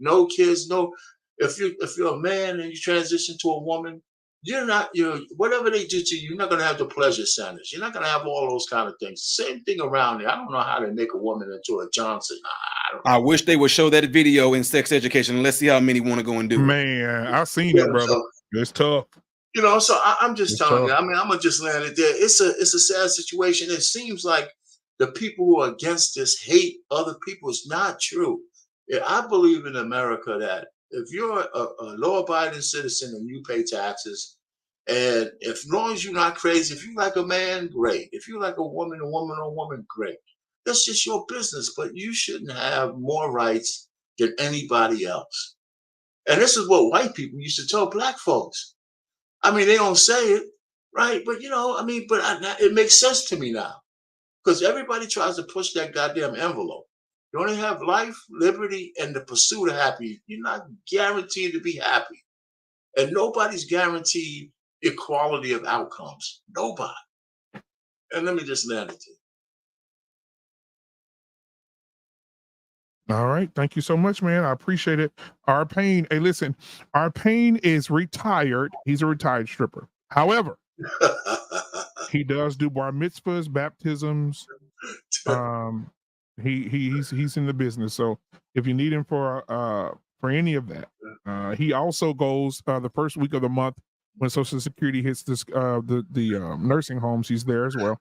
No kids, no. If you're a man and you transition to a woman, you're whatever they do to you, you're not gonna have the pleasure centers. You're not gonna have all those kind of things. Same thing around there. I don't know how to make a woman into a Johnson. I don't know. I wish they would show that video in sex education and let's see how many want to go and do it. Man, I've seen it, brother. It's tough. You know, so I'm just It's telling you. tough. I mean, I'm gonna just land it there. It's a sad situation. It seems like the people who are against this hate other people. It's not true. Yeah, I believe in America that if you're a law-abiding citizen and you pay taxes, and if long as you're not crazy, if you like a man, great. If you like a woman, great. That's just your business. But you shouldn't have more rights than anybody else. And this is what white people used to tell black folks. I mean, they don't say it, right? But, you know, I mean, but it makes sense to me now because everybody tries to push that goddamn envelope. You only have life, liberty, and the pursuit of happiness. You're not guaranteed to be happy. And nobody's guaranteed equality of outcomes. Nobody. And let me just land it to you. All right. Thank you so much, man. I appreciate it. Our Pain. Hey, listen, Our Pain is retired. He's a retired stripper. However, he does do bar mitzvahs, baptisms. He's in the business. So if you need him for any of that, he also goes the first week of the month when Social Security hits this the nursing homes. He's there as well.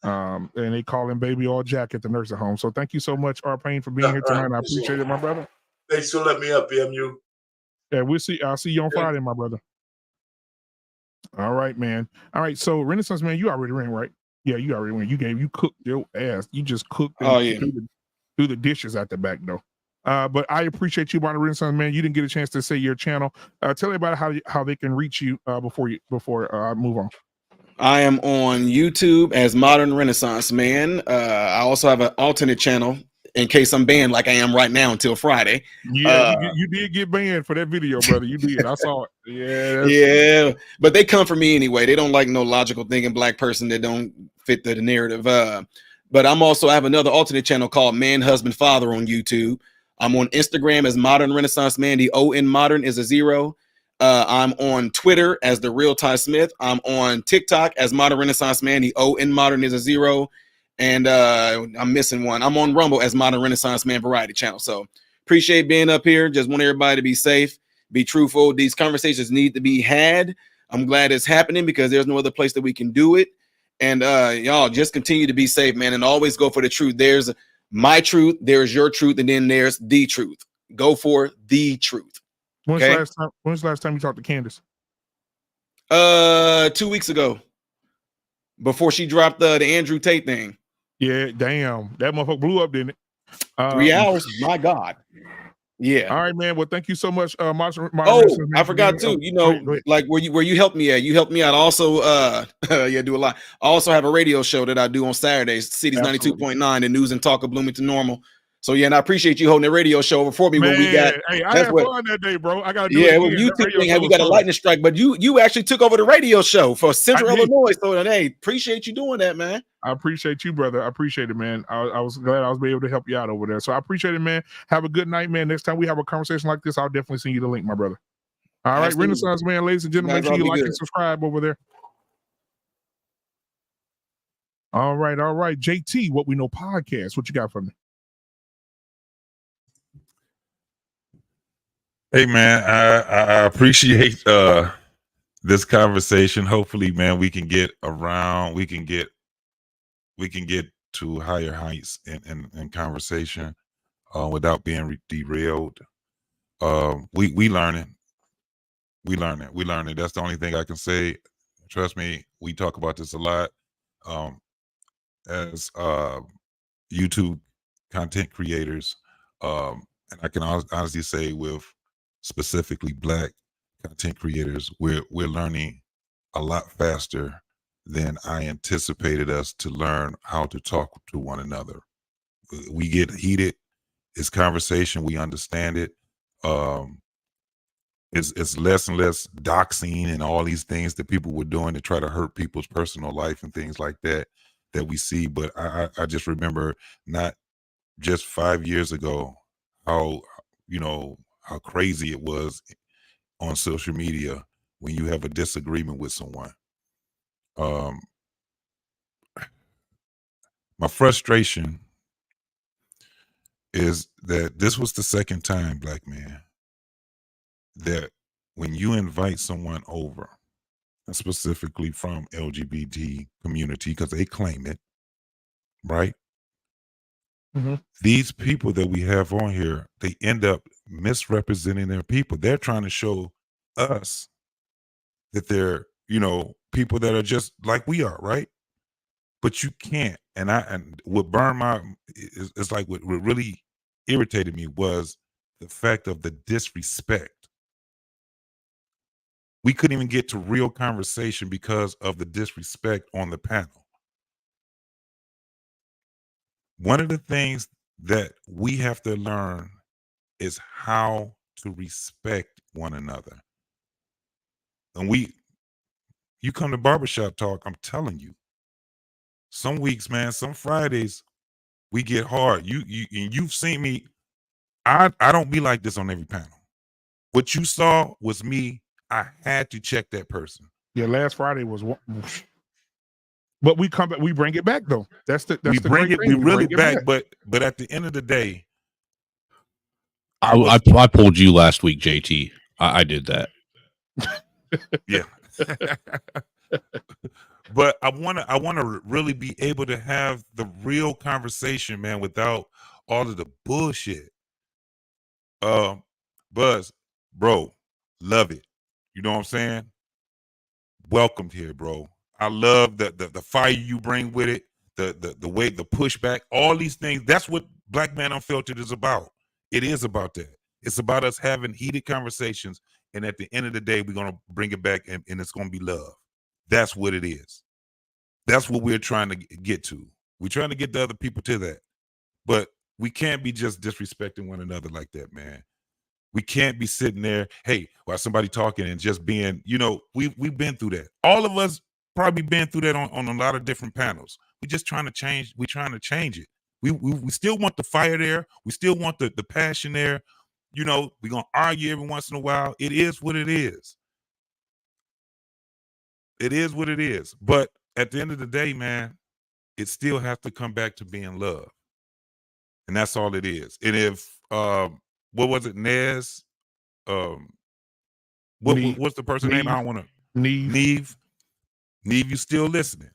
And they call him Baby Oil Jack at the nursing home. So thank you so much, R. Payne, for being here tonight. I appreciate it, my brother. Thanks for letting me up, BMU. Yeah, I'll see you on Friday, my brother. All right, man. All right, so Renaissance Man, you already ran, right? Yeah, you already went. You cooked your ass. You just cooked through the dishes at the back, though. But I appreciate you, Bonnie Renaissance Man. You didn't get a chance to say your channel. Tell everybody how they can reach you before I move on. I am on YouTube as Modern Renaissance Man. I also have an alternate channel in case I'm banned like I am right now until Friday. Yeah, you did get banned for that video, brother. You did. I saw it. Yeah. Yeah, but they come for me anyway. They don't like no logical thinking black person that don't fit the narrative. But I have another alternate channel called Man, Husband, Father on YouTube. I'm on Instagram as Modern Renaissance Man. The O in modern is a 0. I'm on Twitter as The Real Ty Smith. I'm on TikTok as Modern Renaissance Man. The O in modern is a 0. And I'm missing one. I'm on Rumble as Modern Renaissance Man Variety Channel. So appreciate being up here. Just want everybody to be safe, be truthful. These conversations need to be had. I'm glad it's happening because there's no other place that we can do it. And y'all just continue to be safe, man, and always go for the truth. There's my truth, there's your truth, and then there's the truth. Go for the truth. When's the last time you talked to Candace? 2 weeks ago, before she dropped the Andrew Tate thing. Yeah, damn, that motherfucker blew up, didn't it? 3 hours, my God. Yeah. All right, man. Well, thank you so much. I forgot too. You know, like where you helped me at. You helped me out. Also, do a lot. I also have a radio show that I do on Saturdays. Cities 92.9, the news and talk of Bloomington Normal. So yeah, and I appreciate you holding the radio show over for me when we got. Hey, I had fun that day, bro. I got to do it. Yeah, well, YouTube thing, we got a lightning strike, but you actually took over the radio show for Central Illinois. So hey, appreciate you doing that, man. I appreciate you, brother. I appreciate it, man. I was glad I was able to help you out over there. So I appreciate it, man. Have a good night, man. Next time we have a conversation like this, I'll definitely send you the link, my brother. All right, Renaissance Man, ladies and gentlemen, make sure you like and subscribe over there. All right. JT, What We Know Podcast. What you got for me? Hey, man, I appreciate this conversation. Hopefully, man, we can get to higher heights in conversation without being derailed. We learning. That's the only thing I can say. Trust me, we talk about this a lot as YouTube content creators, and I can honestly say with specifically Black content creators, we're learning a lot faster than I anticipated us to learn how to talk to one another. We get heated. It's conversation. We understand it. It's less and less doxing and all these things that people were doing to try to hurt people's personal life and things like that we see. But I just remember not just 5 years ago how crazy it was on social media when you have a disagreement with someone. My frustration is that this was the second time, black man, that when you invite someone over, specifically from LGBT community, because they claim it, right? These people that we have on here, they end up misrepresenting their people. They're trying to show us that they're, people that are just like we are, right? But you can't. And what burned my is like what really irritated me was the fact of the disrespect. We couldn't even get to real conversation because of the disrespect on the panel. One of the things that we have to learn is how to respect one another. And you come to barbershop talk, I'm telling you, some weeks, man, some Fridays, we get hard. You've seen me. I don't be like this on every panel. What you saw was me. I had to check that person. Yeah, last Friday was one. But we come back, we bring it back though. We bring it back, but at the end of the day, I pulled you last week, JT. I did that. Yeah. But I want to really be able to have the real conversation, man, without all of the bullshit. Buzz, bro, love it. You know what I'm saying? Welcomed here, bro. I love the fire you bring with it, the way, the pushback, all these things. That's what Black Man Unfiltered is about. It is about that. It's about us having heated conversations, and at the end of the day, we're gonna bring it back, and it's gonna be love. That's what it is. That's what we're trying to get to. We're trying to get the other people to that, but we can't be just disrespecting one another like that, man. We can't be sitting there, hey, while somebody talking and just being, we've been through that. All of us probably been through that on a lot of different panels. We're just trying to change. We're trying to change it. We still want the fire there. We still want the passion there. We're going to argue every once in a while. It is what it is. It is what it is. But at the end of the day, man, it still has to come back to being love. And that's all it is. And if, what was it, Nez? What's the person's name? I don't want to. Neve, you still listening?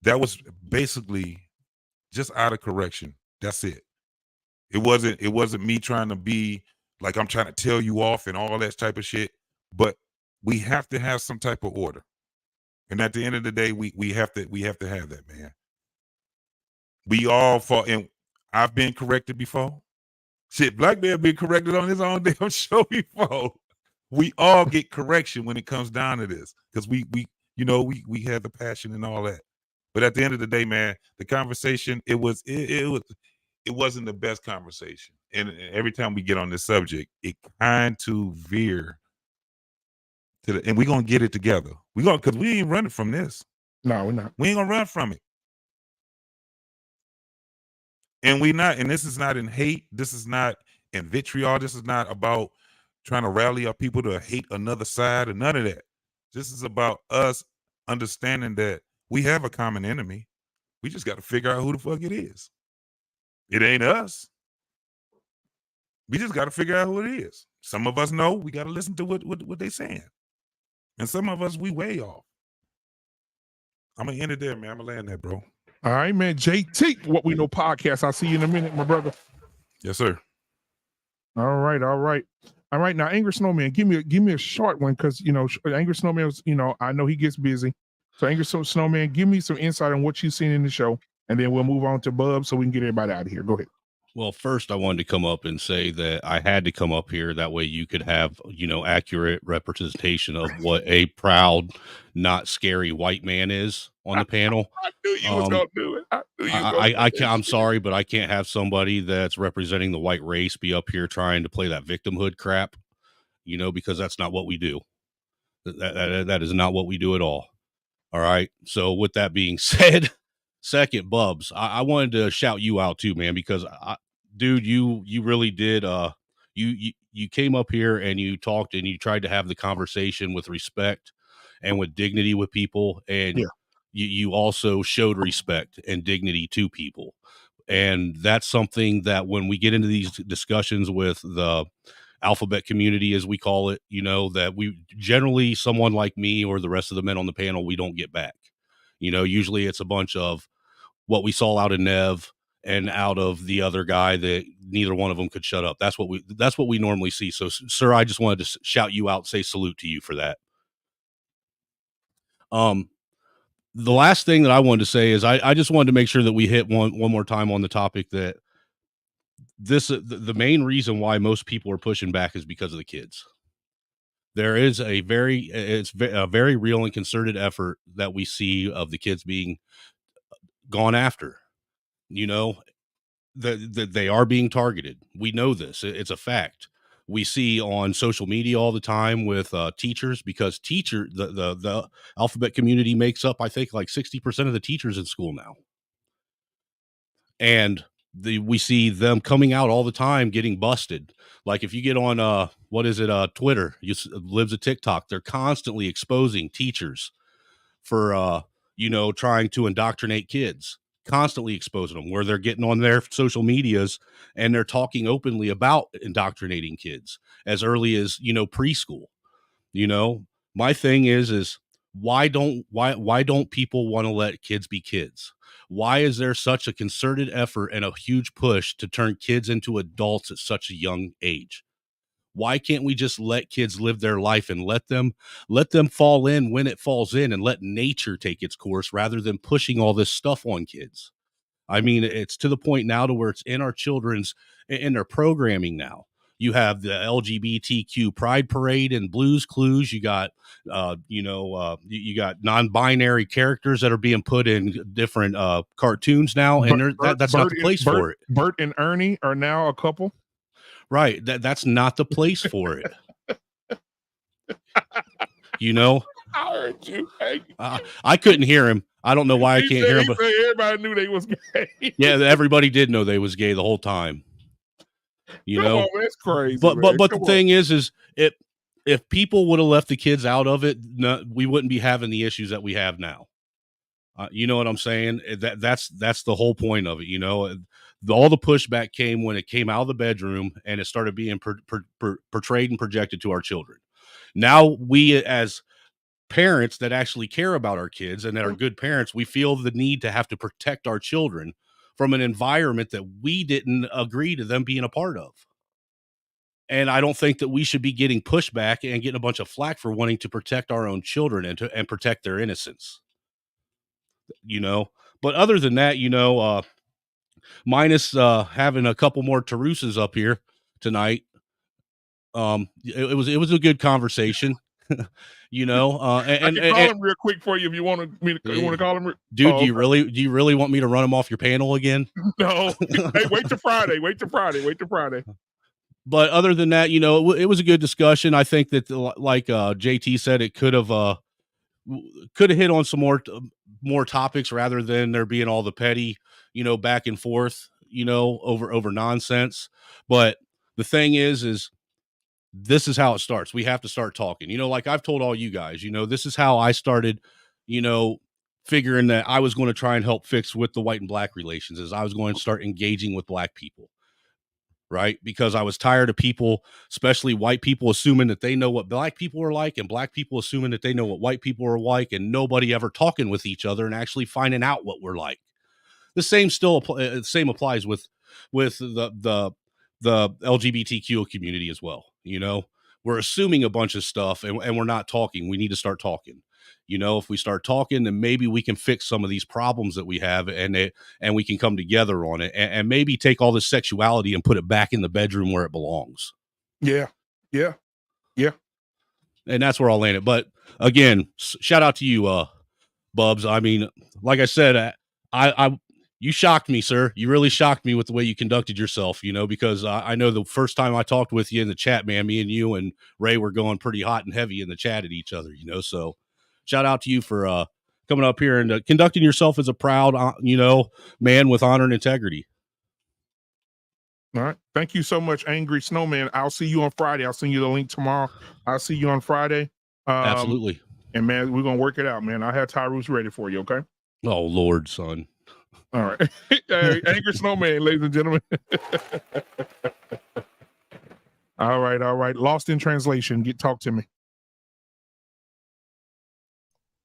That was basically just out of correction. That's it. It wasn't me trying to be like I'm trying to tell you off and all that type of shit. But we have to have some type of order. And at the end of the day, we have to have that, man. We all fall, and I've been corrected before. Shit, Black Man been corrected on his own damn show before. We all get correction when it comes down to this, because we have the passion and all that. But at the end of the day, man, the conversation, it wasn't the best conversation. And every time we get on this subject, it kind to veer to and we're gonna get it together. Because we ain't running from this. No, we're not. We ain't gonna run from it. And this is not in hate. This is not in vitriol. This is not about trying to rally our people to hate another side or none of that. This is about us understanding that we have a common enemy. We just got to figure out who the fuck it is. It ain't us. We just got to figure out who it is. Some of us know. We got to listen to what they saying. And some of us, we way off. I'm going to end it there, man. I'm going to land that, bro. All right, man. JT, What We Know Podcast. I'll see you in a minute, my brother. Yes, sir. All right. Now, Angry Snowman, give me a short one, because Angry Snowman was, I know he gets busy. So Angry Snowman, give me some insight on what you've seen in the show, and then we'll move on to Bub so we can get everybody out of here. Go ahead. Well, first, I wanted to come up and say that I had to come up here. That way you could have, accurate representation of what a proud, not scary white man is on the panel. I knew you was going to do it. I'm sorry, but I can't have somebody that's representing the white race be up here trying to play that victimhood crap, because that's not what we do. That is not what we do at all. All right. So with that being said, second, Bubs, I wanted to shout you out too, man, because dude, you really did You came up here and you talked and you tried to have the conversation with respect and with dignity with people, and you also showed respect and dignity to people. And that's something that when we get into these discussions with the alphabet community, as we call it, that we generally, someone like me or the rest of the men on the panel, we don't get back. Usually it's a bunch of what we saw out of Nev and out of the other guy that neither one of them could shut up. That's what we normally see. So, sir, I just wanted to shout you out, say salute to you for that. The last thing that I wanted to say is I just wanted to make sure that we hit one more time on the topic that the main reason why most people are pushing back is because of the kids. There is a very real and concerted effort that we see of the kids being gone after. That they are being targeted. We know this. It's a fact. We see on social media all the time with teachers, because the alphabet community makes up, I think, like 60% of the teachers in school now. And we see them coming out all the time getting busted. Like if you get on Twitter, lives a TikTok, they're constantly exposing teachers for trying to indoctrinate kids, constantly exposing them, where they're getting on their social medias and they're talking openly about indoctrinating kids as early as preschool. My thing is why don't people want to let kids be kids? Why is there such a concerted effort and a huge push to turn kids into adults at such a young age? Why can't we just let kids live their life and let them fall in when it falls in, and let nature take its course rather than pushing all this stuff on kids? I mean, it's to the point now to where it's in our in their programming now. You have the LGBTQ Pride Parade and Blues Clues. You got, you got non-binary characters that are being put in different cartoons now, and that's not the place for it. Bert and Ernie are now a couple. Right. That's not the place for it. I heard you. I couldn't hear him. I don't know why I can't hear him. But everybody knew they was gay. Yeah, everybody did know they was gay the whole time. Come on, that's crazy. But the thing is if people would have left the kids out of it, we wouldn't be having the issues that we have now. You know what I'm saying? That's the whole point of it. All the pushback came when it came out of the bedroom and it started being portrayed and projected to our children. Now we, as parents that actually care about our kids and that are good parents, we feel the need to have to protect our children from an environment that we didn't agree to them being a part of. And I don't think that we should be getting pushback and getting a bunch of flack for wanting to protect our own children and protect their innocence. But other than that, minus having a couple more Terusas up here tonight, it was a good conversation. I can call him real quick for you if you want to call him. Dude, do you really want me to run him off your panel again? No. Hey, wait till Friday. But other than that, it was a good discussion. I think that, like JT said, it could have hit on some more topics rather than there being all the petty, back and forth, over nonsense. But the thing is this is how it starts. We have to start talking. Like I've told all you guys, this is how I started, figuring that I was going to try and help fix with the white and black relations, is I was going to start engaging with black people. Right? Because I was tired of people, especially white people, assuming that they know what black people are like, and black people assuming that they know what white people are like, and nobody ever talking with each other and actually finding out what we're like. The same applies with the LGBTQ community as well. We're assuming a bunch of stuff and we're not talking. We need to start talking. If we start talking, then maybe we can fix some of these problems that we have, and we can come together on it, and maybe take all this sexuality and put it back in the bedroom where it belongs. Yeah. And that's where I'll land it. But again, shout out to you, Bubs. I mean, like I said, you shocked me, sir. You really shocked me with the way you conducted yourself, because I know the first time I talked with you in the chat, man, me and you and Ray were going pretty hot and heavy in the chat at each other, so shout out to you for coming up here and conducting yourself as a proud, man with honor and integrity. All right. Thank you so much, Angry Snowman. I'll see you on Friday. I'll send you the link tomorrow. I'll see you on Friday. Absolutely. And man, we're gonna work it out, man. I have Tyrus ready for you, okay? Oh Lord, son. All right. Angry Snowman, ladies and gentlemen. All right. Lost in translation. Talk to me.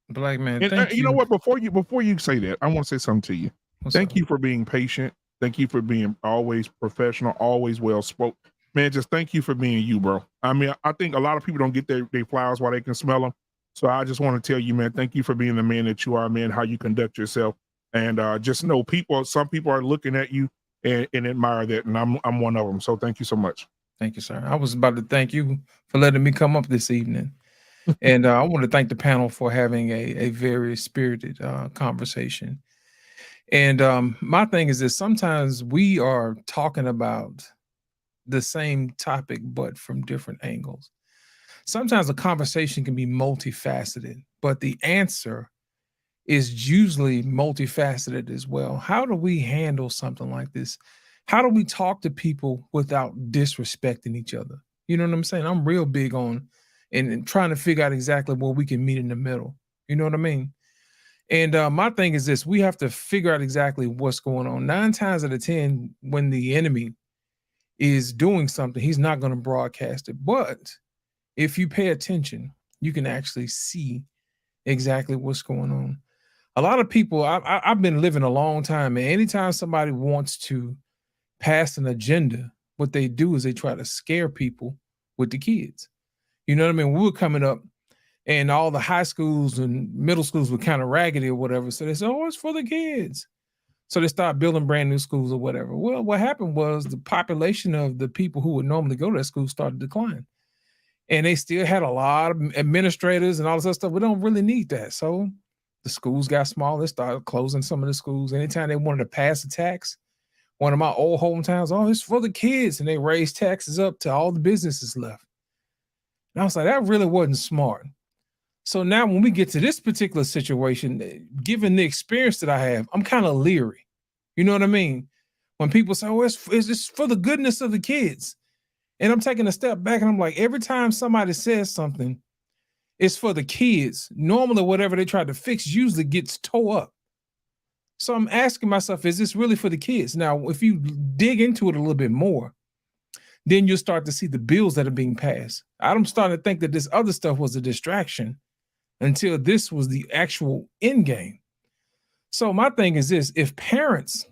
Black man, And, thank you know what? Before you say that, I want to say something to you. Thank you for being patient. Thank you for being always professional, always well spoken. Man, just thank you for being you, bro. I mean, I think a lot of people don't get their flowers while they can smell them. So I just want to tell you, man, thank you for being the man that you are, man, how you conduct yourself. And just know some people are looking at you and admire that. And I'm one of them. So thank you so much. Thank you, sir. I was about to thank you for letting me come up this evening. And I want to thank the panel for having a very spirited conversation. And my thing is that sometimes we are talking about the same topic, but from different angles. Sometimes a conversation can be multifaceted, but the answer is usually multifaceted as well. How do we handle something like this? How do we talk to people without disrespecting each other? You know what I'm saying? I'm real big on and trying to figure out exactly where we can meet in the middle. You know what I mean? And my thing is this: we have to figure out exactly what's going on. 9 times out of 10, when the enemy is doing something, he's not going to broadcast it. But if you pay attention, you can actually see exactly what's going on. A lot of people, I've been living a long time, and anytime somebody wants to pass an agenda, what they do is they try to scare people with the kids. You know what I mean? We were coming up, and all the high schools and middle schools were kind of raggedy or whatever. So they said, oh, it's for the kids. So they started building brand new schools or whatever. Well, what happened was the population of the people who would normally go to that school started to decline. And they still had a lot of administrators and all this other stuff. We don't really need that. So the schools got small. They started closing some of the schools. Anytime they wanted to pass a tax, one of my old hometowns, oh, it's for the kids. And they raised taxes up to all the businesses left. And I was like, that really wasn't smart. So now when we get to this particular situation, given the experience that I have, I'm kind of leery. You know what I mean? When people say, oh, it's for the goodness of the kids. And I'm taking a step back and I'm like, every time somebody says something, it's for the kids. Normally, whatever they try to fix usually gets tore up. So I'm asking myself, is this really for the kids? Now, if you dig into it a little bit more, then you'll start to see the bills that are being passed. I'm starting to think that this other stuff was a distraction until this was the actual end game. So my thing is this: if parents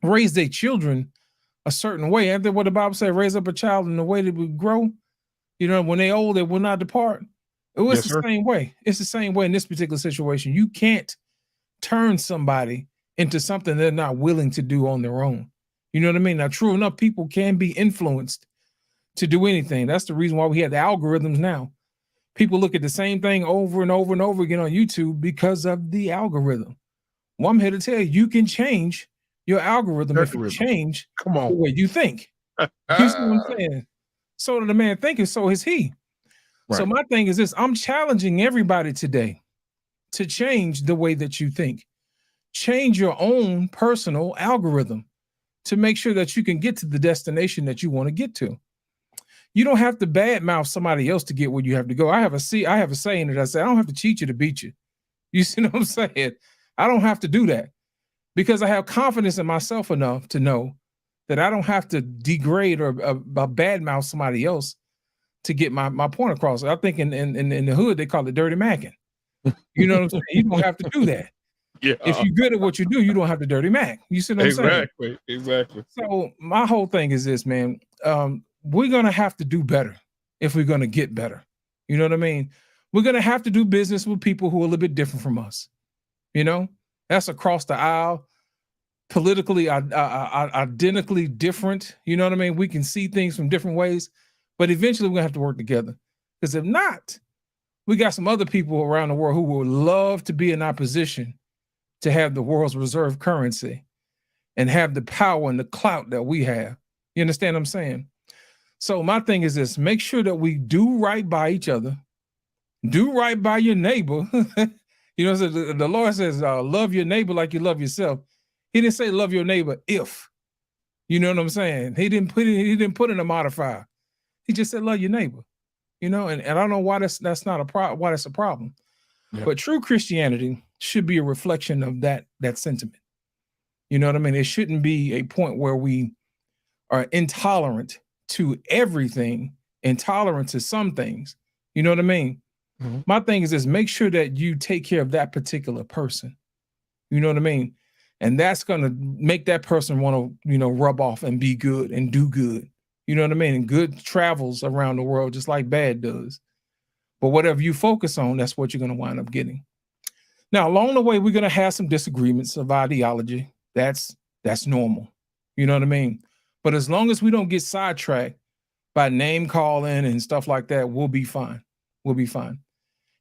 raise their children a certain way, after what the Bible said, raise up a child in the way that would grow, you know, when they're old, they will not depart. It was the same way. It's the same way in this particular situation. You can't turn somebody into something they're not willing to do on their own. You know what I mean? Now, true enough, people can be influenced to do anything. That's the reason why we have the algorithms now. People look at the same thing over and over and over again on YouTube because of the algorithm. Well, I'm here to tell you, you can change your algorithm if you change the way you think. You see what I'm saying? So the man thinketh, so is he. Right. So my thing is this: I'm challenging everybody today to change the way that you think. Change your own personal algorithm to make sure that you can get to the destination that you want to get to. You don't have to badmouth somebody else to get where you have to go. I have a saying that I say, I don't have to cheat you to beat you. You see what I'm saying? I don't have to do that because I have confidence in myself enough to know that I don't have to degrade or badmouth somebody else to get my point across. I think in the hood, they call it dirty macking. You know what I'm saying? You don't have to do that. Yeah. If you're good at what you do, you don't have to dirty mac. You see what I'm saying? Exactly. So my whole thing is this, man. We're going to have to do better if we're going to get better. You know what I mean? We're going to have to do business with people who are a little bit different from us. You know, that's across the aisle, politically identically different. You know what I mean? We can see things from different ways, but eventually we're going to have to work together. Because if not, we got some other people around the world who would love to be in our position to have the world's reserve currency and have the power and the clout that we have. You understand what I'm saying? So my thing is this: make sure that we do right by each other, do right by your neighbor. You know, so the Lord says, love your neighbor like you love yourself. He didn't say love your neighbor if. You know what I'm saying? He didn't put in a modifier. He just said, love your neighbor. You know, and I don't know why that's not a problem, why that's a problem. Yeah. But true Christianity should be a reflection of that sentiment. You know what I mean? It shouldn't be a point where we are intolerant to everything, intolerant to some things. You know what I mean? Mm-hmm. My thing is make sure that you take care of that particular person. You know what I mean? And that's going to make that person want to, rub off and be good and do good. You know what I mean? And good travels around the world just like bad does. But whatever you focus on, that's what you're going to wind up getting. Now, along the way, we're going to have some disagreements of ideology. That's normal. You know what I mean? But as long as we don't get sidetracked by name calling and stuff like that, we'll be fine. We'll be fine.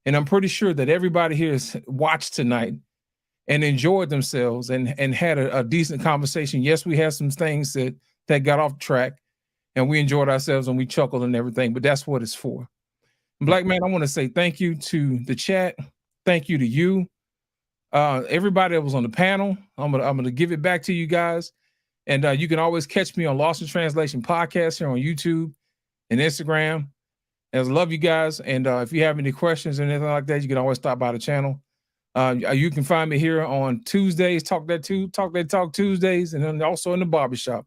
And I'm pretty sure that everybody here has watched tonight and enjoyed themselves and had a decent conversation. Yes, we had some things that got off track and we enjoyed ourselves and we chuckled and everything, but that's what it's for. Black man, I want to say thank you to the chat. Thank you to you. Everybody that was on the panel, I'm gonna give it back to you guys. And you can always catch me on Lost in Translation podcast here on YouTube and Instagram. And I love you guys. And if you have any questions or anything like that, you can always stop by the channel. You can find me here on Tuesdays, Talk That Talk Tuesdays, and then also in the barbershop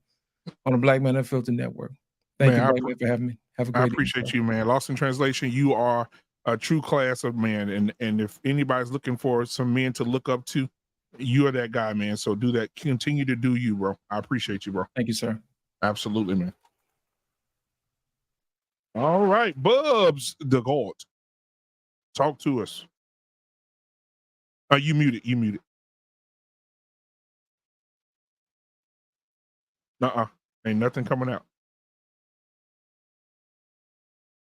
on the Black Man Unfiltered Network. Thank you, Black Man, for having me. Have a great I appreciate you, man. Lost in Translation, you are a true class of man. And if anybody's looking for some men to look up to, you are that guy, man. So do that. Continue to do you, bro. I appreciate you, bro. Thank you, sir. Absolutely, man. All right, Bubs the God. Talk to us. You muted. You muted. Ain't nothing coming out.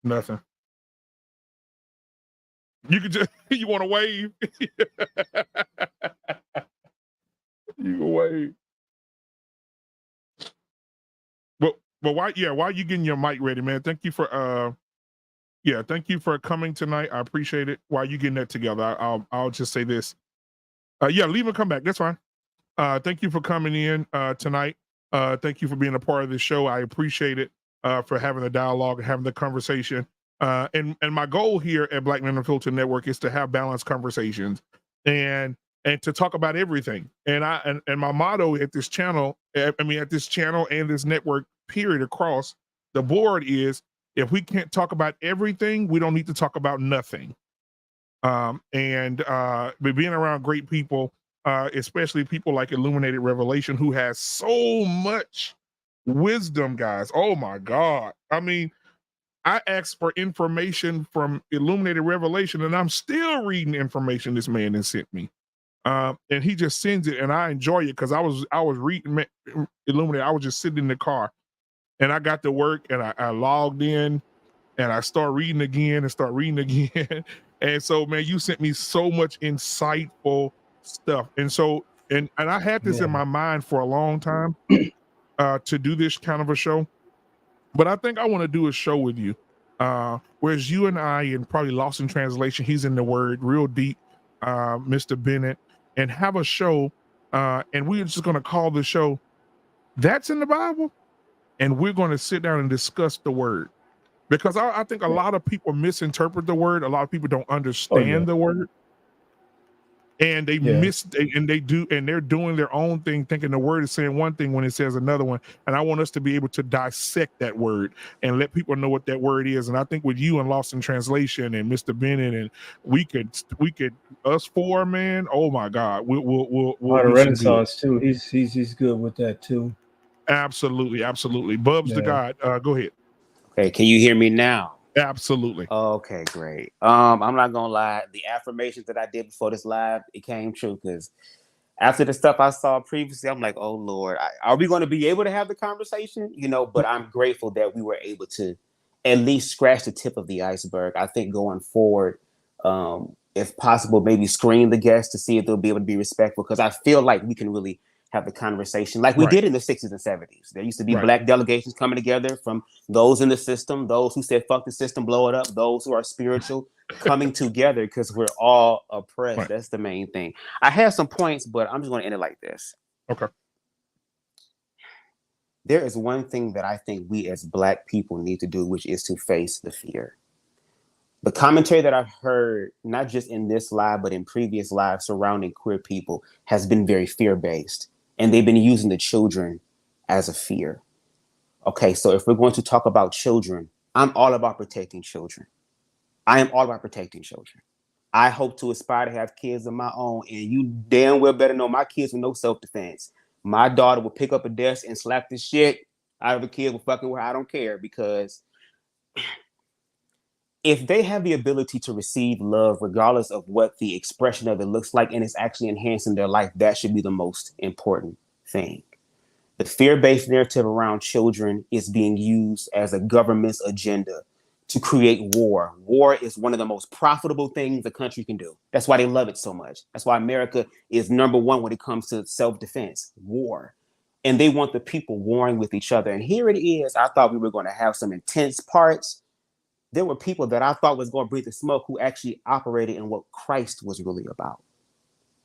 Nothing. You could just, you want to wave? You can wave. But why you getting your mic ready, man? Thank you for thank you for coming tonight. I appreciate it. While you getting that together, I'll just say this. Leave and come back. That's fine. Thank you for coming in tonight. Thank you for being a part of this show. I appreciate it. For having the dialogue and having the conversation. And my goal here at Black Men Unfiltered Network is to have balanced conversations and to talk about everything. And my motto at this channel, at this channel and this network, period, across the board is, if we can't talk about everything, we don't need to talk about nothing. But being around great people, especially people like Illuminated Revelation, who has so much wisdom, guys. Oh my God. I mean, I asked for information from Illuminated Revelation and I'm still reading information this man has sent me. And he just sends it and I enjoy it because I was reading Illuminated. I was just sitting in the car and I got to work and I logged in and I start reading again. And so, man, you sent me so much insightful stuff. And so, and I had this in my mind for a long time. To do this kind of a show, but I think I want to do a show with you, whereas you and I, and probably Lost in Translation, he's in the Word real deep, Mr. Bennett, and have a show, and we're just going to call the show That's in the Bible, and we're going to sit down and discuss the Word, because I think a lot of people misinterpret the Word. A lot of people don't understand the Word. And they they're doing their own thing, thinking the word is saying one thing when it says another one. And I want us to be able to dissect that word and let people know what that word is. And I think with you and Lost in Translation and Mr. Bennett, and we could us four, man. Oh my God, we'll the Renaissance too. He's good with that too. Absolutely. Bubs the God. Go ahead. Okay, can you hear me now? Absolutely. Okay, great. I'm not gonna lie. The affirmations that I did before this live, it came true, because after the stuff I saw previously, I'm like, oh Lord, are we going to be able to have the conversation? But I'm grateful that we were able to at least scratch the tip of the iceberg. I think going forward, if possible, maybe screen the guests to see if they'll be able to be respectful, because I feel like we can really have the conversation like we did in the 60s and 70s. There used to be Black delegations coming together from those in the system, those who said fuck the system, blow it up, those who are spiritual, coming together because we're all oppressed. That's the main thing. I have some points, but I'm just going to end it like this. Okay. there is one thing that I think we as Black people need to do, which is to face the fear. The commentary that I've heard, not just in this live, but in previous lives surrounding queer people, has been very fear-based. And they've been using the children as a fear. Okay, so if we're going to talk about children, I'm all about protecting children. I am all about protecting children. I hope to aspire to have kids of my own, and you damn well better know my kids with no self-defense. My daughter will pick up a desk and slap the shit out of a kid with fucking with her. I don't care, because if they have the ability to receive love, regardless of what the expression of it looks like, and it's actually enhancing their life, that should be the most important thing. The fear-based narrative around children is being used as a government's agenda to create war. War is one of the most profitable things a country can do. That's why they love it so much. That's why America is number one when it comes to self-defense, war. And they want the people warring with each other. And here it is. I thought we were going to have some intense parts. There were people that I thought was going to breathe the smoke who actually operated in what Christ was really about.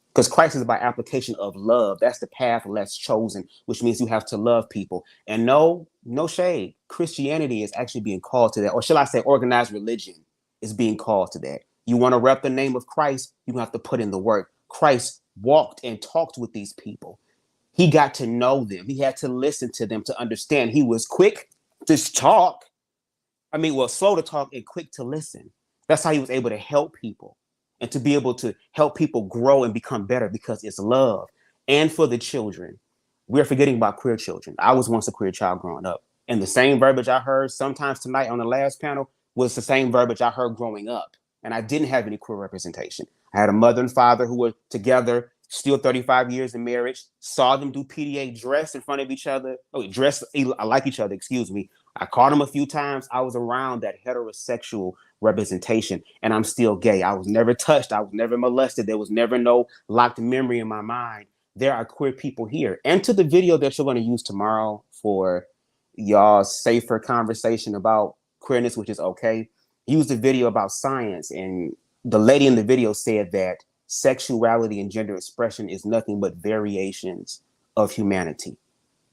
Because Christ is about application of love. That's the path less chosen, which means you have to love people. And no shade. Christianity is actually being called to that. Or shall I say organized religion is being called to that. You want to rep the name of Christ, you have to put in the work. Christ walked and talked with these people. He got to know them. He had to listen to them to understand. He was quick to talk. Slow to talk and quick to listen. That's how he was able to help people. And to be able to help people grow and become better, because it's love. And for the children, we're forgetting about queer children. I was once a queer child growing up. And the same verbiage I heard sometimes tonight on the last panel was the same verbiage I heard growing up. And I didn't have any queer representation. I had a mother and father who were together, still 35 years in marriage, saw them do PDA dress in front of each other. Dress like each other, excuse me. I caught them a few times. I was around that heterosexual representation, and I'm still gay. I was never touched. I was never molested. There was never no locked memory in my mind. There are queer people here. And to the video that you're going to use tomorrow for y'all's safer conversation about queerness, which is okay, use the video about science. And the lady in the video said that sexuality and gender expression is nothing but variations of humanity.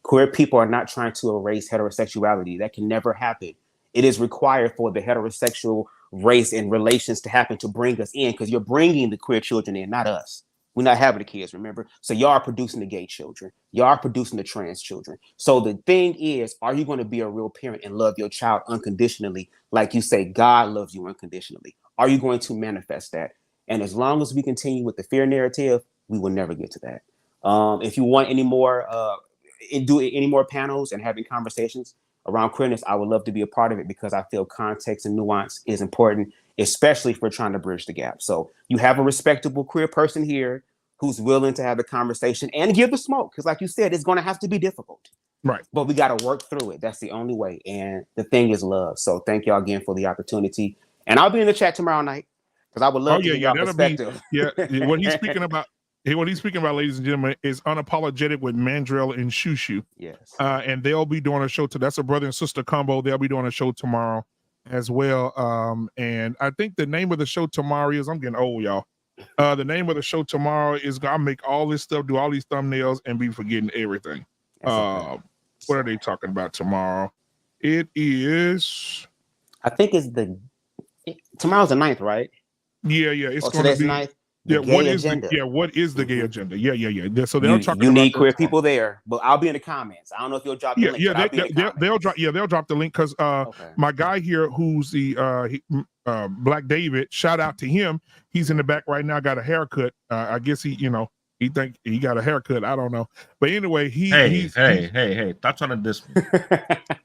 Queer people are not trying to erase heterosexuality. That can never happen. It is required for the heterosexual race and relations to happen to bring us in, because you're bringing the queer children in, not us. We're not having the kids, remember? So y'all are producing the gay children. Y'all are producing the trans children. So the thing is, are you going to be a real parent and love your child unconditionally, like you say God loves you unconditionally? Are you going to manifest that? And as long as we continue with the fear narrative, we will never get to that. If you want any more do any more panels and having conversations around queerness, I would love to be a part of it, because I feel context and nuance is important, especially if we're trying to bridge the gap. So you have a respectable queer person here who's willing to have the conversation and give the smoke, because like you said, it's going to have to be difficult. Right. But we got to work through it. That's the only way. And the thing is love. So thank y'all again for the opportunity. And I'll be in the chat tomorrow night, because I would love to hear y'all perspective. What he's speaking about, ladies and gentlemen, is Unapologetic with Mandrell and Shushu. Yes. And they'll be doing a show that's a brother and sister combo. They'll be doing a show tomorrow as well. And I think the name of the show tomorrow is, I'm getting old, y'all. The name of the show tomorrow is, I'll make all this stuff, do all these thumbnails, and be forgetting everything. Okay. What are they talking about tomorrow? It is, I think it's tomorrow's the 9th, right? Yeah. It's going to be 9th. What is the gay agenda? Yeah. So they'll talk. You need queer people there, but I'll be in the comments. I don't know if you'll drop the link. They'll drop the link, because my guy here, who's the Black David, shout out to him. He's in the back right now. Got a haircut. I guess he think he got a haircut. I don't know, but anyway, Hey, stop trying to diss me.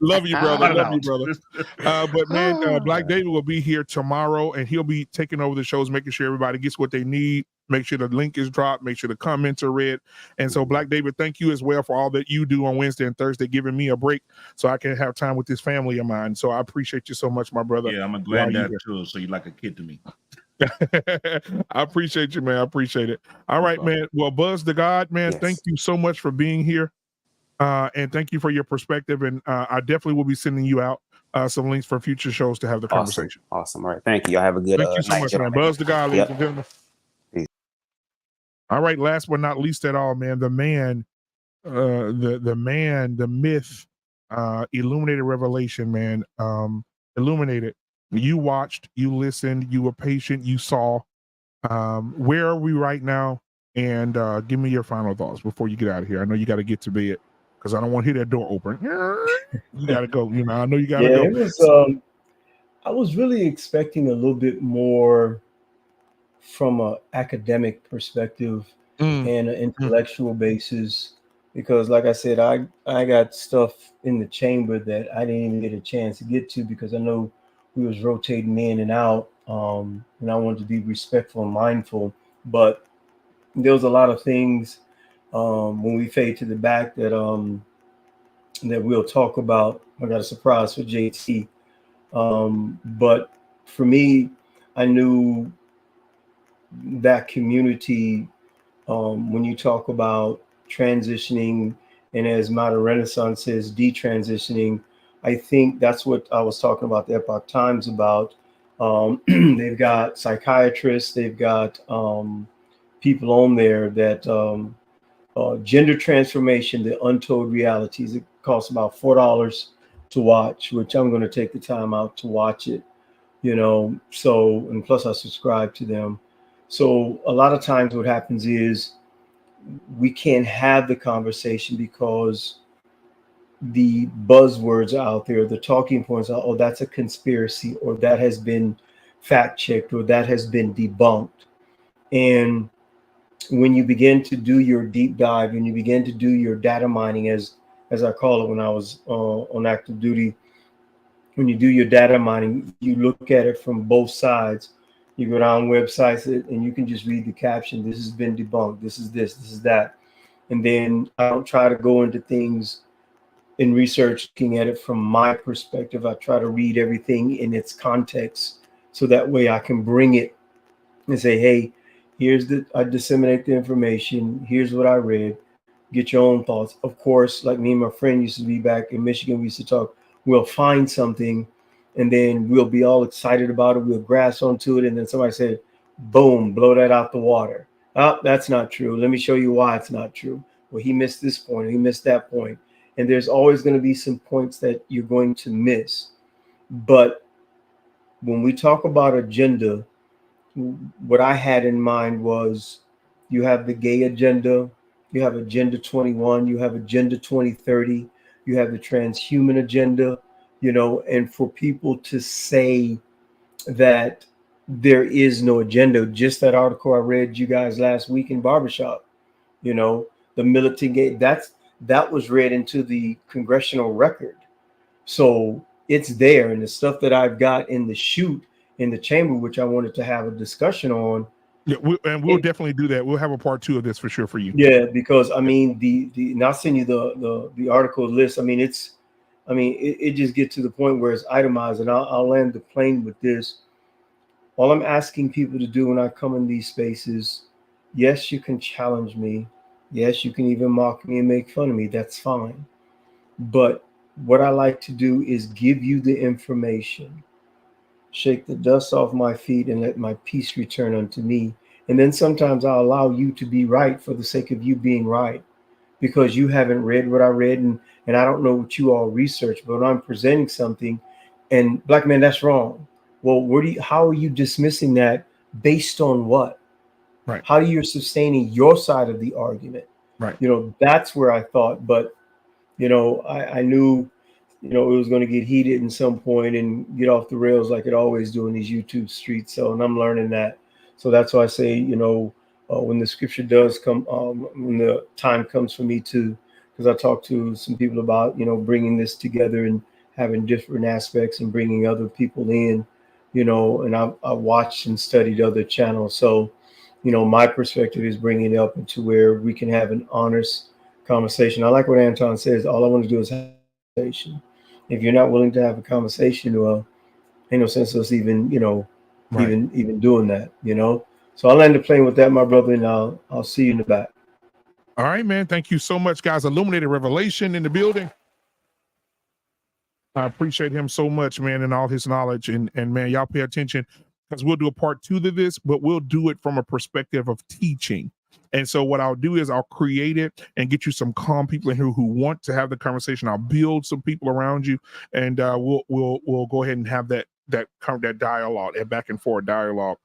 Love you, brother. But man, Black David will be here tomorrow, and he'll be taking over the shows, making sure everybody gets what they need. Make sure the link is dropped. Make sure the comments are read. And so, Black David, thank you as well for all that you do on Wednesday and Thursday, giving me a break so I can have time with this family of mine. So I appreciate you so much, my brother. Yeah, I'm a granddad too, so you're like a kid to me. I appreciate you, man. I appreciate it. All right, man. Well, Buzz the God, man, thank you so much for being here. And thank you for your perspective. And I definitely will be sending you out some links for future shows to have the conversation. Awesome. All right. Thank you. Y'all have a good Thank you so much, man. Buzz the God, ladies and gentlemen. Peace. All right. Last but not least at all, man, the man, the myth, Illuminated Revelation, man. Illuminated. You watched, you listened, you were patient, you saw. Where are we right now? And give me your final thoughts before you get out of here. I know you got to get to bed because I don't want to hear that door open. You got to go. You know, I know you got to Yeah, go. it was. I was really expecting a little bit more from a academic perspective and an intellectual basis, because, like I said, I got stuff in the chamber that I didn't even get a chance to get to because I know we was rotating in and out, and I wanted to be respectful and mindful. But there was a lot of things when we fade to the back that we'll talk about. I got a surprise for JT. But for me, I knew that community, when you talk about transitioning, and as Modern Renaissance says, detransitioning, I think that's what I was talking about the Epoch Times about. They've got psychiatrists, they've got people on there that gender transformation, the untold realities. It costs about $4 to watch, which I'm going to take the time out to watch it. You know, so, and plus I subscribe to them. So a lot of times what happens is we can't have the conversation because the buzzwords are out there, the talking points are, oh, that's a conspiracy, or that has been fact checked, or that has been debunked. And when you begin to do your deep dive and you begin to do your data mining, as I call it when I was on active duty, when you do your data mining, you look at it from both sides. You go down websites and you can just read the caption. This has been debunked. This is this is that. And then I don't try to go into things in research, looking at it from my perspective. I try to read everything in its context so that way I can bring it and say, hey, I disseminate the information. Here's what I read. Get your own thoughts. Of course, like me and my friend used to be back in Michigan, we used to talk, we'll find something and then we'll be all excited about it. We'll grasp onto it. And then somebody said, boom, blow that out the water. Oh, that's not true. Let me show you why it's not true. Well, he missed this point. He missed that point. And there's always going to be some points that you're going to miss. But when we talk about agenda, what I had in mind was you have the gay agenda, you have Agenda 21, you have Agenda 2030, you have the transhuman agenda, you know, and for people to say that there is no agenda, just that article I read you guys last week in Barbershop, you know, the militant gay, that was read into the congressional record. So it's there, and the stuff that I've got in the chute in the chamber, which I wanted to have a discussion on. Yeah, we'll definitely do that. We'll have a part 2 of this for sure for you. Yeah, because I mean, and I'll send you the article list. I mean, it just gets to the point where it's itemized, and I'll land the plane with this. All I'm asking people to do when I come in these spaces, yes, you can challenge me. Yes, you can even mock me and make fun of me. That's fine. But what I like to do is give you the information, shake the dust off my feet, and let my peace return unto me. And then sometimes I'll allow you to be right for the sake of you being right, because you haven't read what I read, and I don't know what you all research, but when I'm presenting something and black man, that's wrong. Well, how are you dismissing that based on what? Right. How are you sustaining your side of the argument? Right. You know, that's where I thought, but you know, I knew, you know, it was going to get heated in some point and get off the rails like it always do in these YouTube streets. So, and I'm learning that. So that's why I say, you know, when the scripture does come, when the time comes for me to, because I talked to some people about, you know, bringing this together and having different aspects and bringing other people in, you know, and I watched and studied other channels. So, you know, my perspective is bringing it up into where we can have an honest conversation. I like what Anton says. All I want to do is have a conversation. If you're not willing to have a conversation, well, ain't no sense us even, you know, right. even doing that, you know. So I'll end the plane with that, my brother, and I'll see you in the back. All right, man. Thank you so much, guys. Illuminated Revelation in the building. I appreciate him so much, man, and all his knowledge. And man, y'all pay attention, because we'll do a part 2 to this, but we'll do it from a perspective of teaching. And so what I'll do is I'll create it and get you some calm people in here who want to have the conversation. I'll build some people around you, and we'll go ahead and have that dialogue, that back and forth dialogue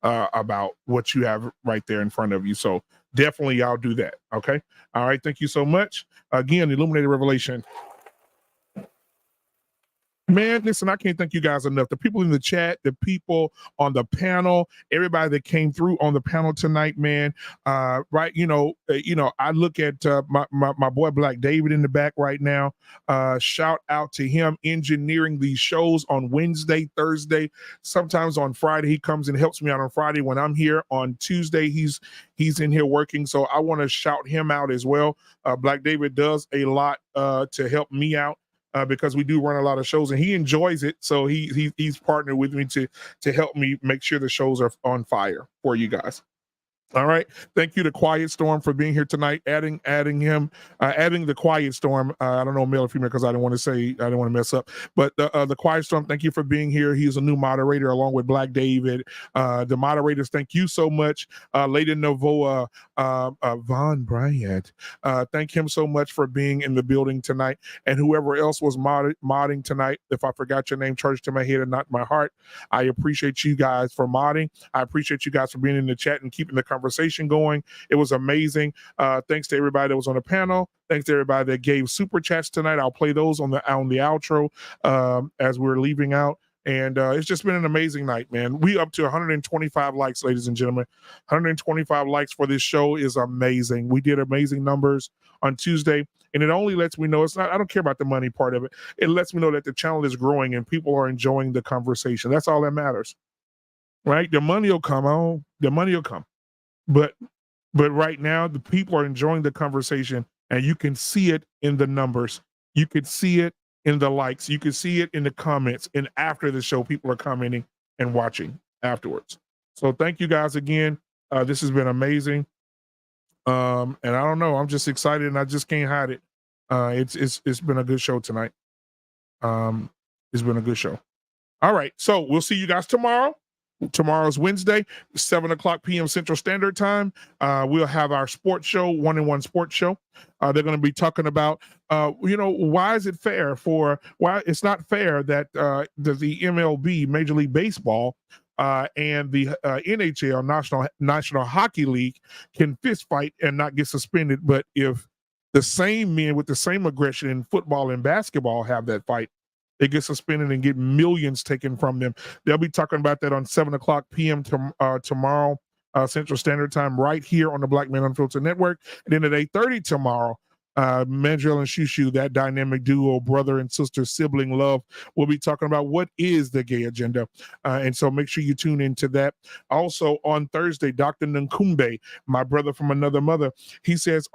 about what you have right there in front of you. So definitely I'll do that. Okay. All right. Thank you so much. Again, Illuminated Revelation. Man, listen, I can't thank you guys enough. The people in the chat, the people on the panel, everybody that came through on the panel tonight, man. Right, I look at my boy Black David in the back right now. Shout out to him engineering these shows on Wednesday, Thursday, sometimes on Friday. He comes and helps me out on Friday when I'm here. On Tuesday, he's in here working. So I want to shout him out as well. Black David does a lot to help me out. Because we do run a lot of shows and he enjoys it. So he's partnered with me to help me make sure the shows are on fire for you guys. All right. Thank you to Quiet Storm for being here tonight, adding the Quiet Storm. I don't know, male or female, because I didn't want to mess up. But the Quiet Storm, thank you for being here. He's a new moderator along with Black David. The moderators, thank you so much. Lady Novoa, Von Bryant, thank him so much for being in the building tonight. And whoever else was modding tonight, if I forgot your name, charged to my head and not my heart, I appreciate you guys for modding. I appreciate you guys for being in the chat and keeping the conversation going. It was amazing. Thanks to everybody that was on the panel. Thanks to everybody that gave super chats tonight. I'll play those on the outro as we're leaving out. And it's just been an amazing night, man. We up to 125 likes, ladies and gentlemen. 125 likes for this show is amazing. We did amazing numbers on Tuesday, and it only lets me know I don't care about the money part of it. It lets me know that the channel is growing and people are enjoying the conversation. That's all that matters, right? The money will come. The money will come. But right now, the people are enjoying the conversation, and you can see it in the numbers. You can see it in the likes. You can see it in the comments. And after the show, people are commenting and watching afterwards. So thank you guys again. This has been amazing. And I don't know. I'm just excited, and I just can't hide it. It's been a good show tonight. It's been a good show. All right. So we'll see you guys tomorrow. Tomorrow's Wednesday, 7:00 p.m. Central Standard Time. We'll have our sports show, 1-on-1 sports show. They're going to be talking about, why is it fair why it's not fair that the MLB, Major League Baseball, and the NHL, National Hockey League, can fist fight and not get suspended. But if the same men with the same aggression in football and basketball have that fight, they get suspended and get millions taken from them. They'll be talking about that on 7:00 p.m. Tomorrow, Central Standard Time, right here on the Black Men Unfiltered Network. And then at 8:30 tomorrow, Mandrell and Shushu, that dynamic duo, brother and sister, sibling love, will be talking about what is the gay agenda. And so make sure you tune into that. Also on Thursday, Dr. Nkumbe, my brother from another mother, he says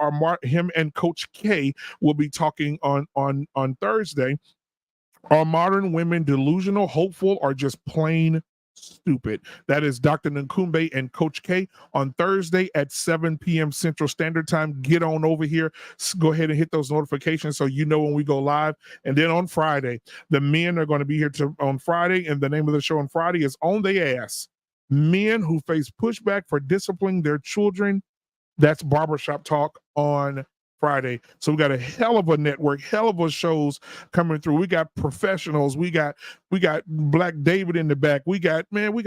him and Coach K will be talking on Thursday. Are modern women delusional, hopeful, or just plain stupid? That is Dr. Nkumbe and Coach K on Thursday at 7 p.m. Central Standard Time. Get on over here. Go ahead and hit those notifications so you know when we go live. And then on Friday, the men are going to be here on Friday, and the name of the show on Friday is On the Ass. Men who face pushback for disciplining their children. That's Barbershop Talk on Friday. So we got a hell of a network, hell of a shows coming through. We got professionals. We got Black David in the back. We got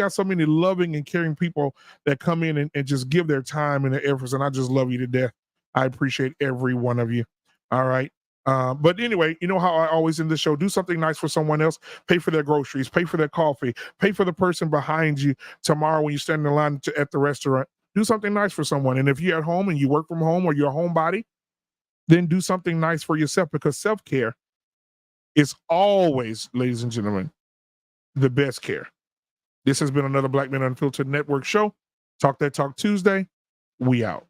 so many loving and caring people that come in and just give their time and their efforts. And I just love you to death. I appreciate every one of you. All right. But anyway, you know how I always end the show, do something nice for someone else, pay for their groceries, pay for their coffee, pay for the person behind you tomorrow when you stand in line at the restaurant. Do something nice for someone. And if you're at home and you work from home or you're a homebody, then do something nice for yourself, because self-care is always, ladies and gentlemen, the best care. This has been another Black Men Unfiltered Network show. Talk That Talk Tuesday. We out.